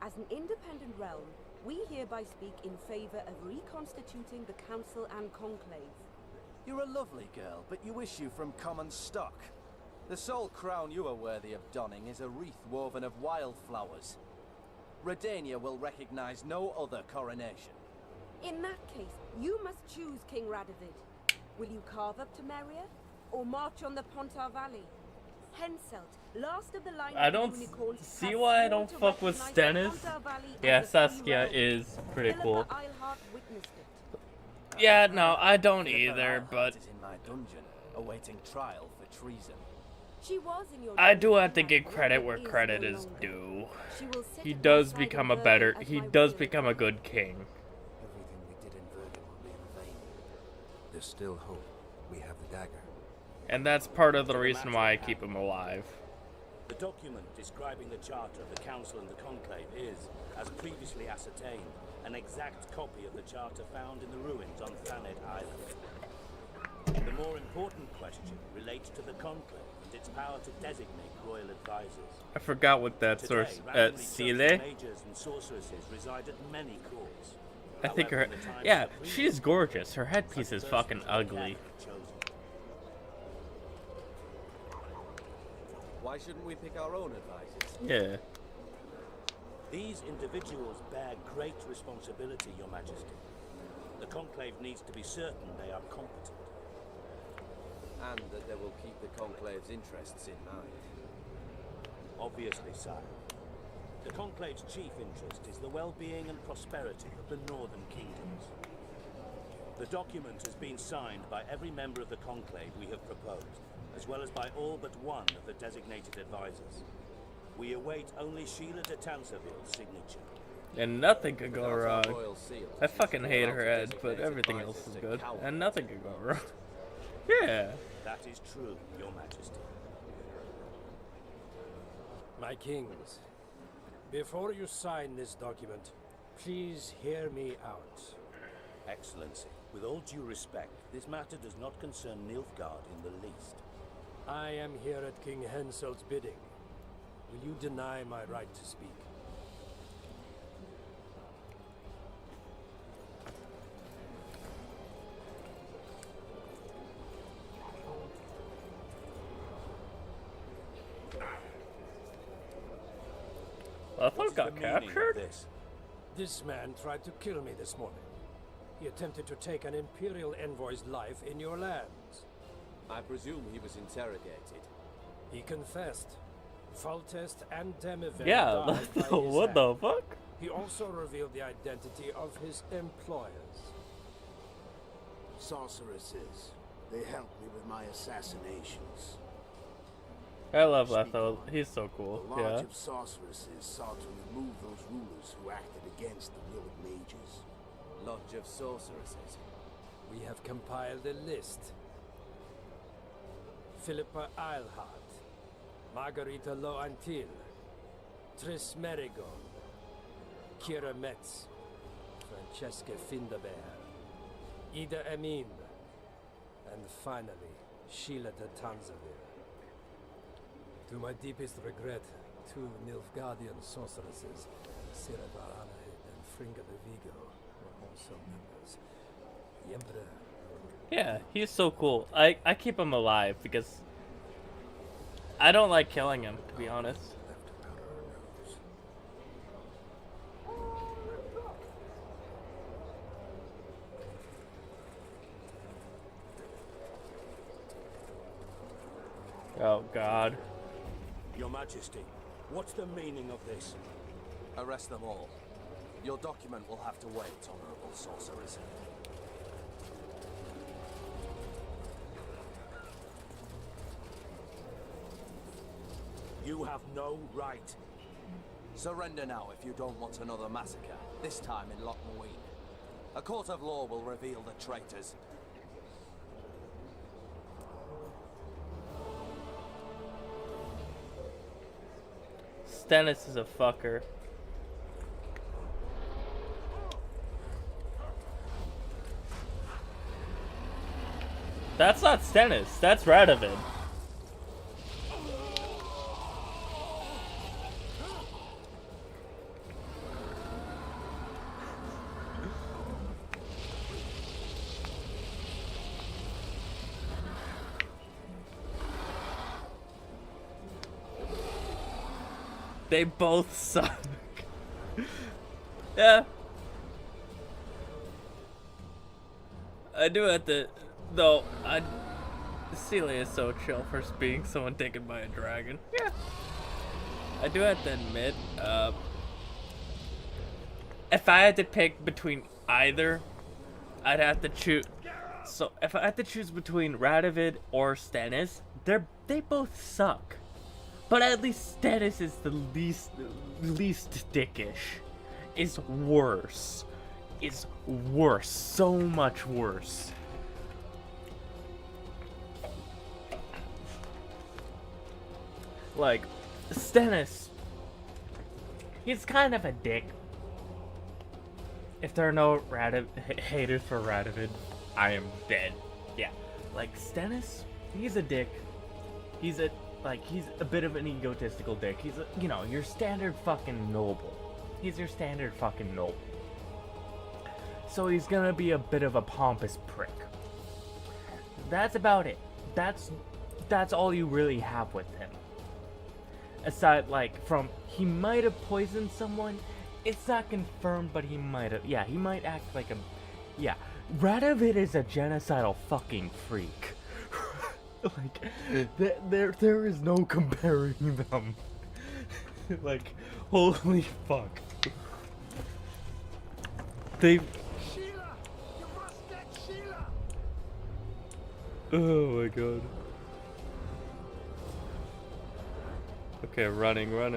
As an independent realm, we hereby speak in favor of reconstituting the Council and Conclave. You're a lovely girl, but you issue from common stock. The sole crown you are worthy of donning is a wreath woven of wildflowers. Redania will recognize no other coronation. In that case, you must choose King Radovid. Will you carve up Temeria, or march on the Pontar Valley? Henselt, last of the line I don't see why I don't fuck with Stennis. Yeah, Saskia is pretty cool. Yeah, no, I don't either, but in my dungeon, awaiting trial for treason. She was in your I do have to give credit where credit is due. He does become a better, he does become a good king. Everything we did in Vergen will be in vain. There's still hope. We have the dagger. And that's part of the reason why I keep him alive. The document describing the charter of the Council and the Conclave is, as previously ascertained, an exact copy of the charter found in the ruins on Thanet Island. important question relates to the Conclave and its power to designate royal advisors. I forgot what that Today, source randomly Sile. chosen mages and sorceresses reside at many courts. I think her, However, in the times yeah, of the previous she's gorgeous. Her headpiece is fucking ugly. Why shouldn't we pick our own advisors? Yeah. These individuals bear great responsibility, Your Majesty. The Conclave needs to be certain they are competent. And that they will keep the Conclave's interests in mind. Obviously, sire. The Conclave's chief interest is the well-being and prosperity of the Northern Kingdoms. The document has been signed by every member of the Conclave we have proposed, as well as by all but one of the designated advisors. We await only Sheila de Tanserville's signature. And nothing could go wrong. I fucking hate her head, but everything else is good. And nothing could go wrong. Yeah. That is true, Your Majesty. My kings, before you sign this document, please hear me out. Excellency, with all due respect, this matter does not concern Nilfgaard in the least. I am here at King Henselt's bidding. Will you deny my right to speak? Lethal got captured? This man tried to kill me this morning. He attempted to take an Imperial envoy's life in your lands. I presume he was interrogated. He confessed. Foltest and Demivel Yeah, died by his what hand. the fuck? He also revealed the identity of his employers. Sorceresses. They helped me with my assassinations. I love Lethal. He's so cool. The Lodge Yeah. of Sorceresses sought to remove those rulers who acted against the will of mages. Lodge of Sorceresses. We have compiled a list. Philippa Eilhart, Margarita Loantil, Triss Merigold, Kira Metz, Francesca Findabair, Ida Emin, and finally, Sheila de Tanserville. To my deepest regret, two Nilfgaardian sorceresses, Sira Varanahid and Fringa de Vigo, were also members. The Emperor. Yeah, he's so cool. I keep him alive because I don't like killing him, to be honest. Oh God. Your Majesty, what's the meaning of this? Arrest them all. Your document will have to wait, Honorable Sorceress. You have no right. Surrender now if you don't want another massacre, this time in Lochmuin. A court of law will reveal the traitors. Stennis is a fucker. That's not Stennis, that's Radovid. They both suck. Yeah. I do have to, though, Celia is so chill for being someone taken by a dragon. Yeah. I do have to admit, if I had to pick between either, I'd have to choose. So if I had to choose between Radovid or Stennis, they both suck. But at least Stennis is the least dickish. Is worse. Is worse. So much worse. Like, Stennis, he's kind of a dick. If there are no haters for Radovid, I am dead. Yeah. like Stennis, he's a dick. He's a bit of an egotistical dick. He's a, you know, your standard fucking noble. He's your standard fucking noble. So he's gonna be a bit of a pompous prick. That's about it. That's all you really have with him. Aside, like, from, he might have poisoned someone. It's not confirmed, but he might have. Yeah, he might act like a... Yeah, Radovid is a genocidal fucking freak. Like, there is no comparing them. Like, holy fuck. They... Sheila! You must get Sheila! Oh my god. Okay, running. Turn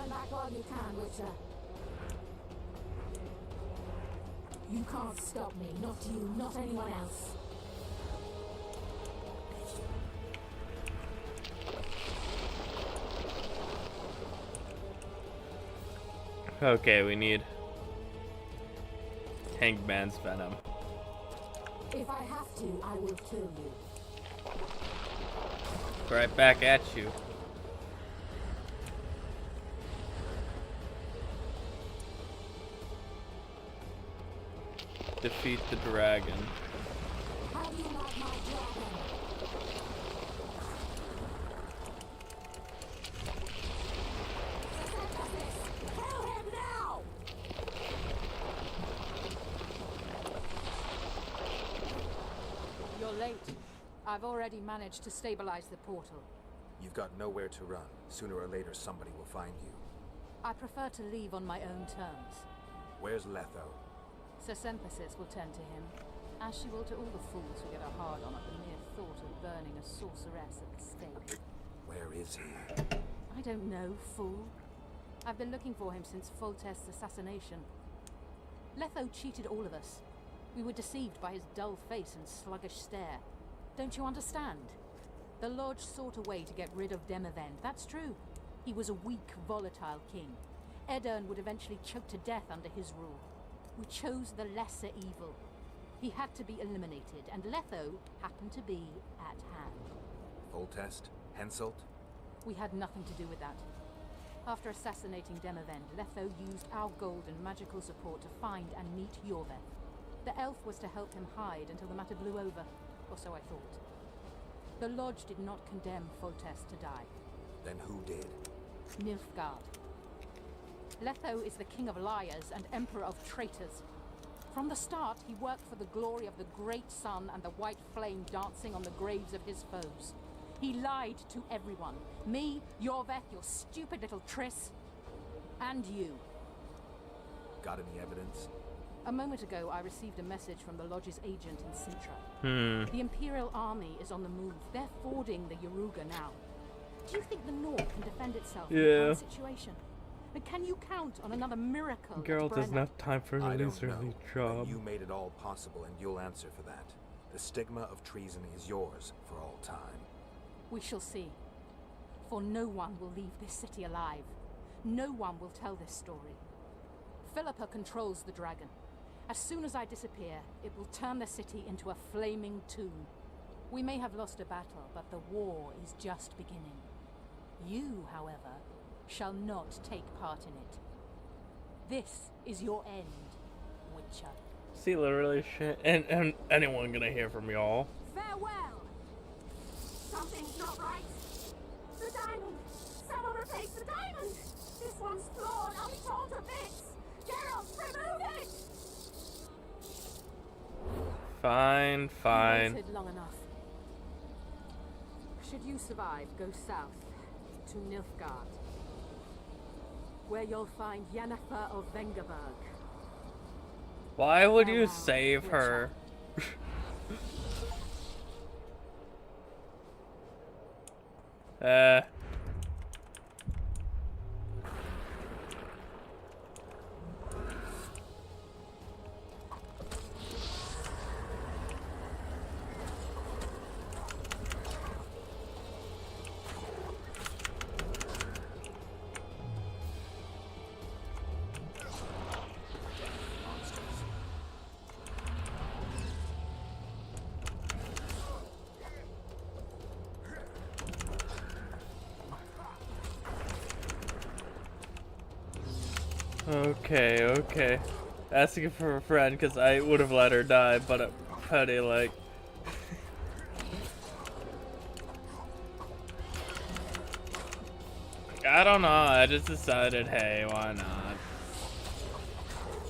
back while you can, Witcher. You can't stop me, not you, not anyone else. Okay, we need Hangman's venom. If I have to, I will kill you. Right back at you. Defeat the dragon. How do you like my dragon? Kill him now! You're late. I've already managed to stabilize the portal. You've got nowhere to run. Sooner or later, somebody will find you. I prefer to leave on my own terms. Where's Letho? Sir Sempesis will tend to him, as she will to all the fools who get a hard on at the mere thought of burning a sorceress at the stake. Where is he? I don't know, fool. I've been looking for him since Foltest's assassination. Letho cheated all of us. We were deceived by his dull face and sluggish stare. Don't you understand? The Lodge sought a way to get rid of Demavend, that's true. He was a weak, volatile king. Edirn would eventually choke to death under his rule. We chose the lesser evil. He had to be eliminated, and Letho happened to be at hand. Foltest? Henselt? We had nothing to do with that. After assassinating Demavend, Letho used our gold and magical support to find and meet Yorveth. The elf was to help him hide until the matter blew over, or so I thought. The Lodge did not condemn Foltest to die. Then who did? Nilfgaard. Letho is the king of liars and emperor of traitors. From the start, he worked for the glory of the great sun and the white flame dancing on the graves of his foes. He lied to everyone. Me, Yorveth, your stupid little Triss, and you. Got any evidence? A moment ago, I received a message from the Lodge's agent in Sintra. The Imperial army is on the move. They're fording the Yaruga now. Do you think the North can defend itself in the current situation? But can you count on another miracle? Geralt doesn't have time for a early job. You made it all possible, and you'll answer for that. The stigma of treason is yours for all time. We shall see. For no one will leave this city alive. No one will tell this story. Philippa controls the dragon. As soon as I disappear, it will turn the city into a flaming tomb. We may have lost a battle, but the war is just beginning. You, however, shall not take part in it. This is your end, Witcher. See, literally shit. And anyone gonna hear from y'all? Farewell! Something's not right. The diamond! Someone replace the diamond! This one's flawed. I'll be torn to bits! Geralt, remove it! Fine, fine. You waited long enough. Should you survive, go south to Nilfgaard, where you'll find Yennefer of Vengerberg. Why would you save her? Okay, okay. Asking for a friend because I would have let her die, but I'm pretty like. I don't know, I just decided, hey, why not?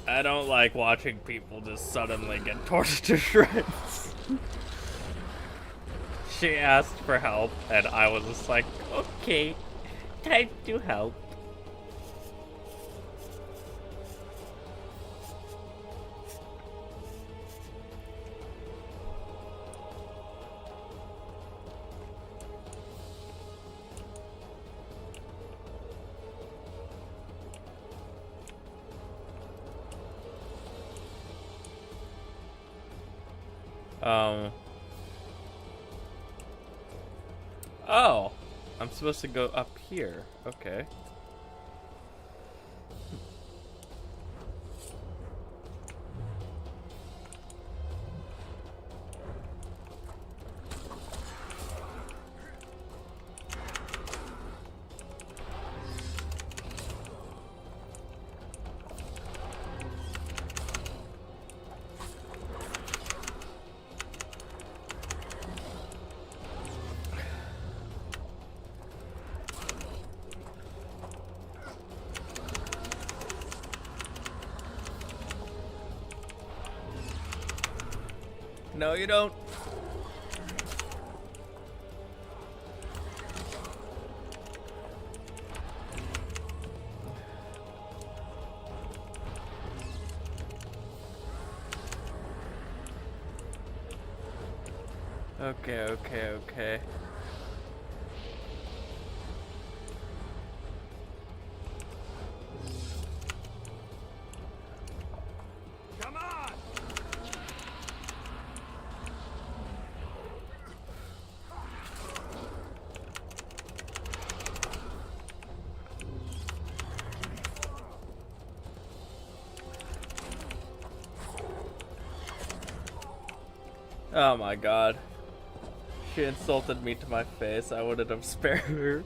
I don't like watching people just suddenly get torched to shreds. She asked for help, and I was just like, okay, time to help. Oh, I'm supposed to go up here. Okay. No, you don't. Okay, okay, okay. Come on! Oh my god. She insulted me to my face. I wouldn't have spared her.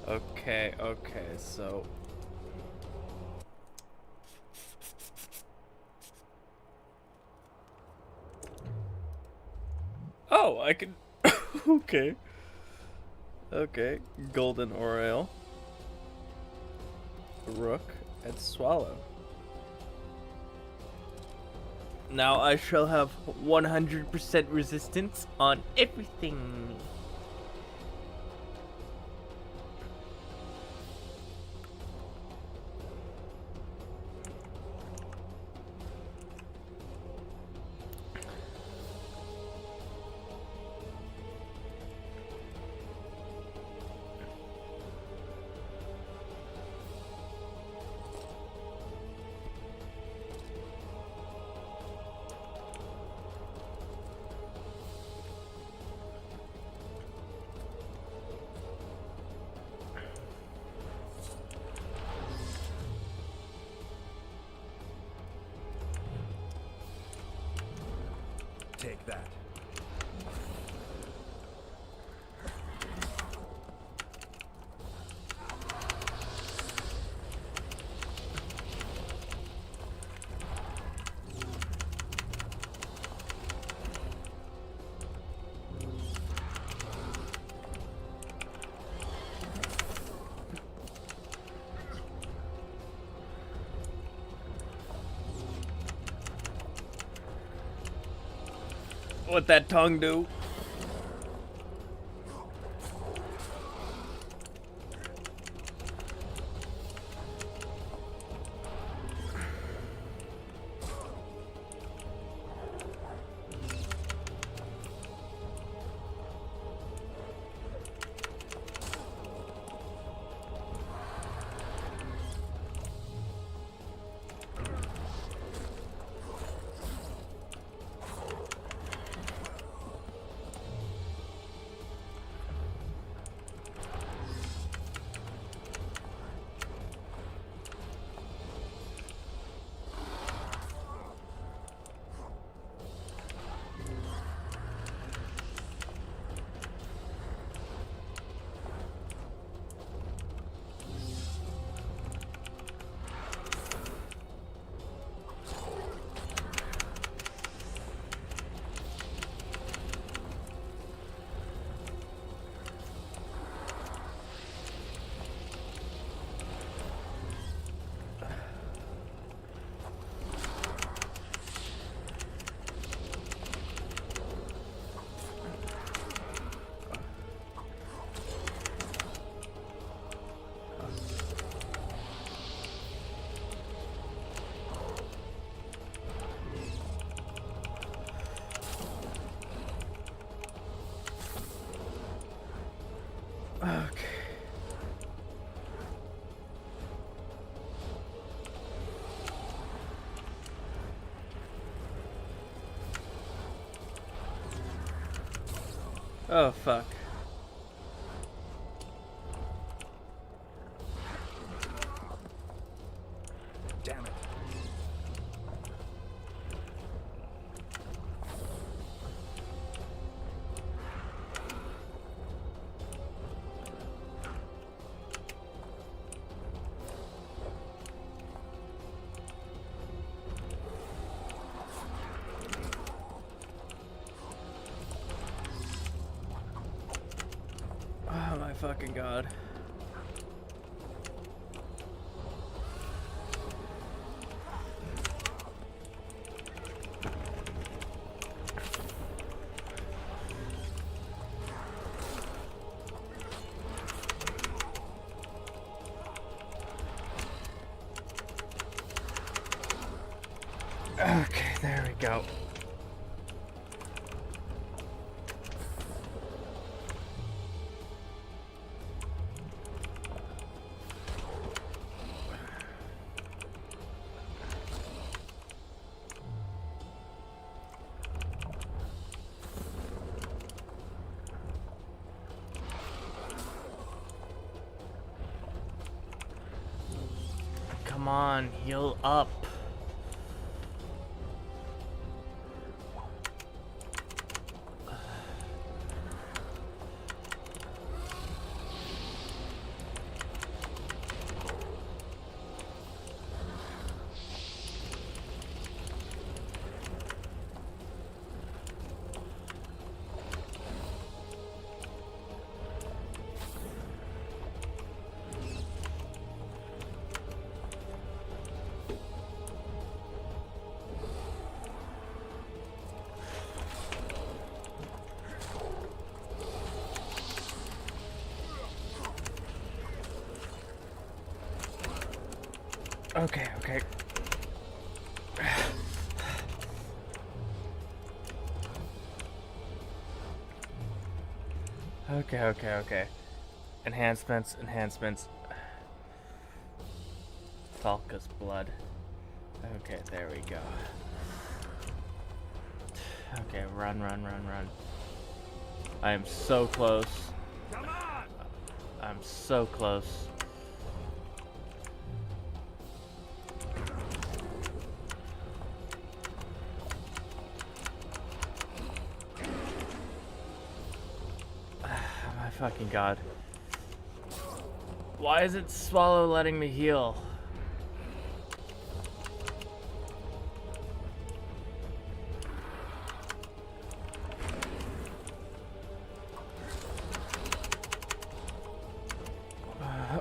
Okay, okay, so... Oh, I can... Okay. Okay, golden oriole. Rook and swallow. Now I shall have 100% resistance on everything. Take that. What that tongue do? Okay. Oh, fuck. Damn it. Oh my fucking god. Okay, there we go. Come on, heal up. Okay, okay. Okay. Enhancements. Falca's blood. Okay, there we go. Okay, run. I am so close. Come on! I'm so close. My fucking god. Why is it Swallow letting me heal?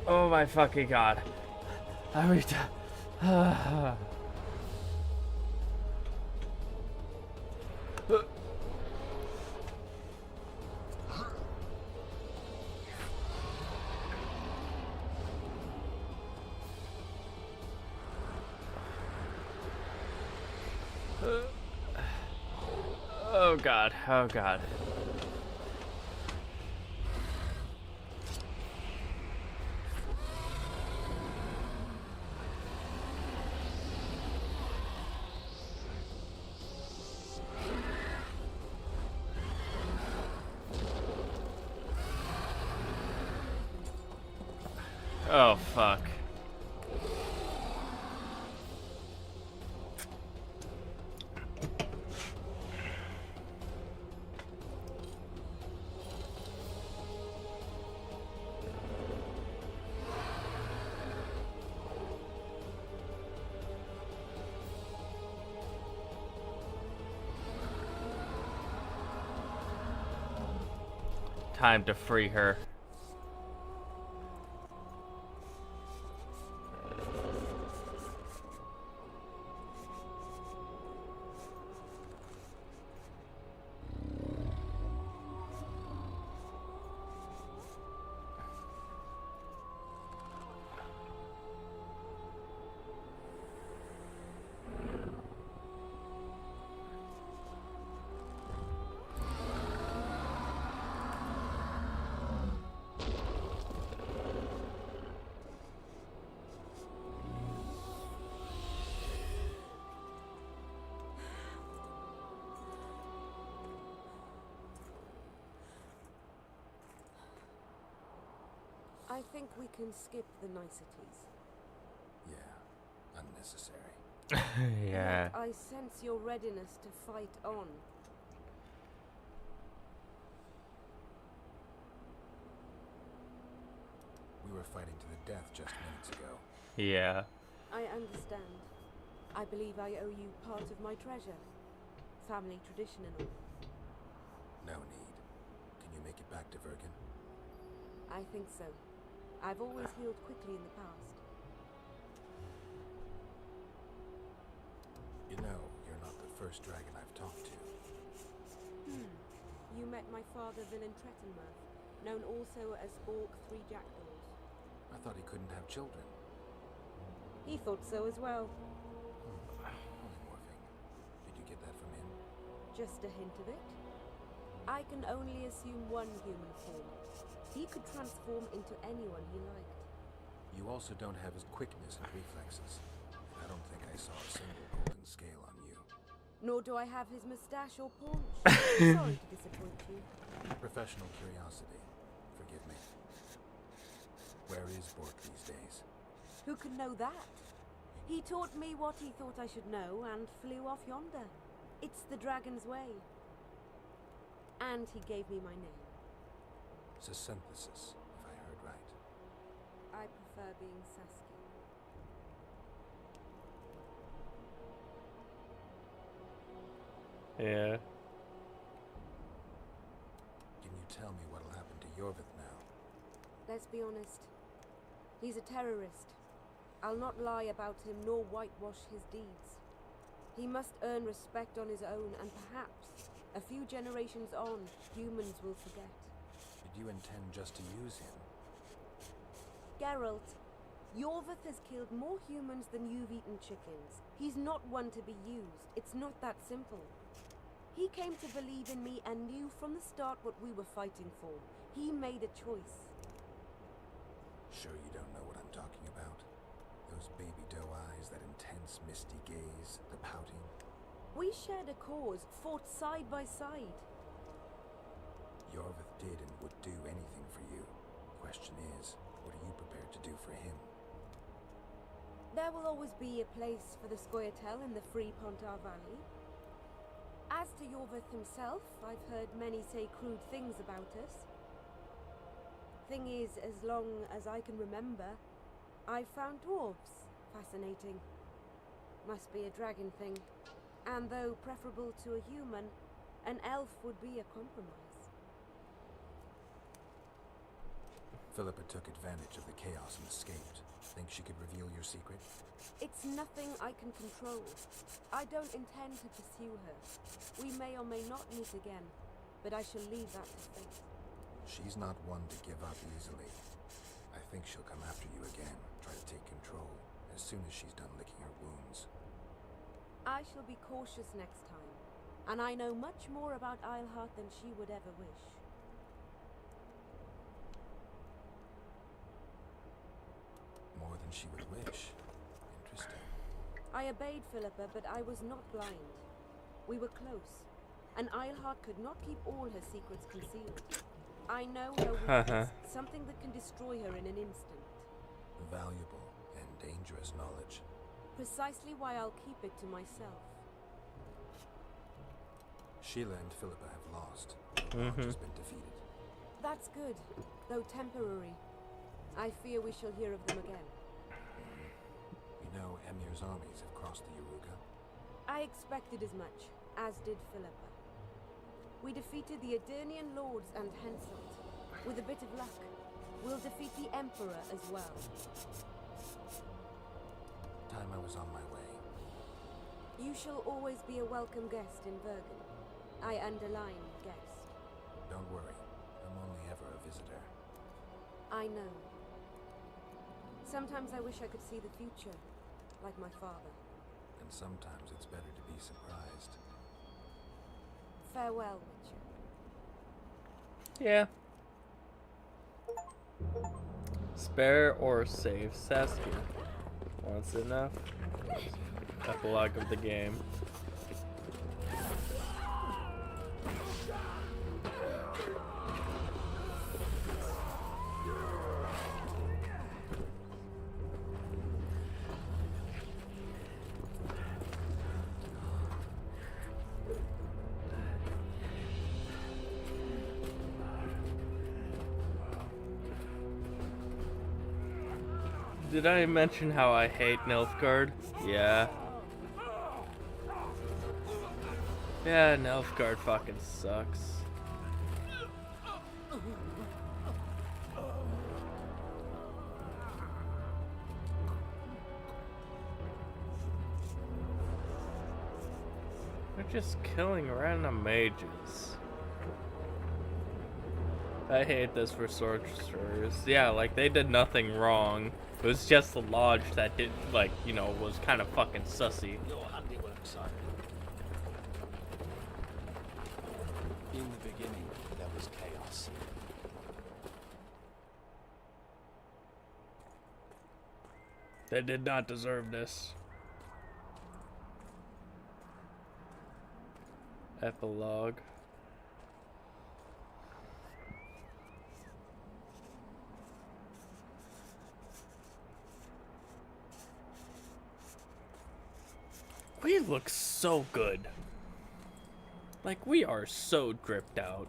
Oh my fucking god. Are we done? Oh god, oh god. Oh fuck. Time to free her. I think we can skip the niceties. Yeah, unnecessary. Yeah. Yet I sense your readiness to fight on. We were fighting to the death just minutes ago. Yeah. I understand. I believe I owe you part of my treasure. Family tradition and all. No need. Can you make it back to Vergen? I think so. I've always healed quickly in the past. You know, you're not the first dragon I've talked to. You met my father, Villain Trettenworth, known also as Orc Three Jackdaws. I thought he couldn't have children. He thought so as well. Polymorphing. Did you get that from him? Just a hint of it. I can only assume one human form. He could transform into anyone he liked. You also don't have his quickness and reflexes. I don't think I saw a single golden scale on you. Nor do I have his moustache or paunch. Sorry to disappoint you. Professional curiosity. Forgive me. Where is Bork these days? Who could know that? He taught me what he thought I should know and flew off yonder. It's the dragon's way. And he gave me my name. Synthesis, if I heard right. I prefer being Saskia. Yeah. Can you tell me what'll happen to Yorvith now? Let's be honest. He's a terrorist. I'll not lie about him nor whitewash his deeds. He must earn respect on his own, and perhaps, a few generations on, humans will forget. Did you intend just to use him? Geralt, Yorvith has killed more humans than you've eaten chickens. He's not one to be used. It's not that simple. He came to believe in me and knew from the start what we were fighting for. He made a choice. Sure you don't know what I'm talking about? Those baby doe eyes, that intense misty gaze, the pouting. We shared a cause, fought side by side. Yorvith did and would do anything for you. Question is, what are you prepared to do for him? There will always be a place for the Scoia'tael in the free Pontar Valley. As to Yorvith himself, I've heard many say crude things about us. Thing is, as long as I can remember, I've found dwarves fascinating. Must be a dragon thing. And though preferable to a human, an elf would be a compromise. Philippa took advantage of the chaos and escaped. Think she could reveal your secret? It's nothing I can control. I don't intend to pursue her. We may or may not meet again, but I shall leave that to fate. She's not one to give up easily. I think she'll come after you again, try to take control, as soon as she's done licking her wounds. I shall be cautious next time, and I know much more about Eilhart than she would ever wish. More than she would wish. Interesting. I obeyed Philippa, but I was not blind. We were close, and Eilhart could not keep all her secrets concealed. I know her weakness, something that can destroy her in an instant. Valuable and dangerous knowledge. Precisely why I'll keep it to myself. Sheila and Philippa have lost. Lodge has been defeated. That's good, though temporary. I fear we shall hear of them again. You know, Emir's armies have crossed the Yaruga. I expected as much, as did Philippa. We defeated the Aedirnian lords and Henselt. With a bit of luck, we'll defeat the Emperor as well. Time I was on my way. You shall always be a welcome guest in Vergen. I underline guest. Don't worry, I'm only ever a visitor. I know. Sometimes I wish I could see the future, like my father. And sometimes it's better to be surprised. Farewell, Witcher. Yeah. Spare or save Saskia. Once enough. Epilogue of the game. Did I mention how I hate Nilfgaard? Yeah. Yeah, Nilfgaard fucking sucks. They're just killing random mages. I hate this for sorcerers. Yeah, like, they did nothing wrong. It was just the lodge that did, like, you know, was kind of fucking sussy. Your handiwork, Simon. In the beginning, there was chaos. They did not deserve this. Epilogue. We look so good. Like, we are so dripped out.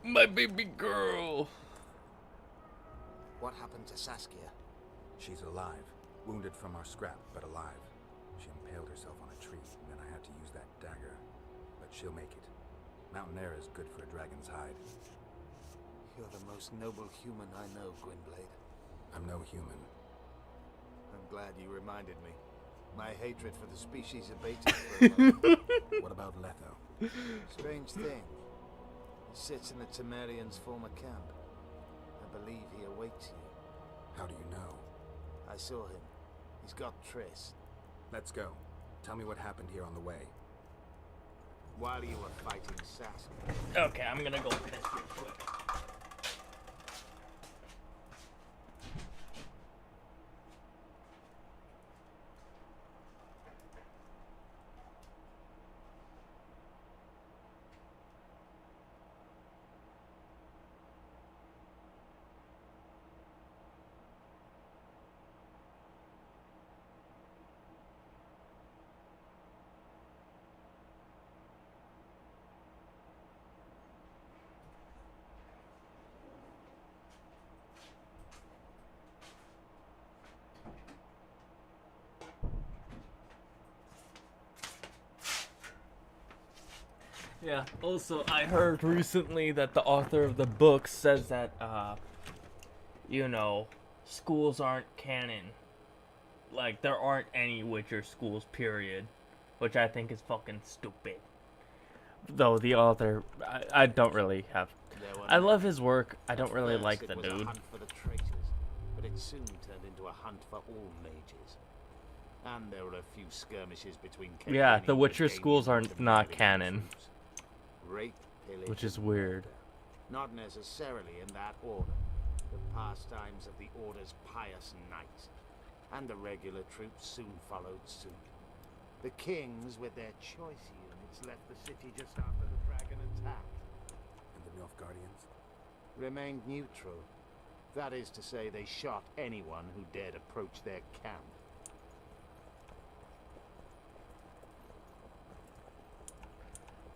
My baby girl. What happened to Saskia? She's alive. Wounded from our scrap, but alive. She impaled herself on a tree, and I had to use that dagger. But she'll make it. Mountain air is good for a dragon's hide. You're the most noble human I know, Gwynblade. I'm no human. I'm glad you reminded me. My hatred for the species abated for a moment. What about Letho? Strange thing. He sits in the Temerians' former camp. I believe he awaits you. How do you know? I saw him. He's got Triss. Let's go. Tell me what happened here on the way. While you were fighting Saskia. Okay, I'm gonna go piss real quick. Yeah, also, I heard recently that the author of the book says that, you know, schools aren't canon. Like, there aren't any Witcher schools, period. Which I think is fucking stupid. Though the author, I don't really have... I love his work, I don't really like the dude. It was a hunt for the traitors, but it soon turned into a hunt for all mages. And there were a few skirmishes between... Yeah, the Witcher schools are not canon. Rape, pillage, which is weird. Not necessarily in that order. The pastimes of the Order's pious knights, and the regular troops soon followed suit. The kings, with their choice units, left the city just after the dragon attack. And the Nilfgaardians? Remained neutral. That is to say, they shot anyone who dared approach their camp.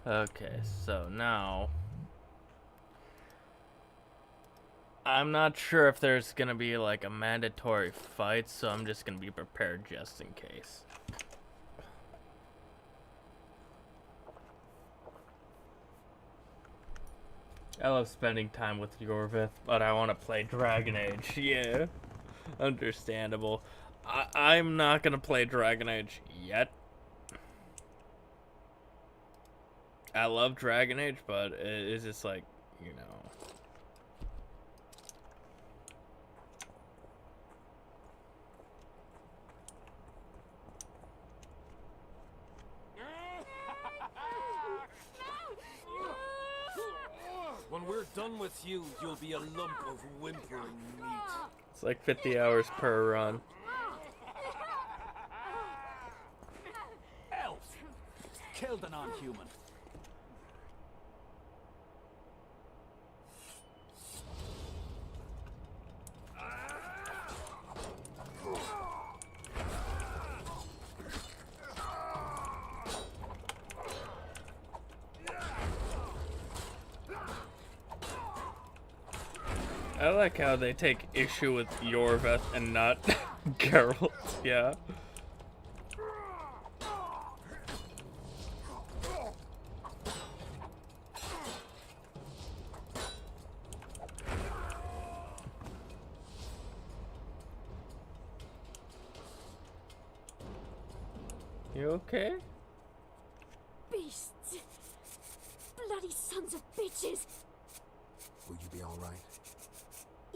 Okay, so now... I'm not sure if there's gonna be like a mandatory fight, so I'm just gonna be prepared just in case. I love spending time with Yorvith, but I want to play Dragon Age. Yeah, understandable. I'm not gonna play Dragon Age yet. I love Dragon Age, but it's just like, you know. When we're done with you, you'll be a lump of whimpering meat. It's like 50 hours per run. Elf! Killed a non-human. I like how they take issue with Yorveth and not Geralt. Yeah. You okay? Beasts! Bloody sons of bitches! Will you be alright?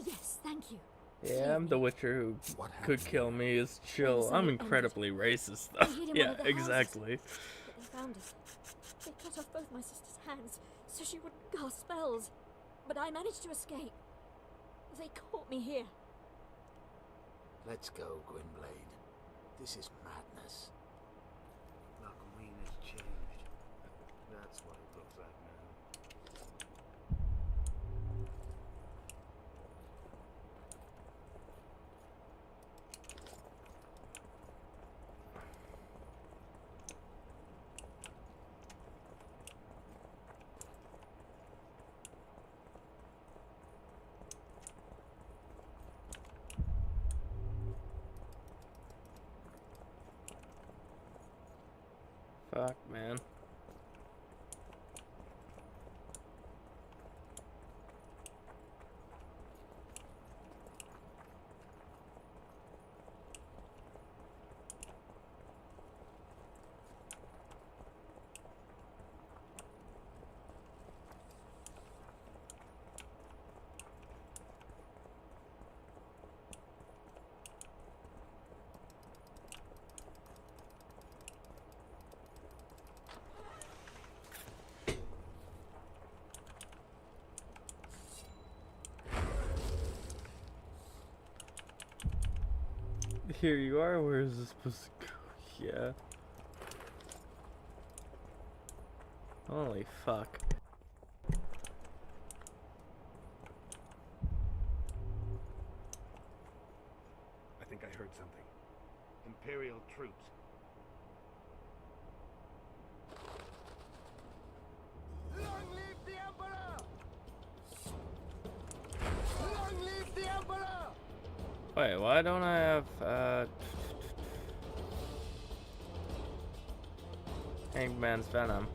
Yes, thank you. Yeah, I'm the Witcher who could kill me. Is chill. I'm incredibly racist though. We hid in Yeah, one of the houses, exactly. but they found us. They cut off both my sister's hands so she wouldn't cast spells. But I managed to escape. They caught me here. Let's go, Gwynblade. This is madness. Lochween has changed. That's what it looks like now. Fuck, man. Here you are. Where is this supposed to go? Yeah. Holy fuck. I think I heard something. Imperial troops. Long live the Emperor! Long live the Emperor! Wait, why don't I have, Hangman's Venom?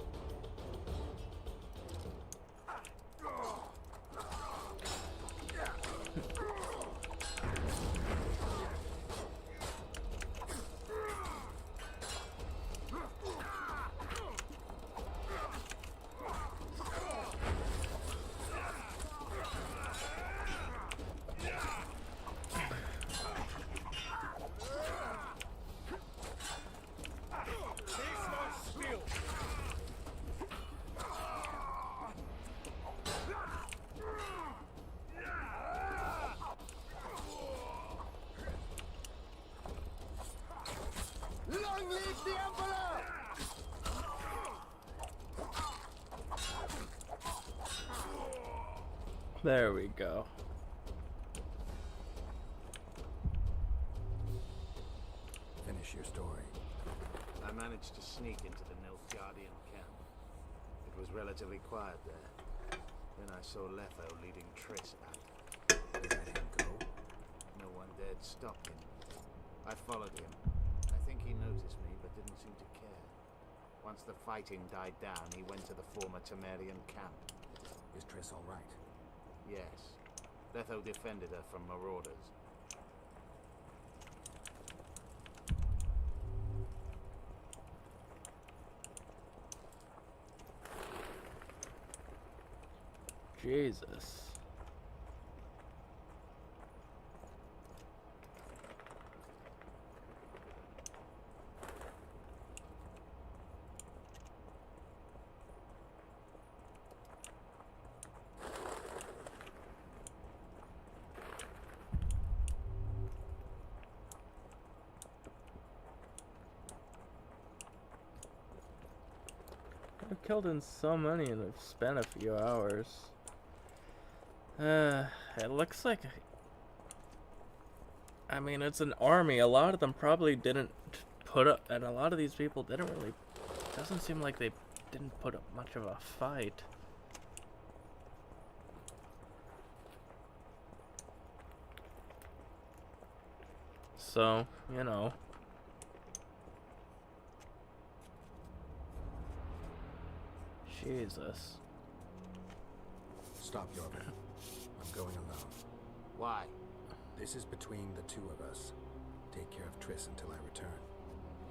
Long live the Emperor! There we go. Finish your story. I managed to sneak into the Nilfgaardian camp. It was relatively quiet there. Then I saw Letho leading Triss out. Did let him go? No one dared stop him. I followed him. I think he noticed me, but didn't seem to care. Once the fighting died down, he went to the former Temerian camp. Is Triss all right? Yes. Letho defended her from marauders. Jesus. I've killed in so many and I've spent a few hours. It looks like... I mean, it's an army. A lot of them probably didn't put up... And a lot of these people didn't really... Doesn't seem like they didn't put up much of a fight. so, you know. Jesus. Stop, Jorvik. I'm going alone. Why? This is between the two of us. Take care of Triss until I return.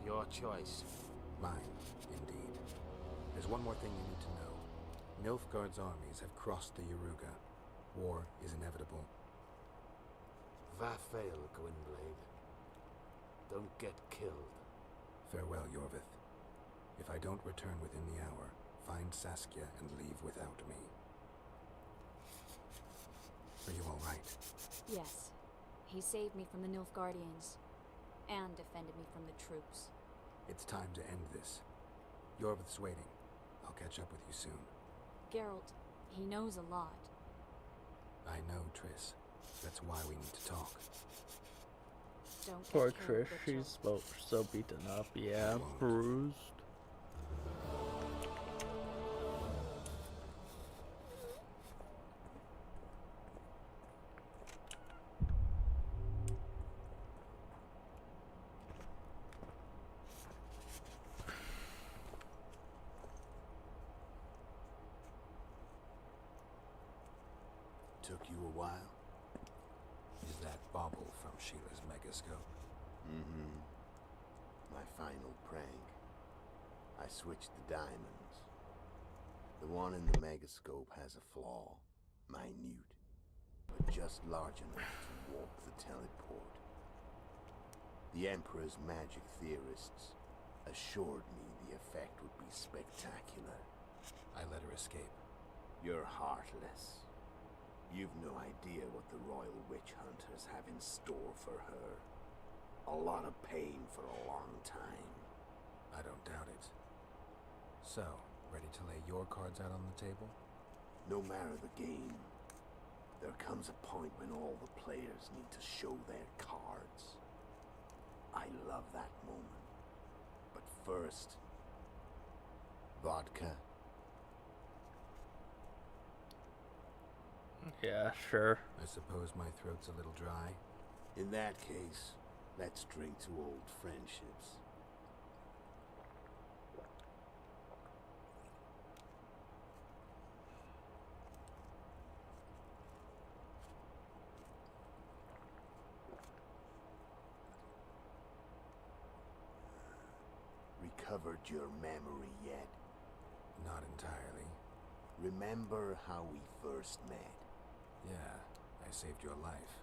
Your choice. Mine, indeed. There's one more thing you need to know. Nilfgaard's armies have crossed the Yaruga. War is inevitable. Vafail, Gwynblade. Don't get killed. Farewell, Yorvith. If I don't return within the hour, find Saskia and leave without me. Are you all right? Yes. He saved me from the Nilfgaardians. And defended me from the troops. It's time to end this. Yorvith's waiting. I'll catch up with you soon. Geralt, he knows a lot. I know, Triss. That's why we need to talk. Don't Poor get killed, Trish, she's so beaten up. Yeah, bruised. Took you a while? Is that bauble from Sheila's megascope? Mm-hmm. My final prank. I switched the diamonds. The one in the megascope has a flaw. Minute. But just large enough to warp the teleport. The Emperor's magic theorists assured me the effect would be spectacular. I let her escape. You're heartless. You've no idea what the Royal Witch Hunters have in store for her. A lot of pain for a long time. I don't doubt it. So, ready to lay your cards out on the table? No matter the game, there comes a point when all the players need to show their cards. I love that moment. But first, vodka. Yeah, sure. I suppose my throat's a little dry. In that case, let's drink to old friendships. Recovered your memory yet? Not entirely. Remember how we first met? Yeah, I saved your life.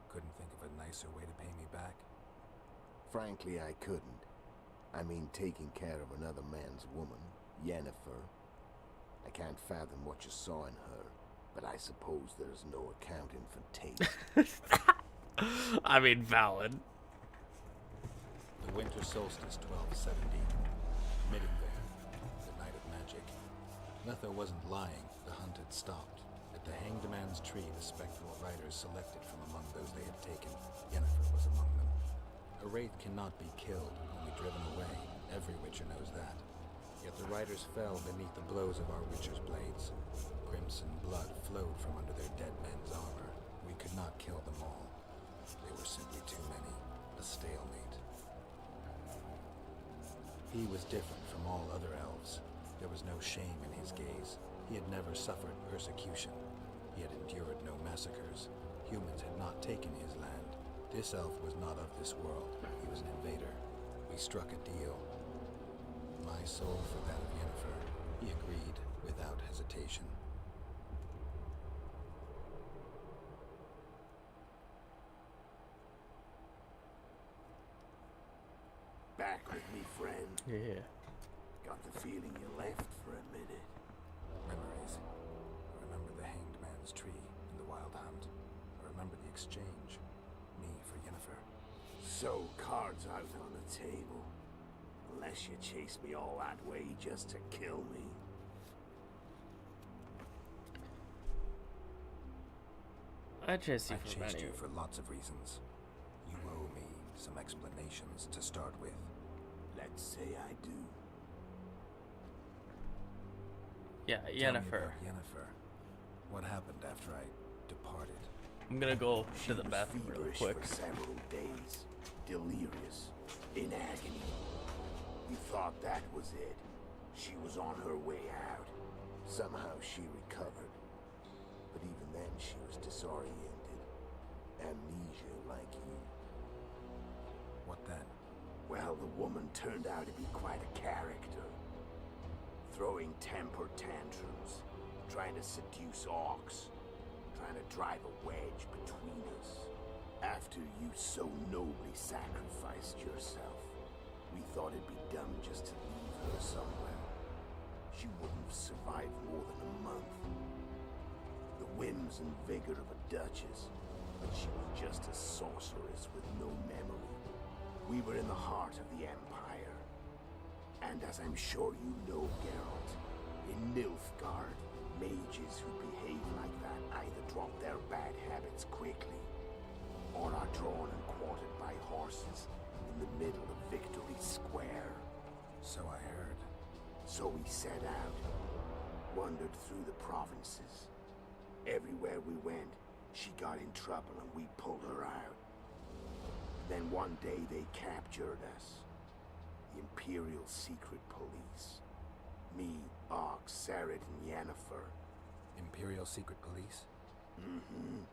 Couldn't think of a nicer way to pay me back? Frankly, I couldn't. I mean, taking care of another man's woman, Yennefer. I can't fathom what you saw in her, but I suppose there's no accounting for taste. I mean, valid. The winter solstice, 1270. Middenver, the night of magic. Letho wasn't lying. The hunt had stopped. At the Hanged Man's Tree, the spectral riders selected from among those they had taken. Yennefer was among them. A wraith cannot be killed, only driven away. Every witcher knows that. Yet the riders fell beneath the blows of our witcher's blades. Crimson blood flowed from under their dead men's armor. We could not kill them all. They were simply too many. A stalemate. He was different from all other elves. There was no shame in his gaze. He had never suffered persecution. He had endured no massacres. Humans had not taken his land. This elf was not of this world. He was an invader. We struck a deal. My soul for that of Yennefer. He agreed without hesitation. Back with me, friend. Yeah. Got the feeling you left for a minute. Memories. I remember the Hanged Man's Tree and the Wild Hunt. I remember the exchange. Me for Yennefer. So, cards out on the table. Unless you chase me all that way just to kill me. I chased you I for chased many. you for lots of reasons. You owe me some explanations to start with. Let's say I do. Yeah, Tell me Yennefer. about Yennefer. What happened after I departed? I'm gonna go She to the was bathroom real feverish quick. for several days, delirious, in agony. We thought that was it. She was on her way out. Somehow she recovered. But even then she was disoriented. Amnesia like you. What then? Well, the woman turned out to be quite a character. Throwing temper tantrums, trying to seduce orcs, trying to drive a wedge between us. After you so nobly sacrificed yourself, we thought it'd be dumb just to leave her somewhere. She wouldn't have survived more than a month. The whims and vigor of a duchess, but she was just a sorceress with no memory. We were in the heart of the Empire. And as I'm sure you know, Geralt, in Nilfgaard, mages who behave like that either drop their bad habits quickly, or are drawn and quartered by horses in the middle of Victory Square. So I heard. So we set out, wandered through the provinces. Everywhere we went, she got in trouble and we pulled her out. Then one day they captured us. The Imperial Secret Police. Me, Ark, Sarad, and Yennefer. Imperial Secret Police? Mm-hmm.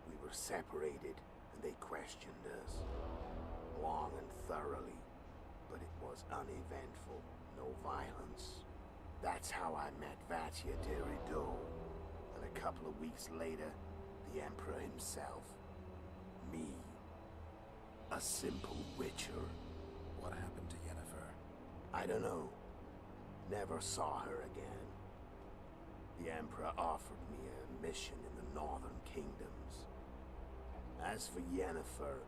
We were separated, and they questioned us. Long and thoroughly, but it was uneventful. No violence. That's how I met Vatia de Rideau. And a couple of weeks later, the Emperor himself. Me. A simple witcher. What happened to Yennefer? I don't know. Never saw her again. The Emperor offered me a mission in the Northern Kingdoms. As for Yennefer,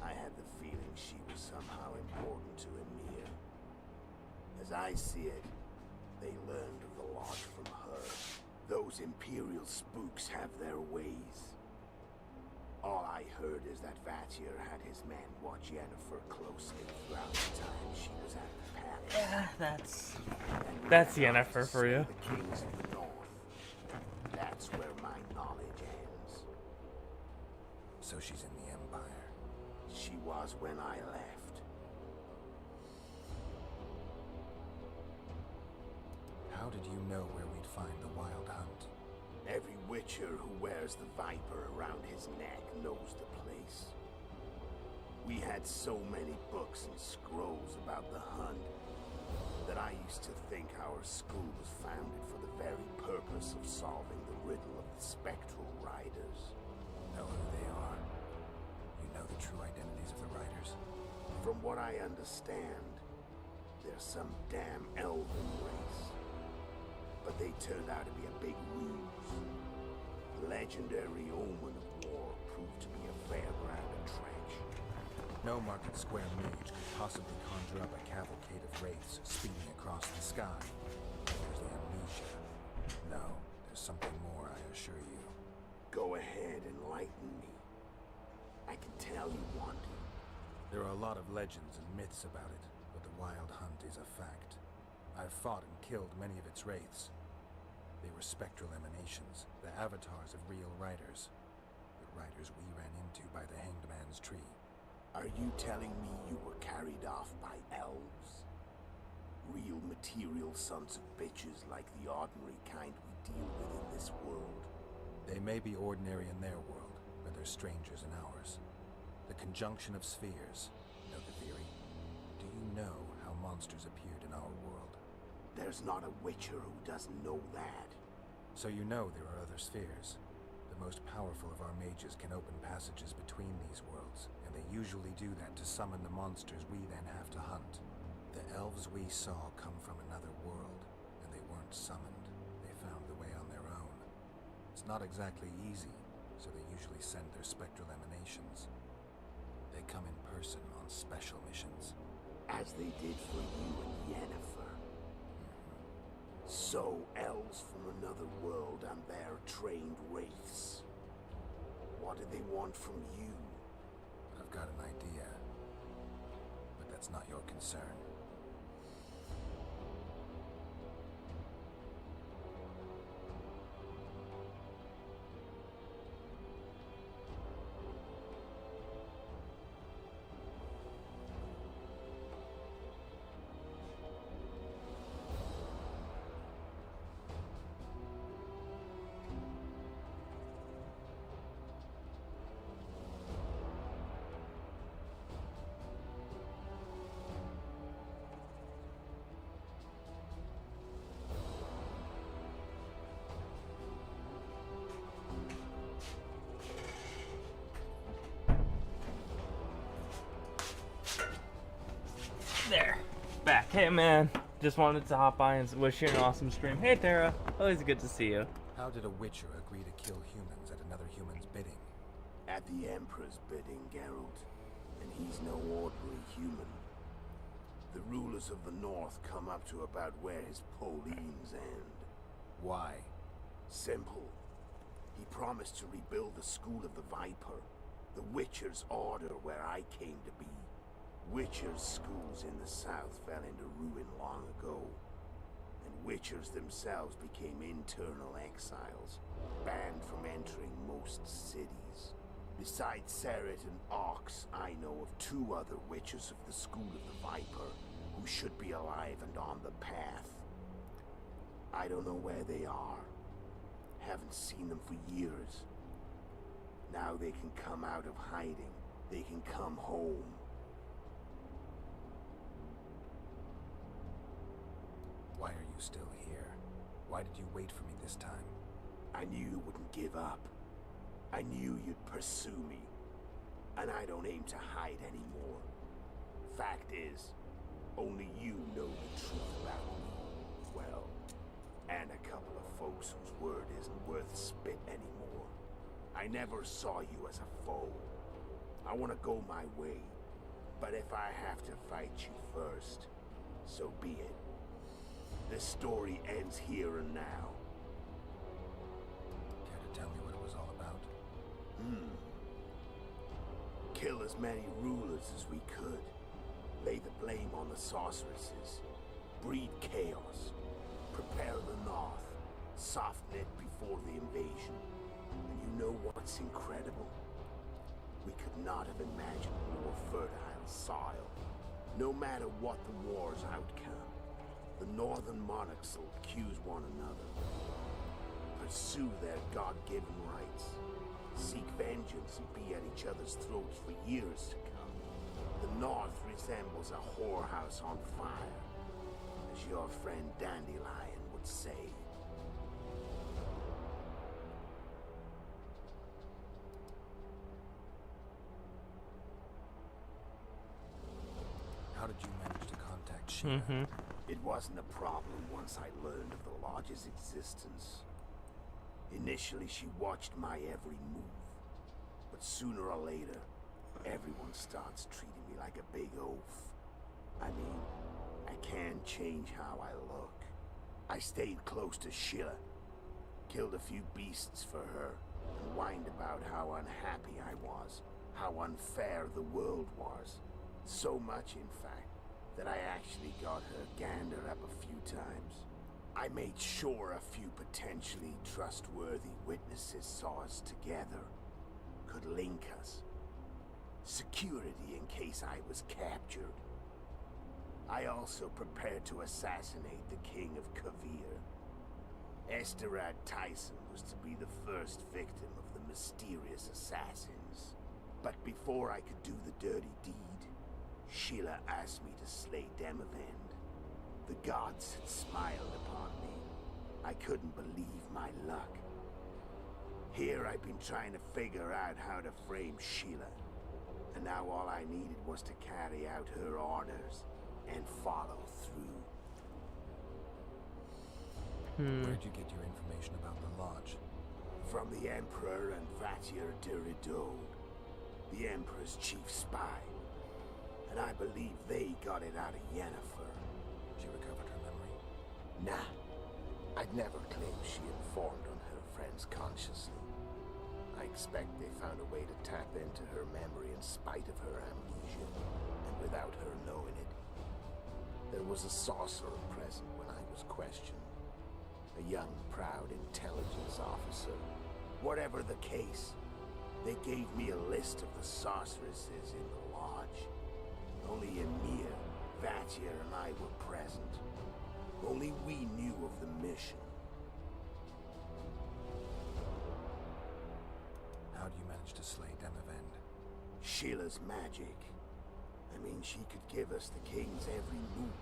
I had the feeling she was somehow important to Emir. As I see it, they learned of the Lodge from her. Those Imperial spooks have their ways. All I heard is that Vatir had his men watch Yennefer closely throughout the time she was at the palace. Yeah, that's Yennefer for you. The kings of the north. That's where my knowledge ends. So she's in the Empire. She was when I left. How did you know where we'd find the Wild Hunt? Every witcher who wears the viper around his neck knows the place. We had so many books and scrolls about the hunt that I used to think our school was founded for the very purpose of solving the riddle of the spectral riders. Know who they are? You know the true identities of the riders? From what I understand, they're some damn elven race. But they turned out to be a big ruse. The legendary omen of war proved to be a fairground attraction. No Market Square mage could possibly conjure up a cavalcade of wraiths speeding across the sky. There's the amnesia. No, there's something more, I assure you. Go ahead, enlighten me. I can tell you want to. There are a lot of legends and myths about it, but the Wild Hunt is a fact. I've fought and killed many of its wraiths. They were spectral emanations, the avatars of real riders. The riders we ran into by the Hanged Man's Tree. Are you telling me you were carried off by elves? Real material sons of bitches like the ordinary kind we deal with in this world? They may be ordinary in their world, but they're strangers in ours. The conjunction of spheres. Know the theory? Do you know how monsters appeared in our world? There's not a witcher who doesn't know that. So you know there are other spheres. The most powerful of our mages can open passages between these worlds, and they usually do that to summon the monsters we then have to hunt. The elves we saw come from another world, and they weren't summoned. They found the way on their own. It's not exactly easy, so they usually send their spectral emanations. They come in person on special missions. As they did for you and Yennefer. So, elves from another world and their trained wraiths. What do they want from you? I've got an idea, but that's not your concern. Hey man, just wanted to hop by and wish you an awesome stream. Hey Tara, always good to see you. How did a Witcher agree to kill humans at another human's bidding? At the Emperor's bidding, Geralt. And he's no ordinary human. The rulers of the North come up to about where his Pauline's end. Why? Simple. He promised to rebuild the School of the Viper, the Witcher's order where I came to be. Witcher's schools in the south fell into ruin long ago, and Witchers themselves became internal exiles, banned from entering most cities. Besides Seret and Ox, I know of 2 other Witchers of the School of the Viper who should be alive and on the path. I don't know where they are. Haven't seen them for years. Now they can come out of hiding. They can come home. Why are you still here? Why did you wait for me this time? I knew you wouldn't give up. I knew you'd pursue me. And I don't aim to hide anymore. Fact is, only you know the truth about me. Well, and a couple of folks whose word isn't worth spit anymore. I never saw you as a foe. I want to go my way. But if I have to fight you first, so be it. This story ends here and now. Care to tell me what it was all about? Kill as many rulers as we could. Lay the blame on the sorceresses. Breed chaos. Prepare the North. Soften it before the invasion. And you know what's incredible? We could not have imagined more fertile soil. No matter what the war's outcome, the northern monarchs will accuse one another, pursue their God-given rights, seek vengeance and be at each other's throats for years to come. The North resembles a whorehouse on fire, as your friend Dandelion would say. How did you manage to contact Sheila? It wasn't a problem once I learned of the Lodge's existence. Initially, she watched my every move. But sooner or later, everyone starts treating me like a big oaf. I mean, I can't change how I look. I stayed close to Sheila, killed a few beasts for her, and whined about how unhappy I was, how unfair the world was. So much, in fact, that I actually got her gander up a few times. I made sure a few potentially trustworthy witnesses saw us together, could link us. Security in case I was captured. I also prepared to assassinate the King of Kavir. Esterad Tyson was to be the first victim of the mysterious assassins. But before I could do the dirty deed, Sheila asked me to slay Demavend. The gods had smiled upon me. I couldn't believe my luck. Here I've been trying to figure out how to frame Sheila. And now all I needed was to carry out her orders and follow through. Where'd you get your information about the Lodge? From the Emperor and Vatier de Rideau, the Emperor's chief spy. And I believe they got it out of Yennefer. She recovered her memory? Nah. I'd never claim she informed on her friends consciously. I expect they found a way to tap into her memory in spite of her amnesia, and without her knowing it. There was a sorcerer present when I was questioned. A young, proud intelligence officer. Whatever the case, they gave me a list of the sorceresses in the Lodge. Only Emir, Vatier, and I were present. Only we knew of the mission. How do you manage to slay Demavend? Sheila's magic. I mean, she could give us the king's every move.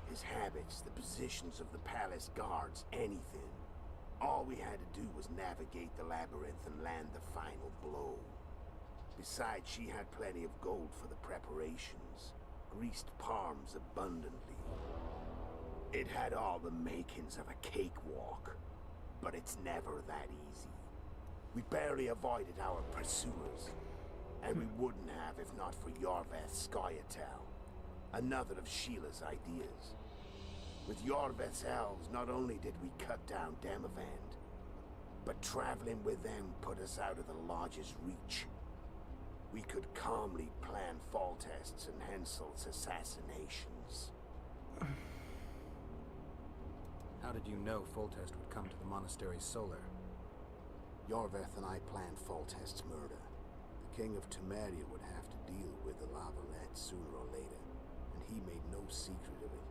His habits, the positions of the palace guards, anything. All we had to do was navigate the labyrinth and land the final blow. Besides, she had plenty of gold for the preparations. Greased palms abundantly. It had all the makings of a cakewalk, but it's never that easy. We barely avoided our pursuers, and we wouldn't have if not for Yorveth Scoia'tael, another of Sheila's ideas. With Yorveth's elves, not only did we cut down Demavend, but traveling with them put us out of the Lodge's reach. We could calmly plan Foltest's and Hensel's assassinations. How did you know Foltest would come to the monastery's solar? Yorveth and I planned Foltest's murder. The King of Temeria would have to deal with the La Valette sooner or later, and he made no secret of it.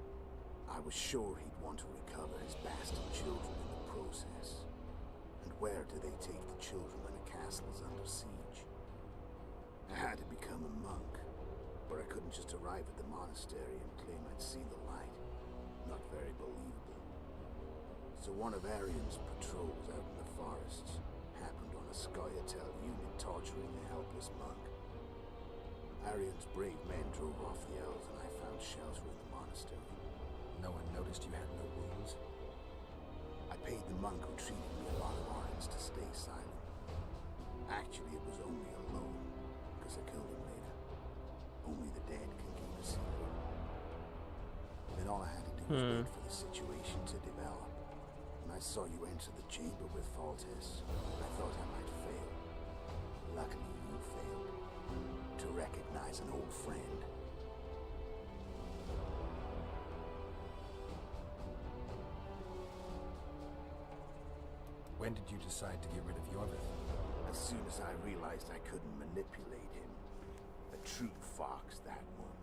I was sure he'd want to recover his bastard children in the process. And where do they take the children when a castle is under siege? I had to become a monk, but I couldn't just arrive at the monastery and claim I'd see the light. Not very believable. So one of Arian's patrols out in the forests happened on a Scoia'tael unit torturing a helpless monk. Arian's brave men drove off the elves and I found shelter in the monastery. No one noticed you had no wounds? I paid the monk who treated me a lot of orange to stay silent. Actually, it was only a loan, because I killed him later. Only the dead can keep a secret. Then all I had to do was wait for the situation to develop. When I saw you enter the chamber with Foltest, I thought I might fail. Luckily, you failed. To recognize an old friend. When did you decide to get rid of Yorveth? As soon as I realized I couldn't manipulate him. A true fox, that one.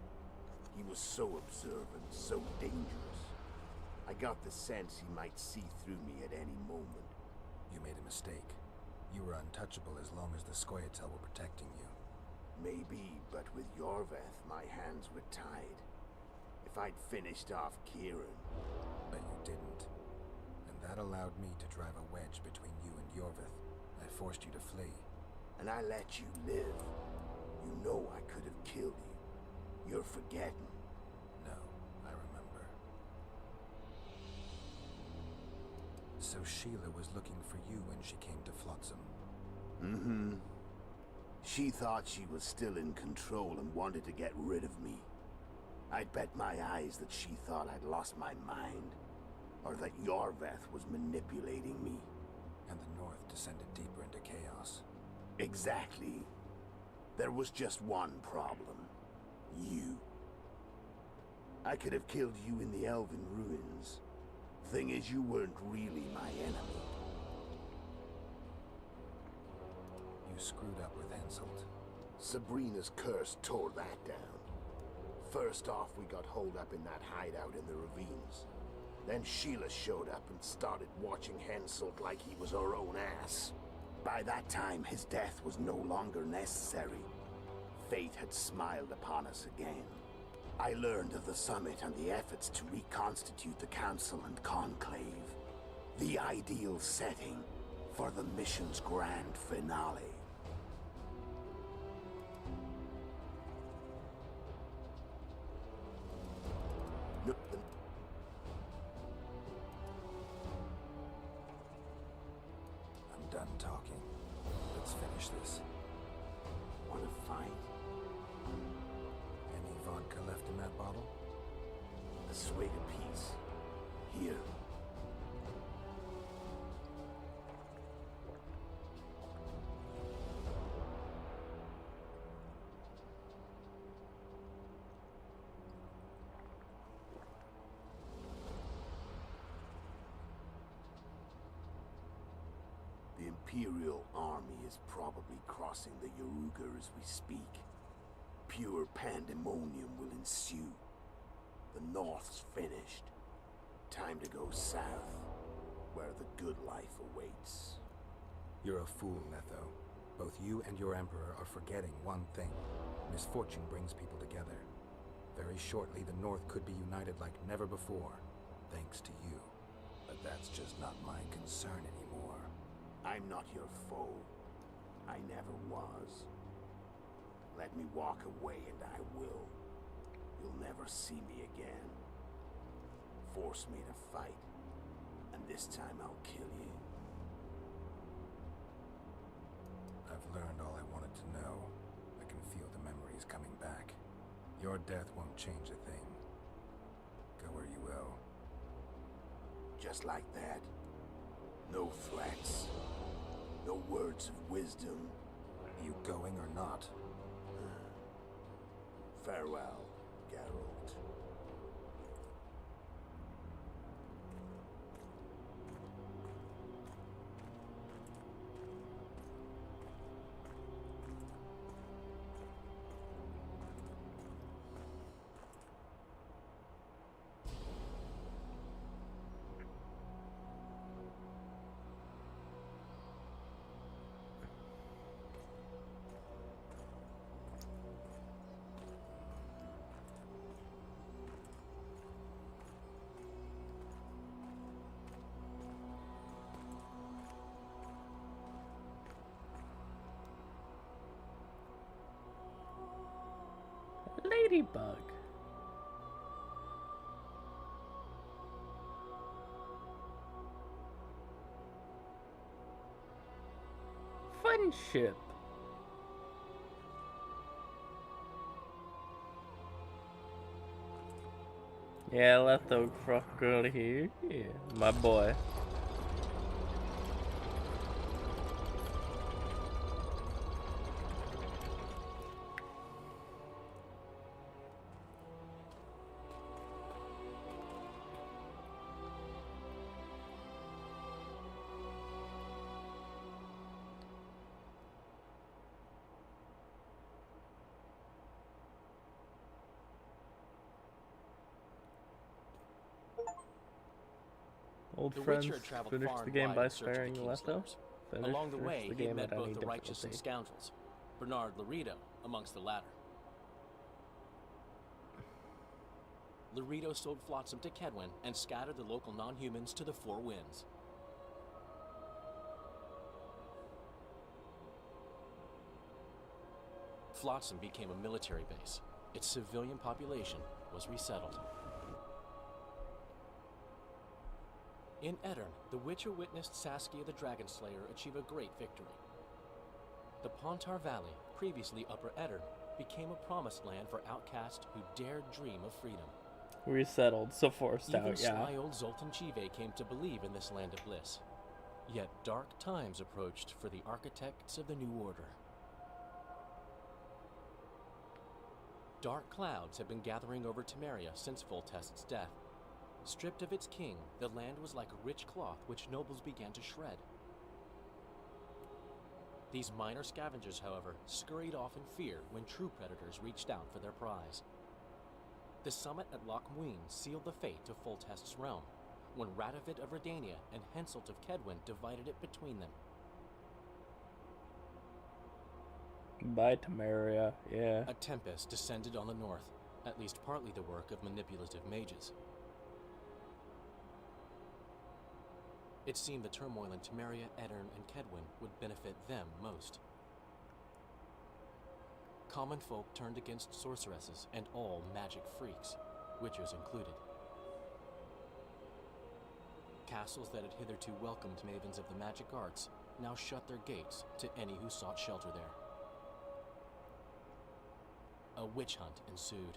He was so observant, so dangerous. I got the sense he might see through me at any moment. You made a mistake. You were untouchable as long as the Scoia'tael were protecting you. Maybe, but with Yorveth, my hands were tied. If I'd finished off Kieran... But you didn't. And that allowed me to drive a wedge between you and Yorveth. I forced you to flee. And I let you live. You know I could have killed you. You're forgetting. No, I remember. So Sheila was looking for you when she came to Flotsam. Mm-hmm. She thought she was still in control and wanted to get rid of me. I'd bet my eyes that she thought I'd lost my mind. Or that Yorveth was manipulating me. And the North descended deeper into chaos. Exactly. There was just one problem. You. I could have killed you in the Elven ruins. Thing is, you weren't really my enemy. You screwed up with Henselt. Sabrina's curse tore that down. First off, we got holed up in that hideout in the ravines. Then Sheila showed up and started watching Henselt like he was her own ass. By that time, his death was no longer necessary. Fate had smiled upon us again. I learned of the summit and the efforts to reconstitute the council and conclave. The ideal setting for the mission's grand finale. I'm done talking. Let's finish this. Wanna fight? Any vodka left in that bottle? A swig apiece. Here. The Imperial army is probably crossing the Yaruga as we speak. Pure pandemonium will ensue. The North's finished. Time to go south, where the good life awaits. You're a fool, Letho. Both you and your Emperor are forgetting one thing. Misfortune brings people together. Very shortly, the North could be united like never before, thanks to you. But that's just not my concern anymore. I'm not your foe. I never was. Let me walk away and I will. You'll never see me again. Force me to fight, and this time I'll kill you. I've learned all I wanted to know. I can feel the memories coming back. Your death won't change a thing. Go where you will. Just like that? No threats? No words of wisdom? You going or not? Farewell, Geralt. Ladybug. Friendship. Yeah, Letho Crocodile here. Yeah, my boy. Old friends finish the game by sparing Letho. Along the way, the he game met at both any the righteous and difficulty. scoundrels, Bernard Laredo amongst the latter. Laredo sold Flotsam to Kedwen and scattered the local non-humans to the four winds. Flotsam became a military base. Its civilian population was resettled. In Edirn, the Witcher witnessed Saskia the Dragonslayer achieve a great victory. The Pontar Valley, previously Upper Edirn, became a promised land for outcasts who dared dream of freedom. Resettled, so forced Even out, yeah. sly old Zoltan Chive came to believe in this land of bliss. Yet dark times approached for the architects of the New Order. Dark clouds have been gathering over Temeria since Foltest's death. Stripped of its king, the land was like a rich cloth which nobles began to shred. These minor scavengers, however, scurried off in fear when true predators reached out for their prize. The summit at Loch Muin sealed the fate of Foltest's realm, when Radovid of Redania and Henselt of Kedwen divided it between them. By Temeria, yeah. A tempest descended on the north, at least partly the work of manipulative mages. It seemed the turmoil in Temeria, Edirn, and Kedwen would benefit them most. Common folk turned against sorceresses and all magic freaks, witchers included. Castles that had hitherto welcomed mavens of the magic arts now shut their gates to any who sought shelter there. A witch hunt ensued.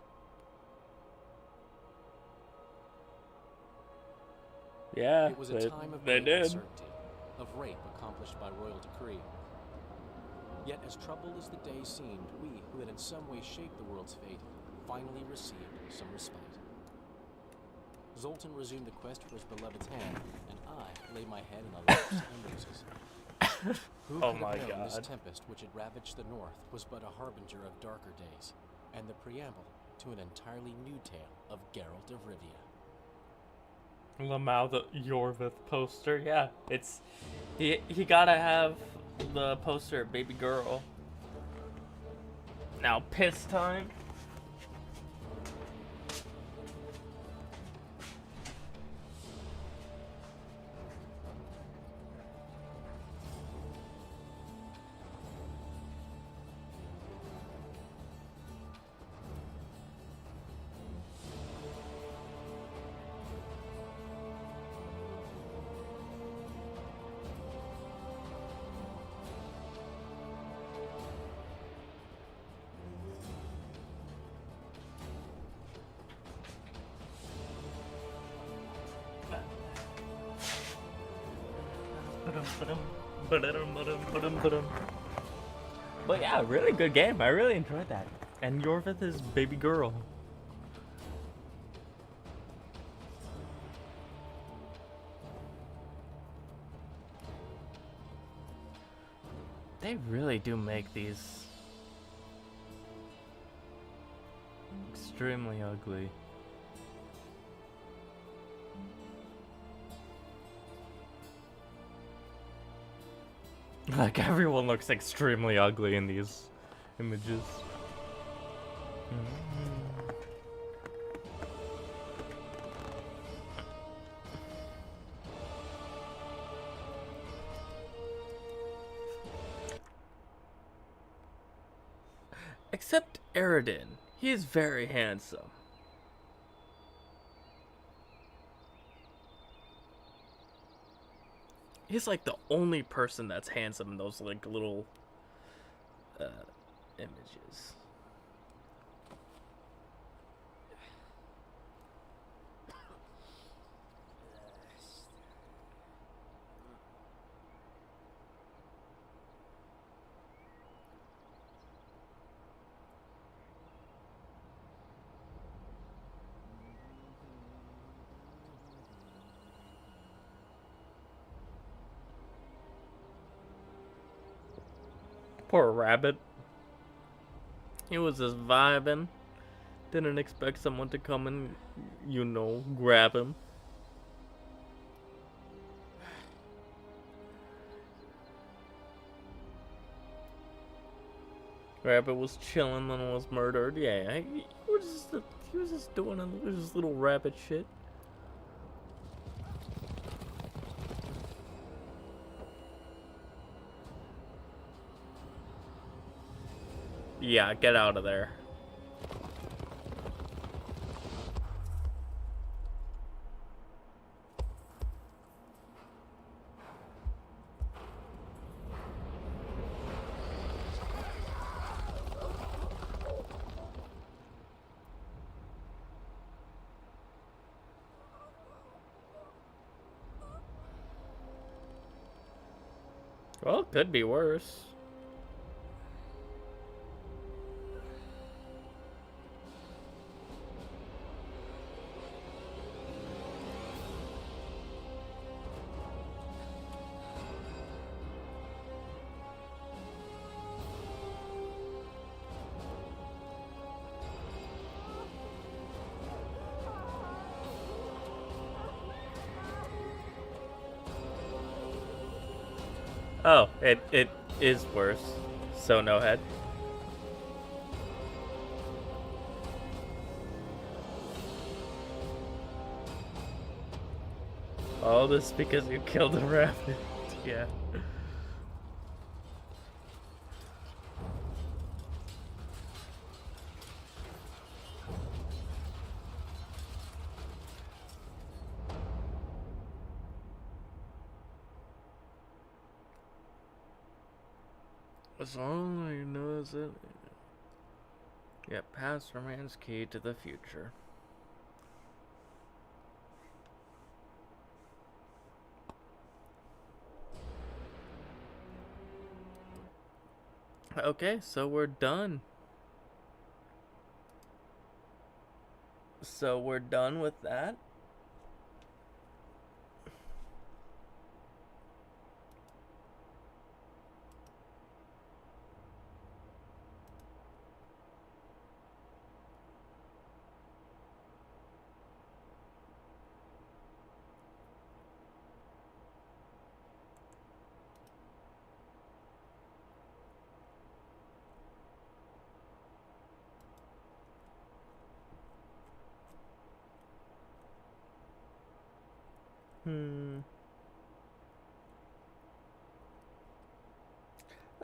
Yeah, It was a time of they great did. uncertainty, of rape accomplished by royal decree. Yet as troubled as the day seemed, we, who had in some way shaped the world's fate, finally received some respite. Zoltan resumed the quest for his beloved's hand, and I laid my head in the laps and roses. Who Oh could my have known this God. tempest which had ravaged the north was but a harbinger of darker days, and the preamble to an entirely new tale of Geralt of Rivia. Lamau the Yorvith poster, yeah. It's he gotta have the poster of baby girl. Now piss time. But yeah, really good game. I really enjoyed that. And Yorvith is baby girl. They really do make these extremely ugly. Like, everyone looks extremely ugly in these images. Except Eredin. He is very handsome. He's like the only person that's handsome in those like little images. Poor rabbit. He was just vibing. Didn't expect someone to come and, you know, grab him. Rabbit was chilling and was murdered. Yeah, he was just doing his little rabbit shit. Yeah, get out of there. Well, it could be worse. Oh, it is worse. So no head. All this because you killed a rabbit. Yeah. As long as you know it. Yeah, past remains key to the future. Okay, so we're done. So we're done with that.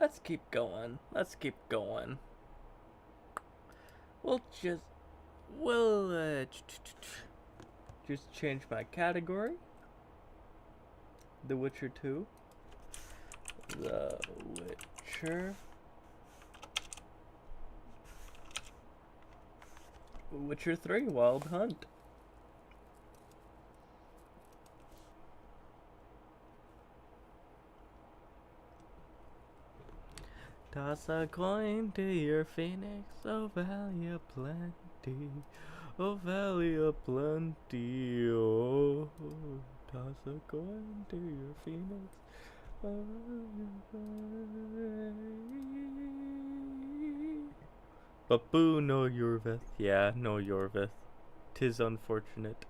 Let's keep going. Let's keep going. We'll just change my category. The Witcher 2. The Witcher. Witcher 3 Wild Hunt. Toss a coin to your phoenix, oh valley of plenty, oh valley of plenty, oh. Toss a coin to your phoenix, oh valley of plenty. But boo, no Yorvith. Yeah, no Yorvith. 'Tis unfortunate.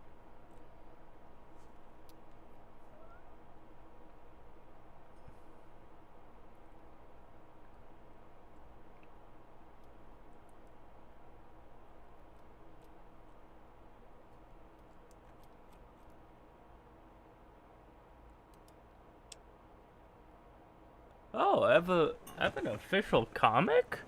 Oh, I have an official comic?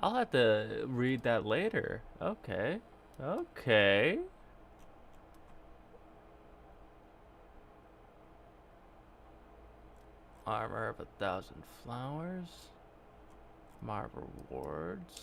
I'll have to read that later. Okay. Okay. Armor of 1,000 flowers. My rewards.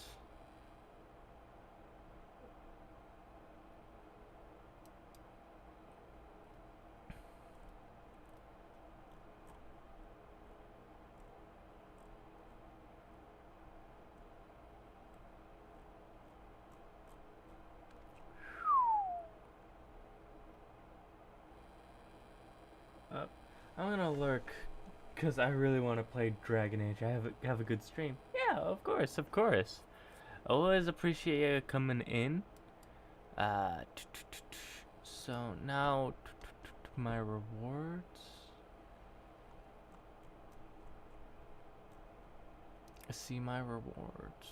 I'm gonna lurk because I really want to play Dragon Age. I have a good stream. Yeah, of course, of course. Always appreciate you coming in. So now my rewards. See my rewards.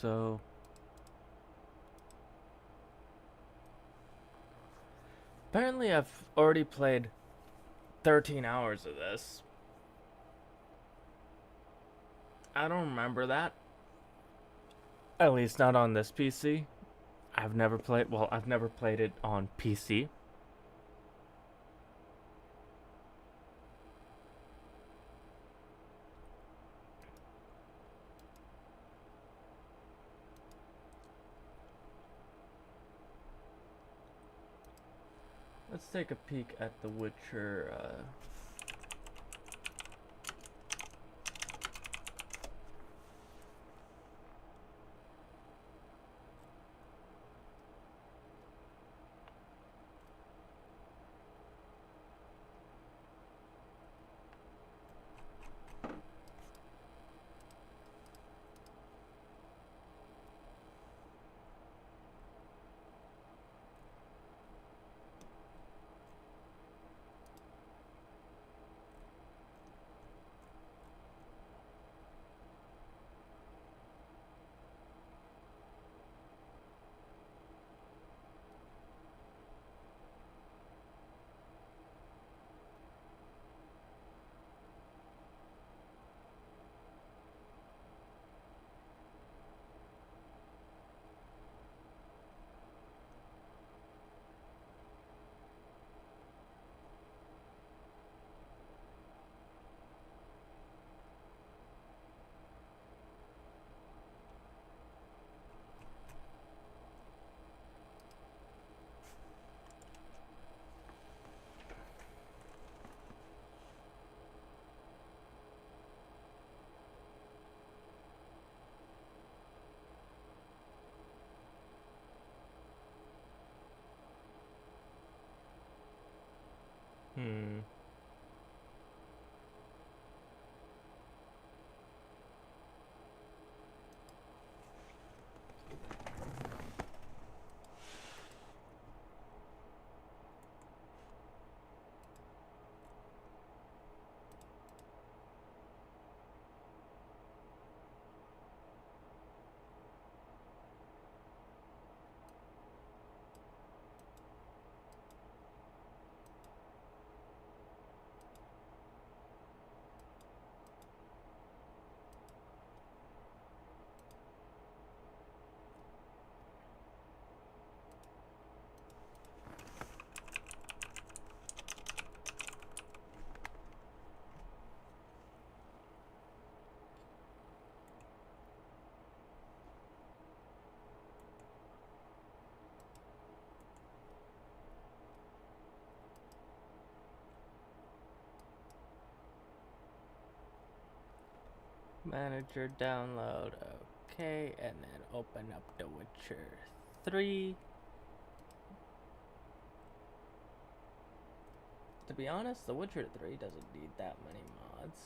So apparently I've already played 13 hours of this. I don't remember that. At least not on this PC. I've never played it on PC. Let's take a peek at The Witcher. Manager download. Okay, and then open up The Witcher 3. To be honest, The Witcher 3 doesn't need that many mods.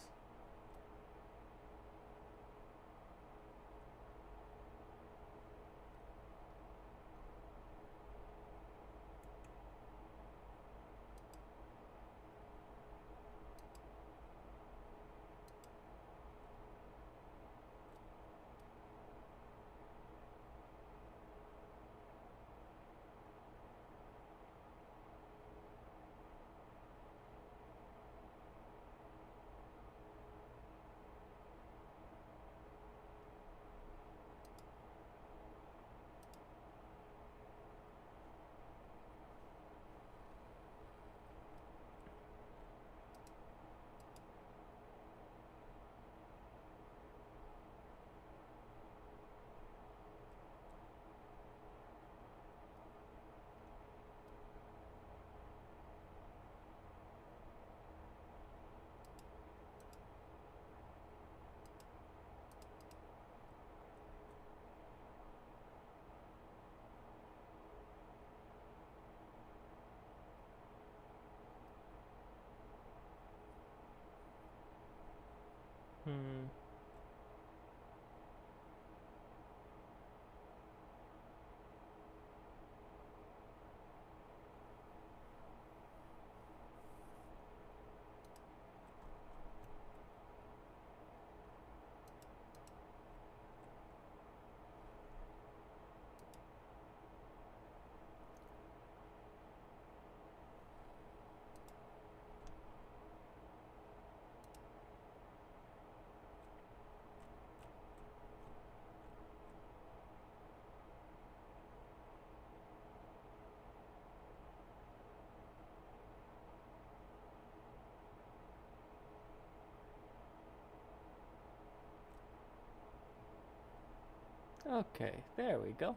Okay, there we go.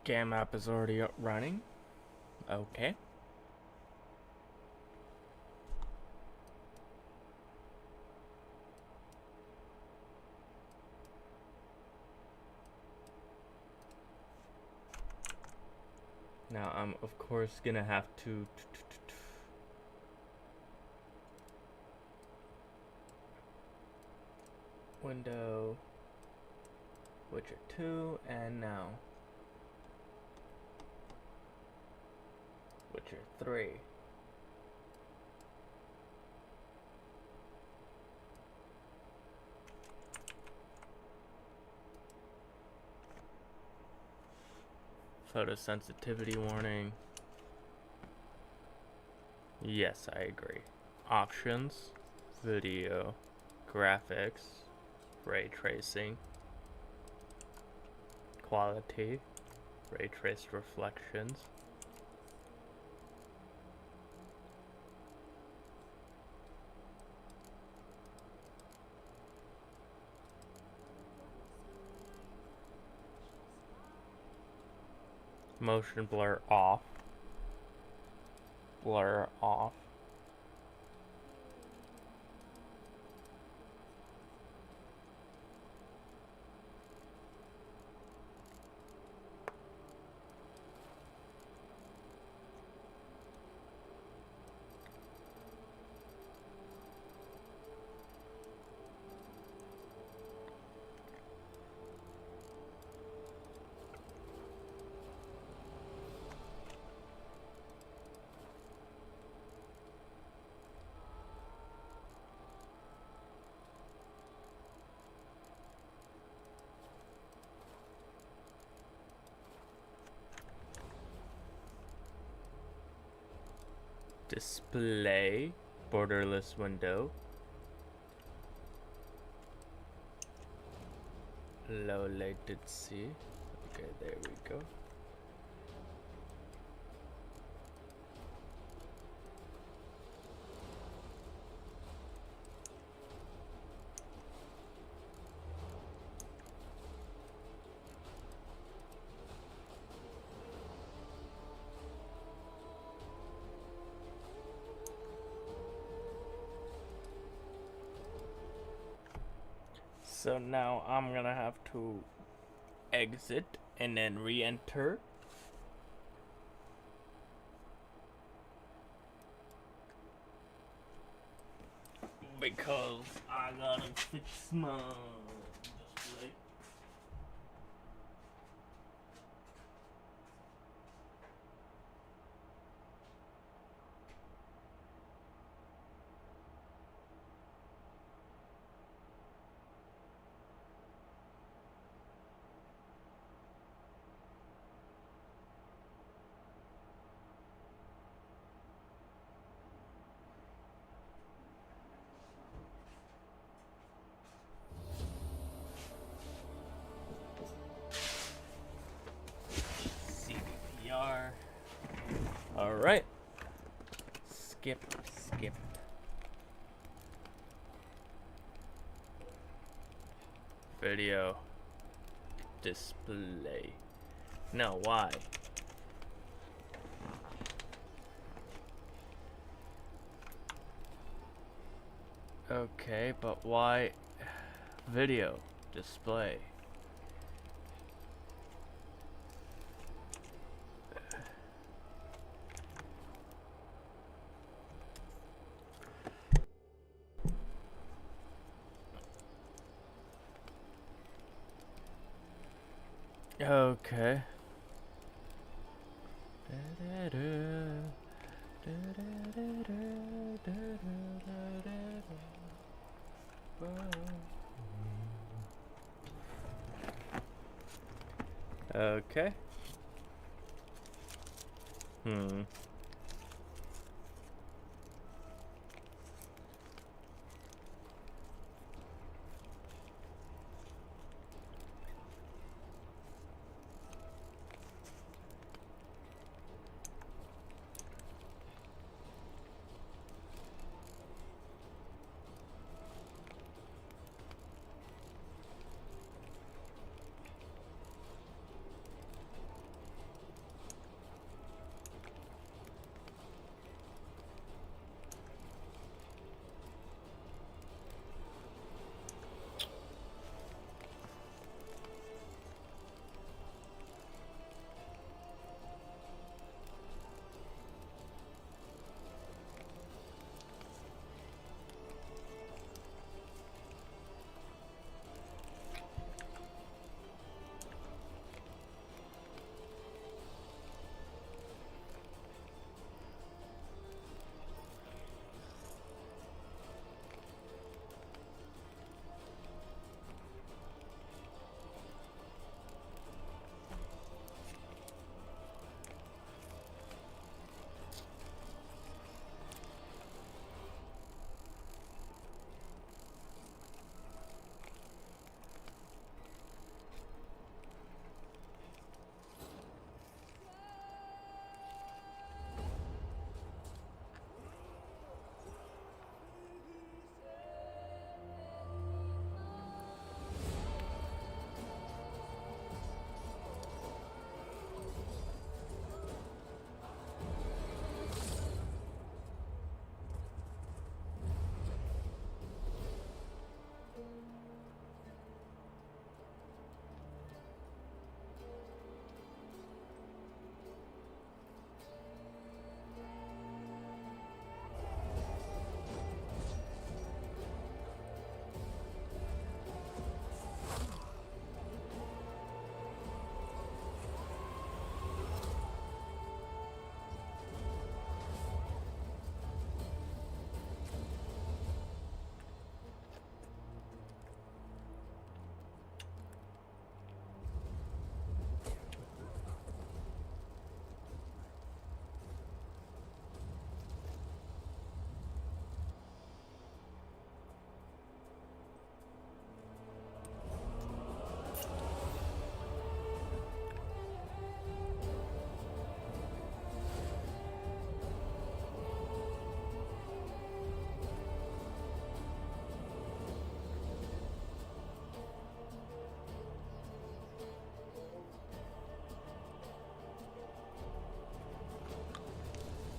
Game app is already running. Okay. Now I'm of course gonna have to window Witcher 2 and now Witcher 3. Photosensitivity warning. Yes, I agree. Options, video, graphics, ray tracing, quality, ray traced reflections. Motion blur off. Blur off. Display borderless window. low latency. Okay, there we go. So now I'm gonna have to exit and then re-enter. Because I gotta fix my display. CDPR. Alright. Skip. Video display. No, why? Okay, but why video display? Okay. Okay.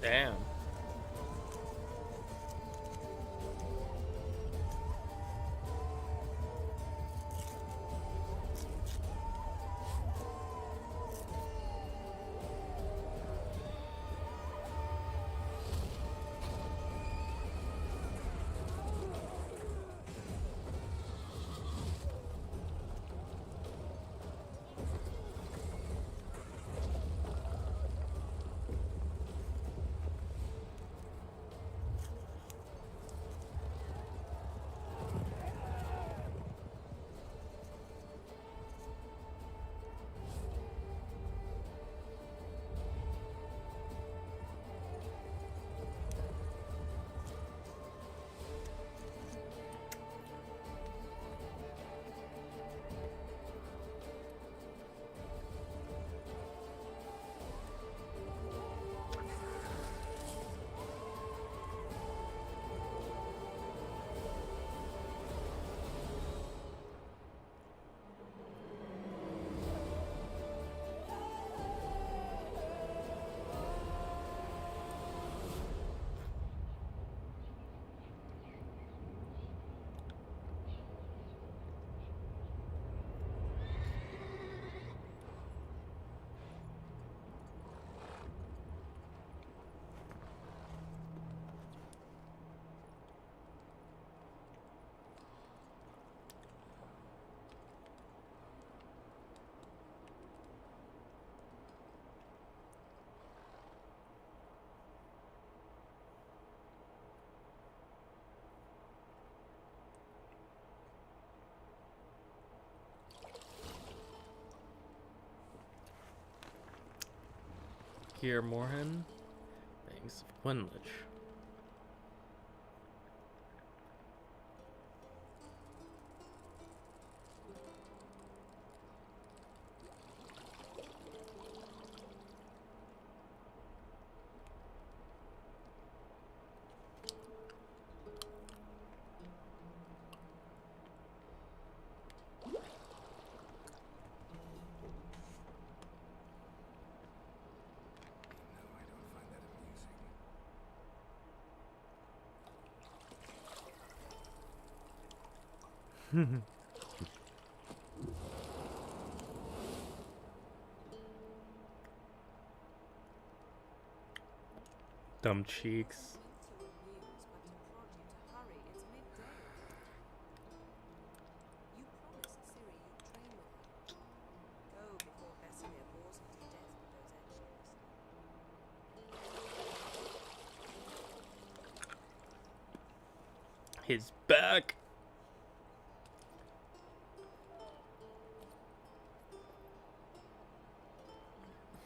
Damn. Kier Morhen, Banks of Gwynlich. Dumb cheeks. His back.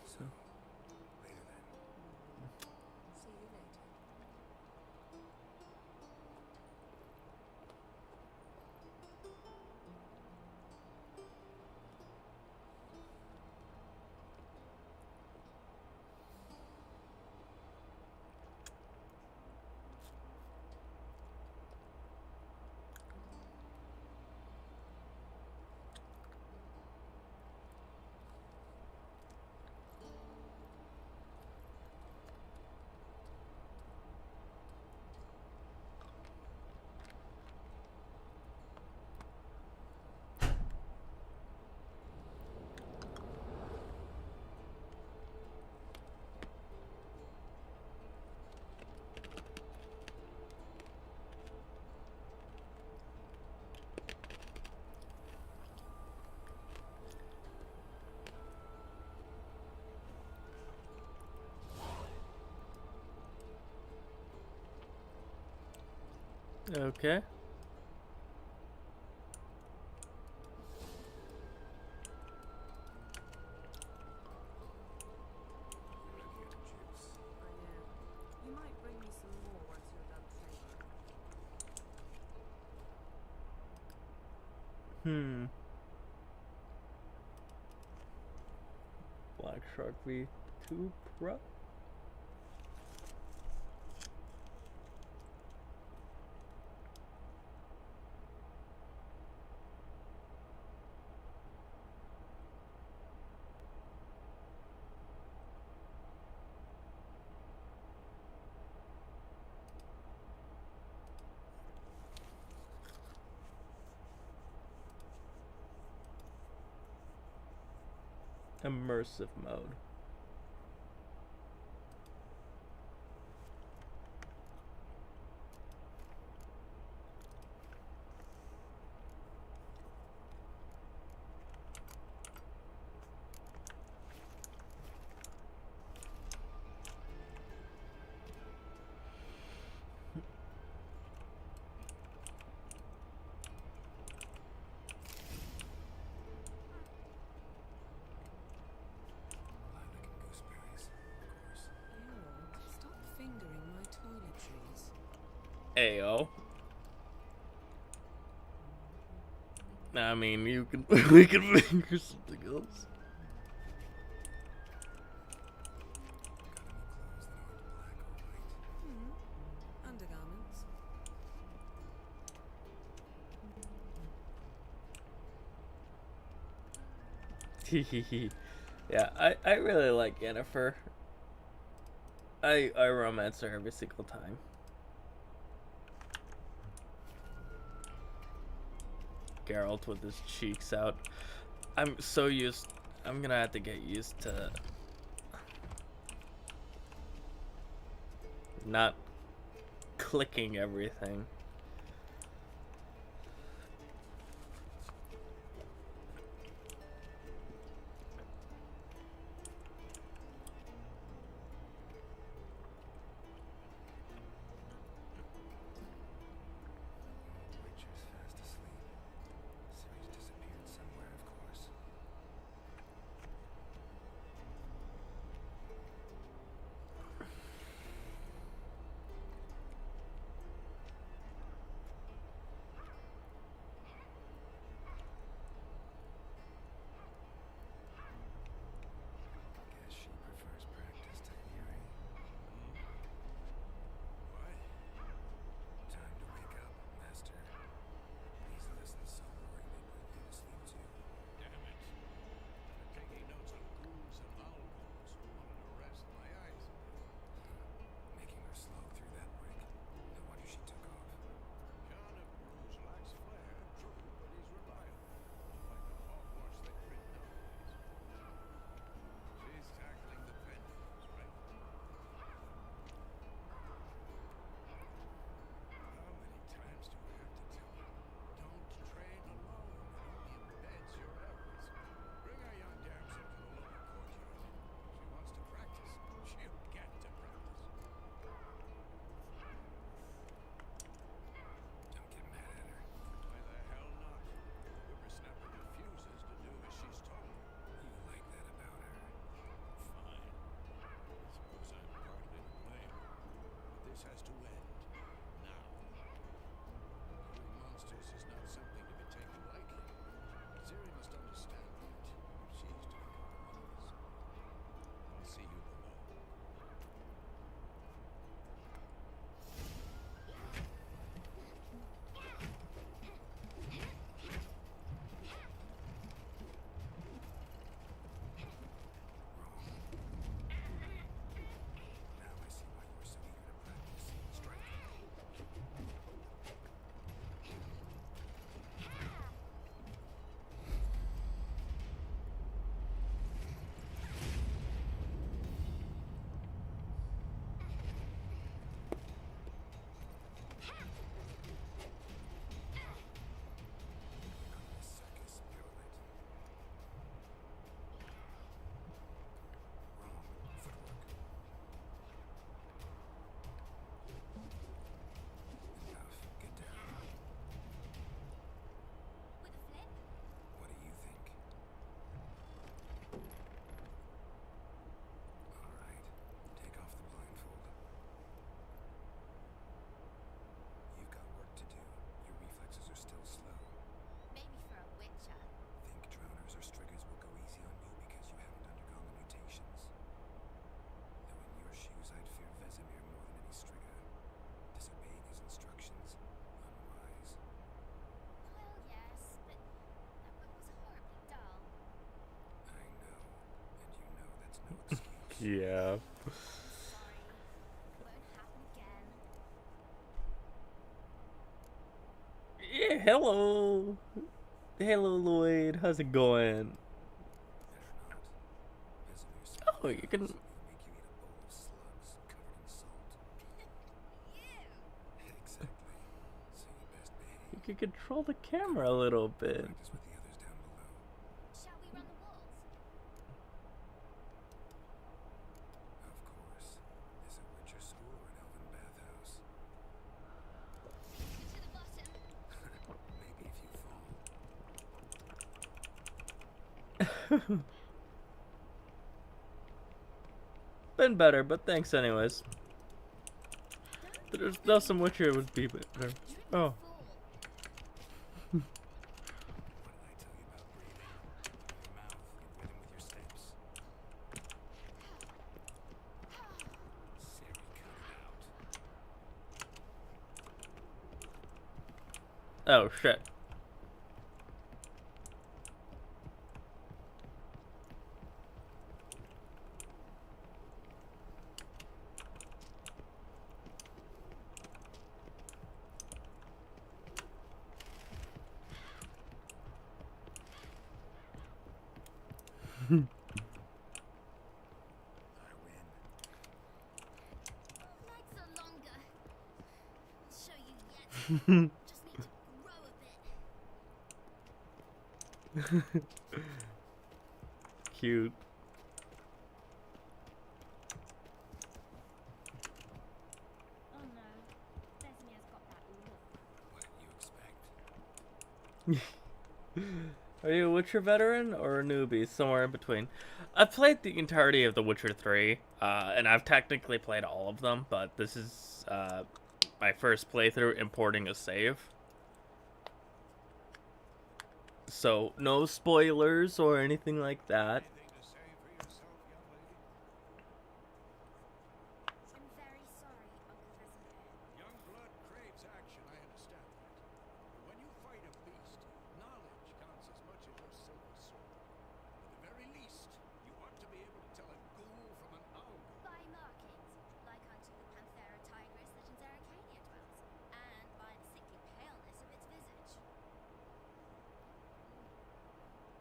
So, later then. See you later. Okay. You might bring me some more once you're done training. Black Shark V2 Pro. immersive mode. Stop fingering my toiletries. Ayo. I mean, you can we can finger something else. Undergarments. Yeah, I really like Yennefer. I romance her every single time. Geralt with his cheeks out. I'm gonna have to get used to not clicking everything. Witcher's fast asleep. Ciri's disappeared somewhere, of course. Guess she prefers practice to theory. What? Time to wake up, Master. These lessons so boring they put you to sleep too. Damn it. I'm taking notes on ghouls and owls who wanted to rest my eyes. Making her slog through that brick. No wonder she took off. John of Bruges lacks flair, true, but he's reliable. Unlike the hogwash they print nowadays. She's tackling the pendulums, right? How many times do I have to tell her? Don't train alone. It only embeds your errors. Bring our young damsel to the lower courtyard. She wants to practice. She'll get to practice. Don't get mad at her. Why the hell not? The whippersnapper refuses to do as she's told. You like that about her. Fine. I suppose I'm partly to blame. But this has to end. Now. Killing monsters is not something to be taken lightly. Ciri must understand that if she's to become one of us. I'll see you below. Now I see why you were so eager to practice. Strike. Circus pirouette. Wrong. Footwork. Enough. Get down. What do you think? All right. Take off the blindfold. You've got work to do. Your reflexes are still slow. Maybe for a witcher. Think drowners or striggers will go easy on you because you haven't undergone the mutations. Though in your shoes, I'd fear Vesemir more than any strigger. Disobeying his instructions, unwise. Well, yes, but that book was horribly dull. I know, and you know that's no excuse. Yeah. Sorry. Won't happen again. Yeah, hello. Hello, Lloyd. How's it going? Better not. you can. You can control the camera a little bit. Shall we run the walls? Of course. There's a Witcher school or an elven bathhouse. To the bottom. Maybe if you fall. Been better, but thanks anyways. There's still some Witcher would be better. Oh. Oh shit. Legs are longer. I'll show you yet. Just need to grow a bit. Cute. Oh no. Vesemir's got that look. What did you expect? Are you a Witcher veteran or a newbie? Somewhere in between. I've played the entirety of The Witcher 3, and I've technically played all of them, but this is my first playthrough importing a save. So, no spoilers or anything like that. I'm very sorry, Uncle Vesemir. Young blood craves action, I understand that. But when you fight a beast, knowledge counts as much as your silver sword. At the very least, you ought to be able to tell a ghoul from an owl. By markings, like unto the Panthera tigris that in Zerrikania dwells, and by the sickly paleness of its visage.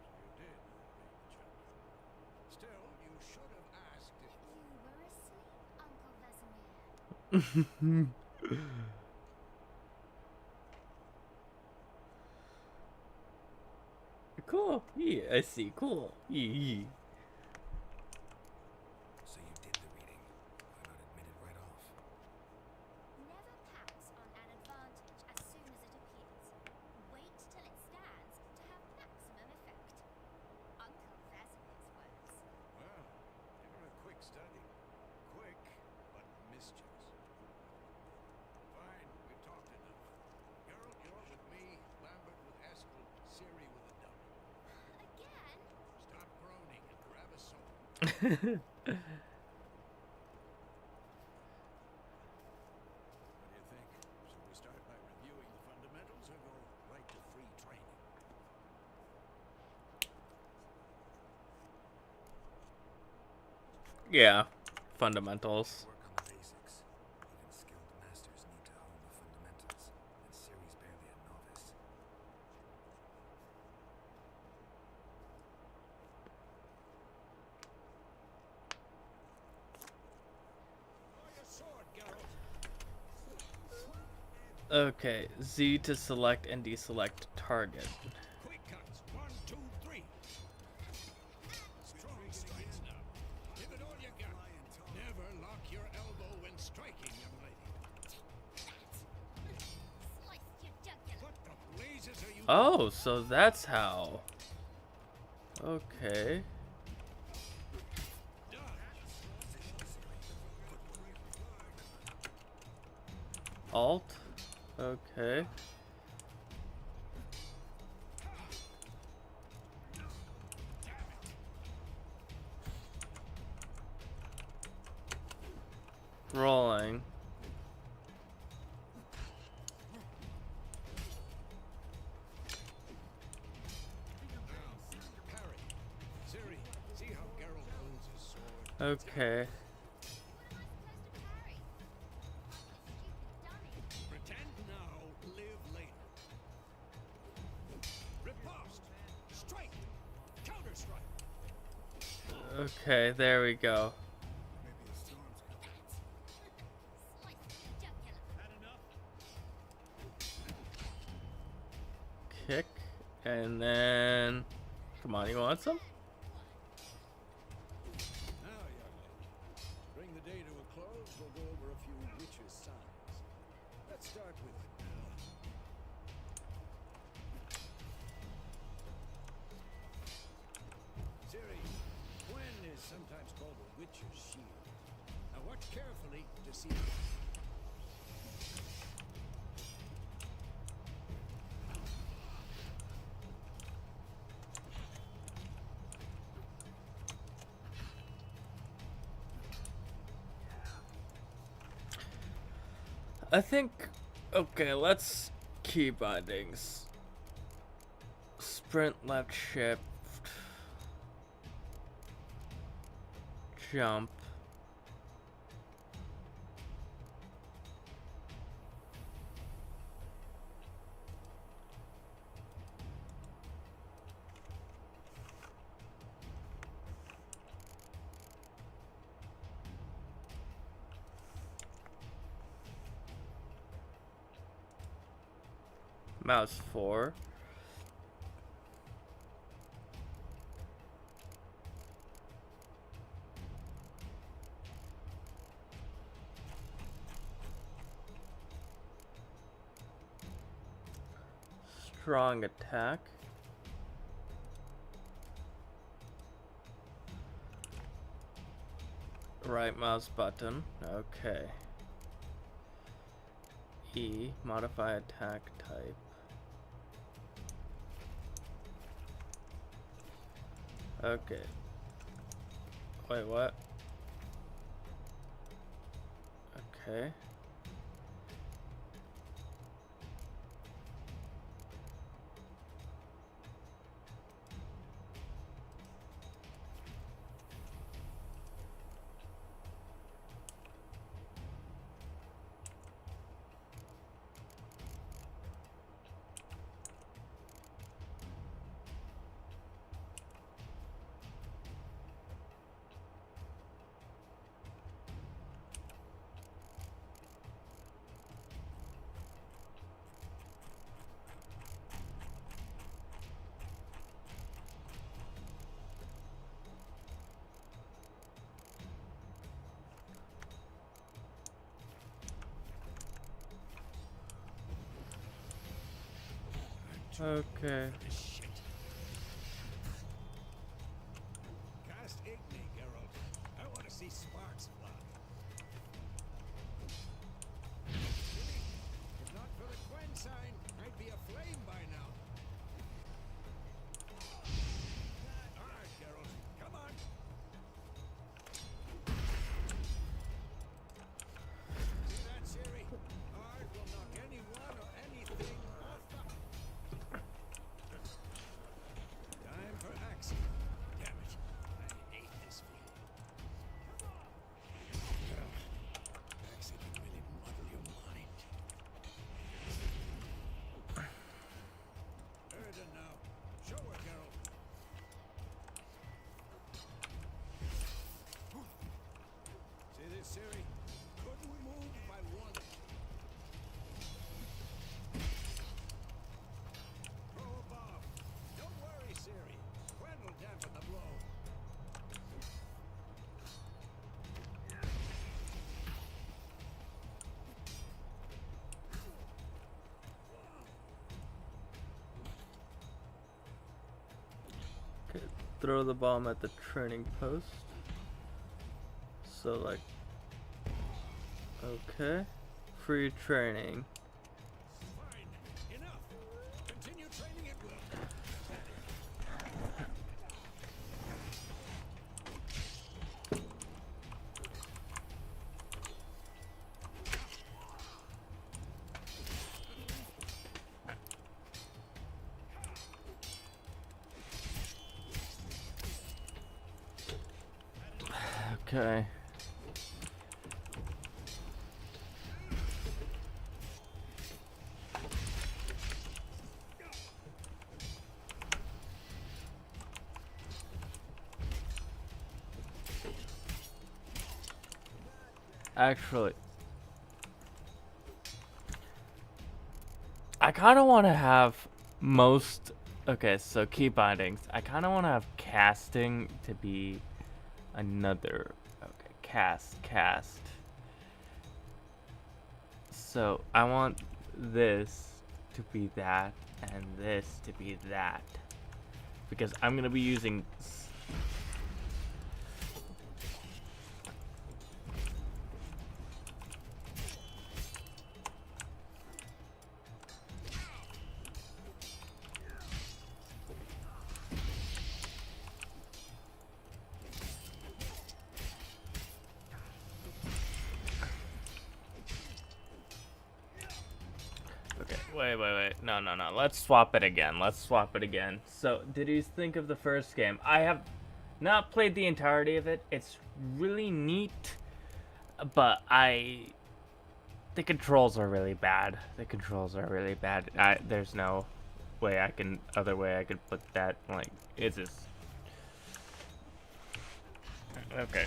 You did, baby champion. Still, you should have asked if You were asleep, Uncle Vesemir. Cool. Yeah, I see. Cool. Yeah. So you did the reading. Why not admit it right off? Never pounce on an advantage as soon as it appears. Wait till it stands to have maximum effect. Uncle Vesemir's words. well, you're a quick study. Quick, but mischievous. Fine, we've talked enough. Geralt, you're with me, Lambert with Eskel, Ciri with a dummy. Again? Stop groaning and grab a sword. What do you think? Should we start by reviewing the fundamentals or go right to free training? Yeah. Fundamentals. Work on the basics. Even skilled masters need to hone the fundamentals, and Ciri's barely a novice. Draw your sword, Geralt. Okay. Z to select and deselect target. Quick cuts. 1, 2, 3. Strong strikes now. Give it all you got. Never lock your elbow when striking, young lady. Slice your jugular. What the blazes are you? Oh, so that's how. Okay. Alt. Okay. Rolling. Parry. Ciri, see how Geralt holds his sword? Okay. Pretend now, live later. Riposte. Strike. Counter strike. Okay, there we go. Kick, and then... Come on, you want some? Now, young lady, bring the day to a close. We'll go over a few witches' signs. Let's start with Ciri. Gwen is sometimes called a witcher's shield. Now watch carefully to see. I think... Okay, let's key bindings. Sprint, left shift. Jump. Mouse 4. Strong attack. Right mouse button. Okay. E, modify attack type. Okay. Wait, what? Okay. Okay. Cast Igni, Geralt. I want to see sparks fly. If not for the Gwen sign, I'd be aflame by now. All right, Geralt. Come on. See that, Ciri? Art will knock anyone or anything off the... Time for action. Damn it. I hate this feeling. Axe can really muddle your mind. Erden now. Show her, Geralt. See this, Ciri? Couldn't move by one. Throw a bomb. Don't worry, Ciri. Gwen will dampen the blow. Okay, throw the bomb at the training post. So like, okay, free training. Fine. Enough. Continue training at will. Okay. Actually, I kind of want to have most... Okay, so key bindings. I kind of want to have casting to be another... Okay, cast. So I want this to be that and this to be that. Because I'm going to be using... Wait. No. Let's swap it again. So, did you think of the first game? I have not played the entirety of it. It's really neat, but the controls are really bad. There's no other way I could put that. Like, it's just... Okay.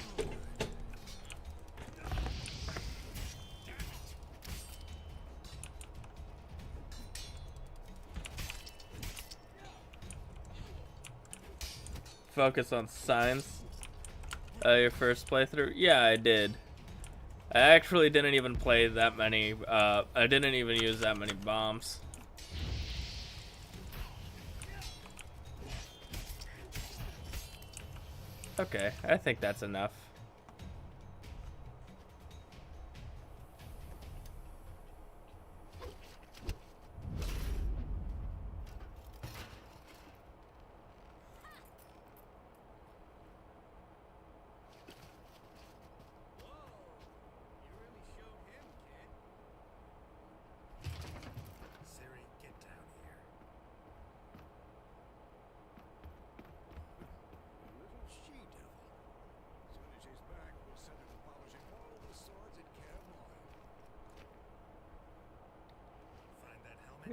Focus on signs. Your first playthrough? Yeah, I did. I actually didn't even play that many. I didn't even use that many bombs. Okay, I think that's enough.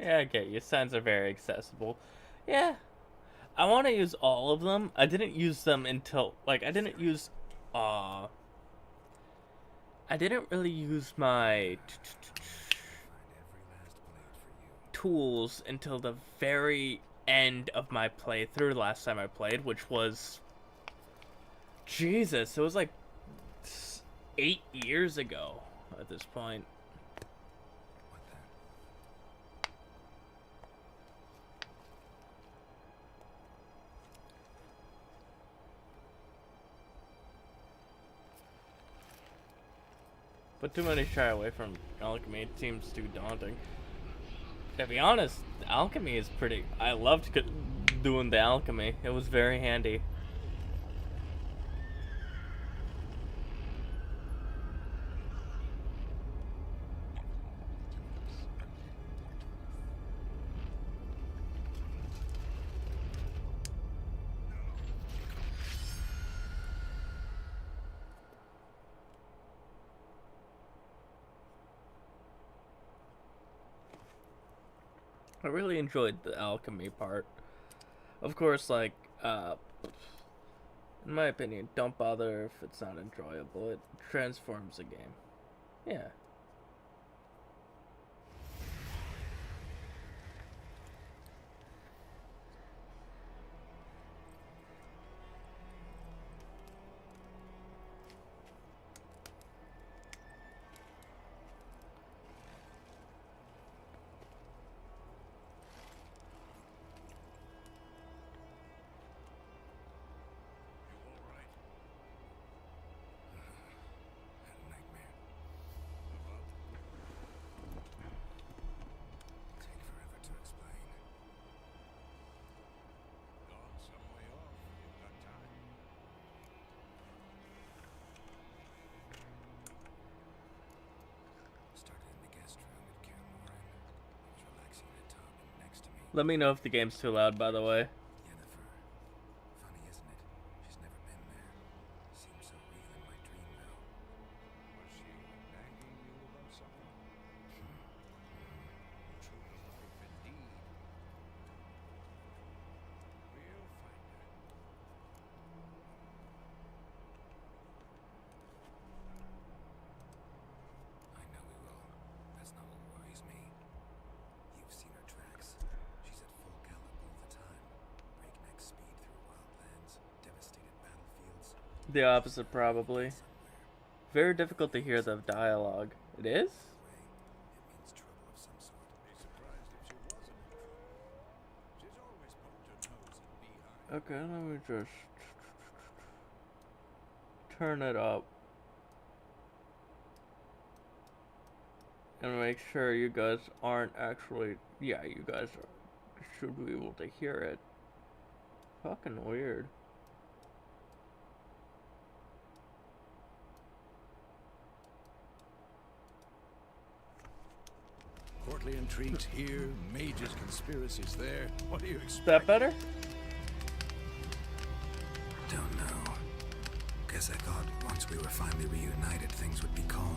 Yeah, I get you. Signs are very accessible. Yeah. I want to use all of them. I didn't use them until... Like, I didn't really use my... tools until the very end of my playthrough last time I played, which was... Jesus, it was like 8 years ago at this point. But too many shy away from alchemy. It seems too daunting. To be honest, alchemy is pretty... I loved doing the alchemy. It was very handy. I really enjoyed the alchemy part. Of course, like, in my opinion, don't bother if it's not enjoyable. It transforms the game. Yeah. Let me know if the game's too loud, by the way. The opposite, probably. Very difficult to hear the dialogue. It is? Okay, let me just turn it up and make sure you guys aren't actually, yeah, you guys should be able to hear it. Fucking weird. Courtly intrigues here, mages conspiracies there. What do you expect? Is that better? Don't know. Guess I thought once we were finally reunited, things would be calm.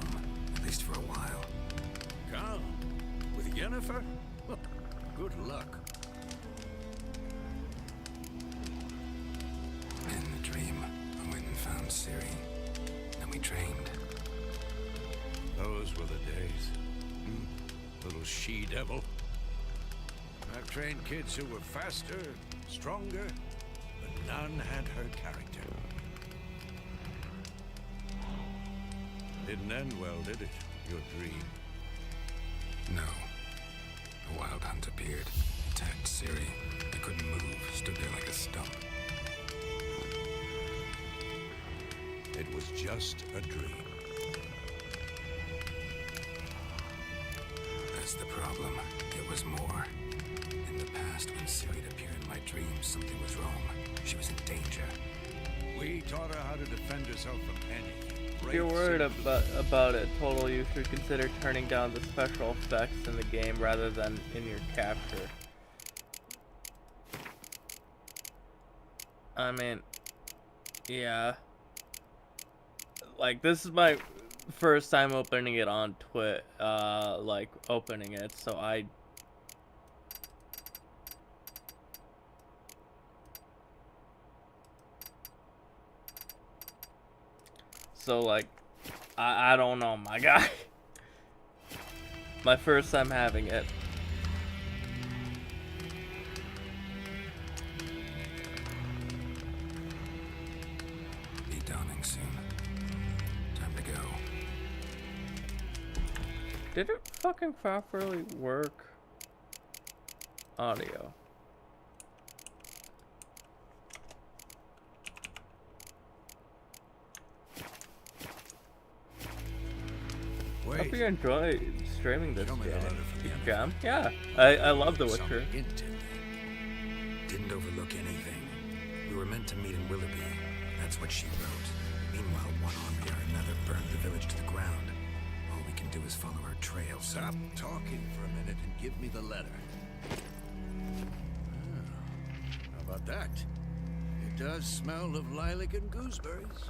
At least for a while. Calm? With Yennefer? Good luck. In the dream, I went and found Ciri. Then we trained. Those were the days. Little she-devil. I've trained kids who were faster, stronger, but none had her character. Didn't end well, did it? Your dream? No. A wild hunt appeared, attacked Ciri. I couldn't move, stood there like a stump. It was just a dream. That's the problem. It was more. In the past, when Ciri appeared in my dreams, something was wrong. She was in danger. We taught her how to defend herself from anything. If you're worried about it, total, you should consider turning down the special effects in the game rather than in your capture. I mean, yeah. Like, this is my first time opening it on Twitch, like, opening it, so like, I don't know, my guy. My first time having it. Be dawning soon. Time to go. Did it fucking properly work? Audio. Hope you enjoy streaming this game. Jam? Yeah, I love The Witcher. Didn't overlook anything. We were meant to meet in Willoughby. That's what she wrote. Meanwhile, one army or another burned the village to the ground. All we can do is follow her trail. Stop talking for a minute and give me the letter. How about that? It does smell of lilac and gooseberries.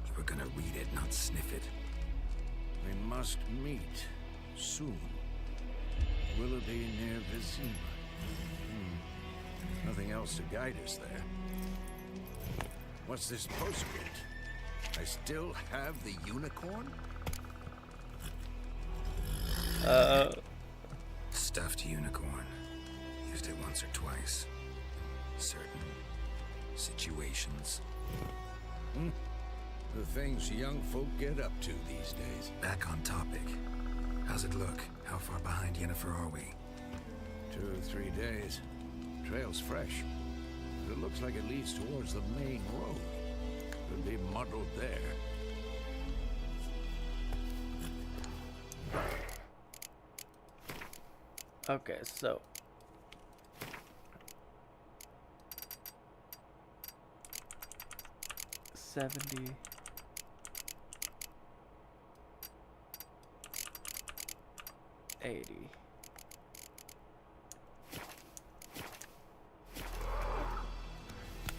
You were gonna read it, not sniff it. We must meet soon. Willoughby near Vizima. Nothing else to guide us there. What's this postscript? I still have the unicorn? Stuffed unicorn. Used it once or twice. Certain situations. The things young folk get up to these days. Back on topic. How's it look? How far behind Yennefer are we? 2 or 3 days. Trail's fresh. But it looks like it leads towards the main road. Could be muddled there. Okay, so 70.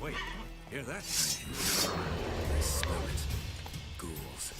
Wait, hear that? I smell it. Ghouls.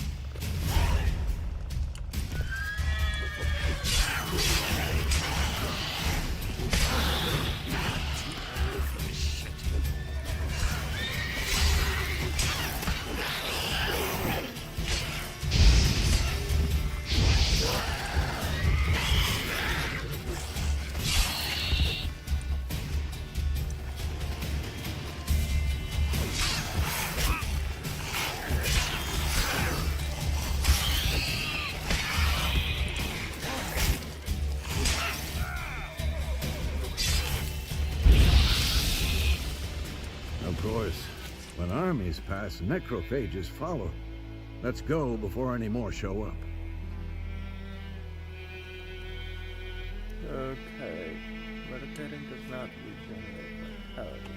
course. When armies pass, necrophages follow. Let's go before any more show up. Okay. Meditating does not regenerate vitality.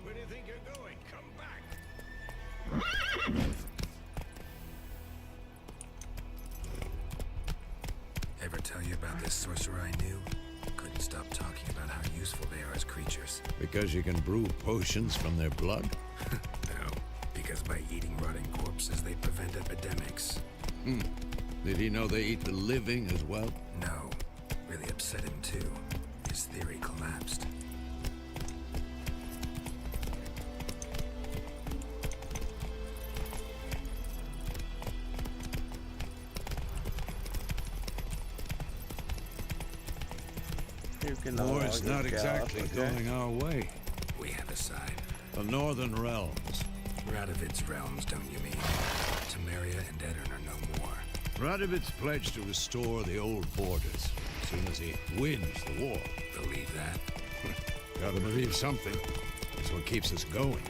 Where do you think you're going? Come back! Ever tell you about this sorcerer I knew? Couldn't stop talking about how useful they are as creatures. Because you can brew potions from their blood? No, because by eating rotting corpses, they prevent epidemics. Did he know they eat the living as well? No. Really upset him too. His theory collapsed. War's not exactly going our way. We have a side. The Northern Realms. Radovid's realms, don't you mean? Temeria and Edirn are no more. Radovid's pledged to restore the old borders as soon as he wins the war. Believe that? Gotta believe something. That's what keeps us going.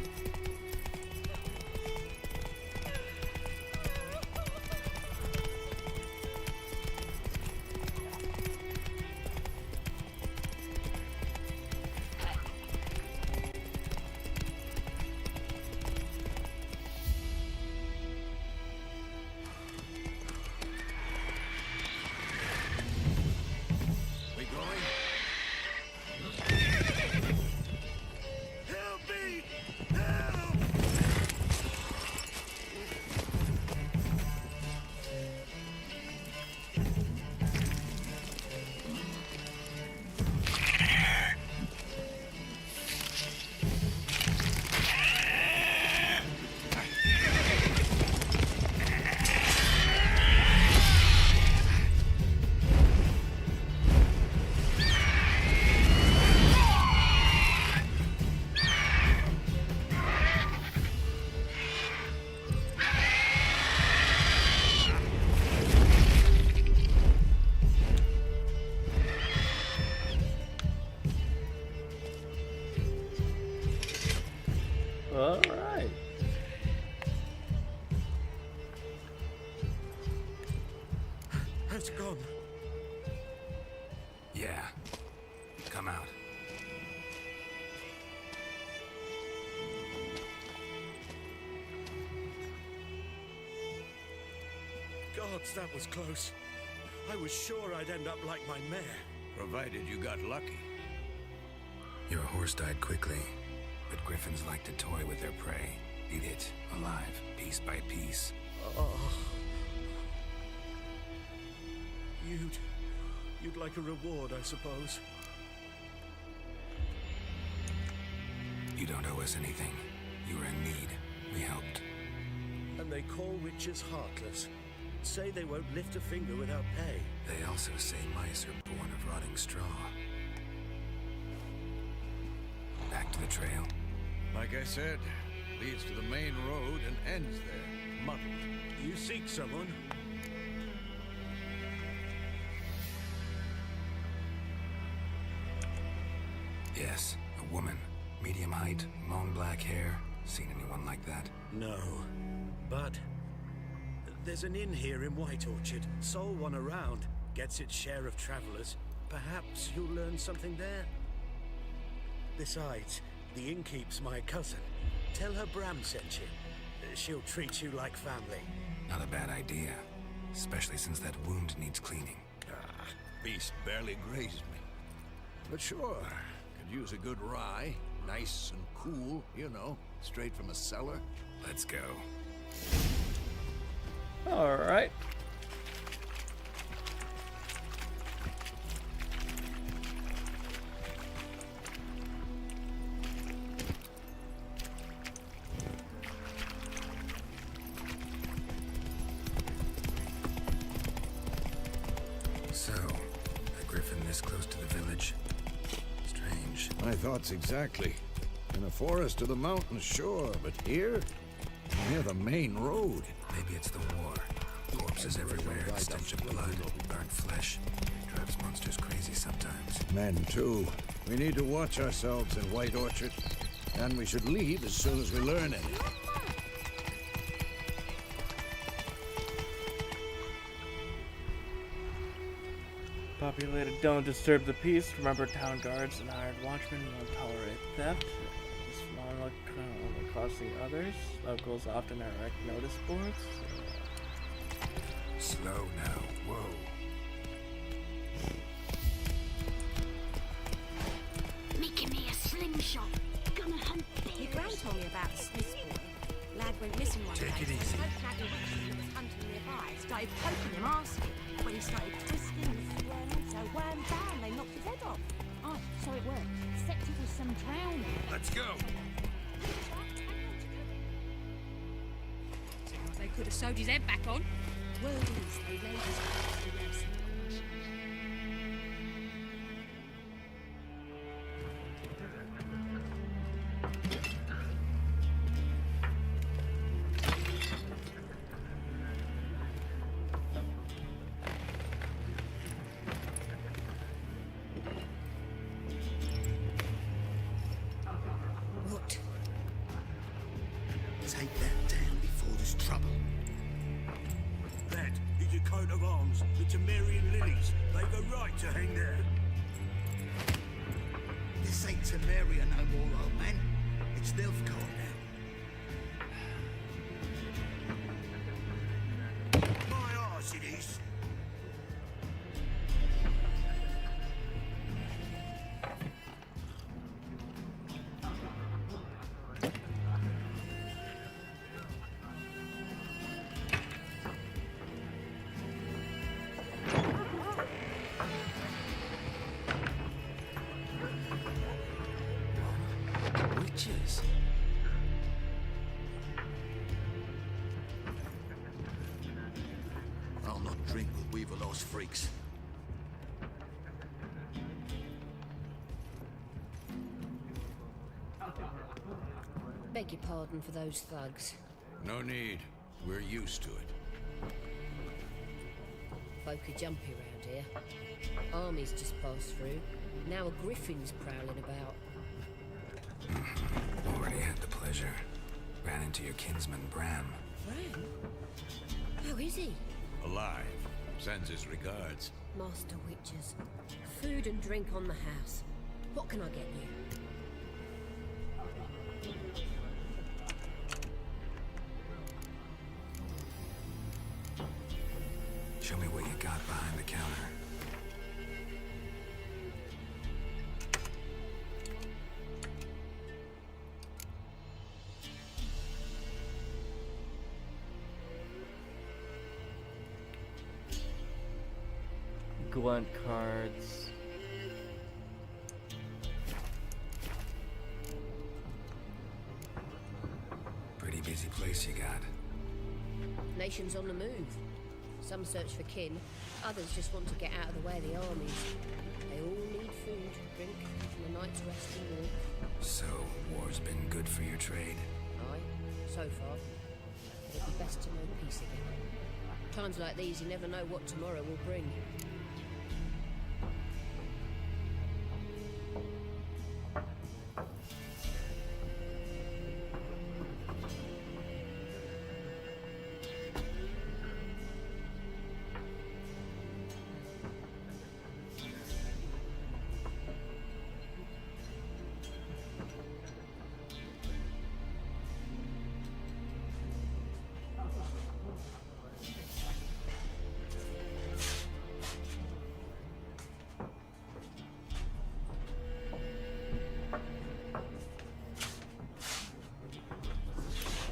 Alright. Has it gone? Yeah. Come out. Gods, that was close. I was sure I'd end up like my mare. Provided you got lucky. Your horse died quickly, but griffins like to toy with their prey. Eat it, alive, piece by piece. Oh. You'd like a reward, I suppose. You don't owe us anything. You were in need. We helped. And they call witches heartless. Say they won't lift a finger without pay. They also say mice are born of rotting straw. Back to the trail. Like I said, leads to the main road and ends there, muddled. You seek someone? Yes, a woman. Medium height, long black hair. Seen anyone like that? No. But there's an inn here in White Orchard. Sole one around. Gets its share of travelers. Perhaps you'll learn something there? Besides, the innkeep's my cousin. Tell her Bram sent you. She'll treat you like family. Not a bad idea. Especially since that wound needs cleaning. Beast barely grazed me. But sure, could use a good rye. Nice and cool, you know, straight from a cellar. Let's go. Alright. thoughts exactly. In the forest or the mountains, sure, but here? Near the main road. Maybe it's the war. Corpses everywhere, stench of blood, burnt flesh. Drives monsters crazy sometimes. Men, too. We need to watch ourselves in White Orchard. And we should leave as soon as we learn anything. Populated, don't disturb the peace. Remember, town guards and hired watchmen won't tolerate theft. Small costing others. Locals often erect notice boards. Slow now. Whoa. Making me a slingshot. Gonna hunt bears. Your gran told me about the Smith's boy. Lad went missing one day. Take it easy. Spoke out the witch that was hunting nearby. Started poking him, asking. When he started twisting and squirming, so wham bam, they knocked his head off. Oh, so it worked. Except it was some drowning. Let's go. Seems like they could have sewed his head back on. Words, they laid his head to rest. Take that down before there's trouble. That is a coat of arms, the Temerian lilies. They've a right to hang there. This ain't Temeria no more, old man. It's Nilfgaard now. My arse it is. Witches. I'll not drink with Weaverlaw's freaks. Beg your pardon for those thugs. No need. We're used to it. Folk are jumpy round here. Armies just passed through. Now a griffin's prowling about. Already had the pleasure. Ran into your kinsman, Bram. Bram? How is he? Alive. Sends his regards. Master Witches. Food and drink on the house. What can I get you? Show me what you got behind the counter. Glunt cards. Pretty busy place you got. Nations on the move. Some search for kin, others just want to get out of the way of the armies. They all need food, drink, and a night's rest and walk. So, war's been good for your trade? Aye, so far. It'd be best to know peace again. Times like these, you never know what tomorrow will bring.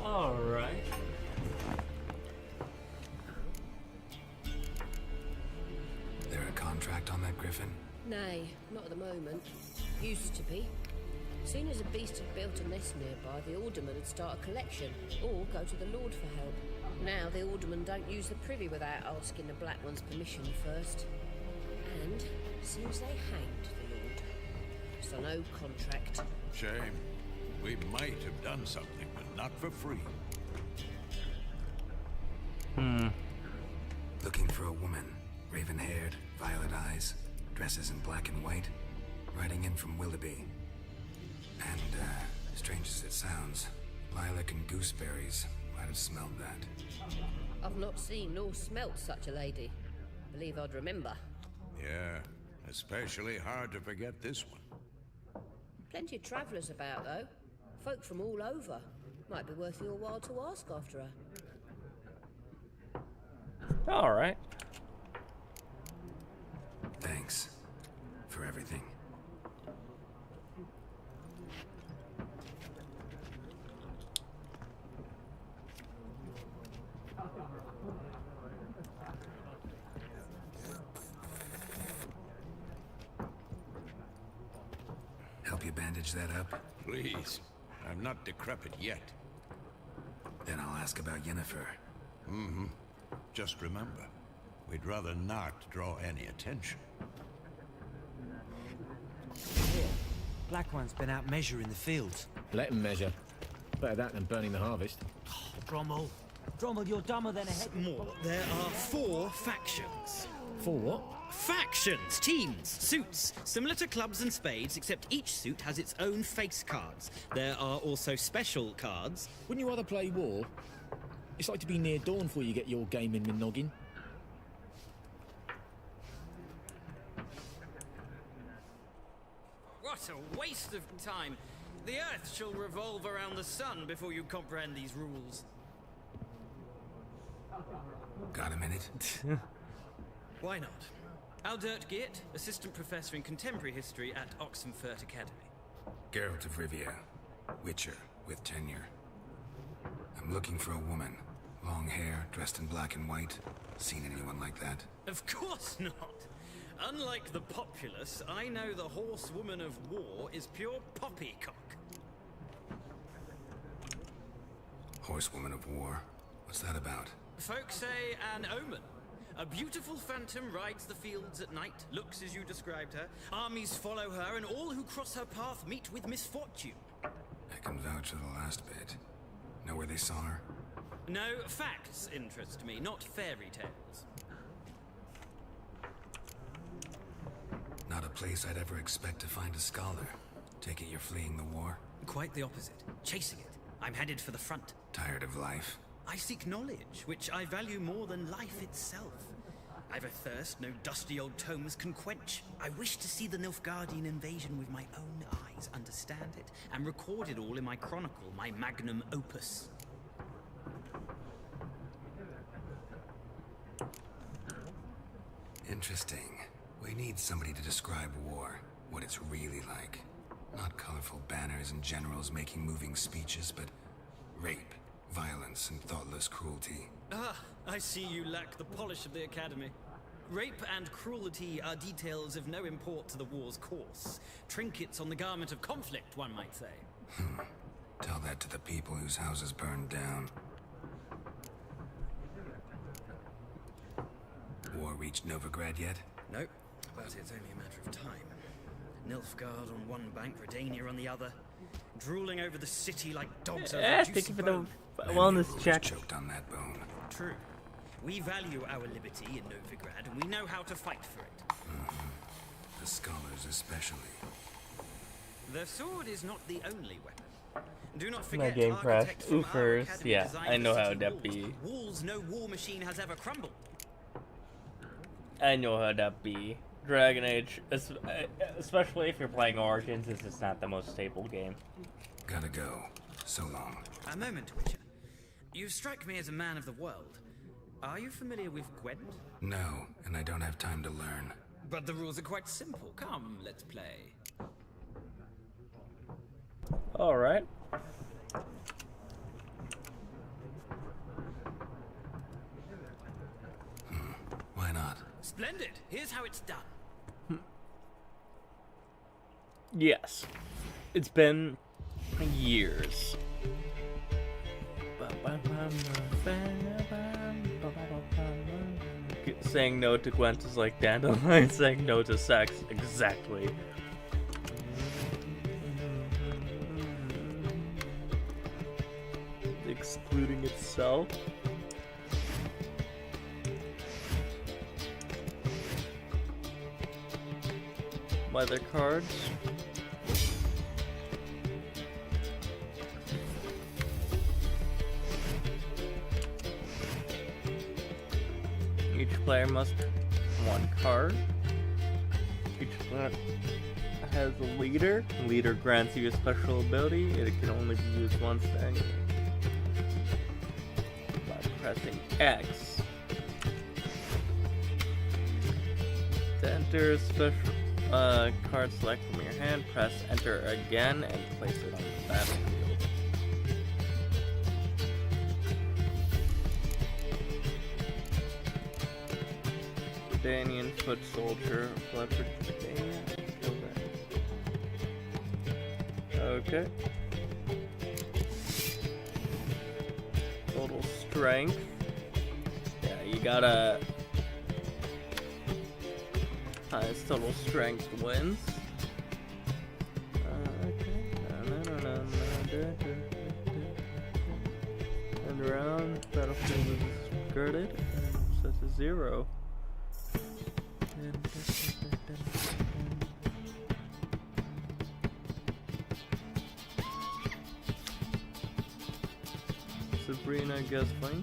Alright. There a contract on that griffin? Nay, not at the moment. Used to be. Soon as a beast had built a nest nearby, the alderman would start a collection, or go to the Lord for help. Now the aldermen don't use the privy without asking the Black One's permission first. And seems they hanged the Lord. So for no contract. Shame. We might have done something, but not for free. Looking for a woman. Raven-haired, violet eyes, dresses in black and white. Riding in from Willoughby. And, strange as it sounds, lilac and gooseberries might have smelled that. I've not seen nor smelt such a lady. Believe I'd remember. Yeah, especially hard to forget this one. Plenty of travellers about, though. Folk from all over. Might be worth your while to ask after her. Alright. Thanks for everything. Help you bandage that up? Please. I'm not decrepit yet. Then I'll ask about Yennefer. Mm-hmm. Just remember, we'd rather not draw any attention. Here, Black One's been out measuring the fields. Let him measure. Better that than burning the harvest. Oh, Drommel. Drommel, you're dumber than a head. More. There are 4 factions. 4 what? Factions, teams, suits, similar to clubs and spades, except each suit has its own face cards. There are also special cards. Wouldn't you rather play war? It's like to be near dawn before you get your game in the noggin. What a waste of time. The Earth shall revolve around the sun before you comprehend these rules. Got a minute? Why not? Aldert Geert, Assistant Professor in Contemporary History at Oxenfurt Academy. Geralt of Rivia, Witcher with tenure. I'm looking for a woman. Long hair, dressed in black and white. Seen anyone like that? Of course not. Unlike the populace, I know the horsewoman of war is pure poppycock. Horsewoman of war? What's that about? Folk say an omen. A beautiful phantom rides the fields at night, looks as you described her. Armies follow her, and all who cross her path meet with misfortune. I can vouch for the last bit. Know where they saw her? No, facts interest me, not fairy tales. Not a place I'd ever expect to find a scholar. Take it you're fleeing the war? Quite the opposite. Chasing it. I'm headed for the front. Tired of life? I seek knowledge, which I value more than life itself. I've a thirst no dusty old tomes can quench. I wish to see the Nilfgaardian invasion with my own eyes, understand it, and record it all in my chronicle, my magnum opus. Interesting. We need somebody to describe war, what it's really like. Not colorful banners and generals making moving speeches, but rape, violence, and thoughtless cruelty. Ah, I see you lack the polish of the Academy. Rape and cruelty are details of no import to the war's course. Trinkets on the garment of conflict, one might say. Tell that to the people whose houses burned down. War reached Novigrad yet? Nope, but it's only a matter of time. Nilfgaard on one bank, Redania on the other, drooling over the city like dogs over a juicy thank you for bone. the wellness check. Choked on that bone. True. We value our liberty in Novigrad, and we know how to fight for it. The scholars especially. The sword is not the only weapon. Do not My forget game crashed. architects from our Oofers. academy Yeah, designed I know the how city that walls. be. Walls no war machine has ever crumbled. I know how that be. Dragon Age, especially if you're playing Origins, this is not the most stable game. Gotta go. So long. A moment, Witcher. You strike me as a man of the world. Are you familiar with Gwent? No, and I don't have time to learn. But the rules are quite simple. Come, let's play. Alright. Why not? Splendid. Here's how it's done. Yes. It's been years. Saying no to Gwent is like Dandelion saying no to sex. Exactly. excluding itself. Weather cards. Each player must one card. Each player has a leader. Leader grants you a special ability. It can only be used once then by pressing X. To enter a special card select from your hand, press enter again and place it on the battlefield. Danian foot soldier, leopard Danian. Okay. Total strength. Yeah, you gotta. Highest total strength wins. Okay. And around battlefield is skirted and sets to 0. Sabrina Gusling,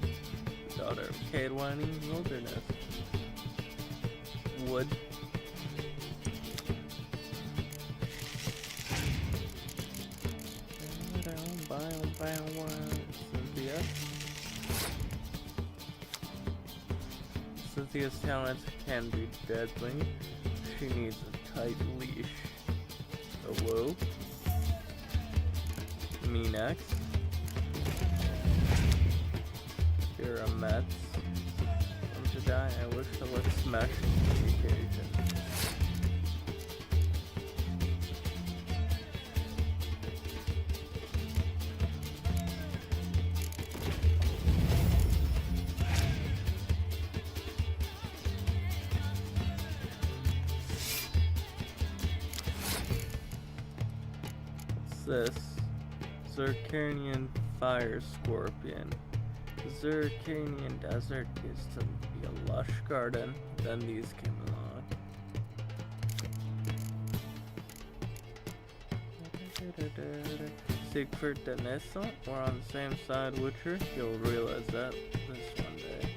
daughter of Cadwani Wilderness. Wood. Cynthia. Cynthia's talents can be deadly. She needs a tight leash. Hello. Me next. Kira Metz. I'm to die. I wish to let smash the occasion. This Zircanian Fire Scorpion. The Zircanian Desert used to be a lush garden, then these came along. Siegfried Denison, we're on the same side, Witcher. You'll realize that this one day.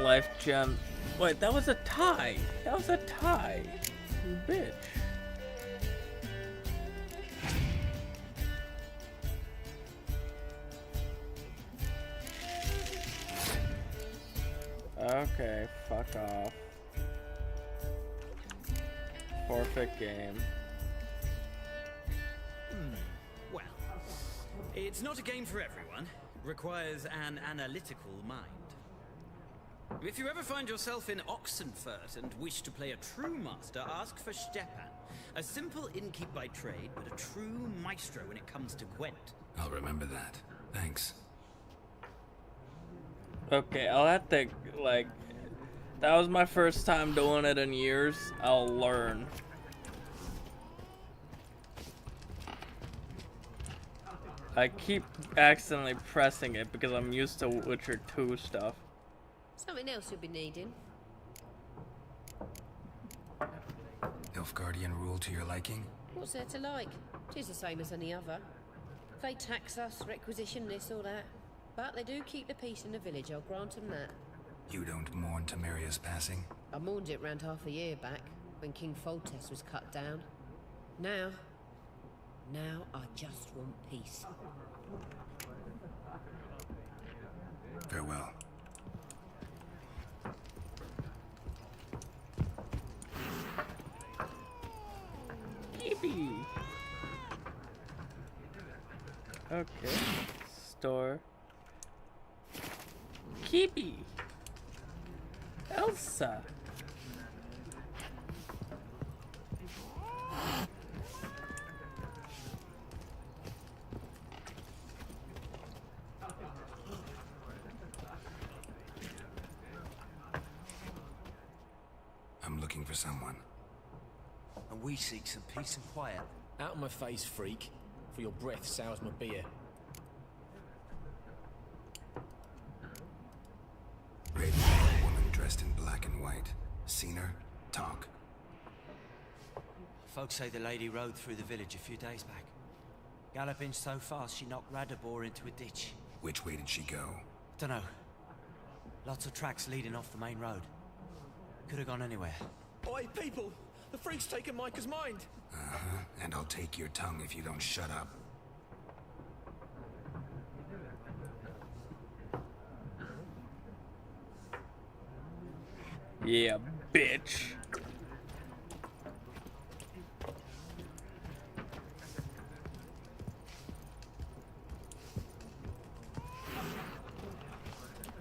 Life gem. Wait, that was a tie. That was a tie. You bitch. Okay, fuck off. Forfeit game. Well, it's not a game for everyone. Requires an analytical mind. If you ever find yourself in Oxenfurt and wish to play a true master, ask for Stepan. A simple innkeep by trade, but a true maestro when it comes to Gwent. I'll remember that. Thanks. Okay, I'll have to, like, that was my first time doing it in years. I'll learn. I keep accidentally pressing it because I'm used to Witcher 2 stuff. Something else you'll be needing. Nilfgaardian rule to your liking? What's there to like? 'Tis the same as any other. They tax us, requisition this or that. But they do keep the peace in the village, I'll grant them that. You don't mourn Temeria's passing? I mourned it round half a year back, when King Foltest was cut down. Now I just want peace. Farewell. Yippee! Okay. Store. Kibi! Elsa! I'm looking for someone. And we seek some peace and quiet. Out of my face, freak. For your breath sours my beer. Raven, a woman dressed in black and white. Seen her? Talk. Folks say the lady rode through the village a few days back. Galloping so fast she knocked Radabor into a ditch. Which way did she go? Dunno. Lots of tracks leading off the main road. Could have gone anywhere. Oi, people! The freak's taken Micah's mind! Uh-huh. And I'll take your tongue if you don't shut up. Yeah, bitch.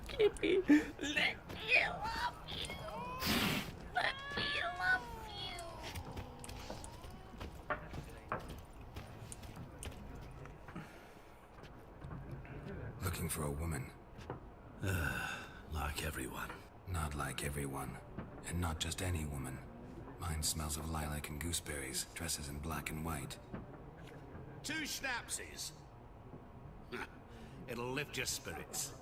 Kippy, let me love you. Let me love you. Looking for a woman. Like everyone. Not like everyone. And not just any woman. Mine smells of lilac and gooseberries, dresses in black and white. 2 schnapsies. It'll lift your spirits.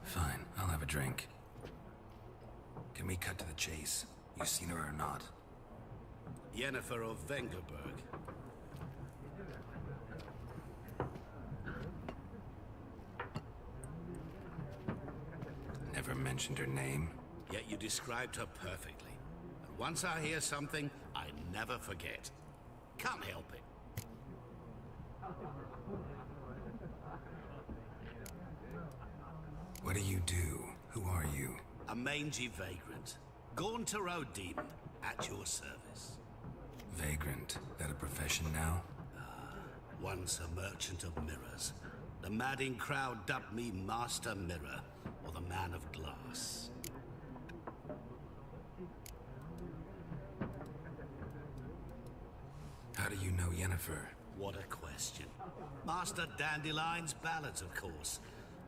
Fine, I'll have a drink. Can we cut to the chase? You seen her or not? Yennefer of Vengerberg. Never mentioned her name. Yet you described her perfectly. And once I hear something, I never forget. Can't help it. What do you do? Who are you? A mangy vagrant. Gone to road demon. At your service. Vagrant. That a profession now? Once a merchant of mirrors. The madding crowd dubbed me Master Mirror, or the Man of Glass. How do you know Yennefer? What a question. Master Dandelion's ballads, of course.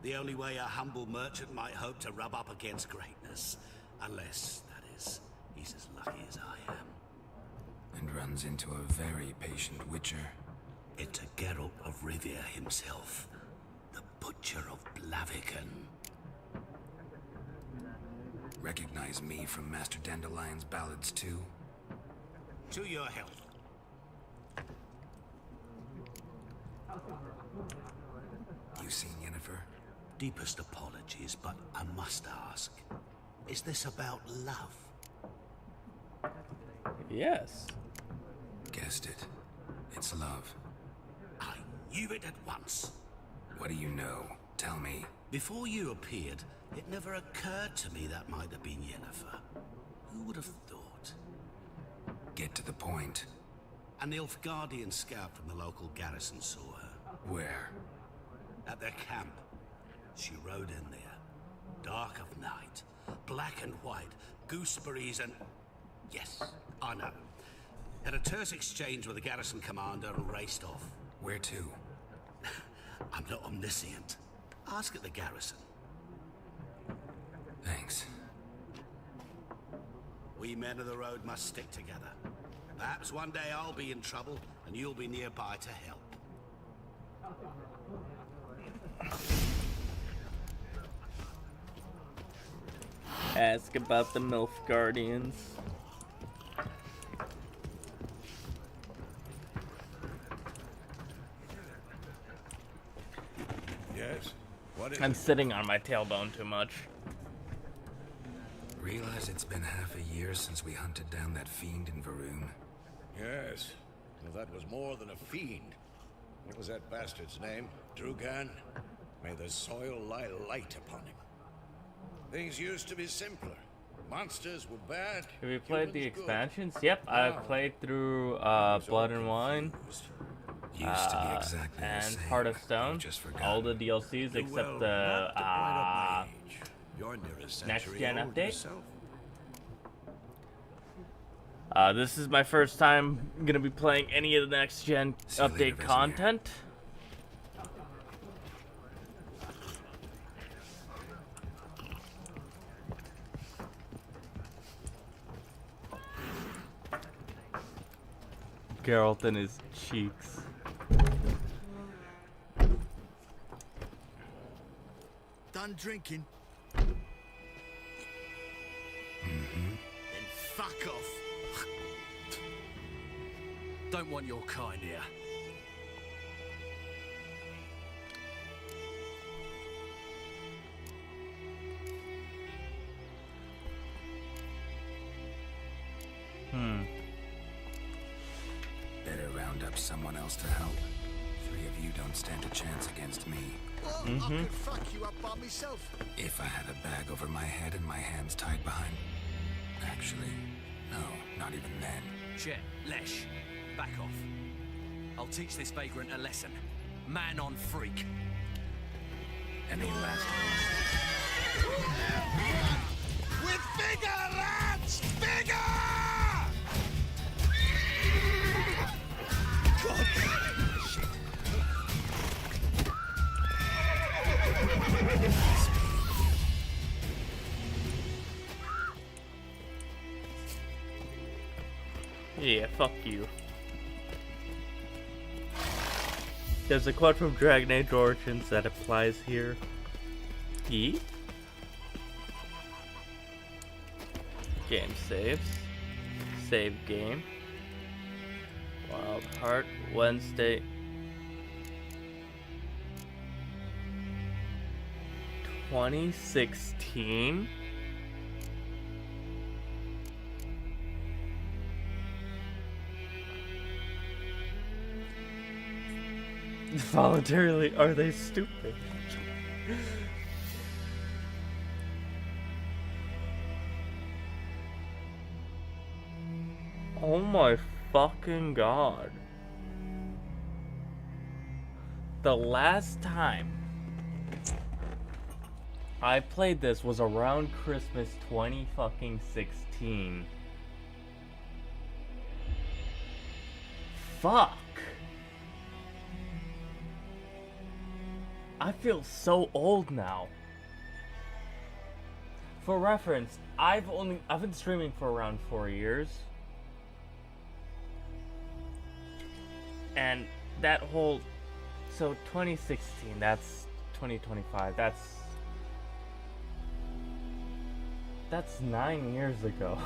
The only way a humble merchant might hope to rub up against greatness. Unless, that is, he's as lucky as I am. And runs into a very patient witcher. It's a Geralt of Rivia himself. The Butcher of Blaviken. Recognize me from Master Dandelion's ballads too? To your health. You seen Yennefer? Deepest apologies, but I must ask. Is this about love? Yes. Guessed it. It's love. I knew it at once. What do you know? Tell me. Before you appeared, it never occurred to me that might have been Yennefer. Who would have thought? Get to the point. A Nilfgaardian scout from the local garrison saw her. Where? At their camp. She rode in there. Dark of night. Black and white. Gooseberries and... Yes, I know. Had a terse exchange with the garrison commander and raced off. Where to? I'm not omniscient. Ask at the garrison. Thanks. We men of the road must stick together. Perhaps one day I'll be in trouble and you'll be nearby to help. Ask about the MILF Guardians. Yes? What is I'm it? sitting on my tailbone too much. Realize it's been half a year since we hunted down that fiend in Varun. Yes. Well, that was more than a fiend. What was that bastard's name? Drugan? May the soil lie light upon him. Things used to be simpler. Monsters were bad. Have you played the humans good. expansions? Yep, I've played through Blood and Wine. Used to be exactly the and same. Heart of Stone. Just forgotten. All the DLCs except Well, the not to point up my age. You're near a next century gen old update. yourself. This is my first time gonna be playing any of the next gen See you later, update Vesemir. content. Geralt and his cheeks. Done drinking? Mm-hmm. Then fuck off. Don't want your kind here. Better round up someone else to help. Three of you don't stand a chance against me. Well, I could fuck you up by myself. If I had a bag over my head and my hands tied behind... Actually, no, not even then. Chet, Lesh, back off. I'll teach this vagrant a lesson. Man on freak. Any last With vigor, lads! Vigor! God. Shit. Yeah, fuck you. There's a quote from Dragon Age Origins that applies here. Game saves. Save game. Wild Heart, Wednesday. 2016. Voluntarily, are they stupid? Oh my fucking god. The last time I played this was around Christmas 2016. Fuck. I feel so old now. For reference, I've been streaming for around 4 years. And that whole, so 2016, that's 2025, that's 9 years ago.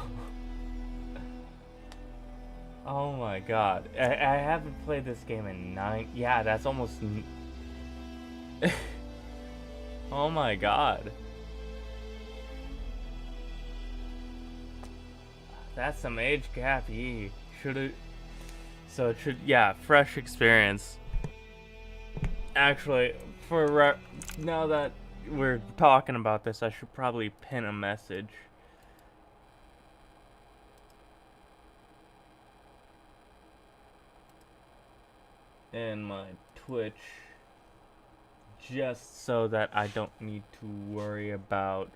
Oh my god. I haven't played this game in 9, yeah, that's almost, oh my god. That's some age gap, should've, so it should, yeah, fresh experience. Actually, now that we're talking about this, I should probably pin a message. In my Twitch, just so that I don't need to worry about,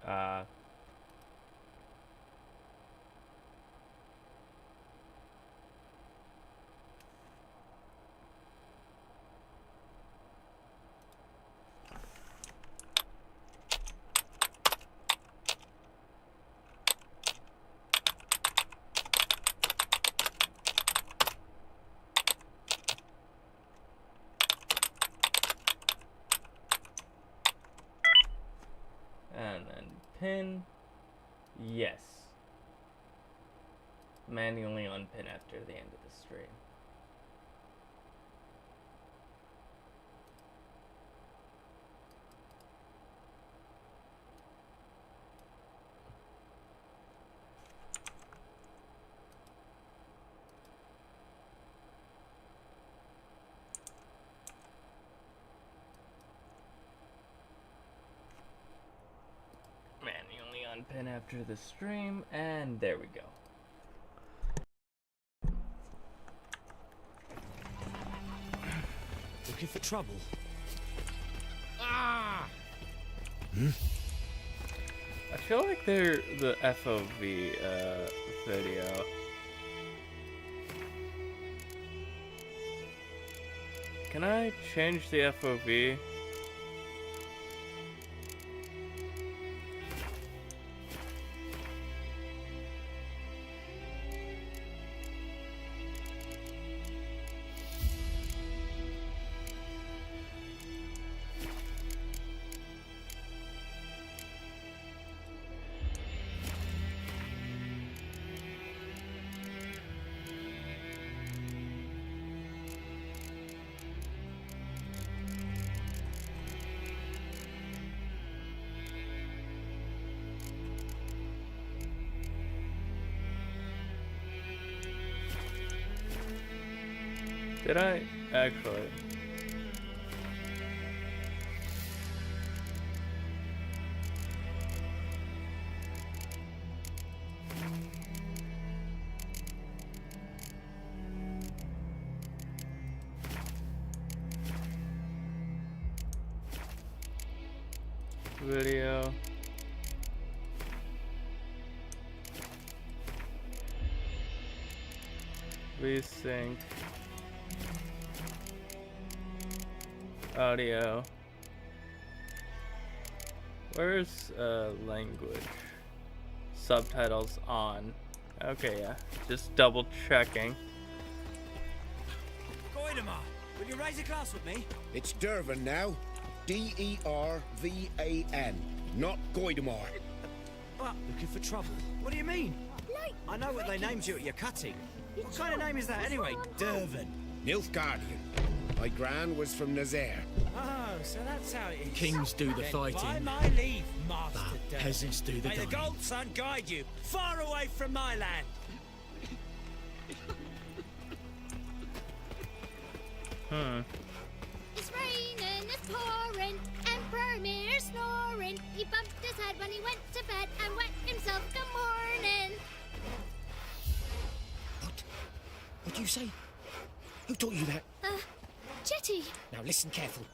and then pin, Yes. Manually unpin after the end of the stream. Manually unpin after the stream, and there we go. Looking for trouble? Ah! I feel like they're the FOV video. Can I change the FOV? Did I actually? Video. Resync. Audio. Where's language? Subtitles on. Okay, yeah. Just double checking. Goidemar, will you raise a glass with me? It's Dervan now. D-E-R-V-A-N. Not Goidemar. But looking for trouble? What do you mean? I know what they named you at your cutting. What kind of name is that anyway? Dervan. Nilfgaardian. My gran was from Nazaire. Oh, so that's how it is. Kings do the Then fighting. By my leave, Master Dervan. Peasants do the May the dying. Gold Sun guide you far away from my land. It's raining, it's pouring, Emperor Mir snoring. He bumped his head when he went to bed and wet himself good morning. What do you say? Who taught you that? Chetty. Now listen careful.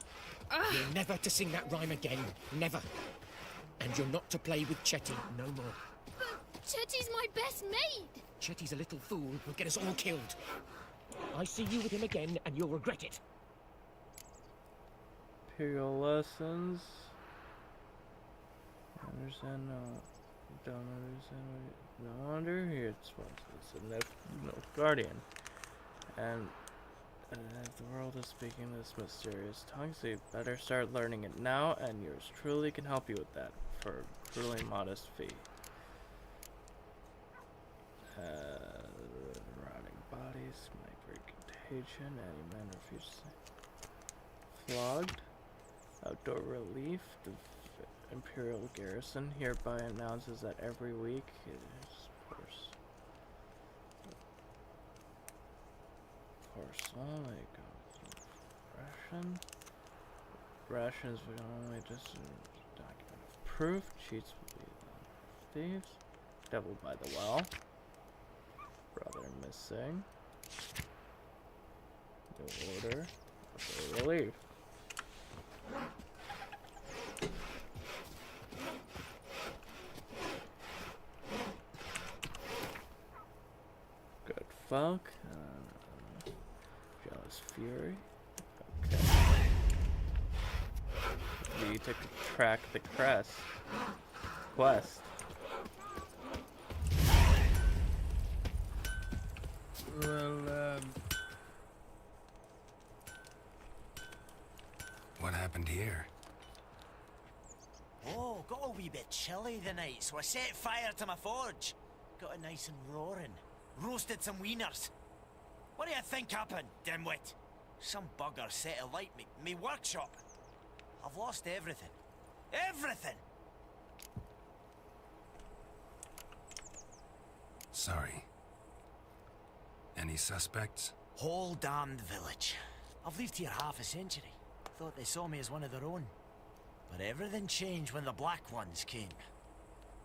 You're never to sing that rhyme again. Never. And you're not to play with Chetty no more. But Chetty's my best mate. Chetty's a little fool who'll get us all killed. I see you with him again and you'll regret it. Imperial lessons. Understand? No. Don't understand. No wonder here it's a Nilfgaardian. And the world is speaking this mysterious tongue, so you better start learning it now, and yours truly can help you with that for a truly modest fee. Rotting bodies might break contagion. Any man refuses. Flogged. Outdoor relief. The Imperial garrison hereby announces that every week it is parcel. They go through rations we only just document of proof. Cheats will be thieves. Devil by the well. Brother missing. New order. Outdoor relief. Good fuck. Jealous fury. Okay. Need to track the quest. Well, what happened here? Oh, got a wee bit chilly the night, so I set fire to my forge. Got it nice and roaring. Roasted some wieners. What do you think happened, dimwit? Some bugger set alight me workshop. I've lost everything. Everything! Sorry. Any suspects? Whole damned village. I've lived here half a century. Thought they saw me as one of their own. But everything changed when the Black Ones came.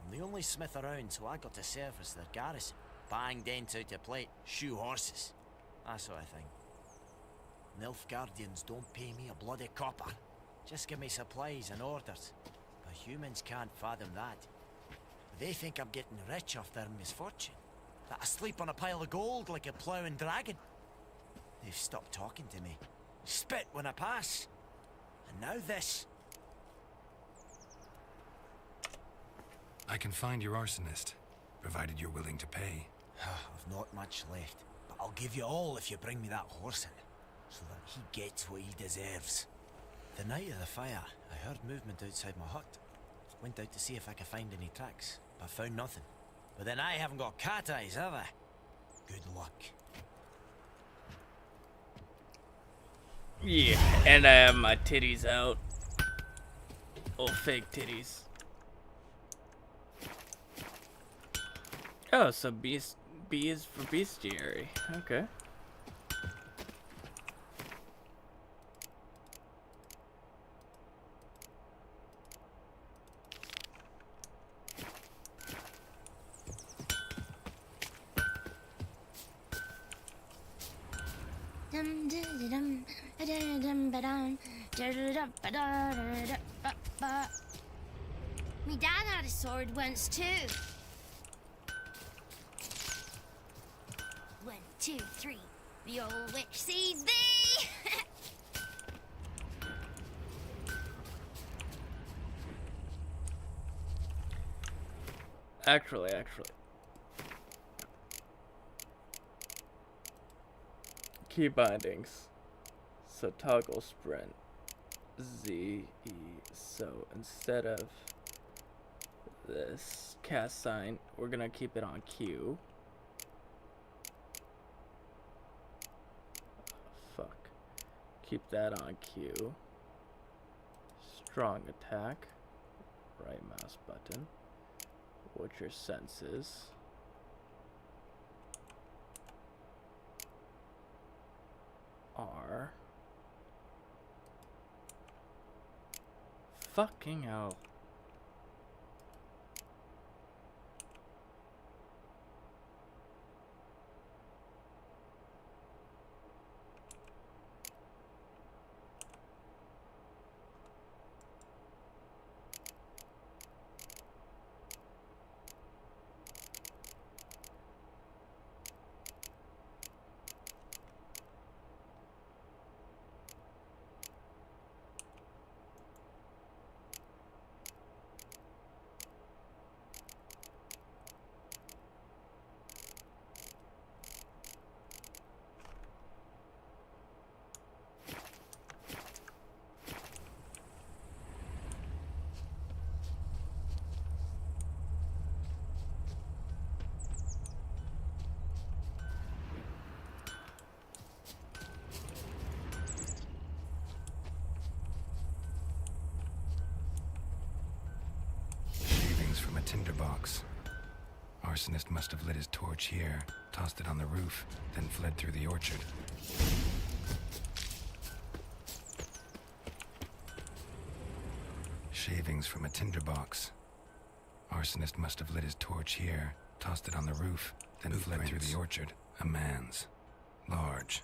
I'm the only smith around, so I got to serve as their garrison. Bang dents out your plate, shoe horses. That sort of thing. Nilfgaardians don't pay me a bloody copper. Just give me supplies and orders. But humans can't fathom that. They think I'm getting rich off their misfortune. That I sleep on a pile of gold like a ploughing dragon. They've stopped talking to me. Spit when I pass. And now this. I can find your arsonist, provided you're willing to pay. I've not much left, but I'll give you all if you bring me that horse in, so that he gets what he deserves. The night of the fire, I heard movement outside my hut. Went out to see if I could find any tracks, but found nothing. But then I haven't got cat eyes, have I? Good luck. Yeah, and I have my titties out. Oh, fake titties. Oh, so B is for bestiary. Okay. Me dad had a sword once too. 1, 2, 3. The old witch sees thee. Actually. Key bindings. So toggle sprint. Z, E. So instead of this cast sign, we're gonna keep it on Q. Fuck. Keep that on Q. Strong attack. Right mouse button. What your sense is. R. Fucking hell. From a tinderbox. Arsonist must have lit his torch here, tossed it on the roof, then fled through the orchard. Shavings from a tinderbox. Arsonist must have lit his torch here, tossed it on the roof, then fled through the orchard. A man's. Large.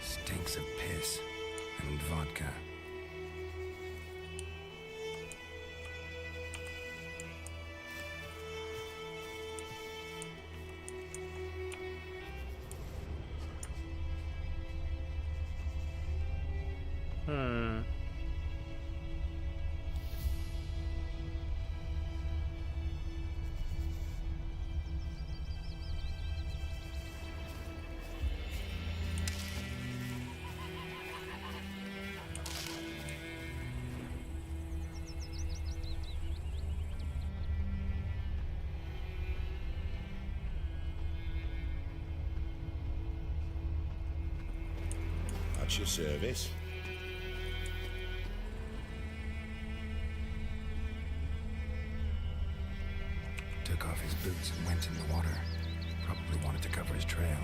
Stinks of piss and vodka. At your service. Took off his boots and went in the water. Probably wanted to cover his trail.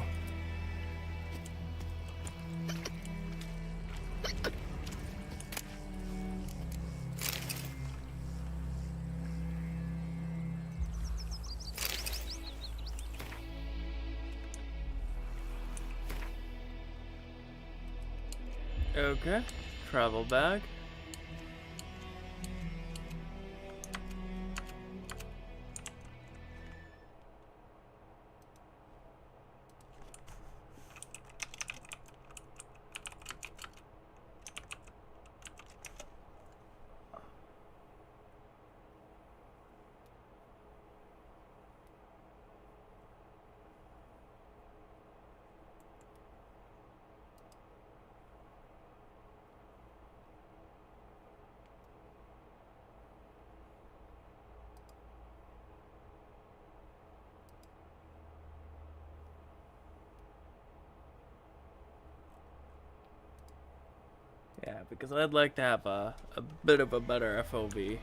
Okay, travel bag. Yeah, because I'd like to have a bit of a better FOV.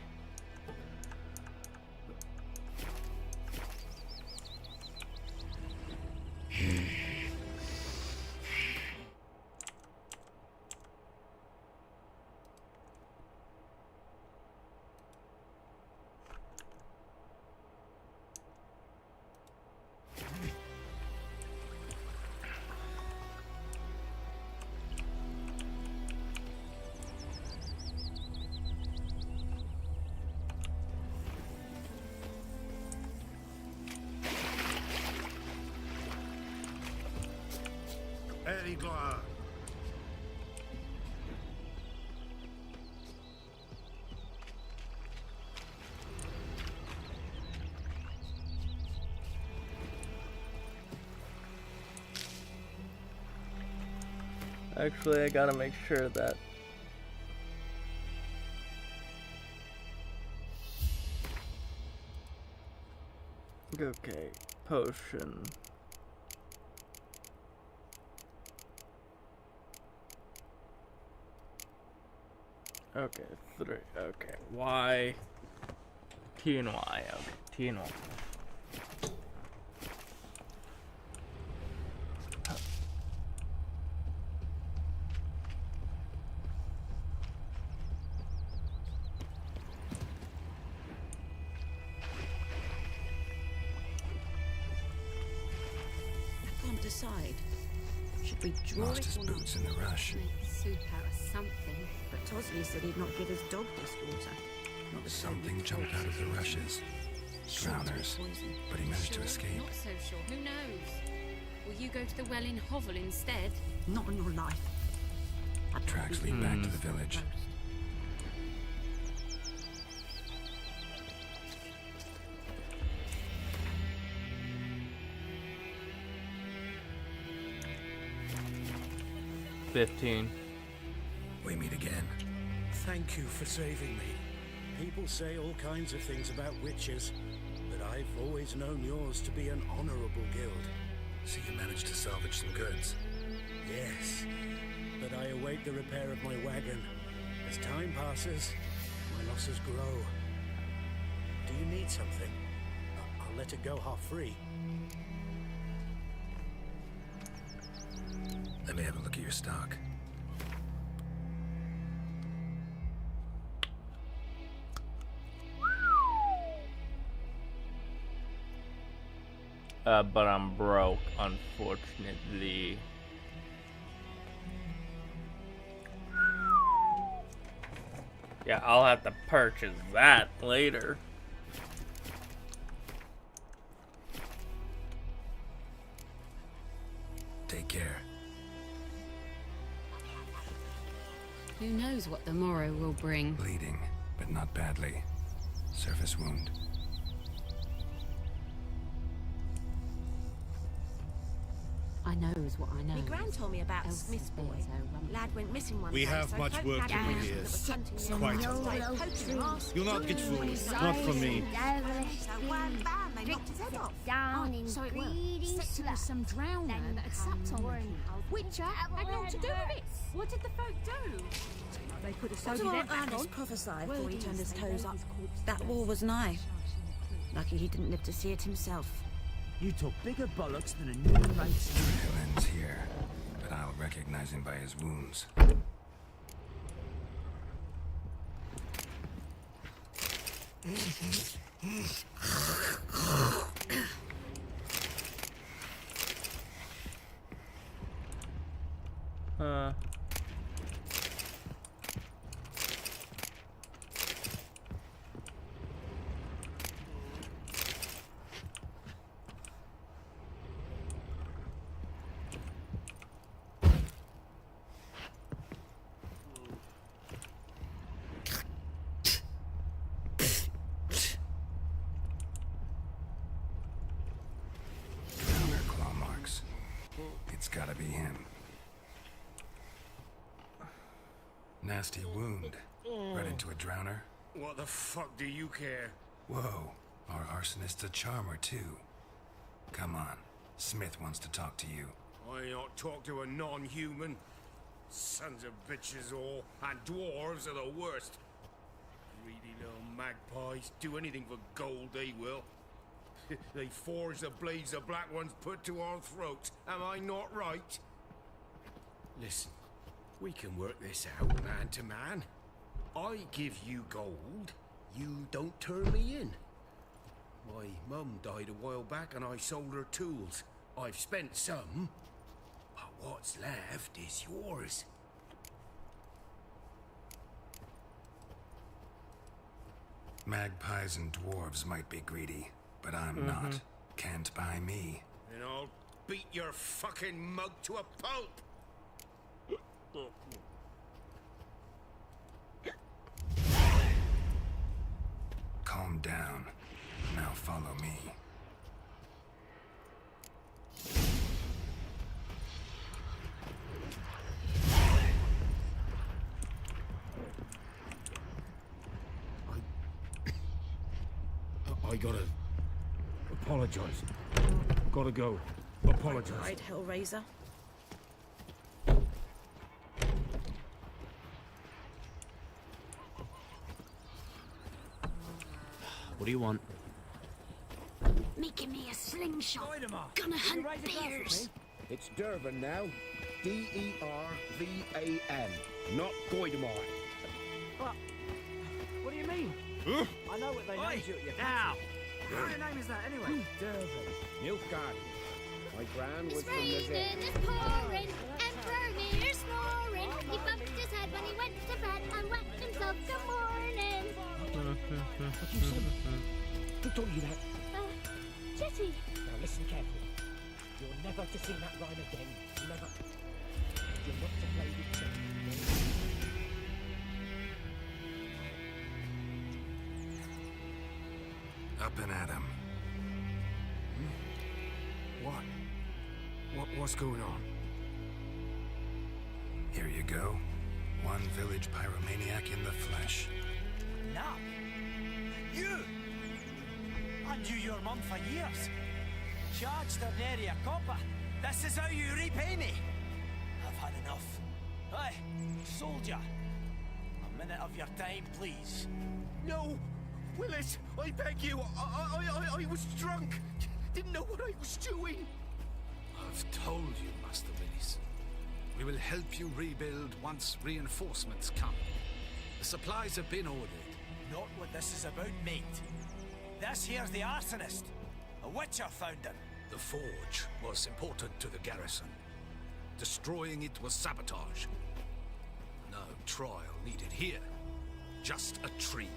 Erigor. Actually, I gotta make sure that okay, potion. Okay, 3. Okay, Y. T and Y. Okay, T and Y. I can't decide. Should we draw Lost it his or not? boots in the rush. Make soup out of something. But Tosley said he'd not give his dog this water. Not the Something jumped out of the rushes. Drowners. But he managed to escape. Not so sure. Who knows? Will you go to the well in Hovel instead? Not on your life. Tracks lead back to the village. We meet again. Thank you for saving me. People say all kinds of things about witches, but I've always known yours to be an honorable guild. So you managed to salvage some goods? Yes, but I await the repair of my wagon. As time passes, my losses grow. Do you need something? I'll let it go half-free. Let me have a look at your stock. But I'm broke, unfortunately. Yeah, I'll have to purchase that later. Take care. Who knows what the morrow will bring? Bleeding, but not badly. Surface wound. I know is what I know. My gran told me about Else Smith's boy. there's a rumble. Lad went missing one We day, have so much folk work had to do a man here. that was hunting them Quite down. a lot. They poked him off. You'll not get fooled. Not from me. So wham bam, they knocked his head off. Down in so it was. greedy Except it was some drowner that had supped on the key. Witcher had naught to do with it. What did the folk do? They could have What sewed did it back on. Ernest prophesy Well, before he turned his toes up? That war was nigh. Lucky he didn't live to see it himself. You talk bigger bollocks than a new race. Trail ends here, but I'll recognize him by his wounds. Counter claw marks. It's gotta be him. Nasty wound. Right into a drowner. What the fuck do you care? Whoa, our arsonist's a charmer too. Come on, Smith wants to talk to you. I ain't not talk to a non-human. Sons of bitches all, and dwarves are the worst. Greedy little magpies, do anything for gold they will. They forge the blades the black ones put to our throats. Am I not right? Listen, we can work this out man to man. I give you gold, you don't turn me in. My mum died a while back and I sold her tools. I've spent some, but what's left is yours. Magpies and dwarves might be greedy, but I'm not. Can't buy me. And I'll beat your fucking mug to a pulp! Calm down. Now follow me. I gotta apologize. Gotta go. Apologize. Right, Hellraiser. What do you want? Making me a slingshot. Gonna hunt bears. It's Durban now. D-E-R-V-A-N. Not Goidemar. What do you mean? I know what they named you at your Now! What kind of name is that anyway? Durban. Nilfgaard. My gran was It's from Nazar. raining, it's pouring, Emperor Mirror's snoring. He bumped his head when he went to bed and whacked himself good morning. What you said? Who told you that? Jetty. Now listen carefully. You're never to sing that rhyme again. Never. You're not to play with children. Up and at him. What's going on? Here you go. One village pyromaniac in the flesh. Now? You! I knew your mum for years. Charged her nary a copper. This is how you repay me. I've had enough. Hey, soldier. A minute of your time, please. No! Willis, I beg you. I was drunk. Didn't know what I was doing. I've told you, Master Willis. We will help you rebuild once reinforcements come. The supplies have been ordered. Not what this is about, mate. This here's the arsonist. A witcher found him. The forge was important to the garrison. Destroying it was sabotage. No trial needed here. Just a tree.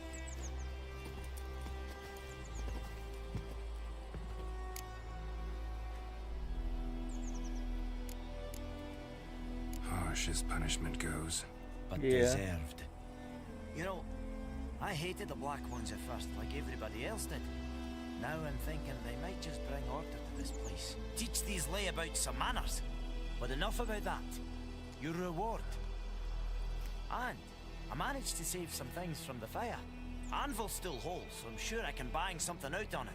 Harsh as punishment goes. But deserved. You know, I hated the Black Ones at first, like everybody else did. Now I'm thinking they might just bring order to this place. Teach these layabouts some manners. But enough about that. Your reward. And I managed to save some things from the fire. Anvil's still whole, so I'm sure I can bang something out on it.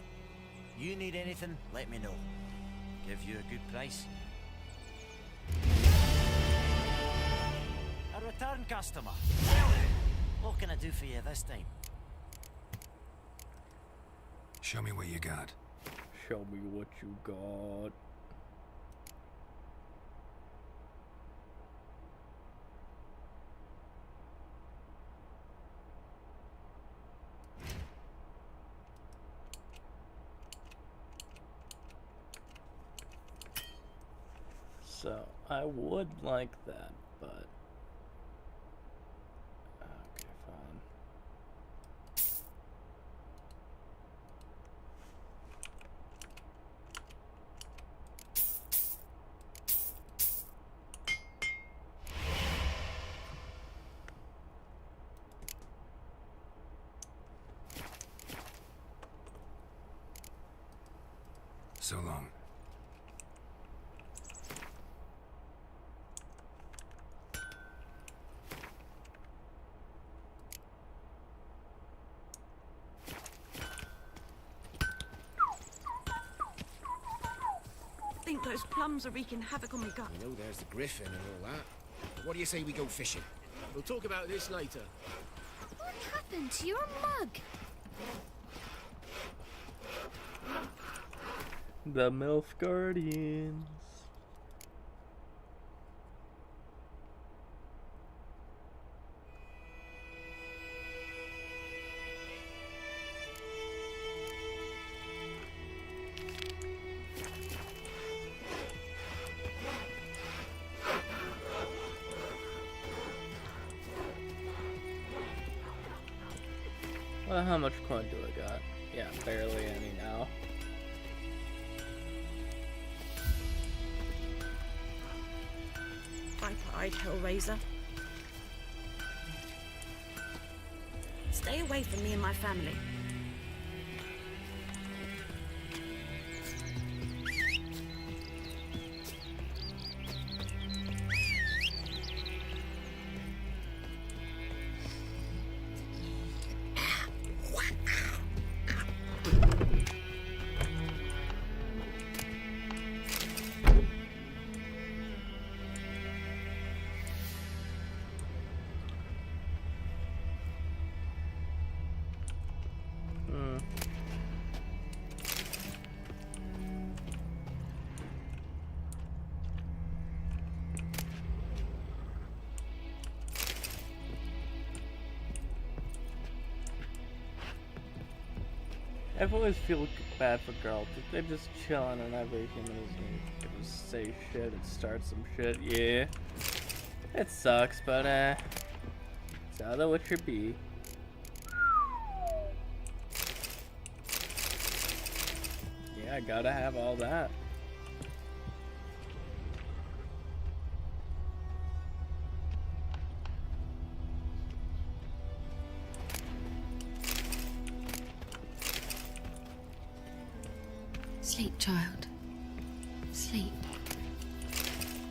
You need anything, let me know. Give you a good price. A return customer. Well, what can I do for you this time? Show me what you got. Show me what you got. So, I would like that, but... Okay, fine. So long. I think those plums are wreaking havoc on my gut. I know there's the griffin and all that. What do you say we go fishing? We'll talk about this later. What happened to your mug? The MILF Guardians. Well, how much coin do I got? Yeah, barely any now. Viper-eyed Hellraiser. Stay away from me and my family. I've always feel bad for girls. They're just chilling and every human is gonna just say shit and start some shit. Yeah. It sucks, but it's how the Witcher be. Yeah, I gotta have all that. Sleep, child. Sleep.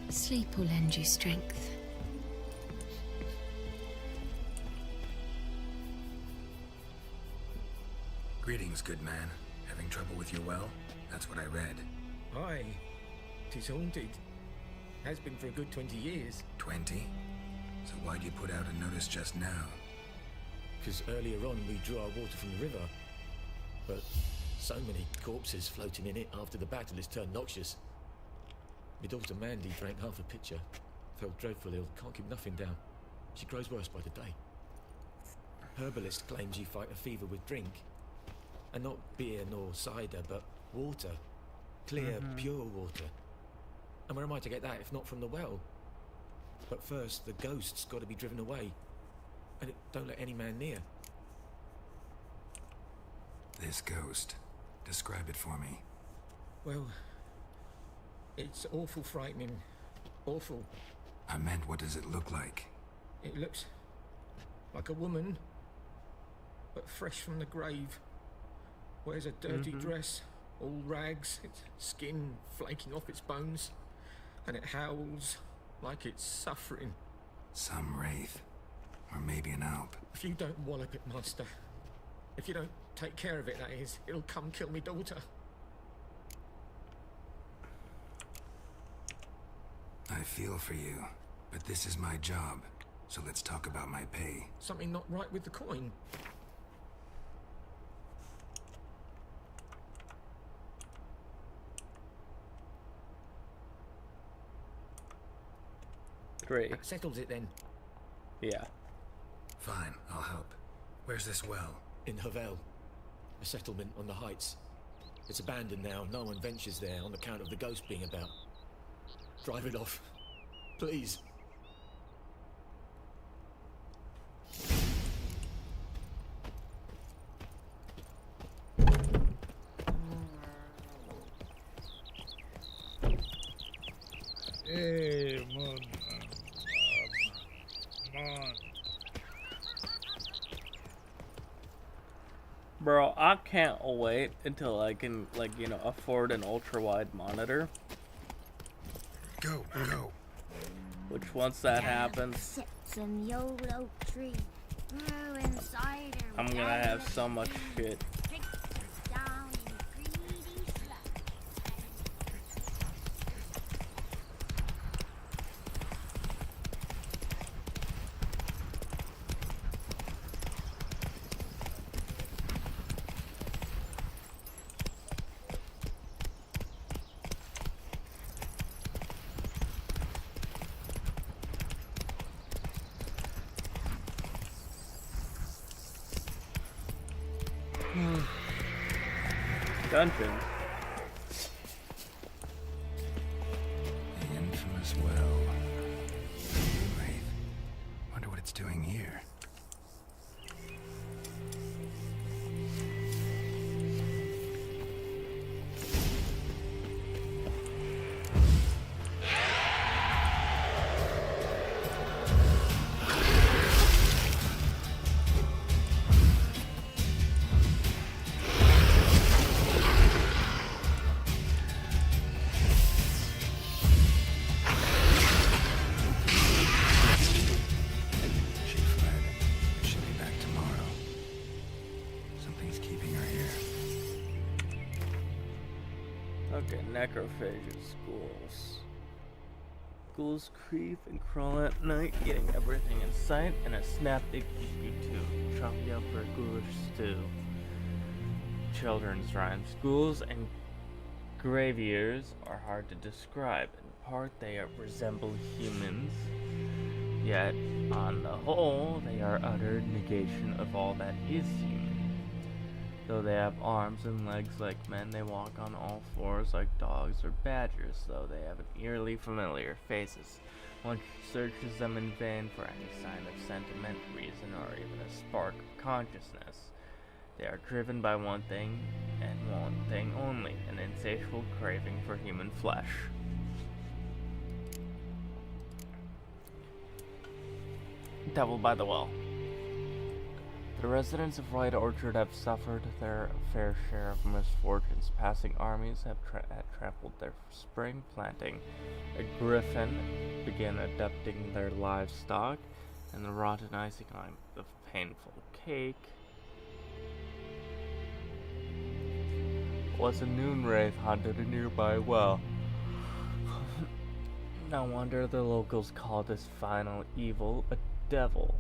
Sleep will lend you strength. Greetings, good man. Having trouble with your well? That's what I read. Aye. 'Tis haunted. Has been for a good 20 years. 20? So why'd you put out a notice just now? Because earlier on we drew our water from the river. But so many corpses floating in it after the battle has turned noxious. My daughter Mandy drank half a pitcher. Felt dreadful ill, can't keep nothing down. She grows worse by the day. Herbalist claims you fight a fever with drink. And not beer nor cider, but water. Clear, pure water. And where am I to get that if not from the well? But first, the ghost's got to be driven away. And it don't let any man near. This ghost. Describe it for me. Well, it's awful frightening. Awful. I meant, what does it look like? It looks like a woman, but fresh from the grave. Wears a dirty dress, all rags, its skin flaking off its bones, and it howls like it's suffering. Some wraith. Or maybe an alp. If you don't wallop it, master, if you don't take care of it, that is, it'll come kill me daughter. I feel for you, but this is my job, so let's talk about my pay. Something not right with the coin. Great. That settles it then. Yeah. Fine, I'll help. Where's this well? In Havel, a settlement on the heights. It's abandoned now. No one ventures there on account of the ghost being about. Drive it off, please. Hey, man. Bro, I can't wait until I can, like, you know, afford an ultra-wide monitor. Go. Which, once that happens, Sits in the old oak tree. Grew inside her. I'm gonna have so much shit. Down in greedy slug. Dungeon. The infamous well. Wraith. Wonder what it's doing here. Okay, necrophages, ghouls. Ghouls creep and crawl at night, eating everything in sight, and a snap they keep you to. Chop you up for a ghoulish stew. Children's rhymes. Ghouls and graveyears are hard to describe. In part, they resemble humans, yet, on the whole, they are utter negation of all that is human. Though they have arms and legs like men, they walk on all fours like dogs or badgers, though they have an eerily familiar faces. One searches them in vain for any sign of sentiment, reason, or even a spark of consciousness. They are driven by one thing, and one thing only, an insatiable craving for human flesh. Devil by the Well. The residents of White Orchard have suffered their fair share of misfortunes. Passing armies have trampled their spring planting. A griffin began abducting their livestock, and the rotten icing on the painful cake was a noon wraith haunted a nearby well. No wonder the locals call this final evil a devil.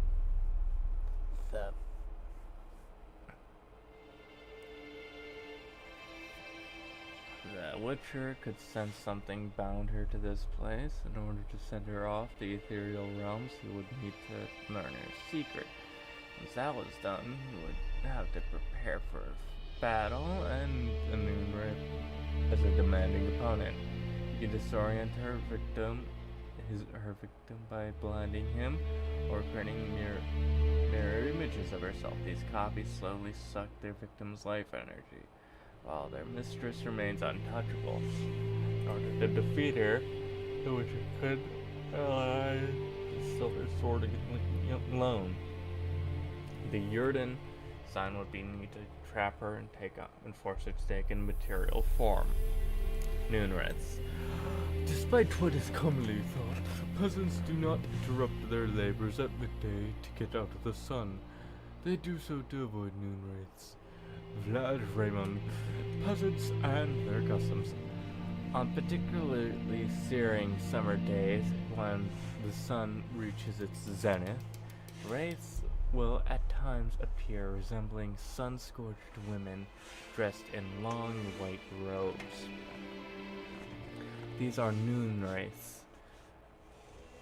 The Witcher could sense something bound her to this place. In order to send her off the ethereal realms, he would need to learn her secret. Once that was done, he would have to prepare for battle, and the Moonwraith as a demanding opponent. He could disorient her victim by blinding him, or creating mirror images of herself. These copies slowly suck their victim's life energy, while their mistress remains untouchable. In order to defeat her, the Witcher could ally the Silver Sword alone. The Yurden sign would be needed to trap her and force her to take in material form. Noonwraiths. Despite what is commonly thought, peasants do not interrupt their labors at midday to get out of the sun. They do so to avoid Noonwraiths. Vlad Raymond, peasants and their customs. On particularly searing summer days, when the sun reaches its zenith, wraiths will at times appear resembling sun-scorched women dressed in long white robes. These are Noonwraiths,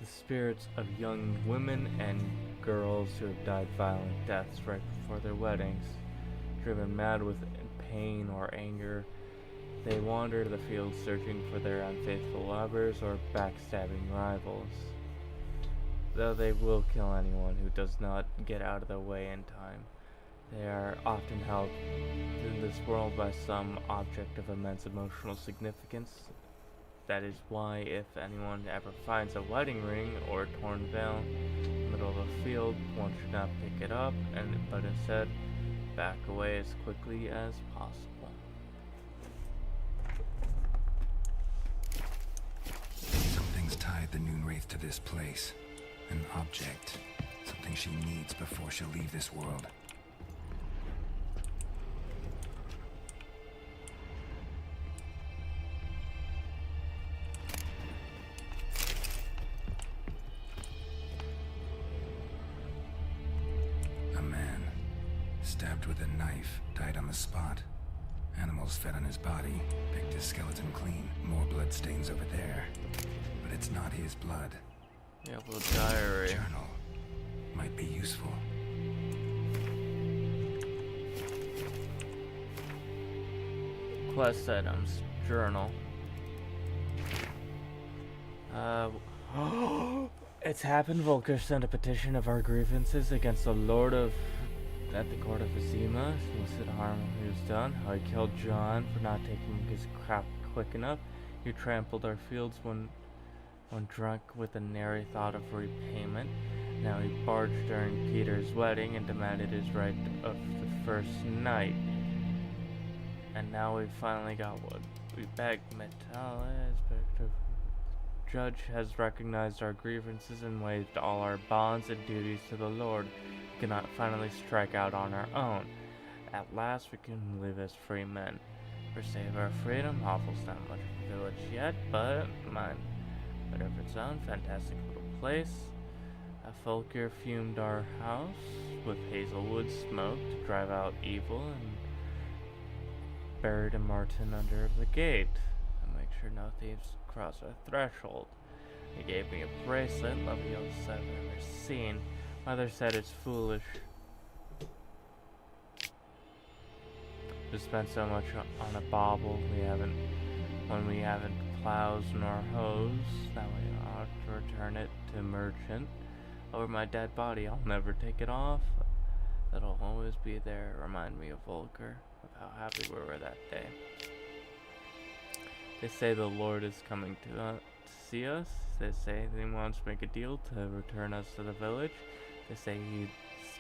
the spirits of young women and girls who have died violent deaths right before their weddings. Driven mad with pain or anger, they wander the fields searching for their unfaithful lovers or backstabbing rivals. Though they will kill anyone who does not get out of their way in time, they are often held in this world by some object of immense emotional significance. That is why if anyone ever finds a wedding ring or a torn veil in the middle of a field, one should not pick it up, but instead back away as quickly as possible. Something's tied the Noonwraith to this place. An object. Something she needs before she'll leave this world. A man, stabbed with a knife, died on the spot. Animals fed on his body, picked his skeleton clean. More blood stains over there. But it's not his blood. Yeah, little diary. Journal might be useful. Quest items. Journal. It's happened. Volker sent a petition of our grievances against the Lord of... at the court of Azima. Listed harm he was done. How he killed John for not taking his crap quick enough. He trampled our fields when drunk with a nary thought of repayment. Now he barged during Peter's wedding and demanded his right of the first night. And now we finally got what we begged. Judge has recognized our grievances and waived all our bonds and duties to the Lord. We cannot finally strike out on our own. At last we can live as free men. For save our freedom, Hoffel's not much of a village yet, but mine. But of its own fantastic little place. Volker fumed our house with hazelwood smoke to drive out evil and buried a marten under the gate and make sure no thieves cross our threshold. He gave me a bracelet, loveliest I've ever seen. Mother said it's foolish to spend so much on a bauble when we haven't plows nor hoes. That way I ought to return it to merchant. Over my dead body, I'll never take it off. It'll always be there. Remind me of Volker, of how happy we were that day. They say the Lord is coming to see us. They say he wants to make a deal to return us to the village. They say he's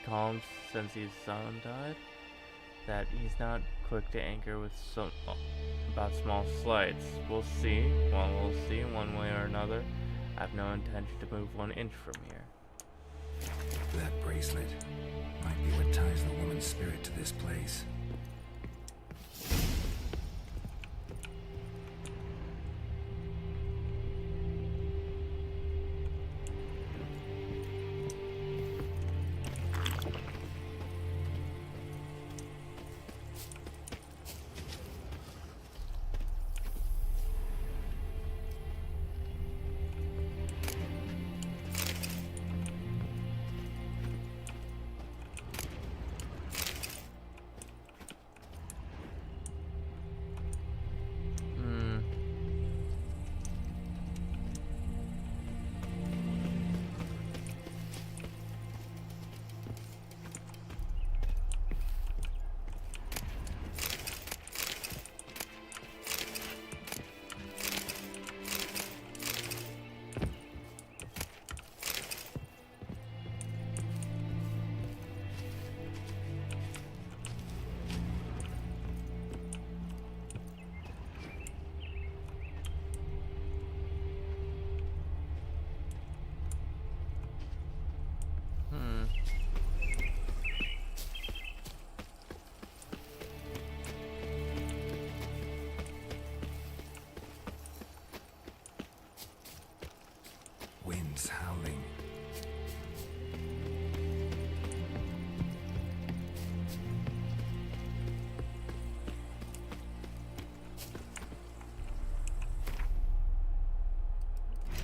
calm since his son died. That he's not quick to anger with about small slights. We'll see. Well, we'll see one way or another. I have no intention to move 1 inch from here. That bracelet might be what ties the woman's spirit to this place. winds howling.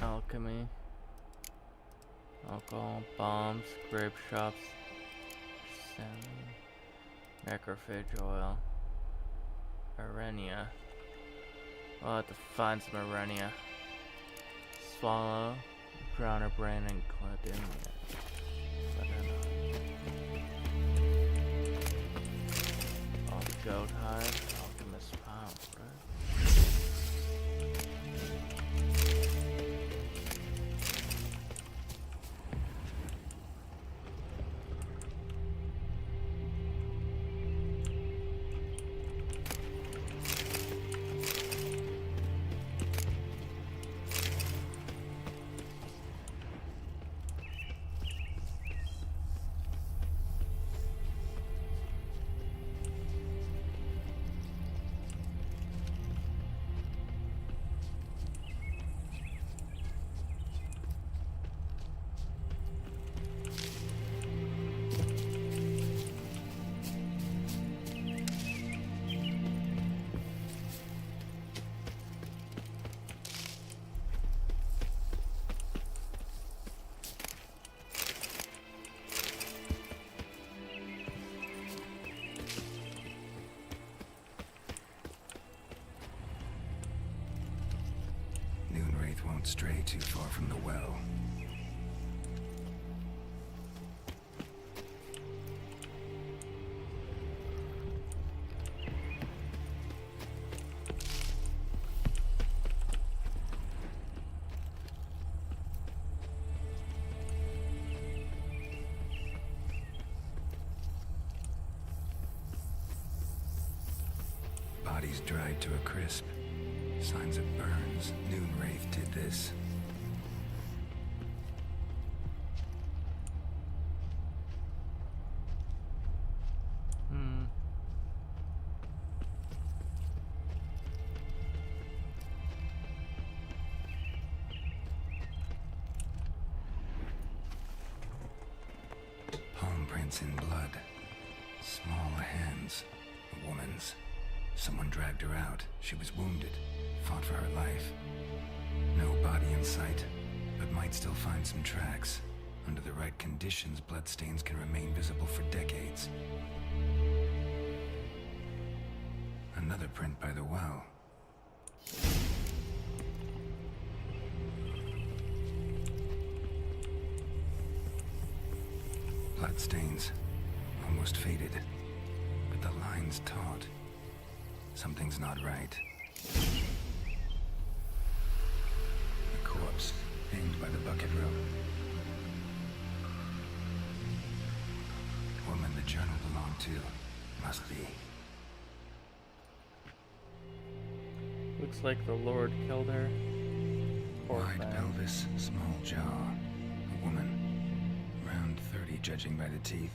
Alchemy. Alcohol, bombs, grape shops, salmon, necrophage oil, Arenia. I'll have to find some Arenia. Swallow, Browner Brain, and Claudemia. All goat hide, alchemist pound, right? Moonwraith won't stray too far from the well. Bodies dried to a crisp. Signs of burns. Moonwraith did this. Palm prints in blood. Small hands. A woman's. Someone dragged her out. She was wounded. Fought for her life. No body in sight, but might still find some tracks. Under the right conditions, bloodstains can remain visible for decades. Another print by the well. Bloodstains. Almost faded. But the line's taut. Something's not right. A corpse, hanged by the bucket rope. Woman the journal belonged to. Must be. Looks like the Lord killed her. Poor Wide thing. pelvis, small jaw. A woman. Around 30, judging by the teeth.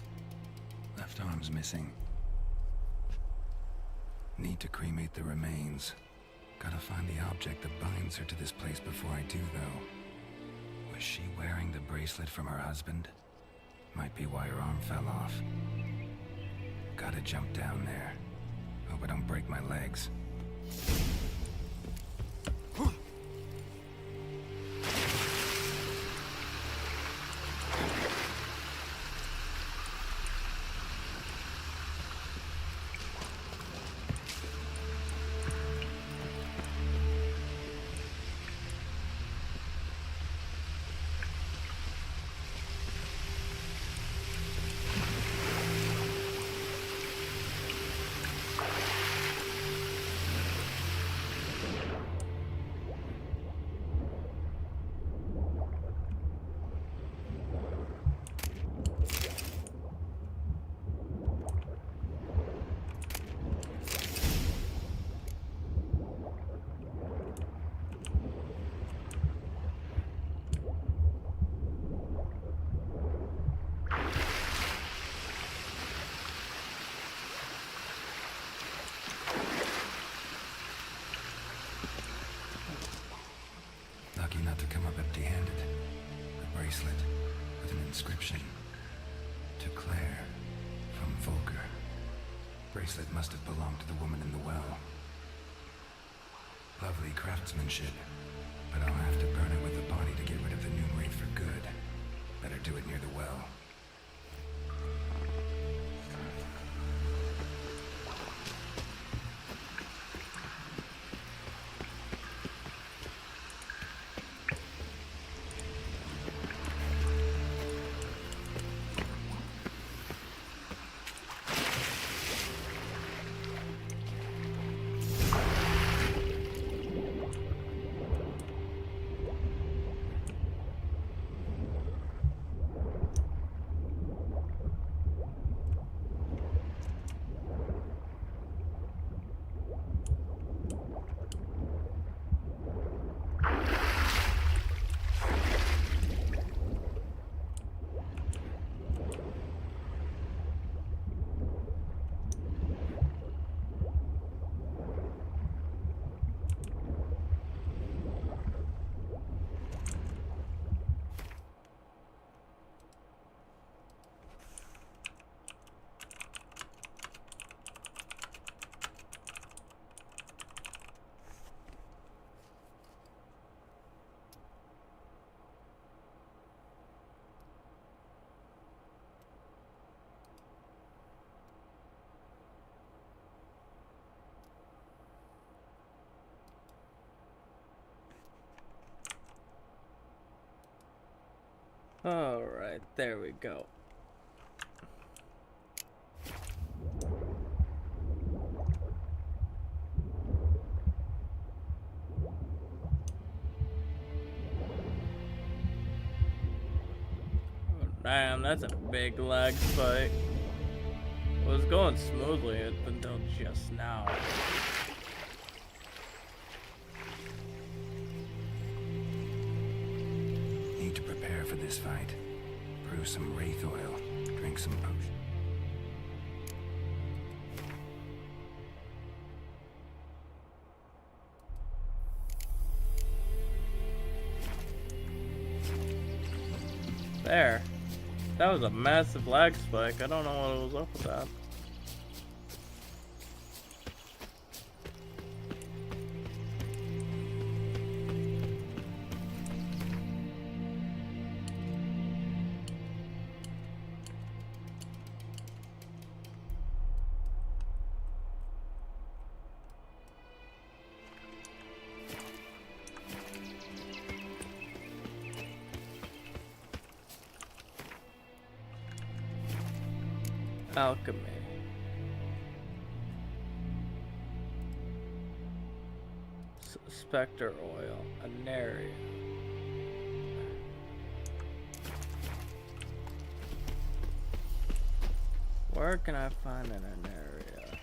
Left arm's missing. Need to cremate the remains. Gotta find the object that binds her to this place before I do, though. Was she wearing the bracelet from her husband? Might be why her arm fell off. Gotta jump down there. Hope I don't break my legs. Lucky not to come up empty-handed. bracelet with an inscription. To Claire, from Volker. Bracelet must have belonged to the woman in the well. Lovely craftsmanship, but I'll have to burn it with the body to get rid of the Noon Wraith for good. Better do it near the well. Alright, there we go. Oh, damn, that's a big lag spike. It was going smoothly until just now. Need to prepare for this fight. Brew some wraith oil. Drink some potion. There. That was a massive lag spike. I don't know what was up with that. Alchemy. Spectre oil. Anaria. Where can I find an Anaria?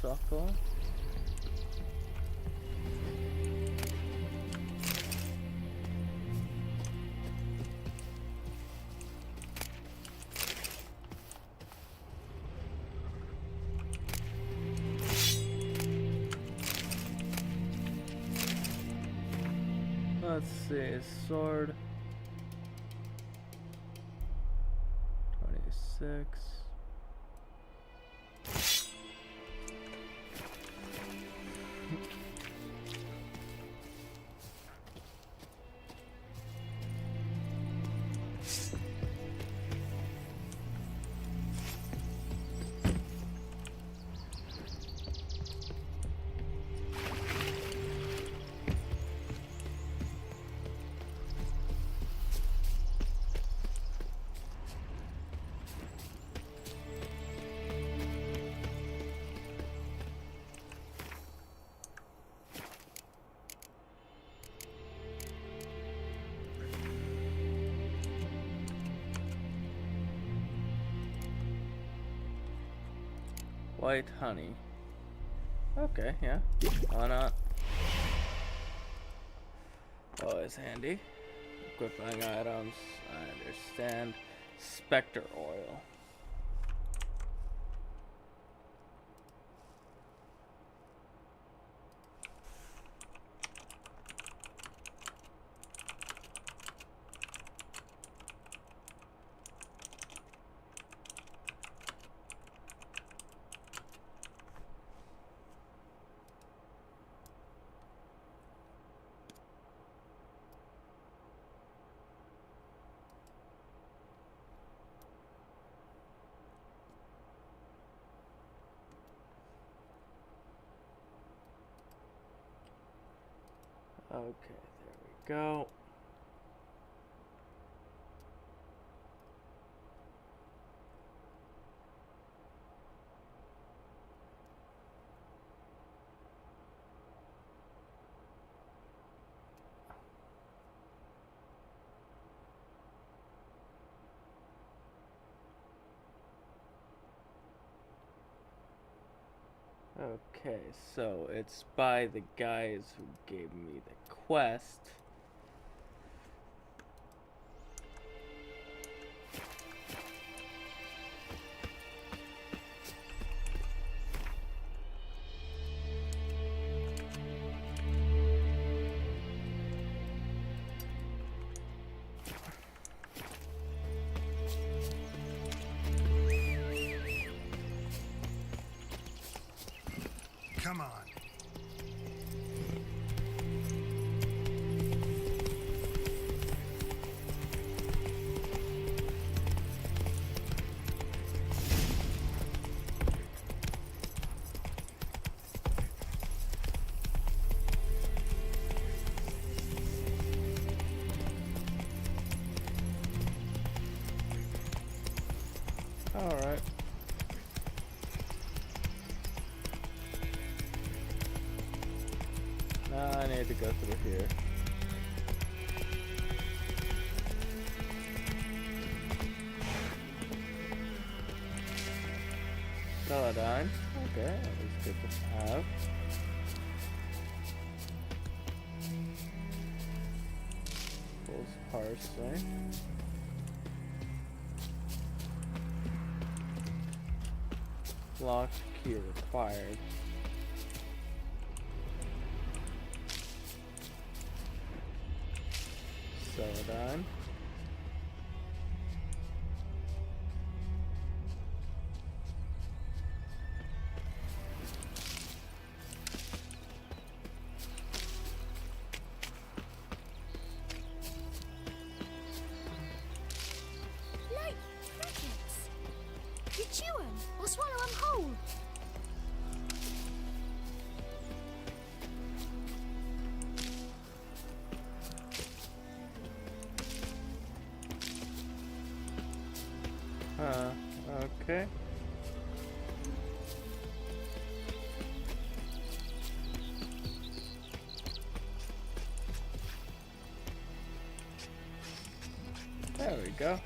Suckle. Let's see, sword. 6. White honey. Okay, yeah. Why not? Always handy. Equipping items. I understand. Spectre oil. Okay, there we go. Okay, so it's by the guys who gave me the quest. Come on. All right. I need to go through here. Celadine. Okay, that was good to have. Full parsley. Locked key required. Celadine. Like crickets. You chew 'em or swallow 'em whole. Okay. There we go.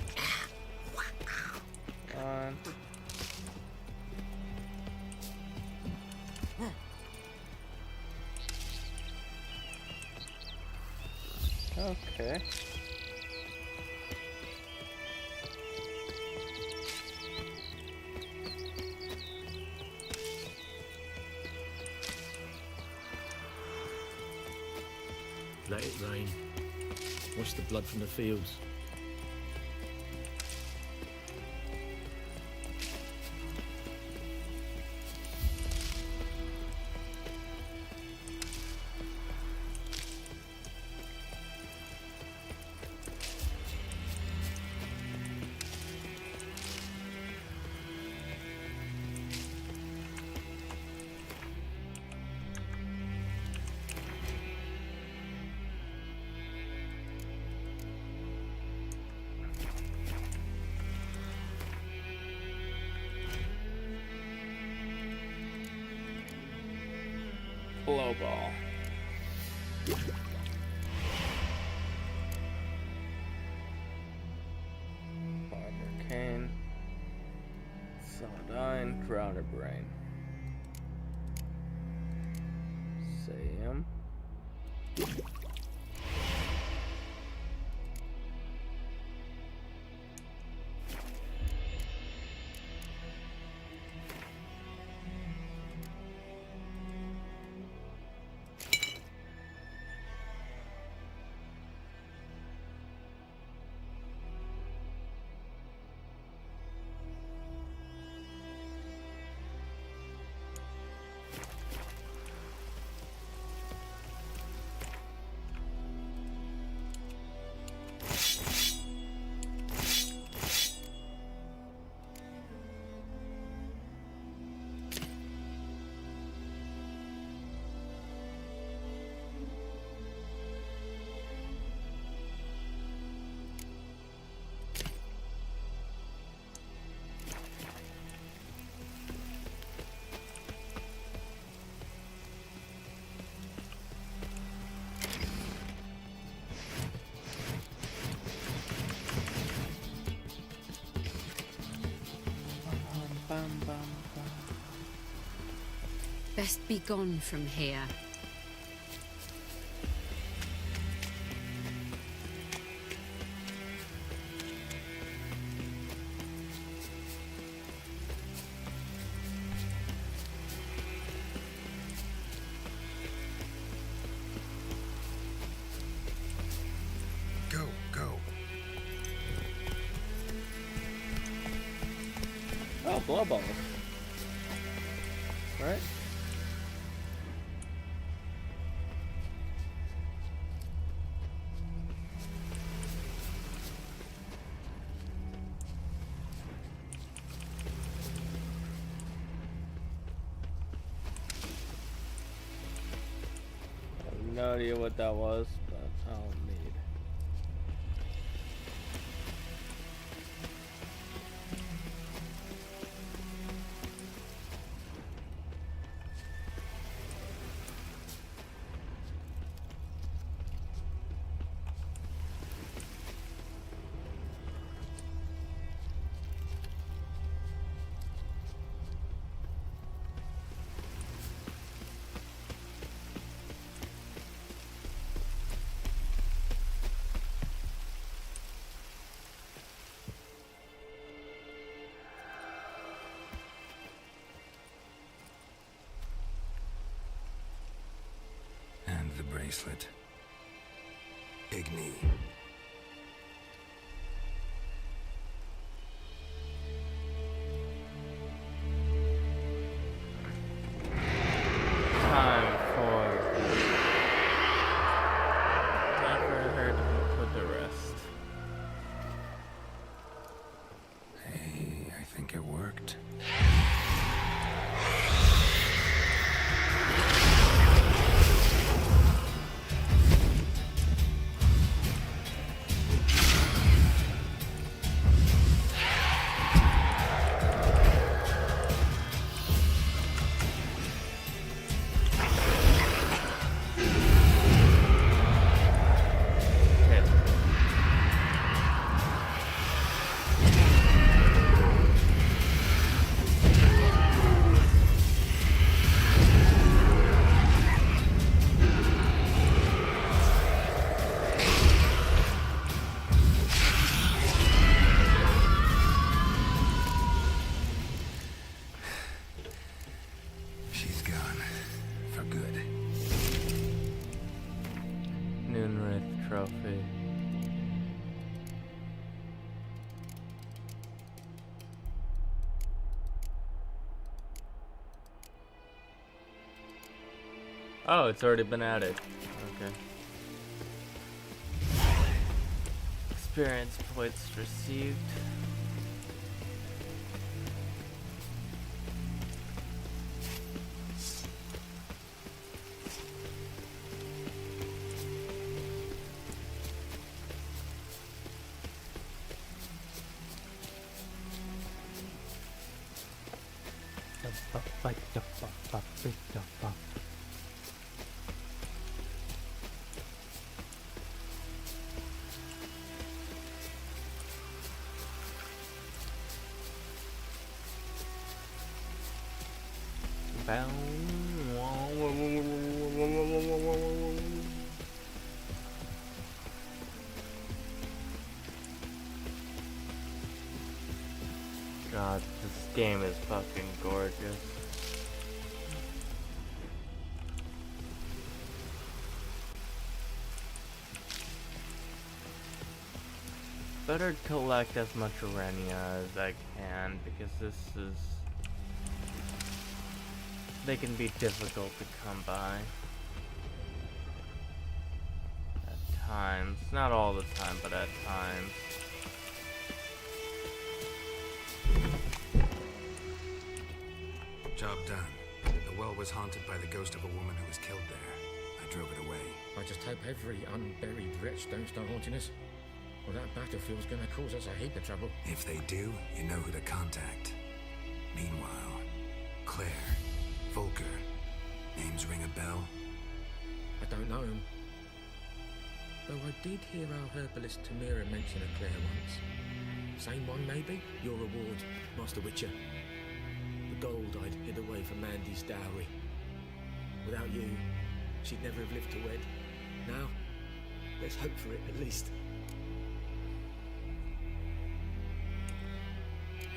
One. Okay. Let it rain. Wash the blood from the fields. blow ball. Arcane, Celadine, Drowner Brain. Sam. Best be gone from here. Go, go. Oh, blow balls. Right? No idea what that was, but I'll need. And the bracelet. Igni. Time for her to put the rest. Hey, I think it worked. She's gone. For good. Noonwraith trophy. Oh, it's already been added. Okay. Experience points received. bow. God, this game is fucking gorgeous. Better collect as much Arenia as I can, because this is... they can be difficult to come by. At times. Not all the time, but at times. Job done. The well was haunted by the ghost of a woman who was killed there. I drove it away. I just hope every unburied wretch don't start haunting us. Well, that battlefield's gonna cause us a heap of trouble. If they do, you know who to contact. Meanwhile, Claire, Volker, names ring a bell? I don't know him. Though I did hear our herbalist Tamira mention a Claire once. Same one, maybe? Your reward, Master Witcher. The gold I'd hid away for Mandy's dowry. Without you, she'd never have lived to wed. Now, let's hope for it, at least.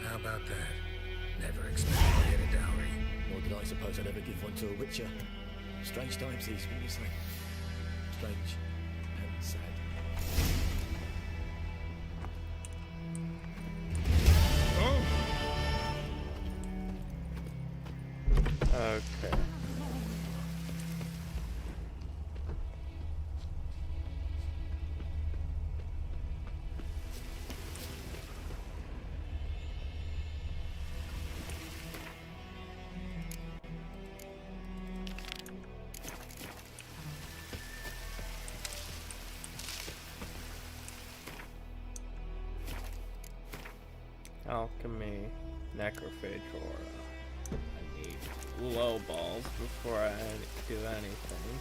How about that? Never expected to get a dowry. Nor did I suppose I'd ever give one to a Witcher. Strange times these, wouldn't you say? Strange and sad. Okay. Alchemy, necrophage aura. I need low balls before I do anything.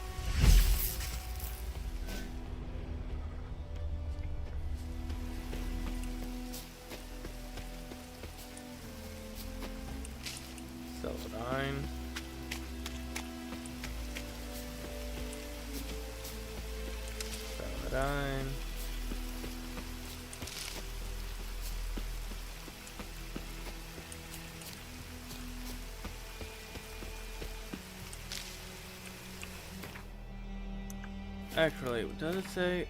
Celadine. Celadine. Actually, does it say?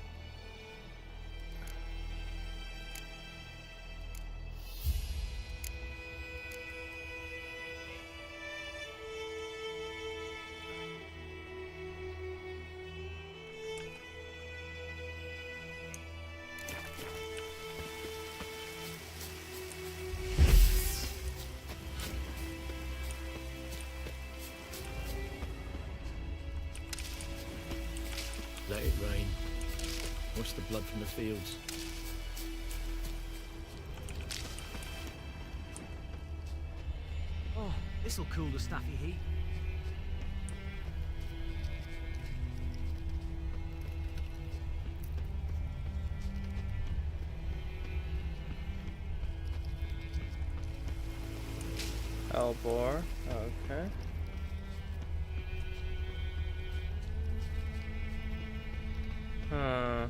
Let it rain. Wash the blood from the fields. Oh, this'll cool the staffy heat. Elbor, okay. Huh.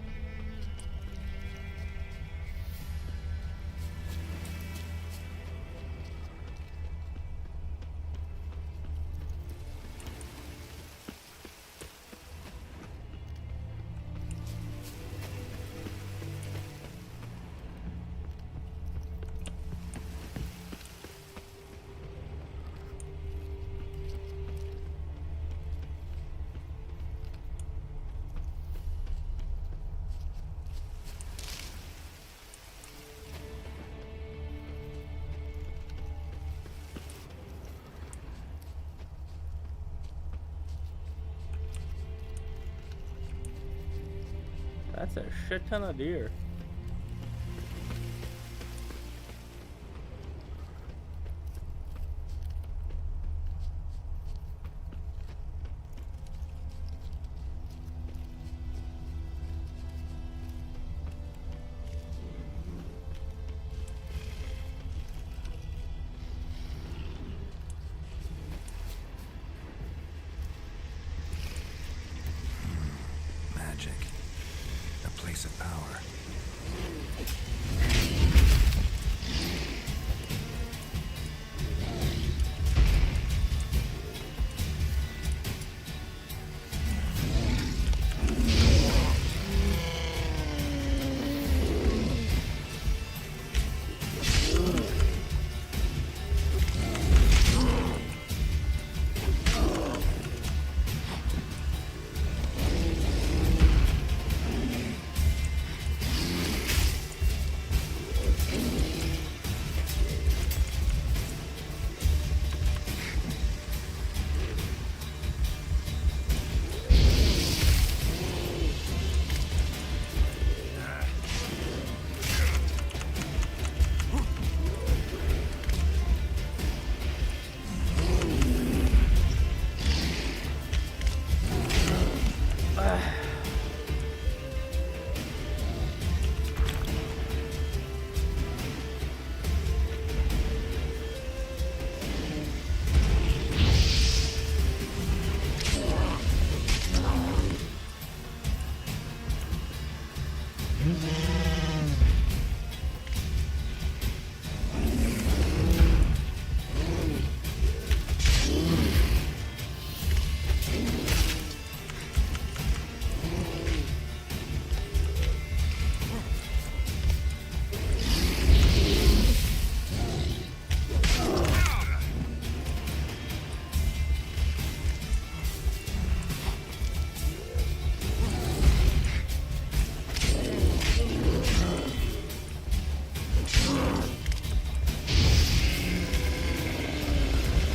That's a shit ton of deer. place of power.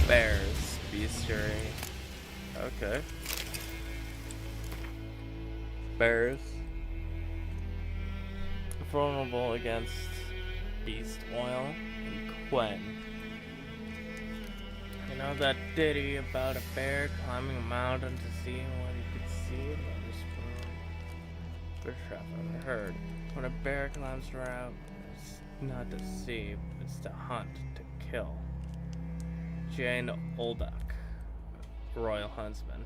Bears, bestiary. Okay. Bears. Vulnerable against beast oil and Quen. You know that ditty about a bear climbing a mountain to see what he could see? First I've ever heard. When a bear climbs around, it's not to see, it's to hunt, to kill. Jane Oldak, Royal Huntsman.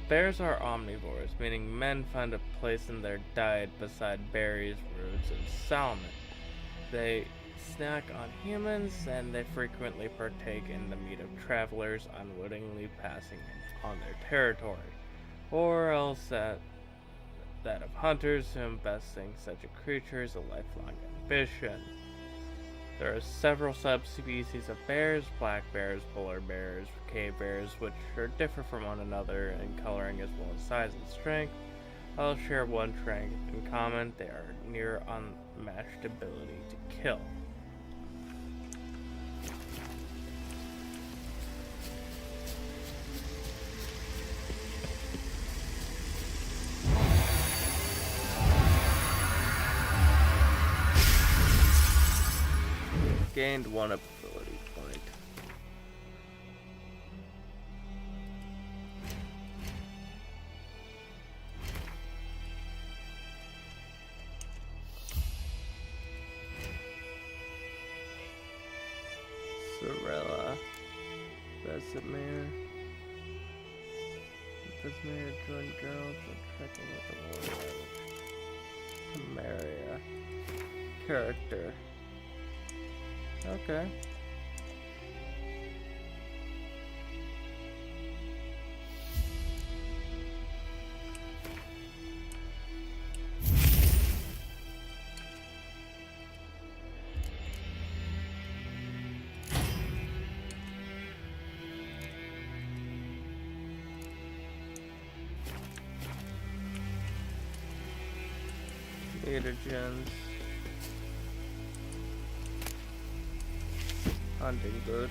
Bears are omnivores, meaning men find a place in their diet beside berries, roots, and salmon. They snack on humans, and they frequently partake in the meat of travelers unwittingly passing on their territory, or else that of hunters whom besting such a creature is a lifelong ambition. There are several subspecies of bears: black bears, polar bears, cave bears, which differ from one another in coloring as well as size and strength. All share one trait in common: they are near unmatched ability to kill. Gained one ability point. Sorella. Vesemir. Vesemir joined Geralt and trekking with the warrior. Temeria. Character. Okay. Mutagens. Hunting boots.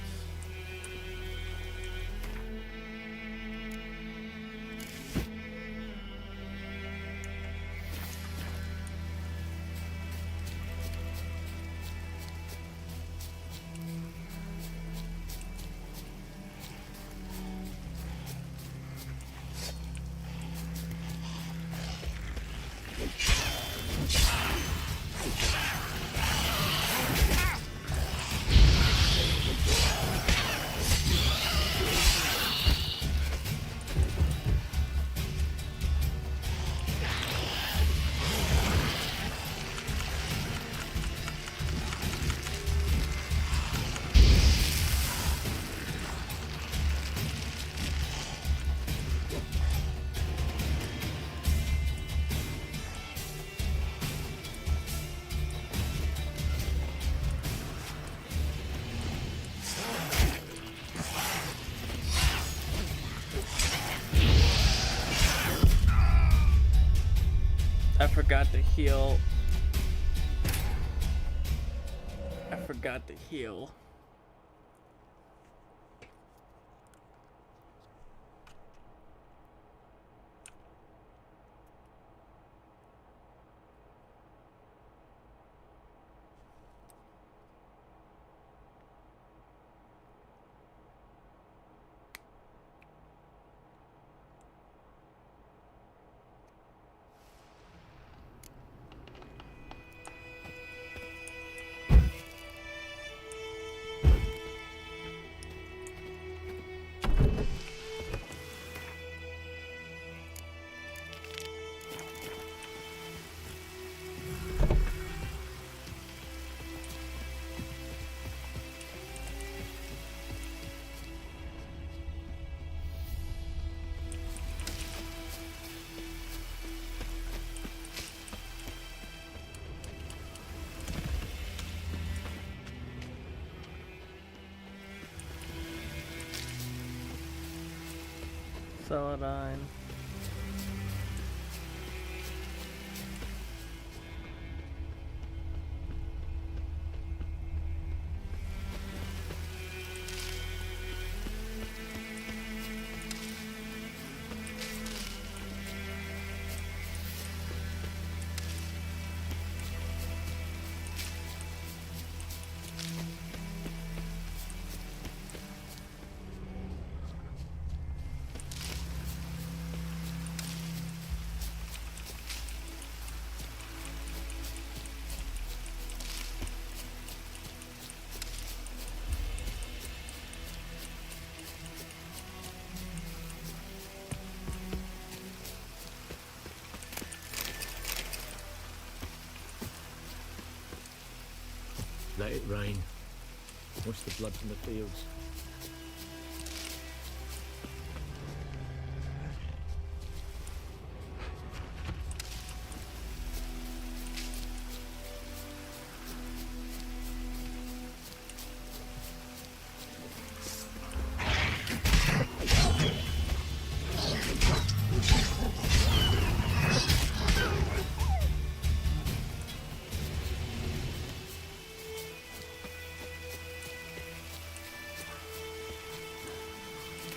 I forgot to heal. I forgot to heal. Celadine. Let it rain. Watch the blood from the fields.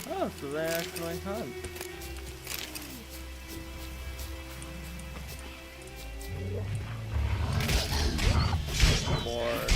Oh, so they actually hunt. More.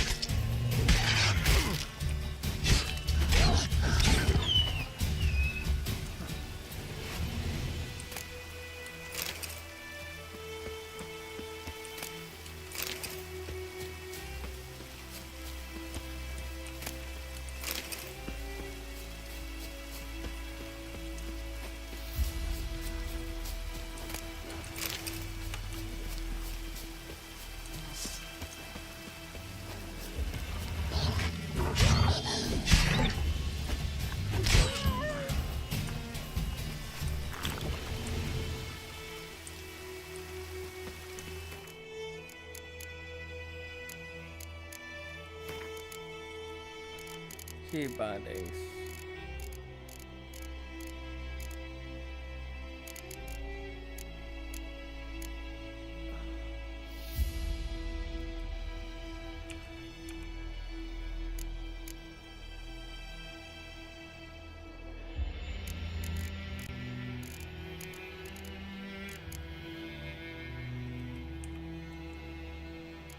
Key bodies.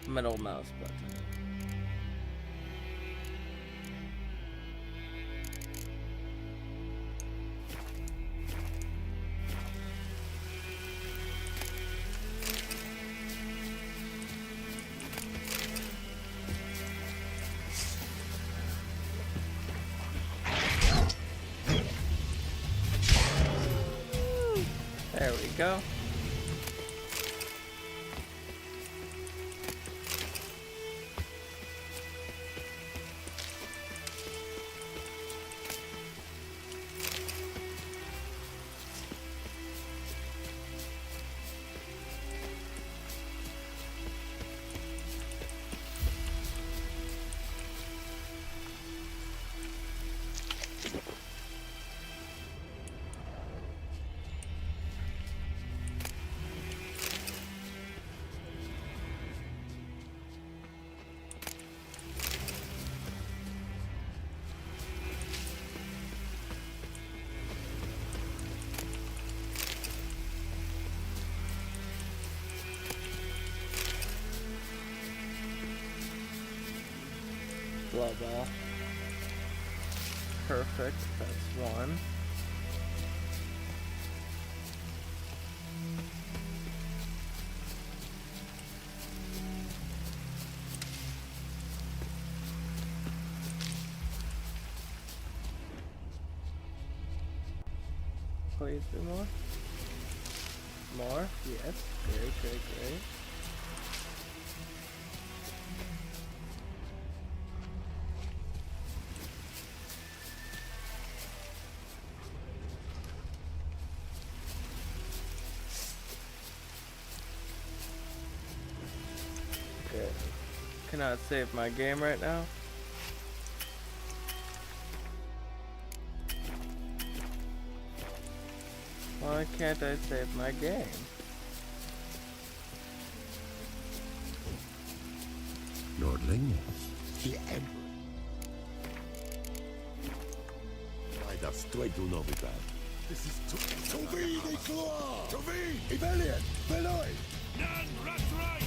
Middle mouse button. There we go. Blah blah. Perfect, that's one. Please do more. More? Yes. Great, great, great. Okay. Cannot save my game right now. Why can't I save my game? Nordling, the Emperor. Guide us straight to Novigrad. This is Tovi de Cloix! Tovi! Evelian! Veloy! Nan Ratride!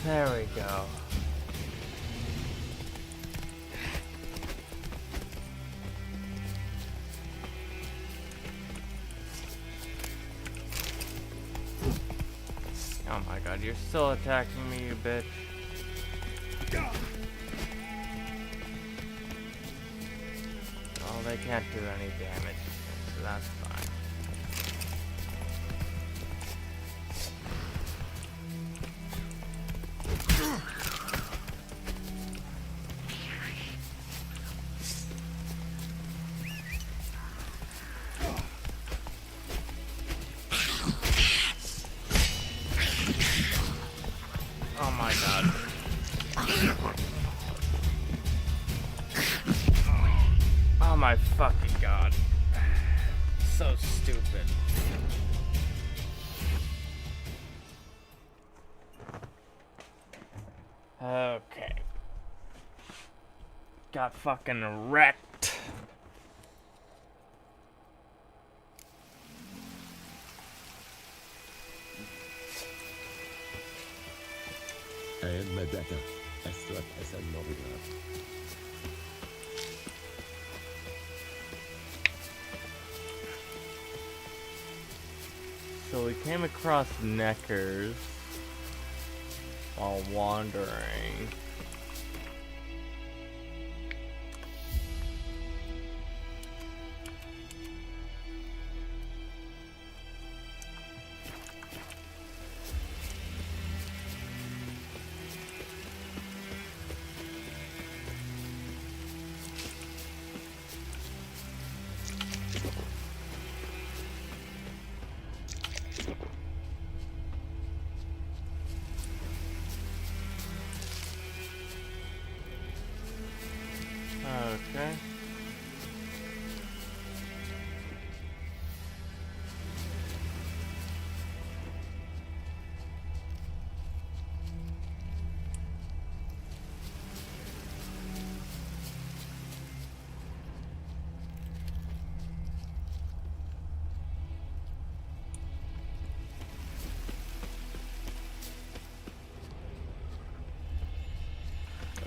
There we go. Oh my god, you're still attacking me, you bitch. Oh, they can't do any damage, so that's fine. Oh my god. Oh my fucking god. So stupid. Okay. Got fucking wrecked. And Medeka, Estrat SN Novigrad. So we came across Neckers while wandering. Okay.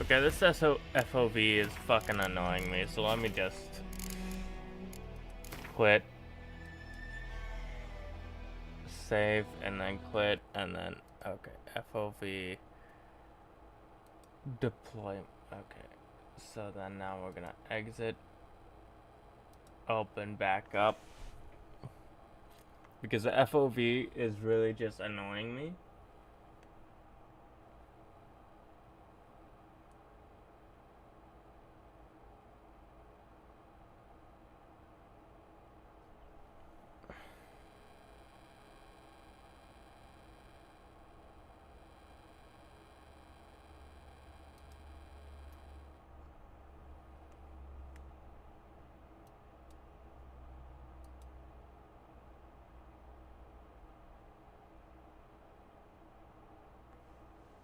Okay, this FOV is fucking annoying me, so let me just quit, save, and then quit, and then, okay, FOV, deploy, okay, so then now we're gonna exit, open back up, because the FOV is really just annoying me.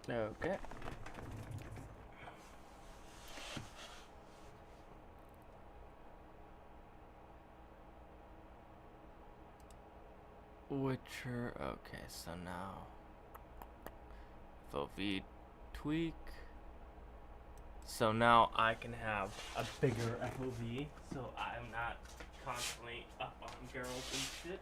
Okay. Witcher, okay, so now FOV tweak. So now I can have a bigger FOV, so I'm not constantly up on girls and shit.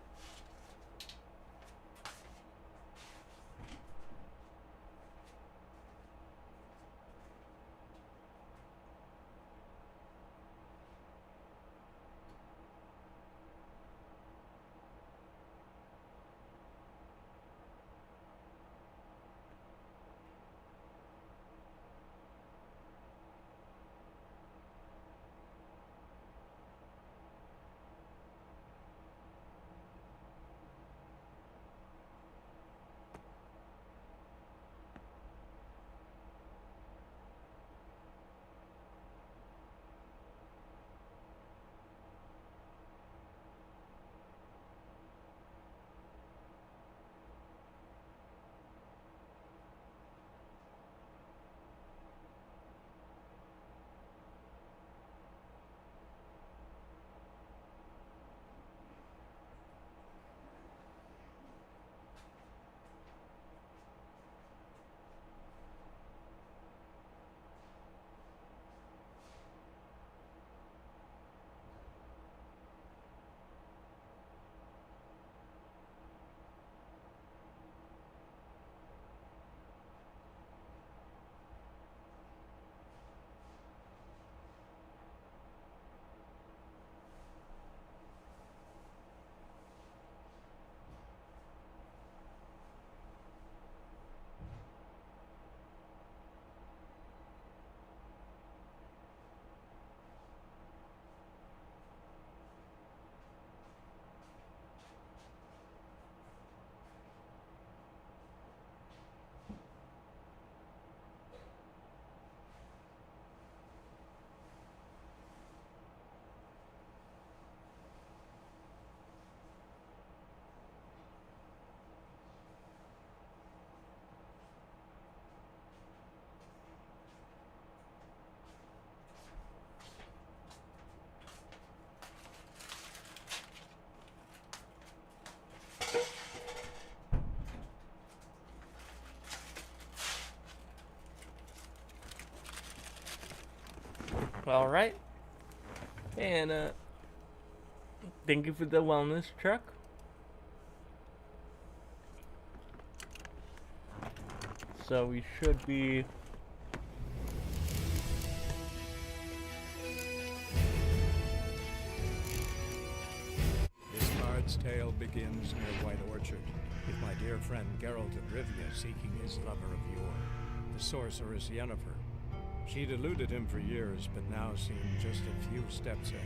All right, and thank you for the wellness truck. So we should be This bard's tale begins near White Orchard, with my dear friend Geralt of Rivia seeking his lover of yore, the sorceress Yennefer. She'd eluded him for years, but now seemed just a few steps ahead.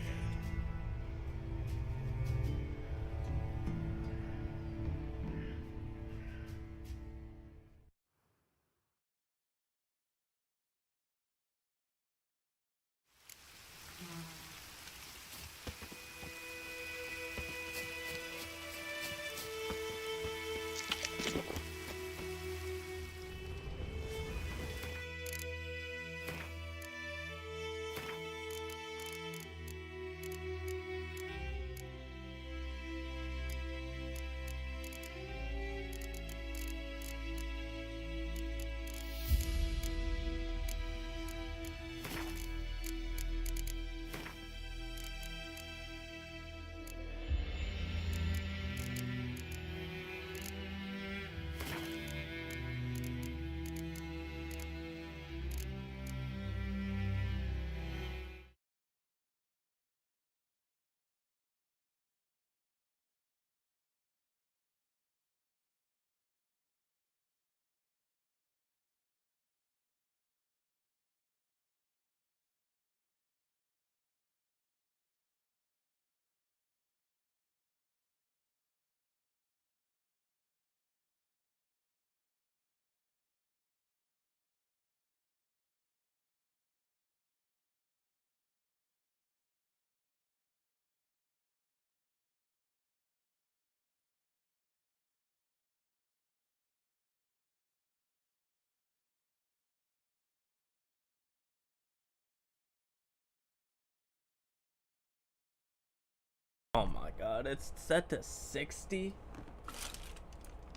god, it's set to 60?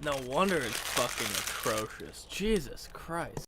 No wonder it's fucking atrocious. Jesus Christ.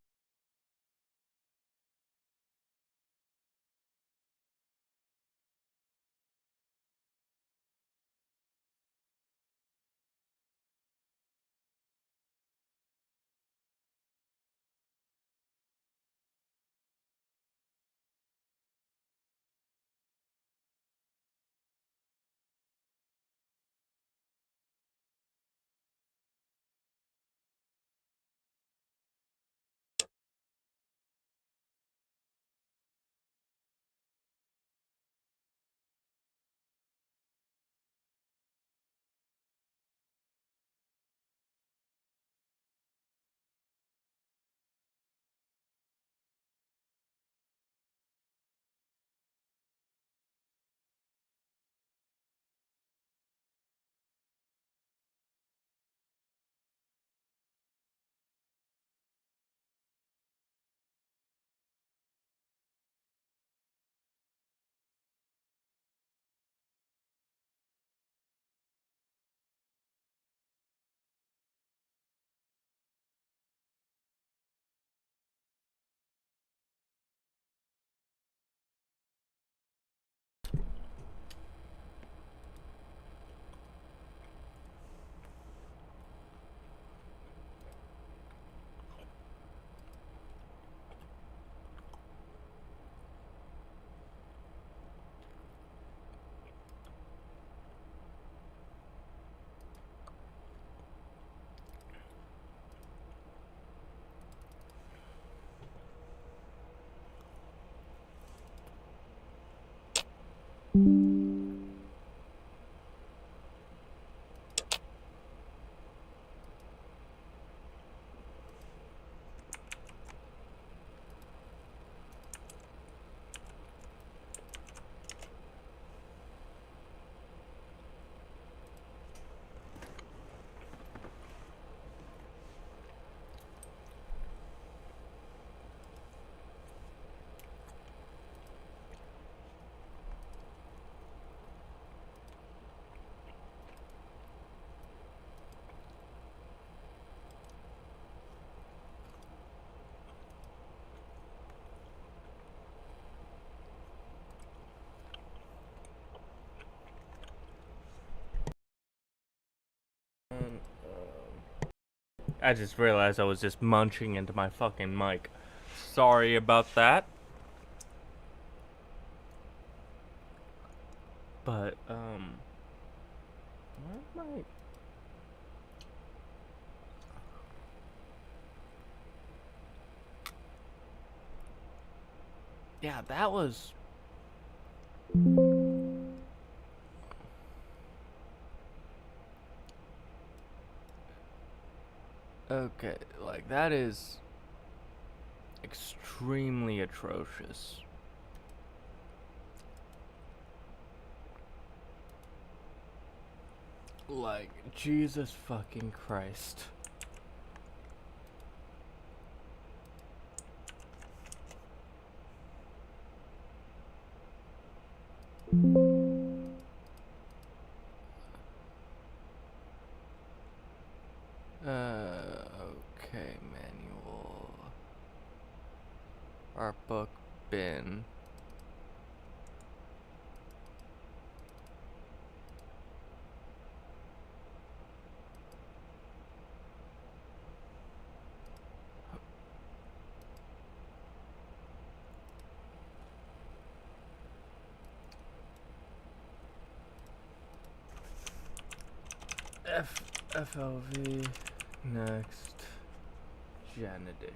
I just realized I was just munching into my fucking mic. Sorry about that. But, where am I? Yeah, that was... Okay, like, that is extremely atrocious. Like, Jesus fucking Christ. Okay, manual. Art book bin. FLV, next, Gen Edition.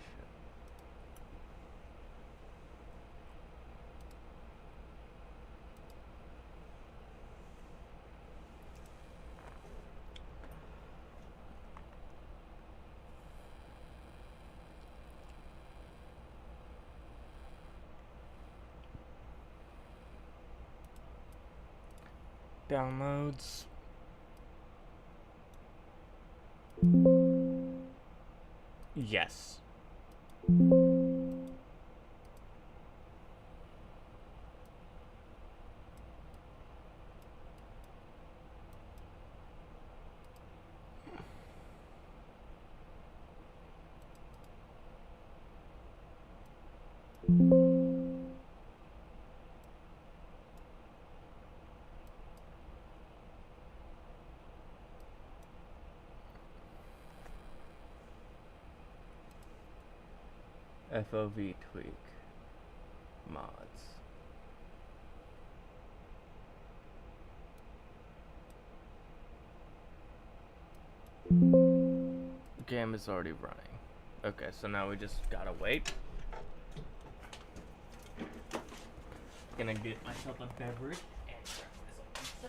Downloads. Yes. FOV tweak. Mods. The game is already running. Okay, so now we just gotta wait. Gonna get myself a beverage and grab myself pizza.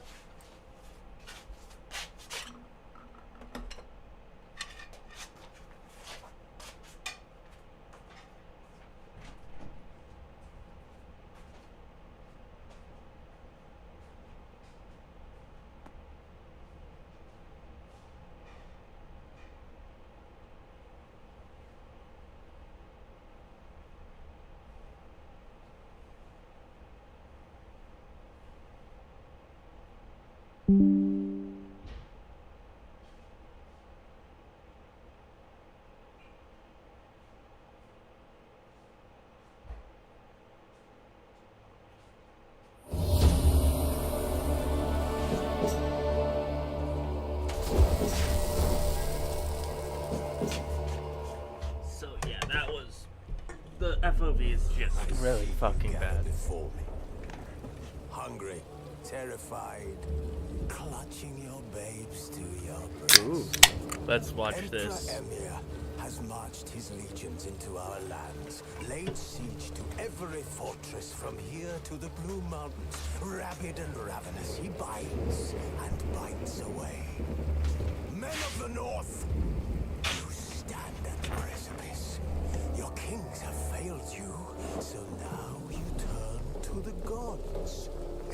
So yeah, that was the FOV is just really fucking bad. Before me. Hungry, terrified, clutching your babes to your breast. Ooh, let's watch Emperor this. Emir has marched his legions into our lands, laid siege to every fortress from here to the Blue Mountains. Rabid and ravenous, he bites and bites away. Men of the North, you stand at the precipice. Your kings have failed you, so now you turn to the gods.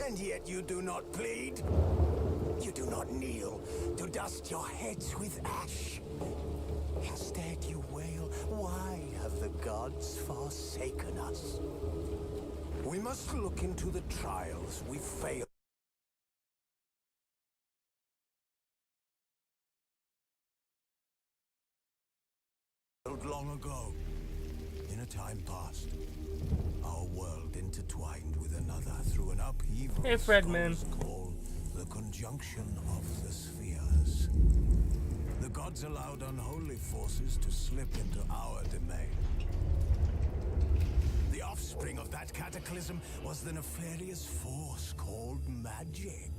And yet you do not plead. You do not kneel to dust your heads with ash. Instead you wail, why have the gods forsaken us? We must look into the trials we failed long ago. In a time past, our world intertwined with another through an upheaval. Hey, Fredman. Called the conjunction of the spheres. The gods allowed unholy forces to slip into our domain. The offspring of that cataclysm was the nefarious force called magic.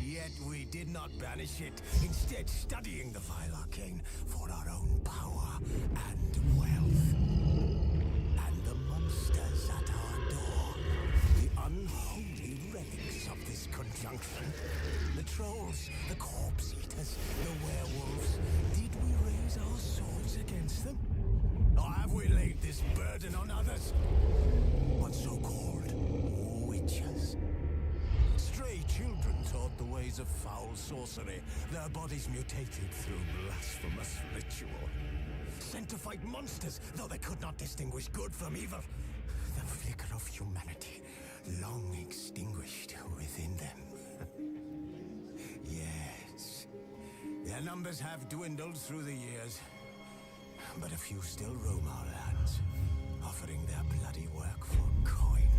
Yet we did not banish it, instead studying the vile arcane for our own power and wealth. And the monsters at our door, the unholy relics of this conjunction. The trolls, the corpse eaters, the werewolves. Did we raise our swords against them? Or have we laid this burden on others? On so-called witches? Stray children taught the ways of foul sorcery, their bodies mutated through blasphemous ritual. Sent to fight monsters, though they could not distinguish good from evil. The flicker of humanity, long extinguished within them. Yes, their numbers have dwindled through the years, but a few still roam our lands, offering their bloody work for coin.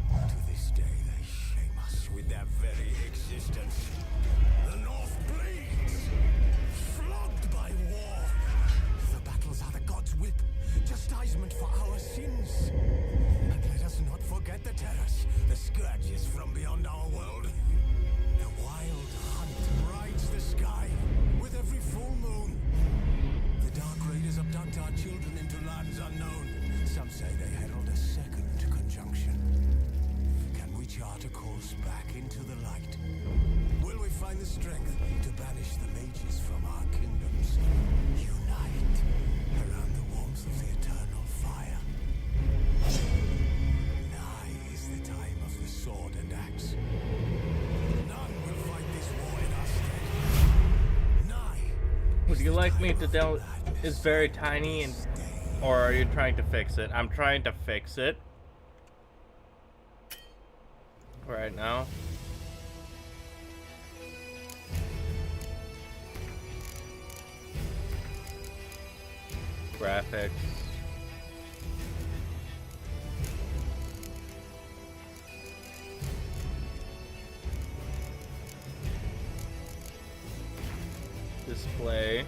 To this day, they shame us with their very existence. The North bleeds, flogged by war. The battles are the gods' whip, chastisement for our sins. And let us not forget the terrors, the scourges from beyond our world. The wild hunt rides the sky with every full moon. The dark raiders abduct our children into lands unknown. Some say they herald a second conjunction. Can we chart a course back into the light? Will we find the strength to banish the mages from our kingdoms? Unite around the warmth of the eternal fire. Nigh is the time of the sword and axe. None will fight this war in our stead. Nigh. Would you like me to tell it's very tiny and or are you trying to fix it? I'm trying to fix it right now. Graphics. Display.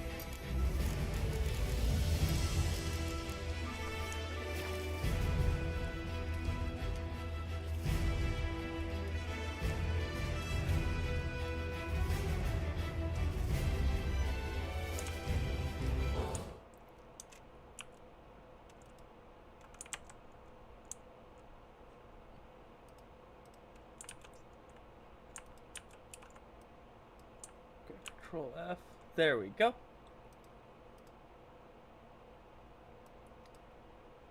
Control F. There we go.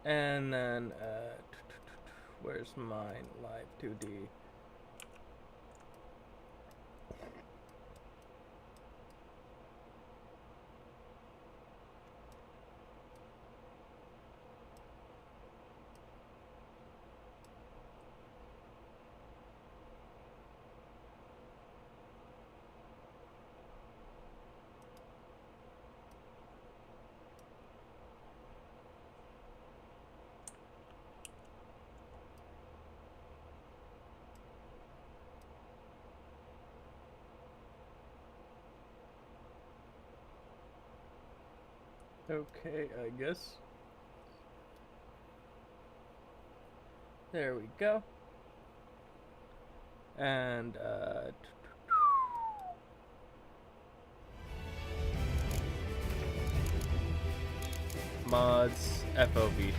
And then, where's mine? Live 2D. Okay, I guess. There we go. And, mods, FOV3.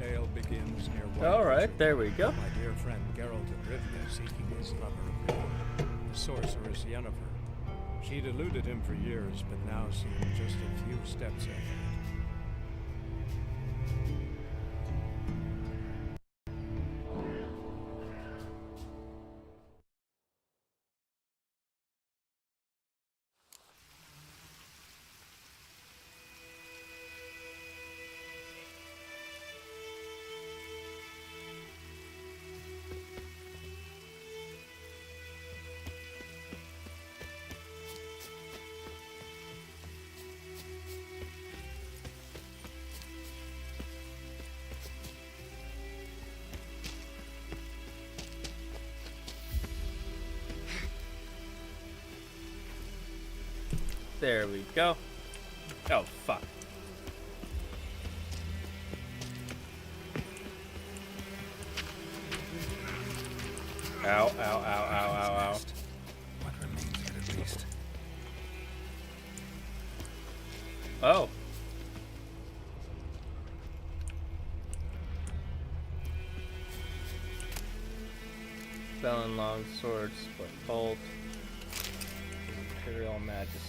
Tale begins near Alright, there we go. My dear friend Geralt of Rivia seeking his lover of Rivia, the sorceress Yennefer. She'd eluded him for years, but now seemed just a few steps ahead. There we go. Oh, fuck. Ow, ow, ow, ow, ow, ow. What remains of it at least? Oh. Felon Longsword, Split Bolt, Imperial Magistrate.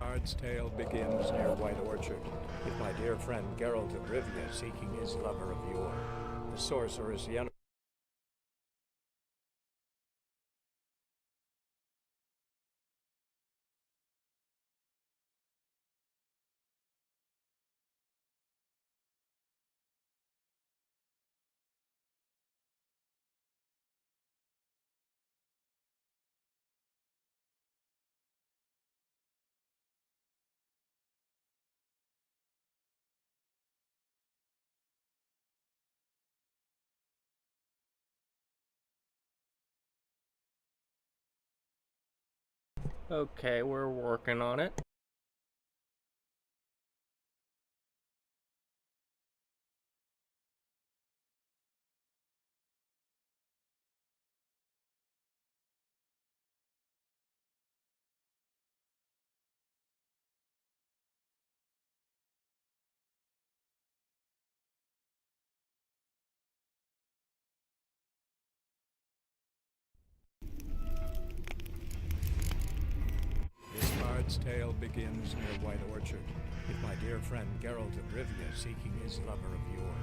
Bard's tale begins near White Orchard, with my dear friend Geralt of Rivia seeking his lover of yore, the sorceress Yennefer. Okay, we're working on it. This Bard's tale begins near White Orchard, with my dear friend Geralt of Rivia seeking his lover of yore.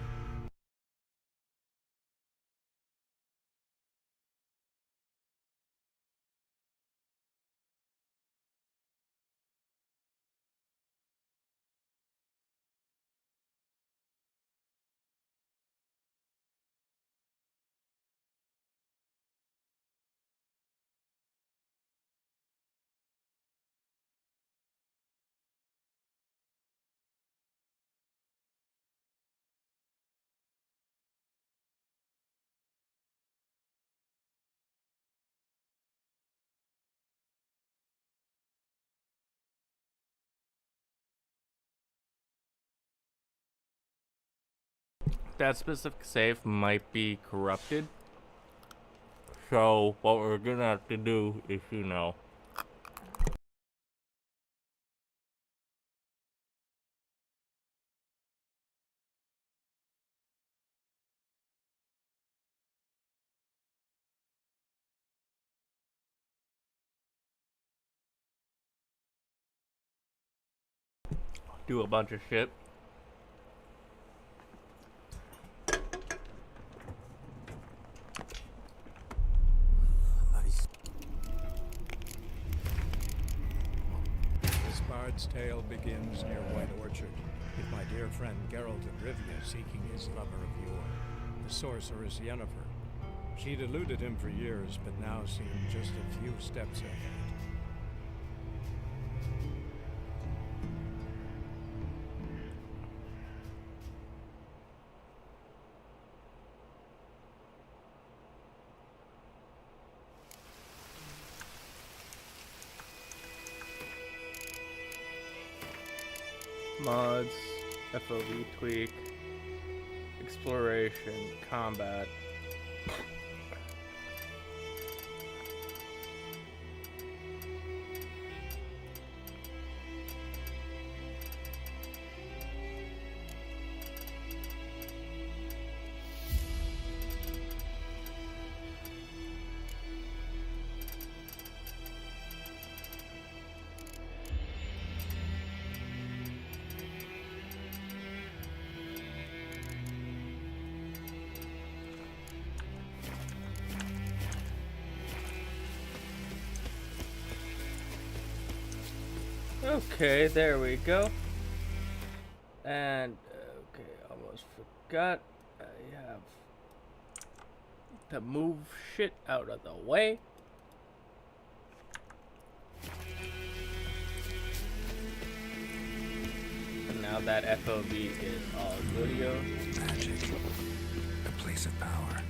That specific save might be corrupted. So what we're gonna have to do is, you know, do a bunch of shit. This Bard's tale begins near White Orchard, with my dear friend Geralt of Rivia seeking his lover of yore, the sorceress Yennefer. She'd eluded him for years, but now seemed just a few steps ahead. Mods, FOV tweak, exploration, combat. Okay, there we go. And, okay, almost forgot. I have to move shit out of the way. And now that FOV is all video. Magic. A place of power.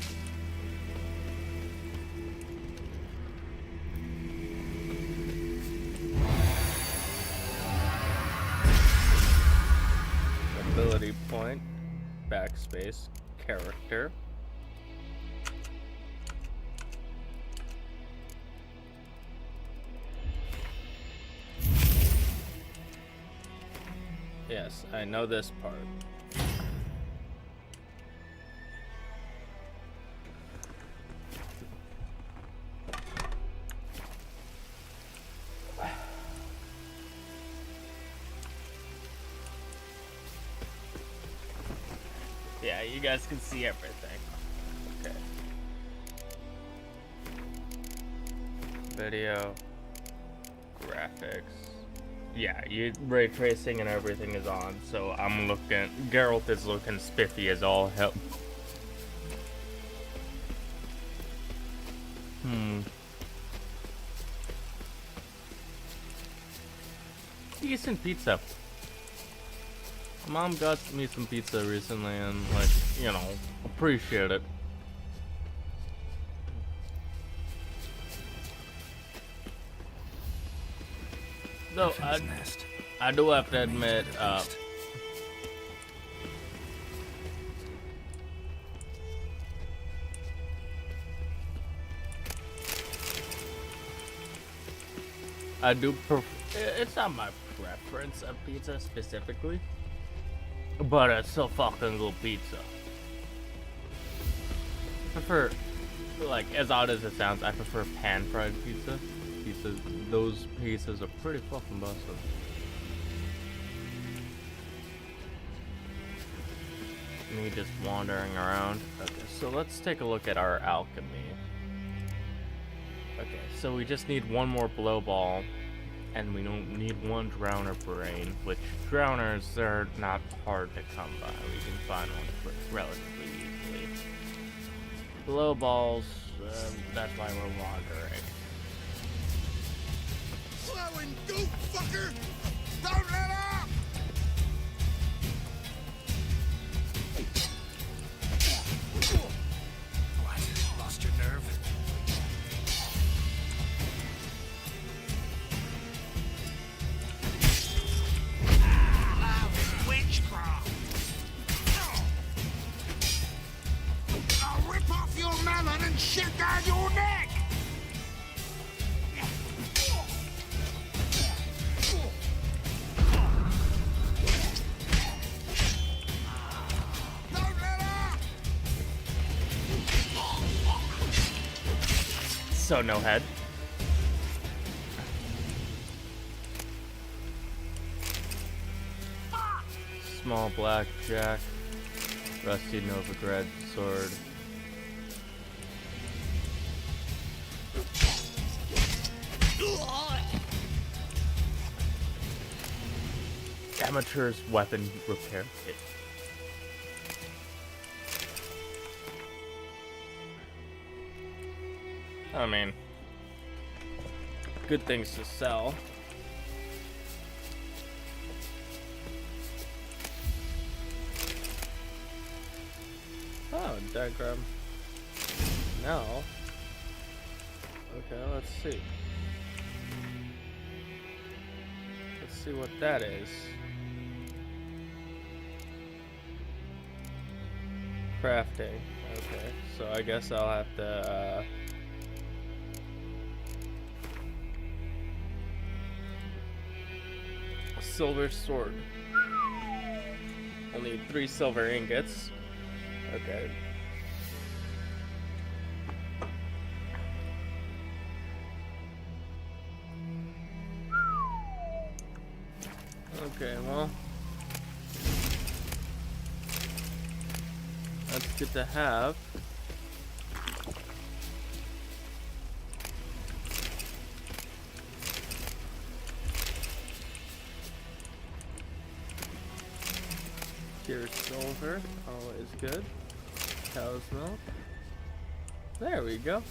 Ability point, backspace, character. Yes, I know this part. you guys can see everything. Okay. Video, graphics. Yeah, ray tracing and everything is on, so I'm looking. Geralt is looking spiffy as all hell. Decent pizza. Mom got me some pizza recently and, like, you know, appreciate it. Though, I do have to admit, I do it's not my preference of pizza specifically, but it's still fucking good pizza. I prefer, like, as odd as it sounds, I prefer pan-fried pizza. Those pizzas are pretty fucking busted. Me just wandering around. Okay, so let's take a look at our alchemy. Okay, so we just need one more blow ball, and we don't need one drowner brain, which drowners, they're not hard to come by. We can find one relatively easily. Blow balls, that's why we're wandering. Slow and go, fucker! Don't let up! What? Lost your nerve? Witchcraft! I'll rip off your melon and shit down your neck! So no head. Small blackjack, rusty Novigrad sword. Amateur's weapon repair kit. I mean, good things to sell. Oh, diagram. Now, okay, let's see. Let's see what that is. Crafting. Okay, so I guess I'll have to, silver sword. Only 3 silver ingots. Okay. Okay, well, that's good to have. Pure silver, always good. Cow's milk. There we go.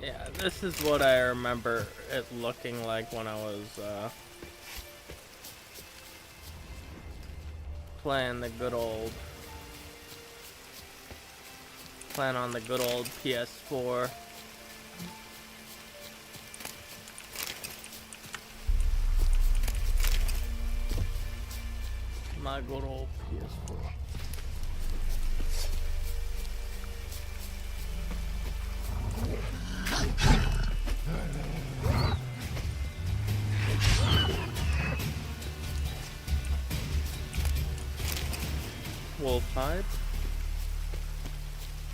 Yeah, this is what I remember it looking like when I was playing on the good old PS4. my good old PS4. Wolf pipe.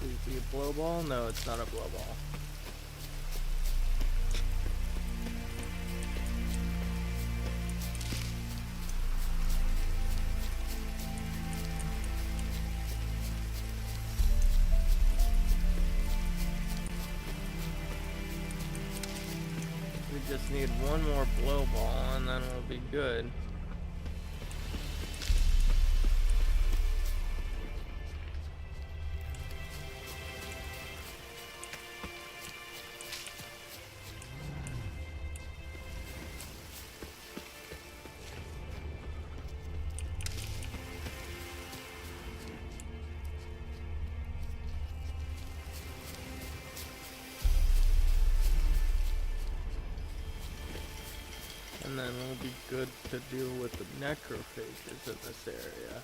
Is it a blow ball? No, it's not a blow ball. We just need one more blow ball and then we'll be good. And then we'll be good to deal with the necrophages in this area.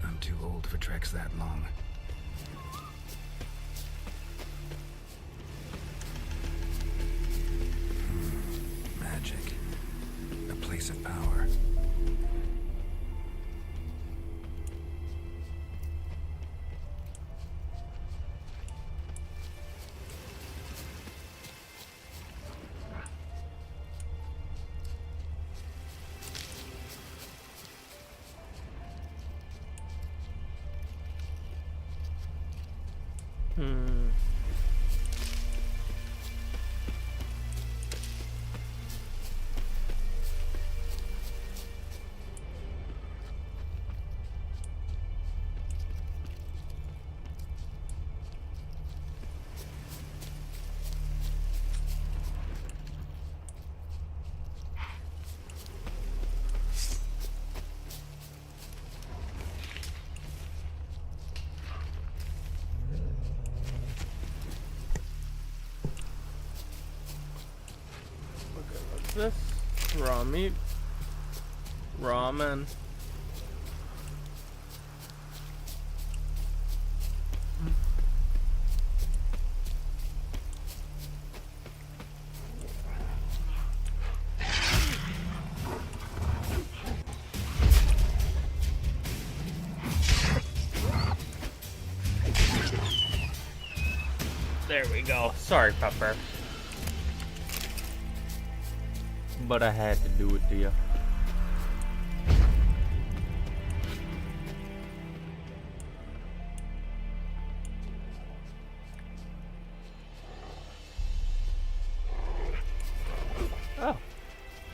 I'm too old for treks that long. Magic. A place of power. This raw meat, ramen. There we go. Sorry, Pepper. But I had to do it to you. Oh,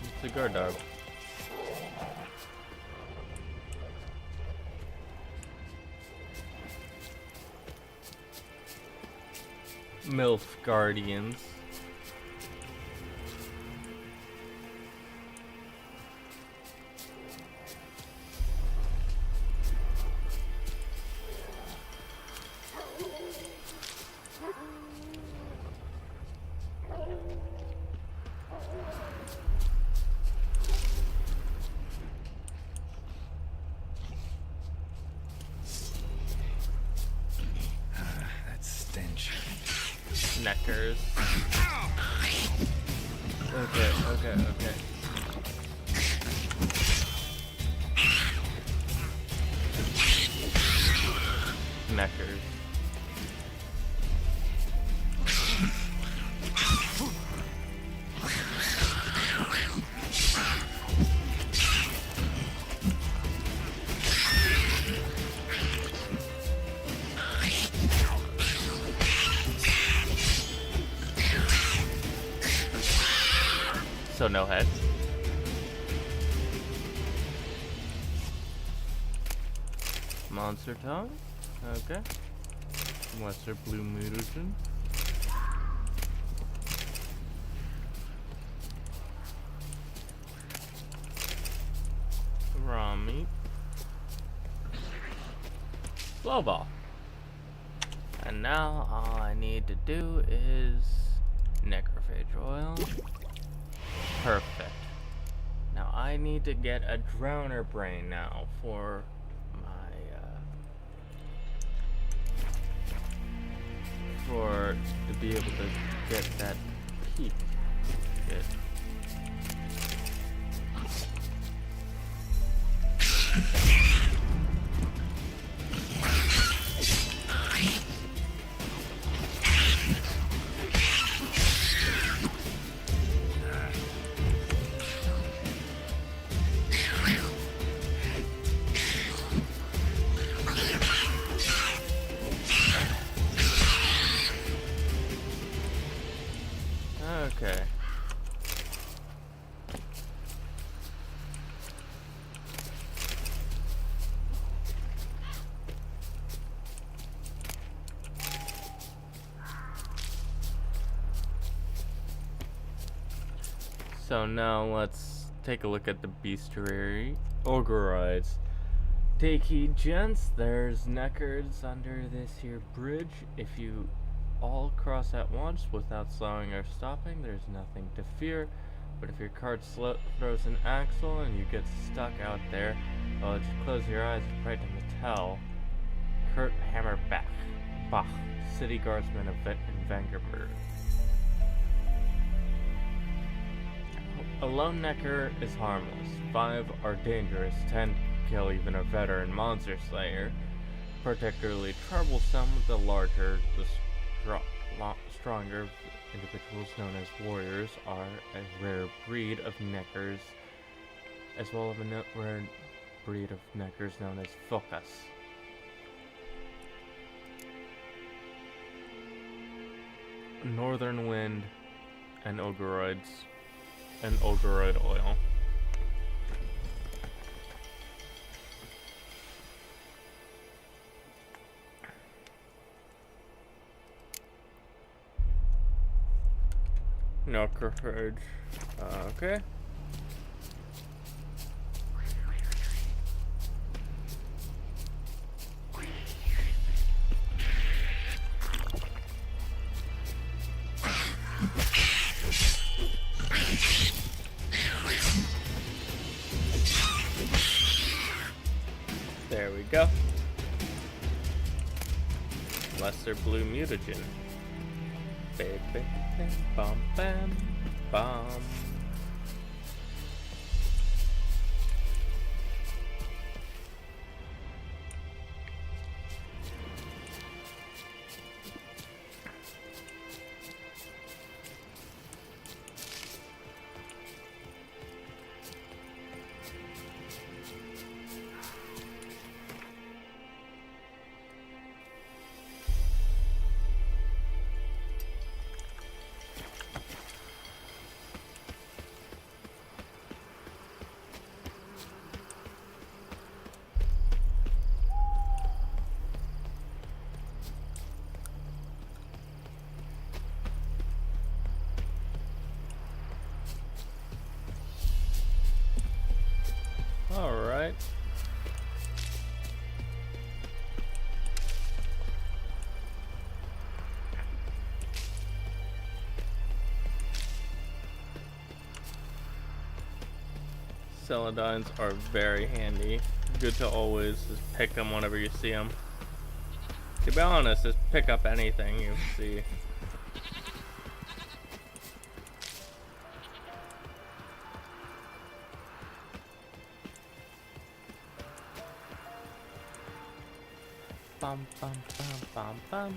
it's a guard dog. MILF Guardians. Neckers. Okay. Neckers. So no heads. Monster tongue. Okay. Lesser blue mutagen. Glow ball. And now all I need to do is necrophage oil. Perfect. Now I need to get a droner brain now for my to be able to get that peak. Good. Okay. So now let's take a look at the bestiary. Ogreides. Take heed, gents. There's neckards under this here bridge. If you all cross at once without slowing or stopping, there's nothing to fear. But if your cart throws an axle and you get stuck out there, well, just close your eyes and pray to Mattel. Kurt Hammerbach, Bach, City Guardsman of Vangerberg. A lone necker is harmless. 5 are dangerous. 10 kill even a veteran monster slayer. Particularly troublesome, the larger, the stronger individuals known as warriors are a rare breed of neckers, as well as a rare breed of neckers known as focus. Northern Wind and Ogreides and Ogreide oil. Necrophage. Okay. There we go. Lesser blue mutagen. Bam, bam, bam, bam. Alright. Celadines are very handy. Good to always just pick them whenever you see them. To be honest, just pick up anything you see. Bum, bum, bum, bum, bum.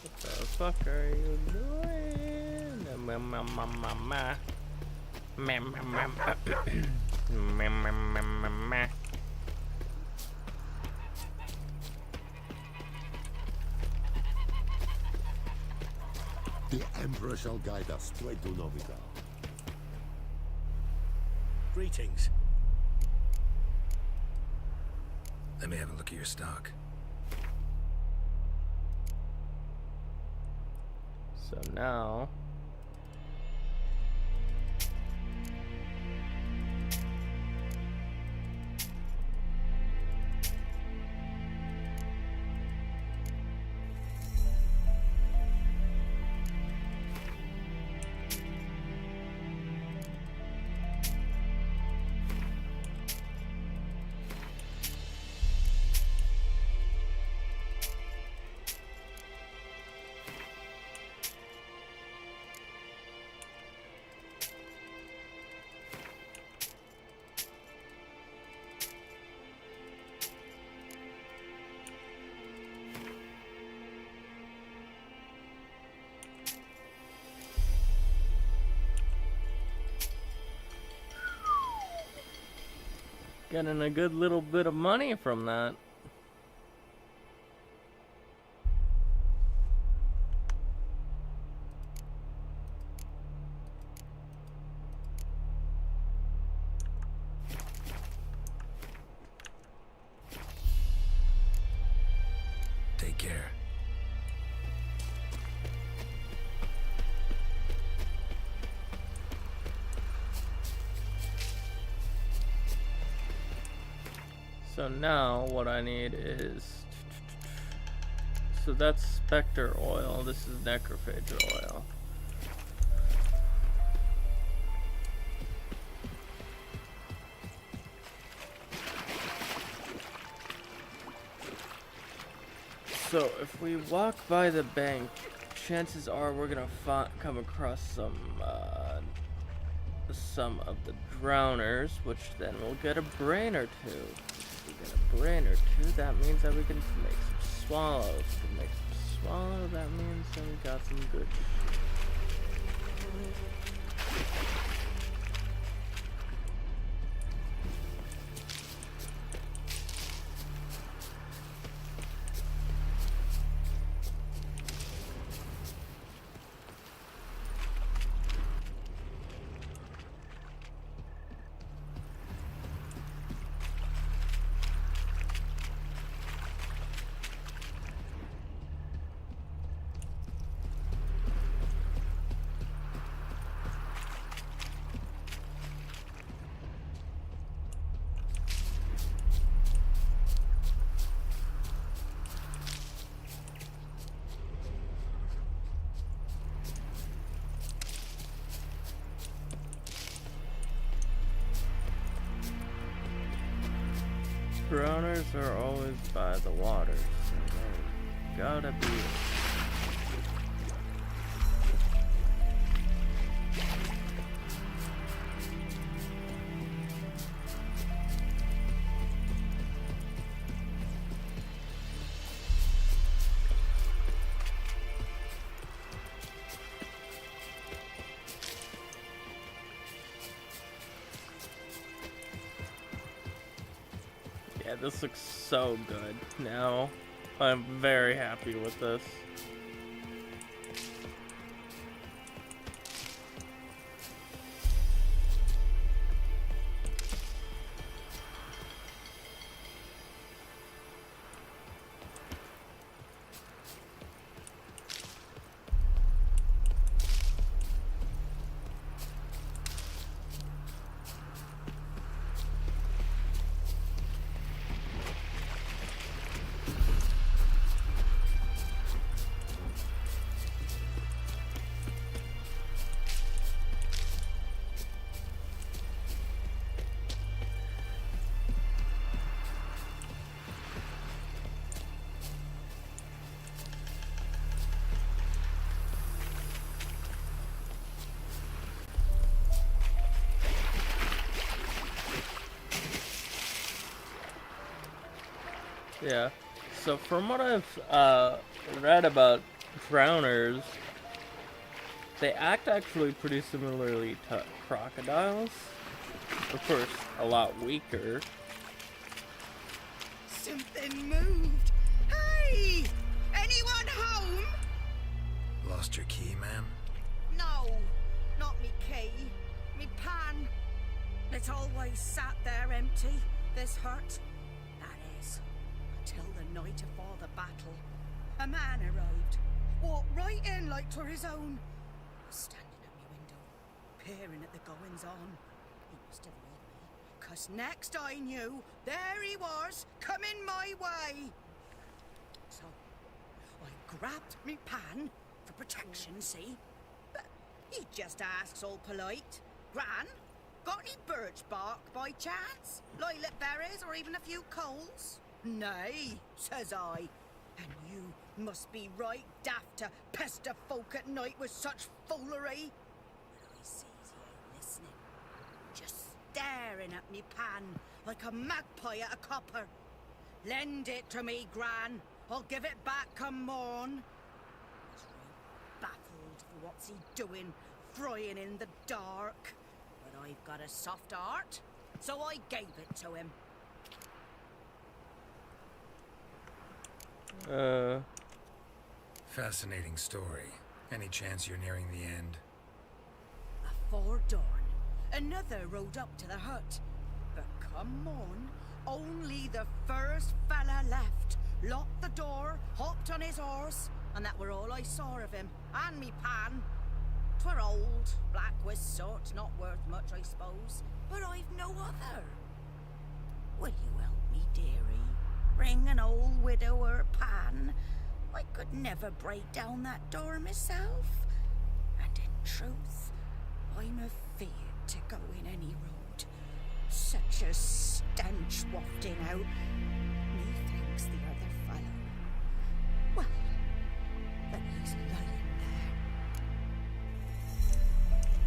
What the fuck are you doing? Emperor shall guide us to Edu Novigrad. Greetings. Let me have a look at your stock. So now... Getting a good little bit of money from that. Take care. So now what I need is, so that's Spectre oil, this is Necrophage oil. So if we walk by the bank, chances are we're gonna come across some of the drowners, which then we'll get a brain or two. If we get a brain or two, that means that we can make some swallows. If we can make some swallow, that means that we got some good shit. Drowners are always by the water, so they gotta be. Yeah, this looks so good. Now, I'm very happy with this. Yeah, so from what I've read about drowners, they act actually pretty similarly to crocodiles. Of course, a lot weaker. Something moved. Hey! Anyone home? Lost your key, ma'am? No, not me key. Me pan. It's always sat there empty, this hut. That is, till the night afore the battle. A man arrived, walked right in like 'twere his own. Was standing at me window, peering at the goings-on. He must have read me, 'cause next I knew, there he was, coming my way. So, I grabbed me pan, for protection, see? But he just asks all polite, Gran, got any birch bark by chance? Lilac berries or even a few coals? Nay, says I. And you must be right daft to pester folk at night with such foolery. But I sees he ain't listening. Just staring at me pan like a magpie at a copper. Lend it to me, Gran. I'll give it back come morn. I was right baffled for what's he doing, frying in the dark. But I've got a soft heart, so I gave it to him. Fascinating story. Any chance you're nearing the end? Afore dawn, another rode up to the hut. But come on, only the first fella left. Locked the door, hopped on his horse, and that were all I saw of him. And me pan. 'Twere old, black with soot, not worth much, I suppose. But I've no other. Will you help me, dearie? Bring an old widower pan. I could never break down that door myself. And in truth, I'm afeard to go in any road. Such a stench wafting out. Methinks the other fellow. Well, that he's lying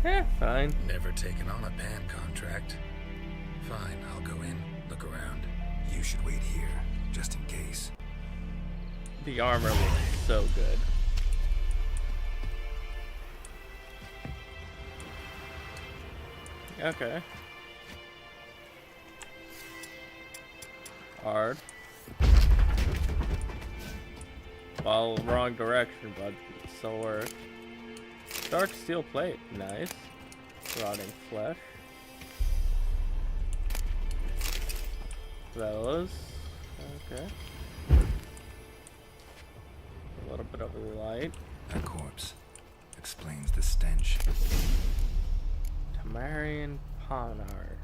there. Fine. Never taken on a pan contract. Fine, I'll go in, look around. You should wait here, just in case. The armor looks so good. Okay. Hard. Well, wrong direction, but it still works. Dark steel plate, nice. Rotting flesh. Fellas, okay. A little bit of light. That corpse explains the stench. Tamarian Ponard.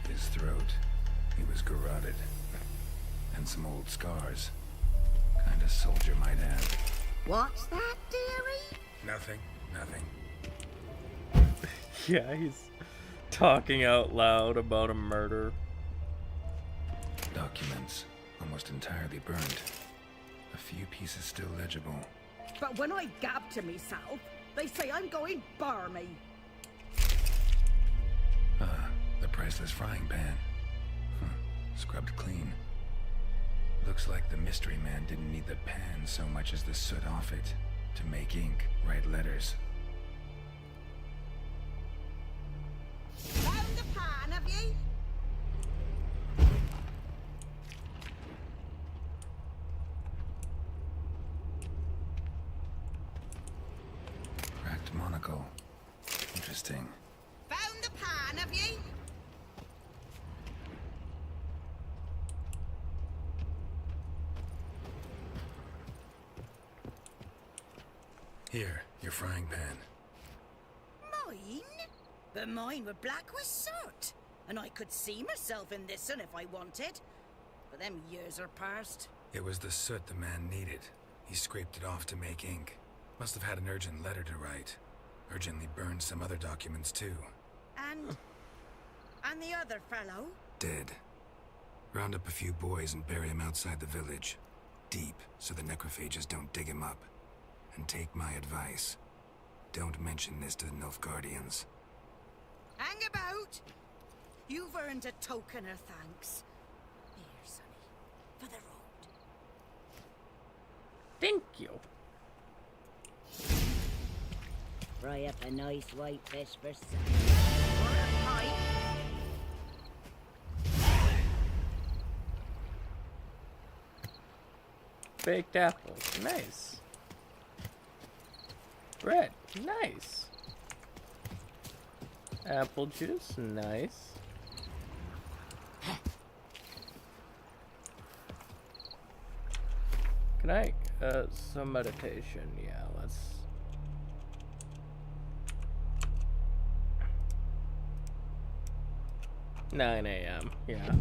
His throat, he was garroted. And some old scars. Kind of soldier might have. What's that, dearie? Nothing. Yeah, he's talking out loud about a murder. Documents, almost entirely burnt. A few pieces still legible. But when I gab to myself, they say I'm going barmy. Ah, the priceless frying pan. Scrubbed clean. Looks like the mystery man didn't need the pan so much as the soot off it to make ink, write letters. Found the pan, have ye? Cracked monocle. Interesting. Found the pan, have ye? Here, your frying pan. Mine? But mine were black with soot. And I could see myself in this one if I wanted. But them years are past. It was the soot the man needed. He scraped it off to make ink. Must have had an urgent letter to write. Urgently burned some other documents too. And the other fellow? Dead. Round up a few boys and bury him outside the village. Deep, so the necrophages don't dig him up. And take my advice. Don't mention this to the Nilfgaardians. Hang about! You've earned a token of thanks. of the road. Thank you. Fry up a nice white fish for supper. Baked apples, nice. Bread, nice. Apple juice, nice. Can I, some meditation, yeah, let's. 9 a.m., yeah.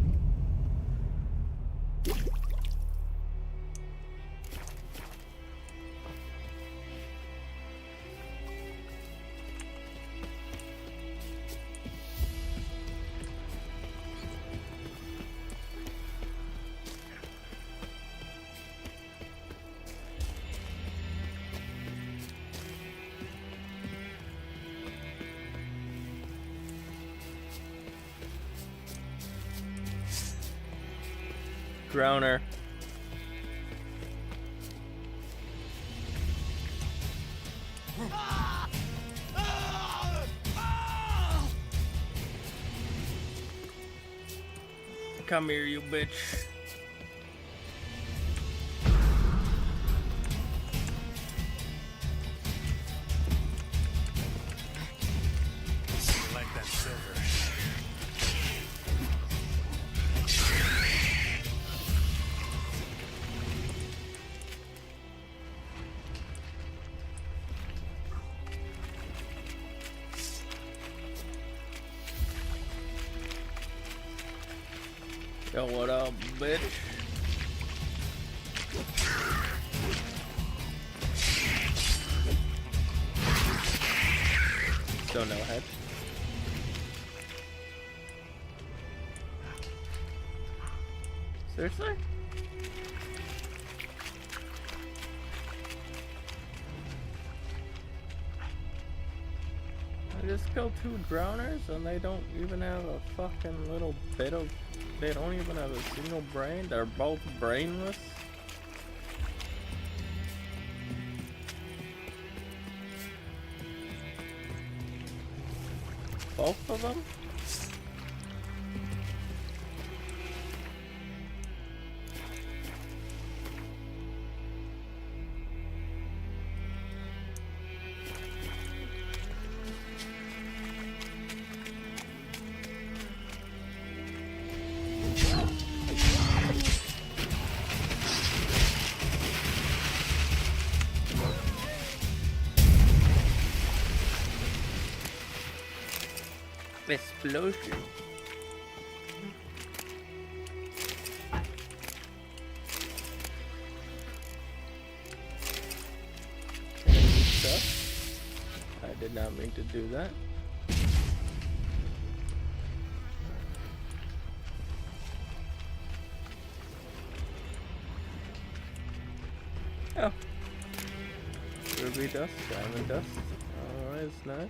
Groaner. Come here, you bitch. Like that silver. Yo, what up, bitch? Still no head. Seriously? I just killed 2 drowners and they don't even have a fucking little bit of... They don't even have a single brain. They're both brainless. Both of them? Explosion. I did not mean to do that. Oh. Ruby dust, diamond dust. Alright, it's nice.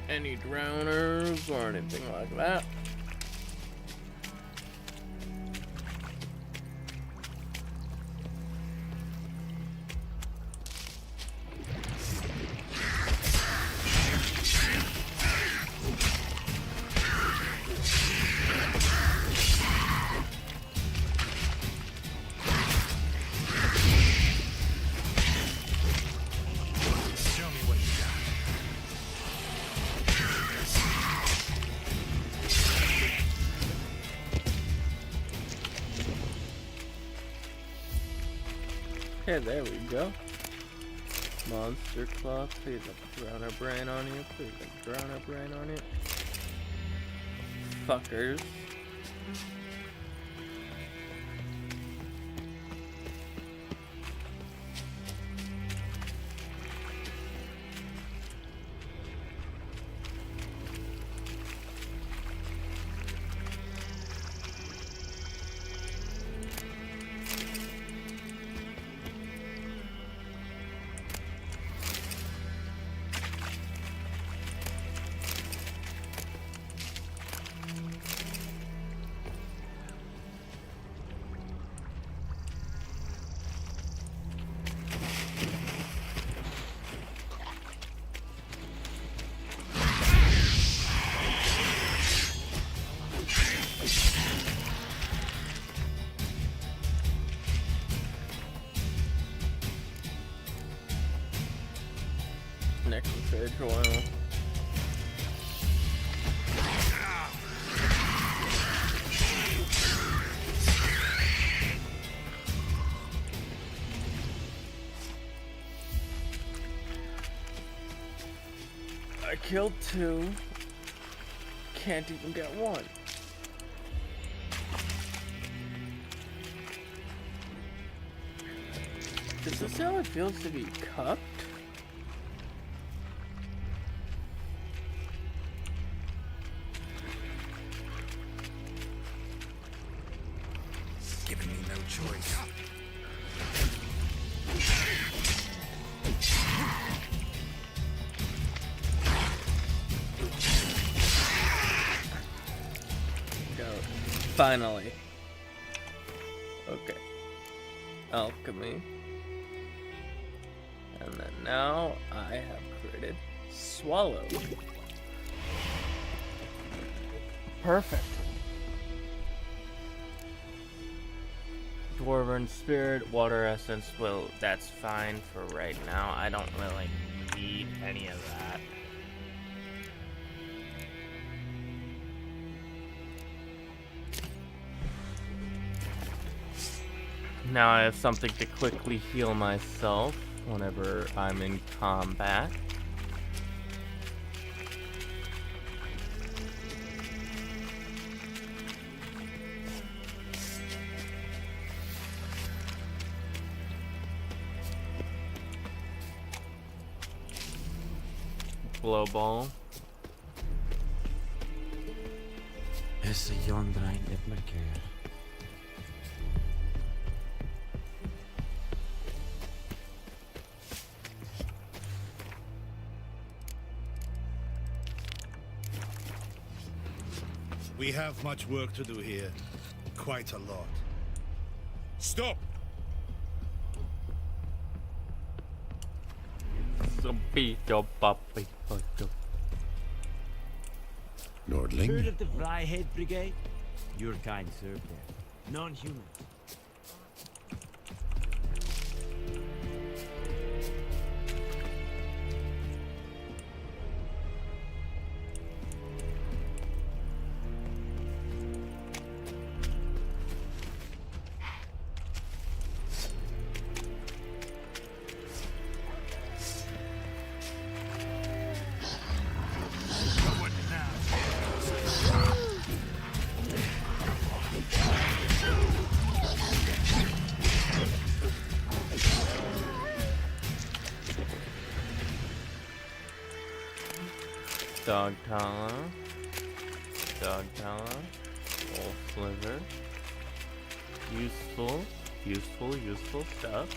Any drowners or anything like that. Okay, there we go. Monster Claw, please a drowner brain on you, please a drowner brain on you. Fuckers. necrophage oil. I killed 2. Can't even get 1. Is this how it feels to be cupped? Giving me no choice. Go. Finally. Okay. Alchemy. And then now I have created Swallow. Perfect. Dwarven Spirit, Water Essence, well, that's fine for right now. I don't really need any of that. Now I have something to quickly heal myself whenever I'm in combat. Blow ball. Esse Jondrain et Mercure. We have much work to do here. Quite a lot. Stop! Nordling? Heard of the Vryheid Brigade? Your kind served there. Non-human. Dog Tala, Wolf Liver, useful stuff.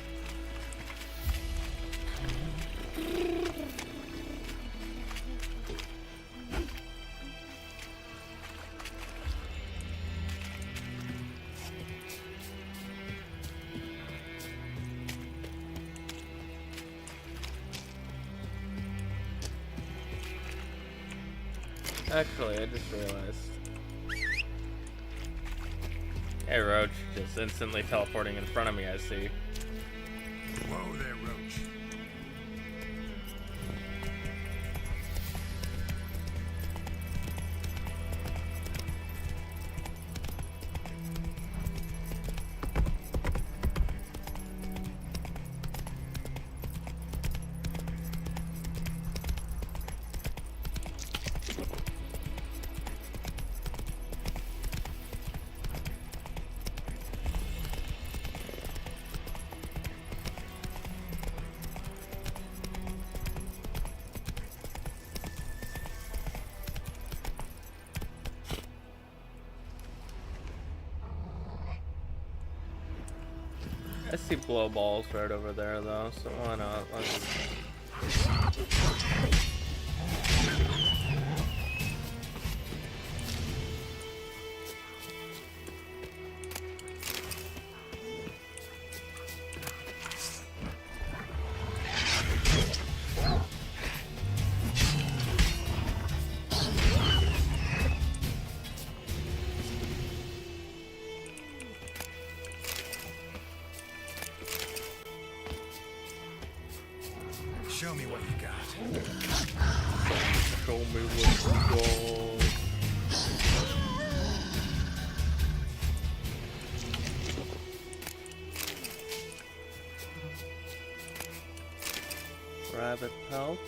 Actually, I just realized. Hey, Roach, just instantly teleporting in front of me, I see. Whoa there, Roach. I see blow balls right over there, though, so why not? Show me what you got. Show me what you got. Rabbit pelt.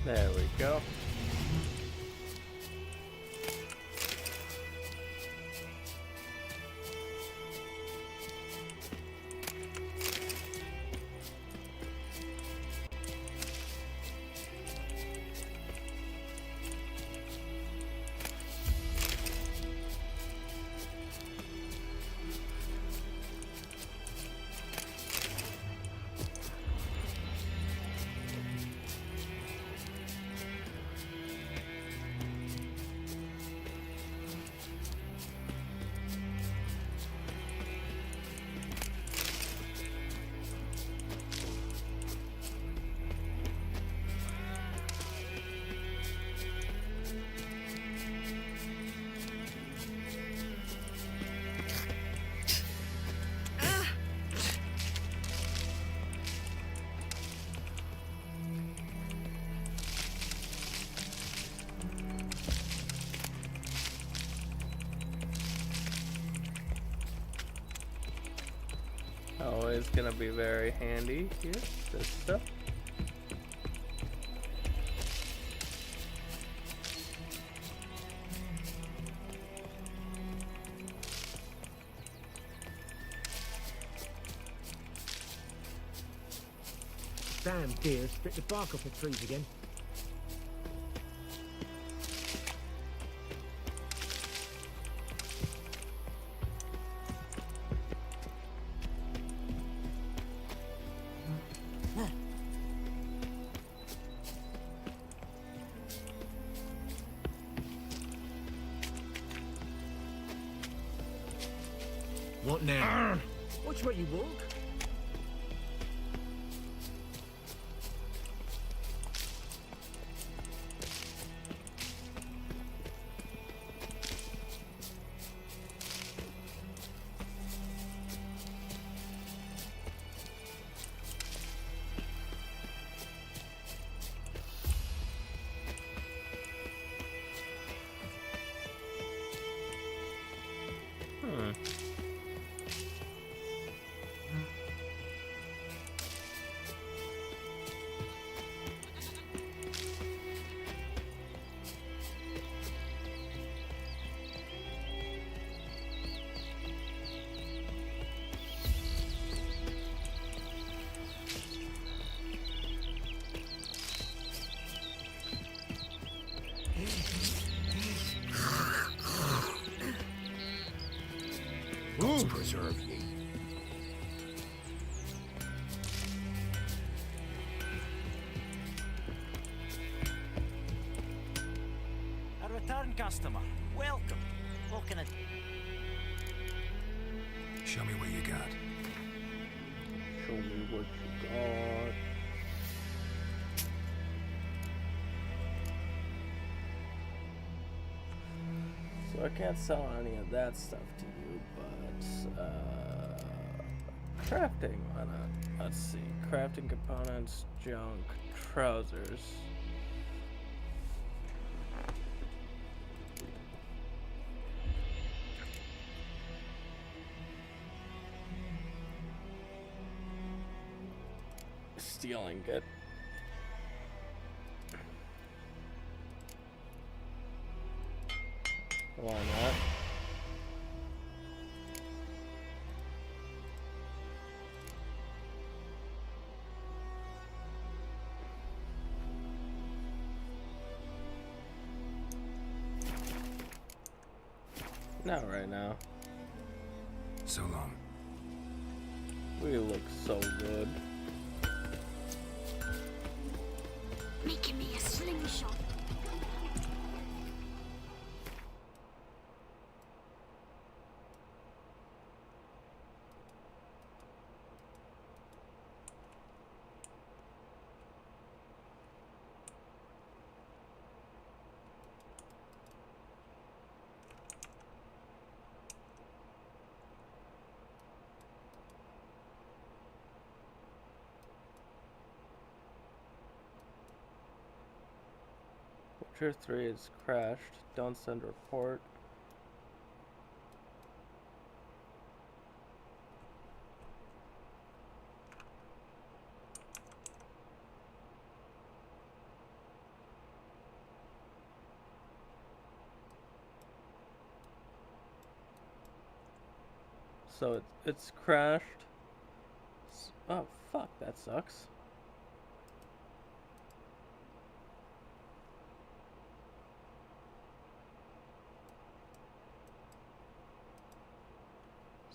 There we go. Always gonna be very handy here, this stuff. Damn deer split the bark off the trees again. What now? Watch where you walk. Gods preserve ye. A return customer. Welcome. What can I... Show me what you got. Show me what you got. So I can't sell any of that stuff to you, but crafting, why not? Let's see. Crafting components, junk, trousers. Stealing good. Why not? Not right now. So long. We look so good. Making me a slingshot. Tier 3 is crashed. Don't send report. So it's crashed. Oh fuck, that sucks.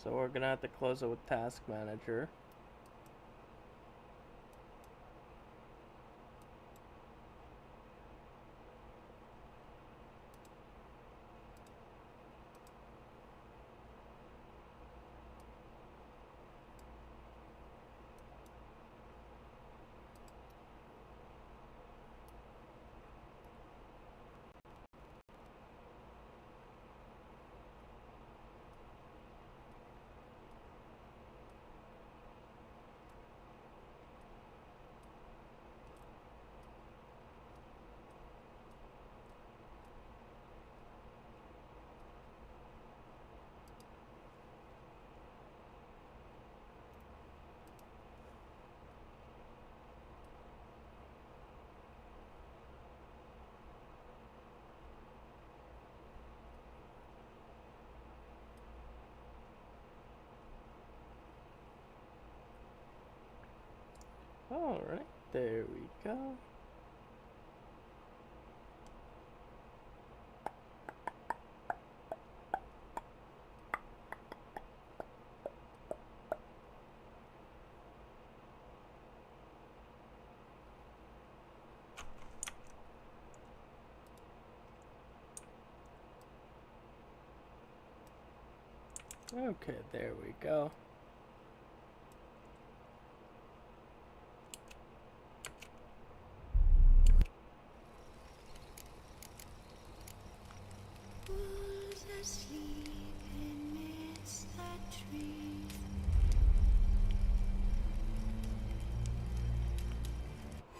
So we're gonna have to close it with Task Manager. Alright, there we go. Okay, there we go.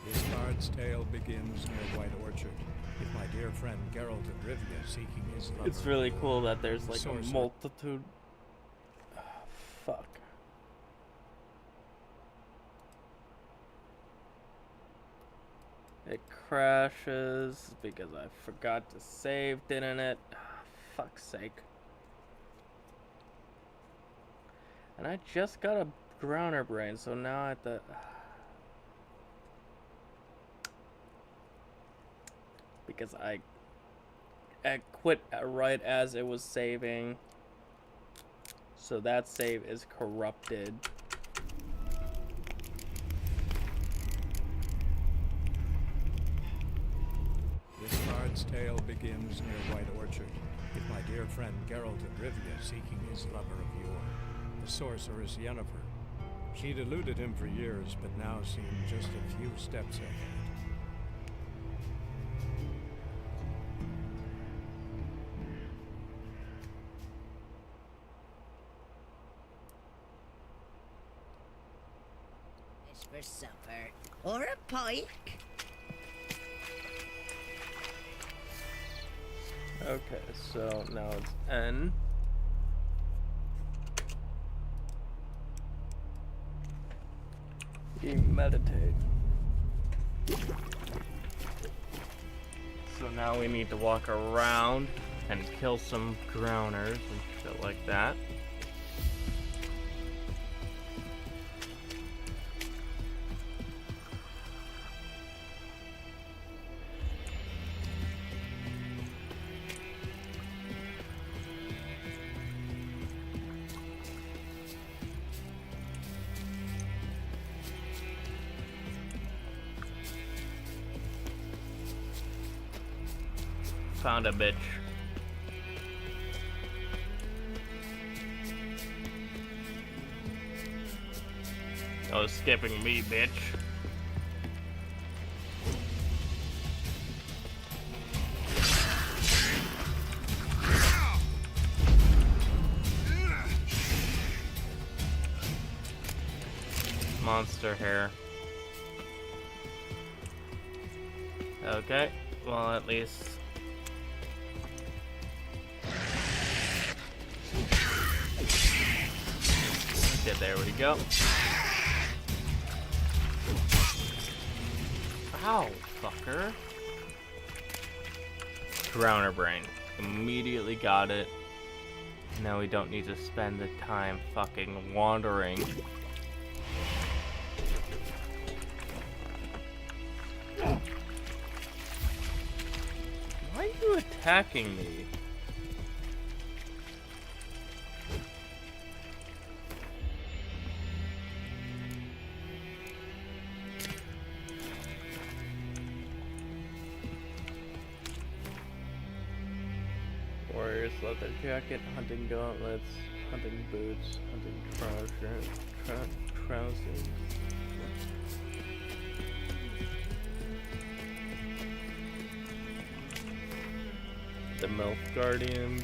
This bard's tale begins near White Orchard, with my dear friend Geralt of Rivia seeking his lover. It's really cool that there's like a Sorcerer. multitude. Fuck. It crashes because I forgot to save, didn't it? Fuck's sake. And I just got a Growner Brain, so now I have to... Because I quit right as it was saving. So that save is corrupted. This bard's tale begins near White Orchard, with my dear friend Geralt of Rivia seeking his lover of yore, the sorceress Yennefer. She'd eluded him for years, but now seemed just a few steps ahead. For supper. Or a pike. Okay, so now it's N. You meditate. So now we need to walk around and kill some Growners and shit like that. Found a bitch. Oh, skipping me, bitch. Monster hair. Okay. well, at least. Okay, there we go. Ow, fucker. Drowner brain. Immediately got it. Now we don't need to spend the time fucking wandering. Why are you attacking me? Warrior's leather jacket, hunting gauntlets, hunting boots, hunting trousers. The MILF Guardians.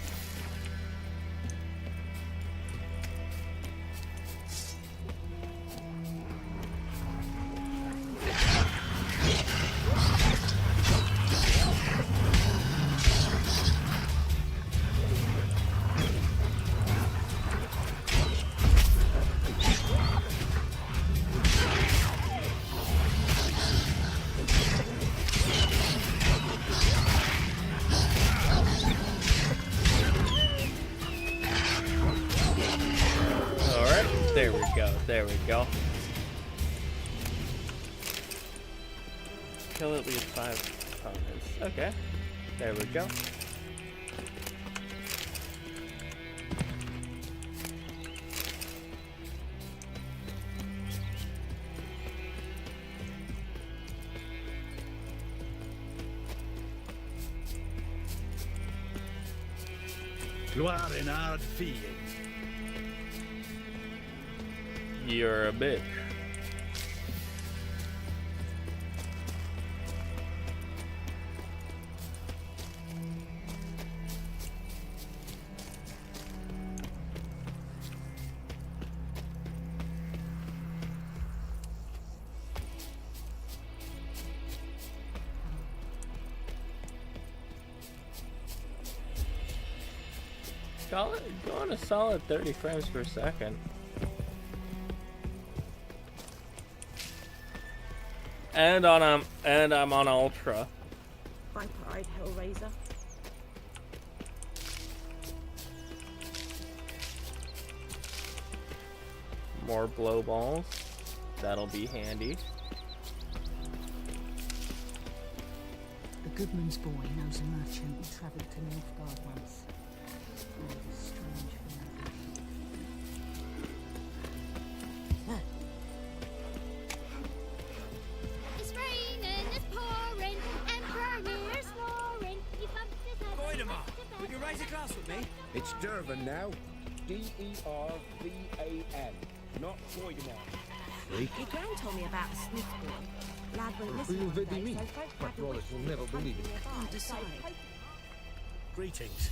There we go. Kill at least 5 opponents. Okay. There we go. Gloire in hard field. You're a bitch. Going a solid 30 frames per second. And I'm on ultra. Viper-eyed Hellraiser. More blow balls. That'll be handy. The Goodman's boy knows a merchant who travelled to Nilfgaard once. Oh, strange It's raining, it's pouring, and Vermeer's snoring. He bumped his head. Goidemar, would you raise a glass with me? It's Dervan now. Dervan, not Goidemar. Your gran told me about a Smith boy. Lad went missing Who one will be day, me? so folk My had to brothers wish will he never was believe it. hunting Can't nearby. decide. Greetings.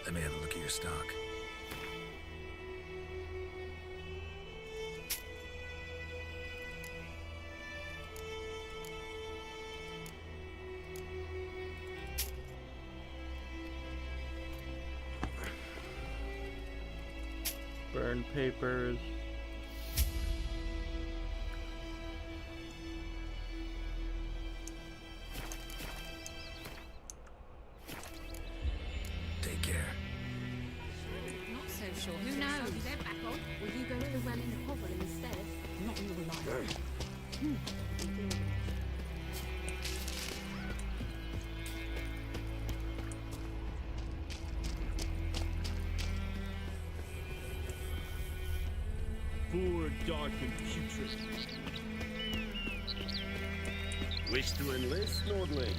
Let me have a look at your stock. Burn papers. Take care. Not so sure. Who knows? They're back on. Will you go to the well in the hovel instead? Not in your life. Poor, dark, and putrid. Wish to enlist, Nordling?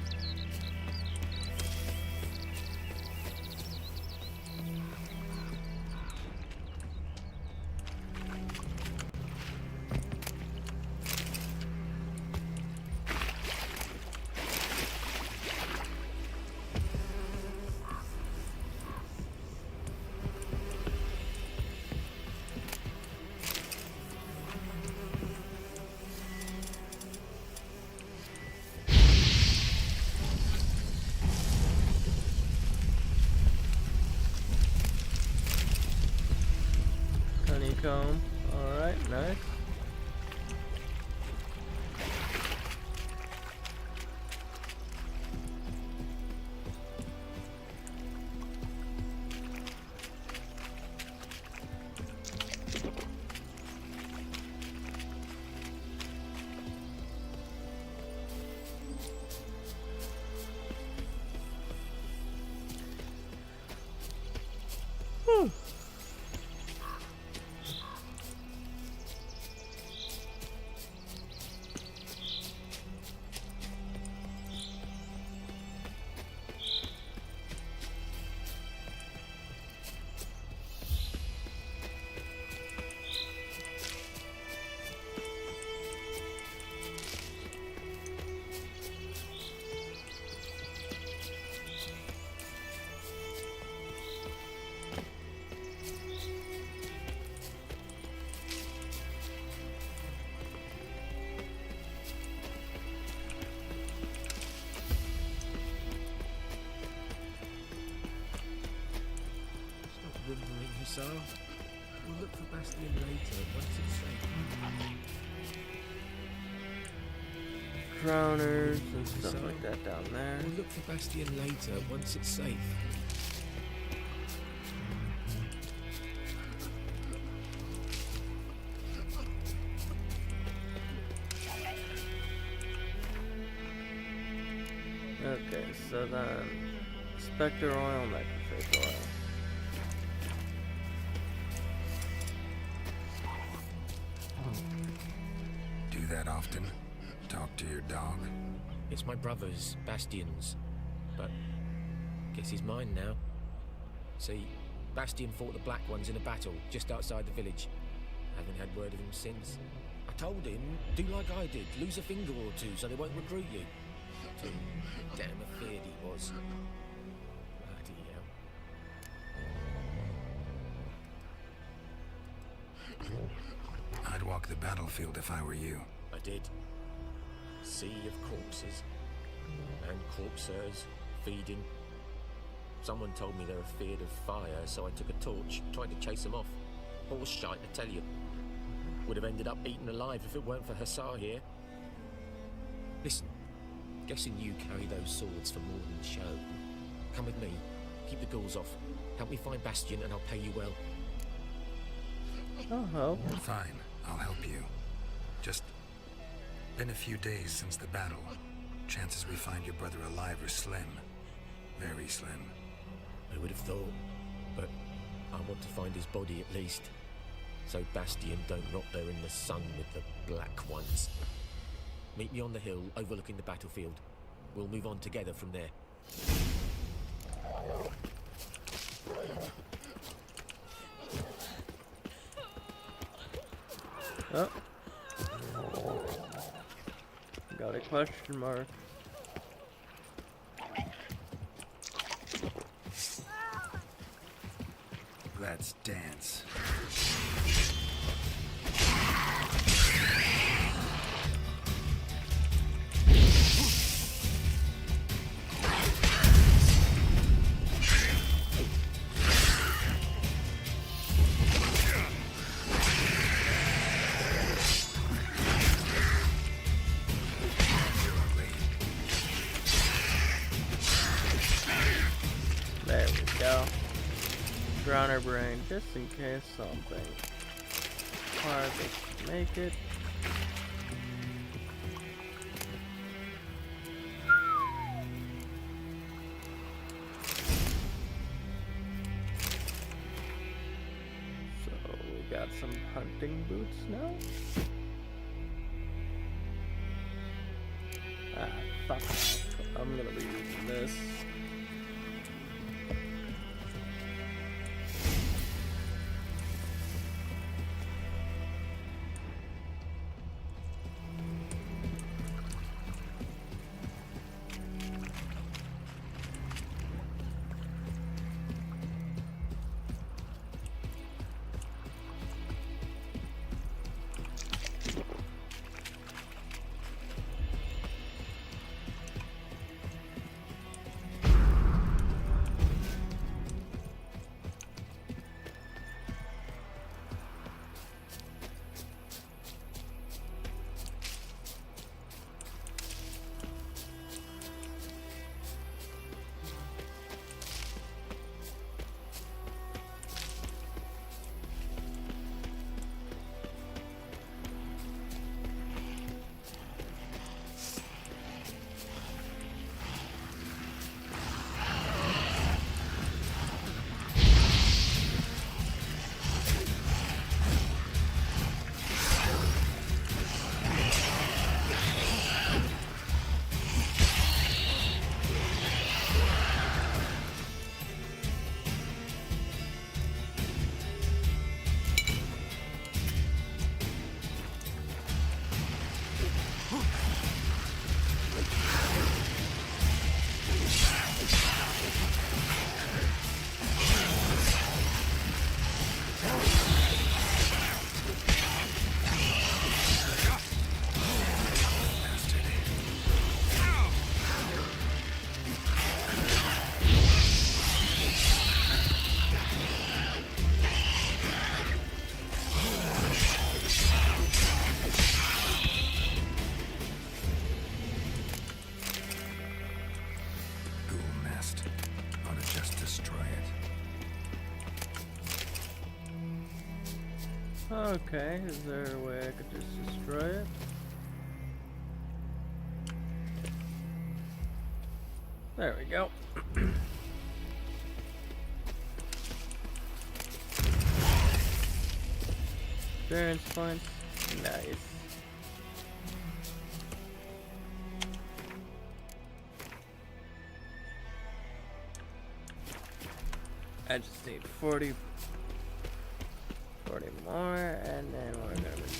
Hussar. We'll look for Bastion later, once it's safe. Drowners and stuff like that down there. We'll look for Bastion later, once it's safe. Okay, so then Spectre Oil, Necrophage Oil. Do that often? Talk to your dog? It's my brother's, Bastion's. But guess he's mine now. See, Bastion fought the Black Ones in a battle just outside the village. Haven't had word of him since. I told him, do like I did, lose a finger or two so they won't recruit you. Too damn afeard he was. Bloody hell. I'd walk the battlefield if I were you. I did. Sea of corpses. And corpsers, feeding. Someone told me they're afeard of fire, so I took a torch, tried to chase them off. Horse shite, I tell you. Would have ended up eaten alive if it weren't for Hussar here. Listen, guessing you carry those swords for more than show. Come with me, keep the ghouls off. Help me find Bastion and I'll pay you well. Oh, fine, I'll help you. Just been a few days since the battle. Chances we find your brother alive are slim. Very slim. I would have thought, but I want to find his body at least. So Bastion don't rot there in the sun with the Black Ones. Meet me on the hill overlooking the battlefield. We'll move on together from there. Oh. Got a question mark. Let's dance. There we go. Drowner brain, just in case something hard to make it. So we got some hunting boots now. Ah, fuck off. I'm gonna be using this. Okay, is there a way I could just destroy it? There we go. Experience points. Nice. I just need 40 more, and then we're gonna be good.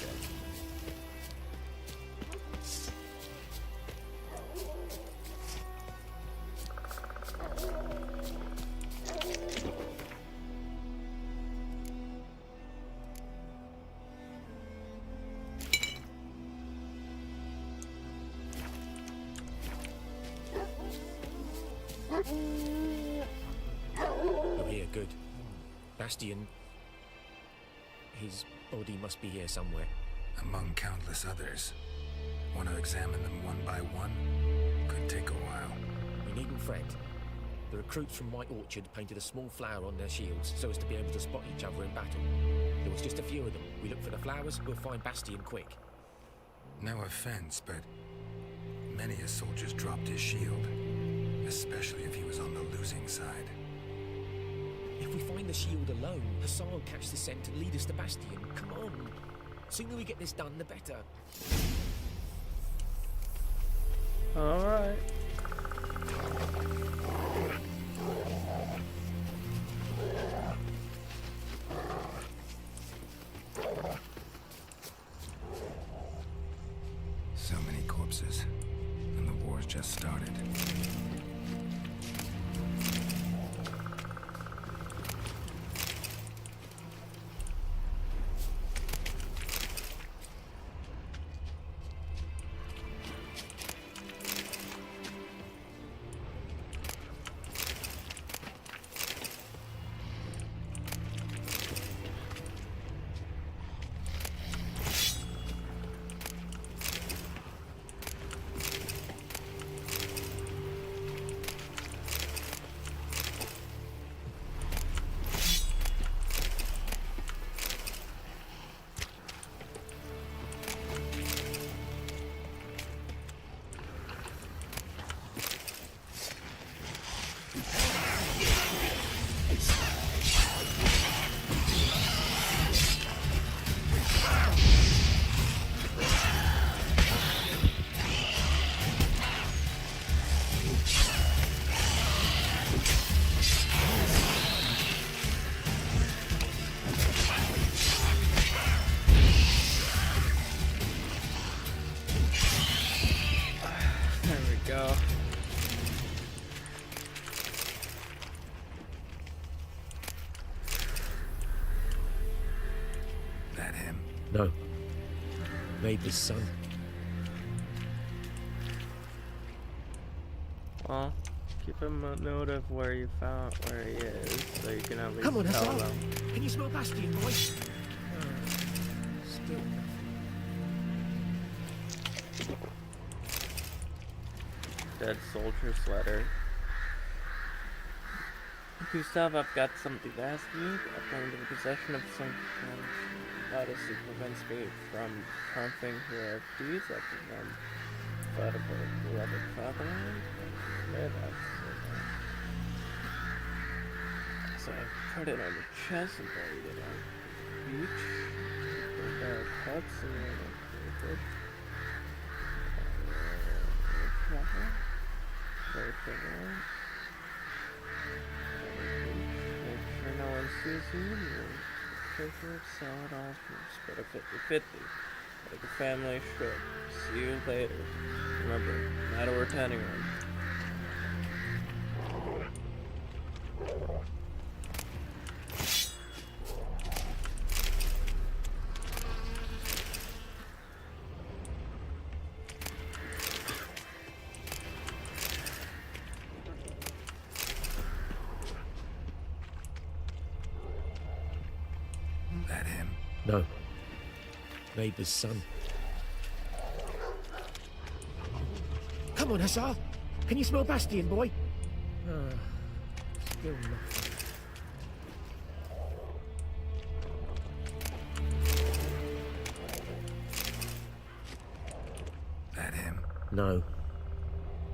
Oh, here, good. Bastion. His body must be here somewhere. Among countless others. Want to examine them one by one? Could take a while. You needn't fret. The recruits from White Orchard painted a small flower on their shields so as to be able to spot each other in battle. There was just a few of them. We look for the flowers, we'll find Bastion quick. No offense, but many a soldier's dropped his shield. Especially if he was on the losing side. If we find the shield alone, Hassan will catch the scent and lead us to Bastion. Come on. Sooner we get this done, the better. Alright. So many corpses. And the war's just started. No. Maid's son. Well, keep a note of where you found where he is, so you can at least Come on, tell Hassan. them. Can you smell Bastion, boy? Still Dead soldier's letter. Gustav, I've got something to ask you. I've come into the possession of some kind of goddess that prevents me from triumphing heroic deeds like the blood of a beloved fatherland. So I put it on your chest and buried it on the beach. There are cuts and then I very figuring. Make sure no one sees you. Treasure, sell it all, split a 50-50. Like a family should. See you later. Remember, not worth anyone. That him? No. Neighbour's son. Come on, Hussar. Can you smell Bastion, boy? Still nothing. No.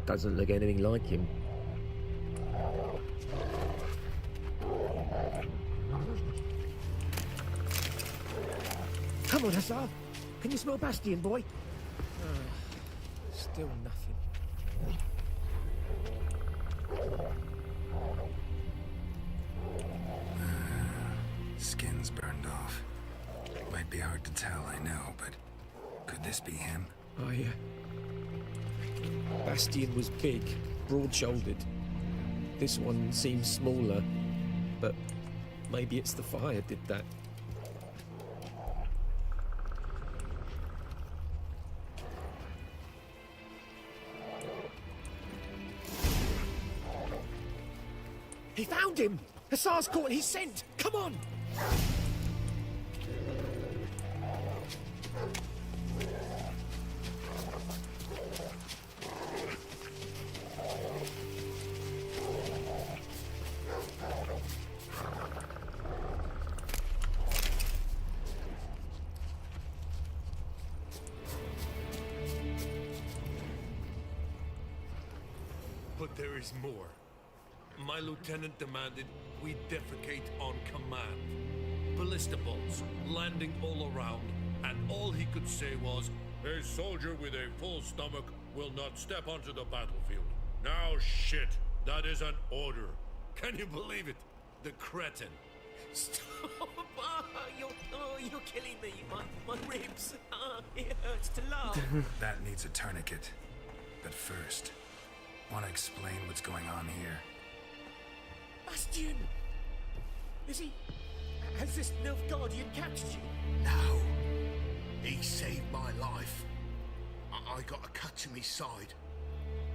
Doesn't look anything like him. Come on, Hussar. Can you smell Bastion, boy? Still nothing. Skin's burned off. Might be hard to tell, I know, but could this be him? Oh, yeah. Bastion was big, broad-shouldered. This one seems smaller, but maybe it's the fire did that. He found him! Hussar's caught his scent! Come on! But there is more. My lieutenant demanded we defecate on command. Ballista bolts landing all around, and all he could say was, "A soldier with a full stomach will not step onto the battlefield." Now shit, that is an order. Can you believe it? The cretin. Stop! You're killing me. My ribs. It hurts to laugh. That needs a tourniquet. But first, want to explain what's going on here? Bastion! Has this Nilfgaardian captured you? No. He saved my life. I got a cut to my side,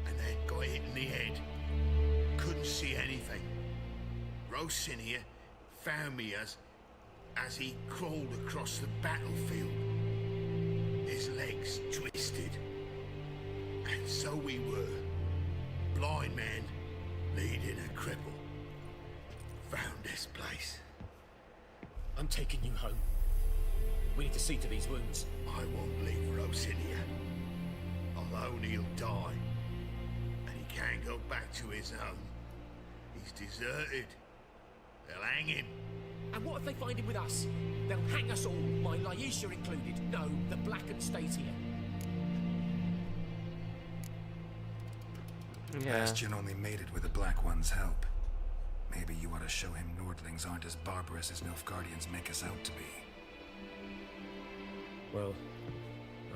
and then got hit in the head. Couldn't see anything. Rosinia found me as he crawled across the battlefield. His legs twisted. And so we were. Blind man leading a cripple. Found this place. I'm taking you home. We need to see to these wounds. I won't leave Rosinia. Alone he'll die. And he can't go back to his home. He's deserted. They'll hang him. And what if they find him with us? They'll hang us all, my Laisha included. No, the Blacken stays here. Yeah. Bastion only made it with the Black One's help. Maybe you ought to show him Nordlings aren't as barbarous as Nilfgaardians make us out to be. Well,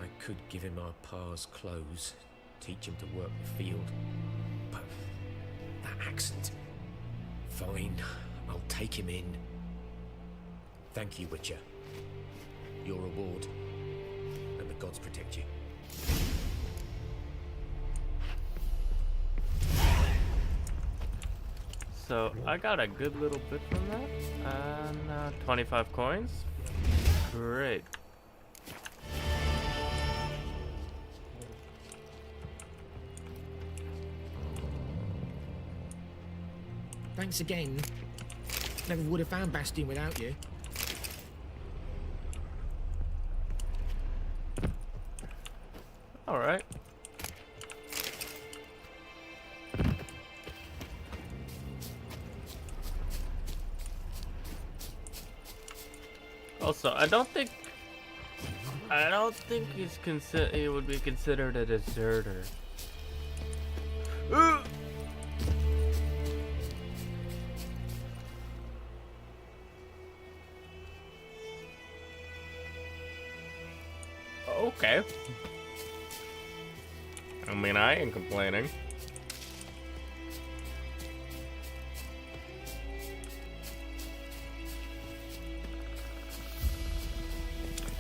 I could give him our pa's clothes, teach him to work the field. But that accent... Fine, I'll take him in. Thank you, Witcher. Your reward. And the gods protect you. So I got a good little bit from that, and 25 coins. Great. Thanks again. Never would have found Bastion without you. All right. Also, I don't think he would be considered a deserter. Okay. I mean, I ain't complaining.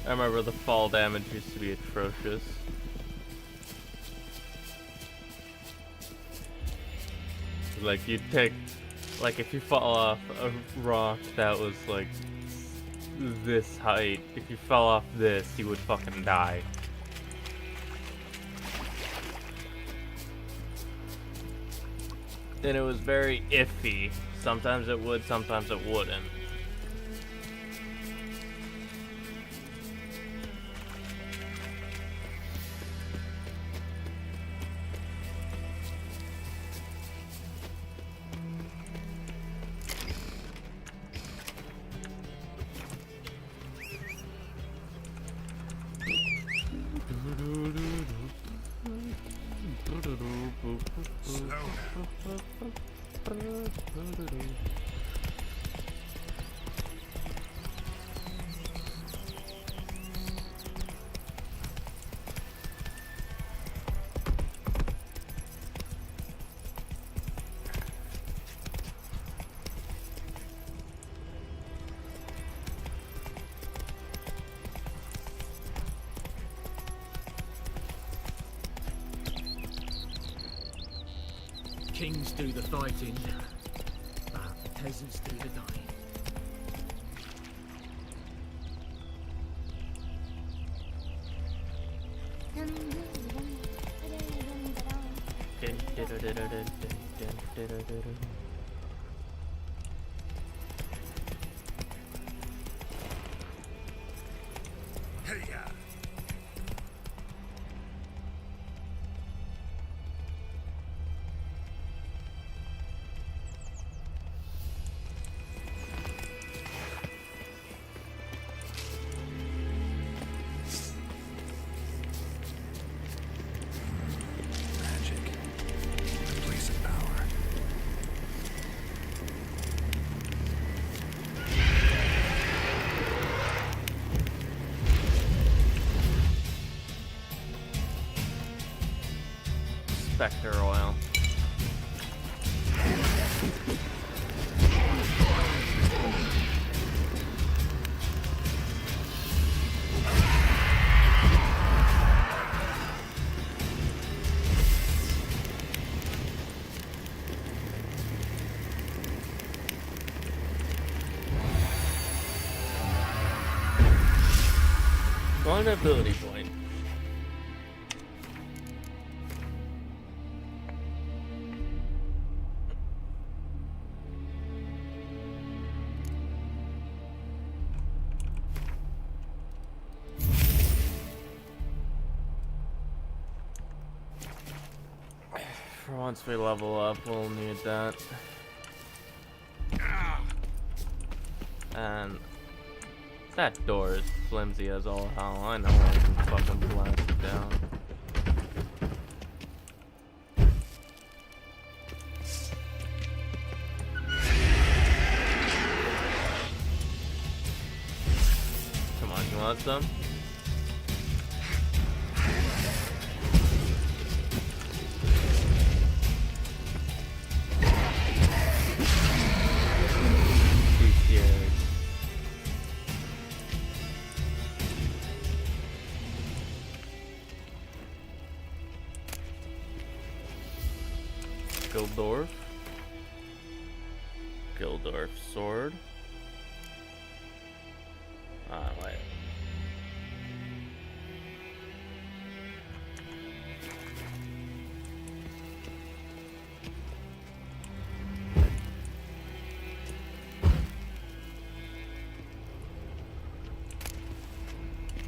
I remember the fall damage used to be atrocious. Like, you'd take... Like, if you fall off a rock that was, like, this height, if you fell off this, you would fucking die. And it was very iffy. Sometimes it would, sometimes it wouldn't. Slow Kings do the fighting, but peasants do the dying. Hey-ya! Magic. The place of power. Spectre oil. One ability point. For once we level up, we'll need that. And that door is flimsy as all hell. I know I can fucking blast it down. Come on, you want some? Gildorf sword. Ah, wait.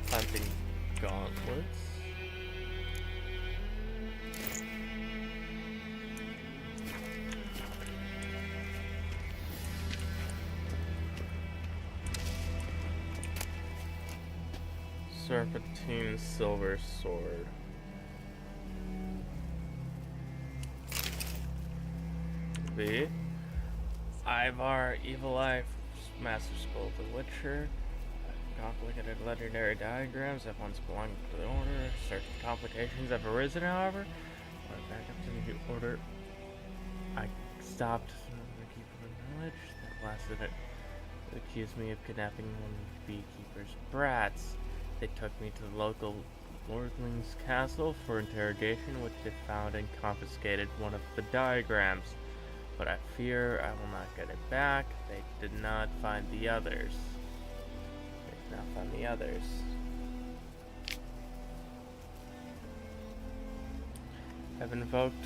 Hunting gauntlets. Serpentine silver sword. V. Ivar, Evil Eye, Master Skull of the Witcher. Complicated legendary diagrams that once belonged to the Order. Certain complications have arisen, however. Went back up to the Order. I stopped the Keeper of Knowledge. That lasted it. They accused me of kidnapping one of the Beekeeper's brats. They took me to the local Lordling's castle for interrogation, which they found and confiscated one of the diagrams. But I fear I will not get it back. They did not find the others. I've invoked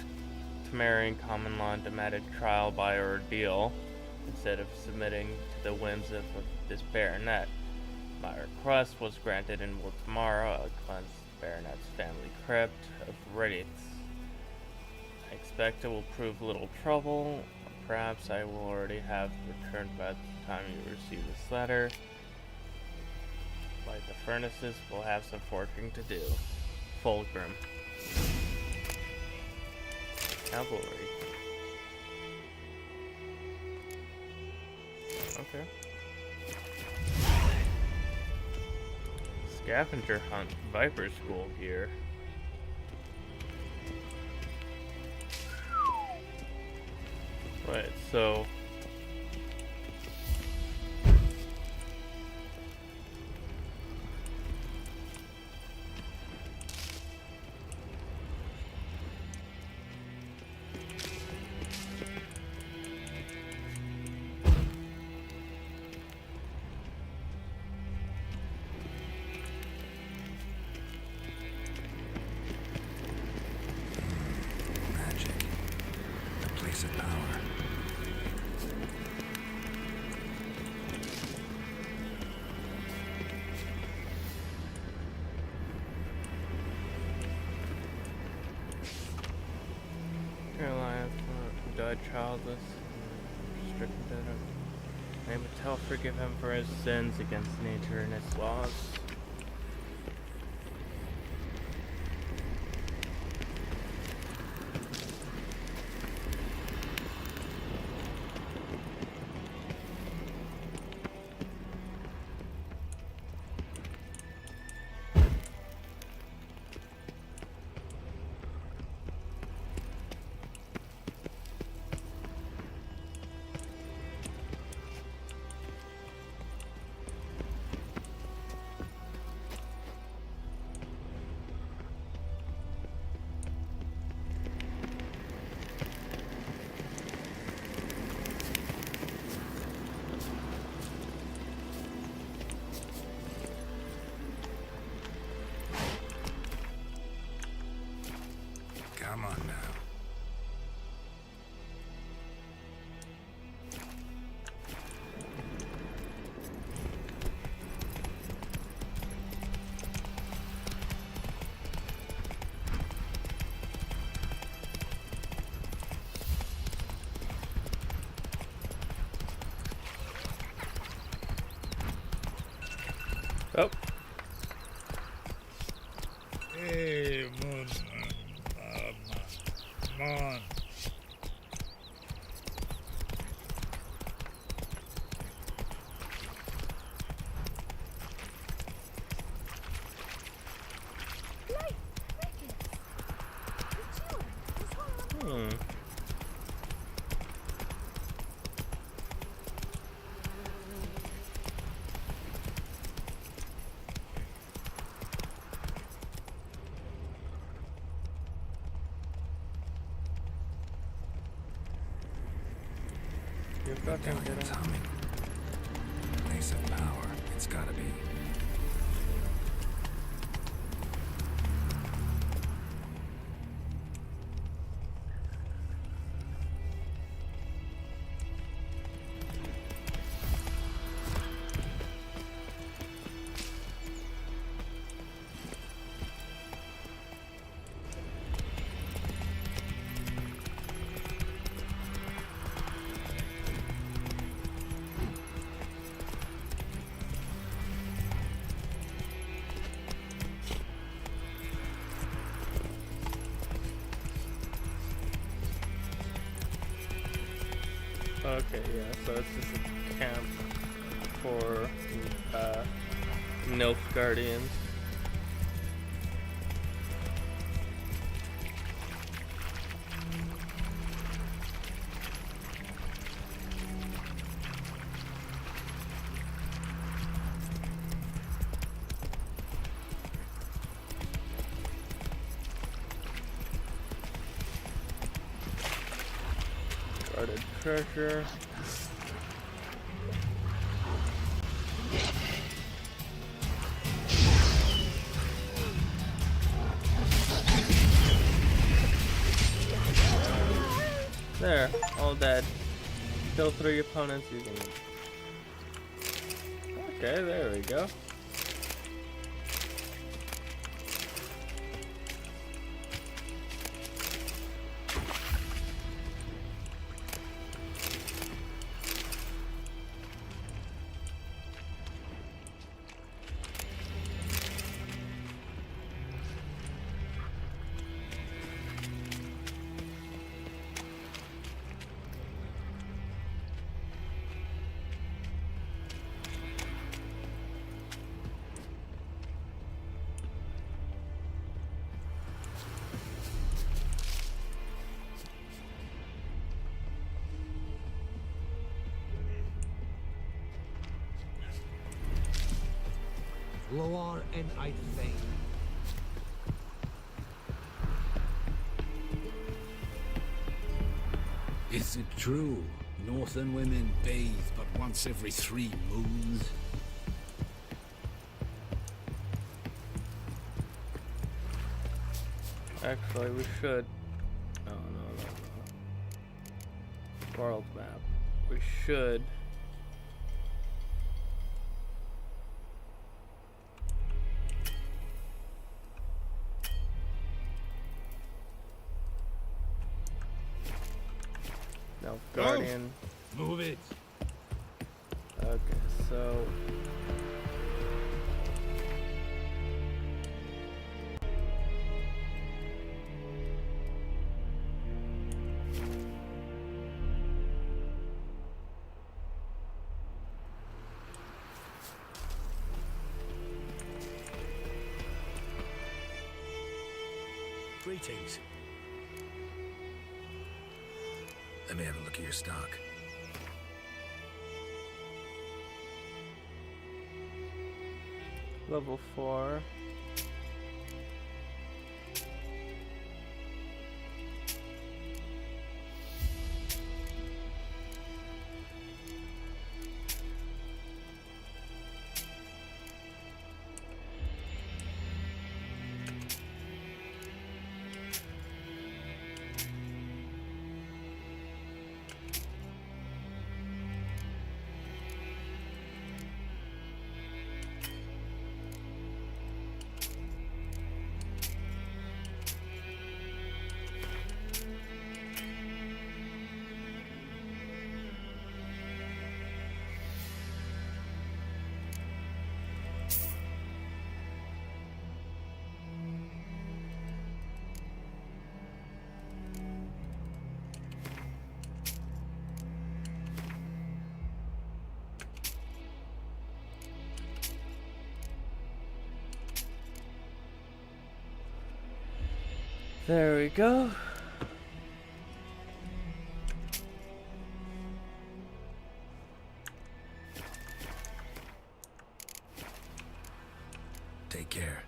Temerian common law and demanded trial by ordeal instead of submitting to the whims of this baronet. My request was granted and will tomorrow cleanse the baronet's family crypt of wraiths. I expect it will prove little trouble. Perhaps I will already have returned by the time you receive this letter. Light the furnaces, we'll have some forging to do. Fulgrim. cavalry. Okay. Scavenger hunt, Viper School gear. Right, so magic. The place of power. Carolina who died childless, stricken dead. May Mattel forgive him for his sins against nature and its laws. Come on now. Oh. Hey, Moon. Come on. Medallion's humming. Place of power. It's gotta be. Okay, yeah, so it's just a camp for Nilfgaardians. Guarded treasure. There, all dead. Kill 3 opponents using them. Okay, there we go. Loar and I'd fain. Is it true? Northern women bathe but once every 3 moons? Actually, we should. No. World map. We should. No, Guardian. Move it. Okay, so. Greetings. Let me have a look at your stock. Level 4. There we go. Take care.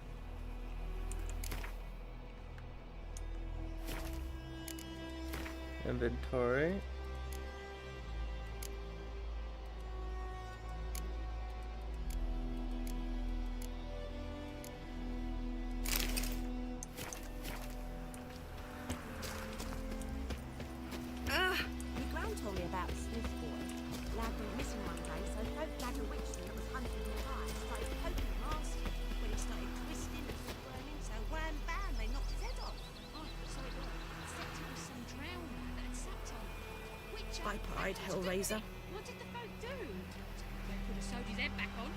Inventory. Ground told me about the Smith boy. Lad went missing one day, so folk lagged a witchman that was hunting him high, started poking him arse. When he started twisting and squirming, so wham bam, they knocked his head off. Oh, so it was. Except it was some drowned man that had sapped on him. Which Pipe-eyed hellraiser. What did the folk do? They could have sewed his head back on.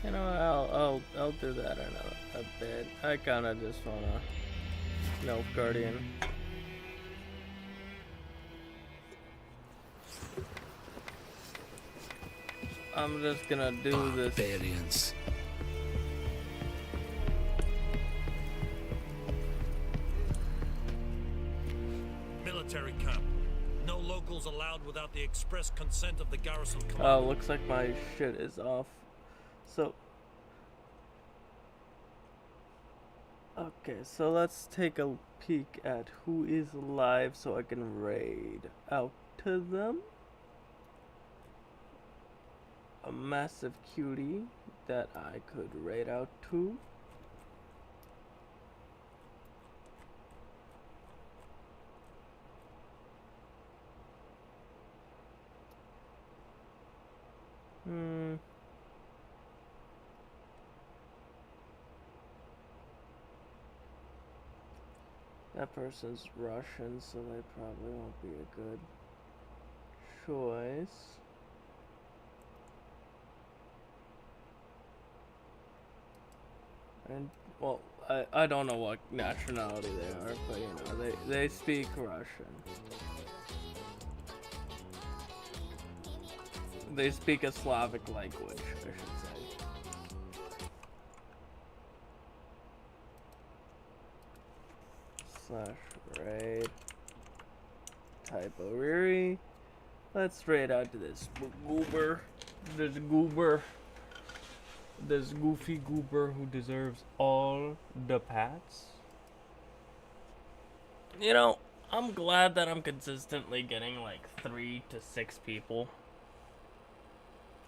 You know, I'll do that in a bit. I kind of just wanna Nilfgaardian. I'm just gonna do this. Barbarians. Military camp. No locals allowed without the express consent of the garrison commander. Oh, looks like my shit is off. So, okay, so let's take a peek at who is alive so I can raid out to them. A massive cutie that I could raid out to. That person's Russian, so they probably won't be a good choice. And, well, I don't know what nationality they are, but, you know, they speak Russian. They speak a Slavic language, I should say. / raid. Typo Riri. Let's raid out to this goober. This goofy goober who deserves all the pats. You know, I'm glad that I'm consistently getting like 3 to 6 people.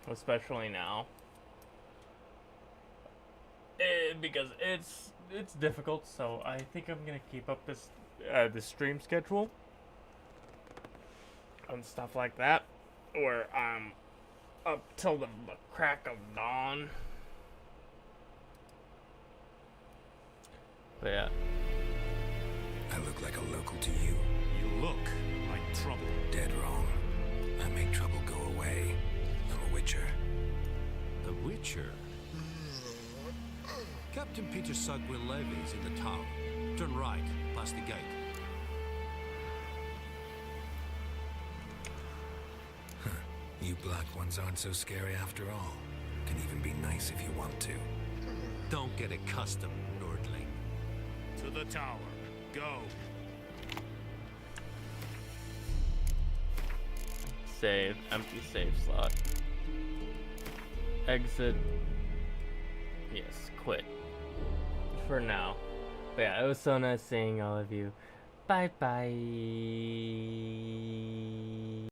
Especially now. Because it's difficult, so I think I'm gonna keep up this stream schedule and stuff like that, where I'm up till the crack of dawn. But yeah. I look like a local to you. You look like trouble. Dead wrong. I make trouble go away. I'm a witcher. A witcher? Captain Peter Sugwill Levy's in the tower. Turn right, past the gate. You black ones aren't so scary after all. Can even be nice if you want to. Don't get accustomed, Nordling. To the tower. Go. Save. Empty save slot. Exit. Yes, quit. For now. But yeah, it was so nice seeing all of you. Bye bye.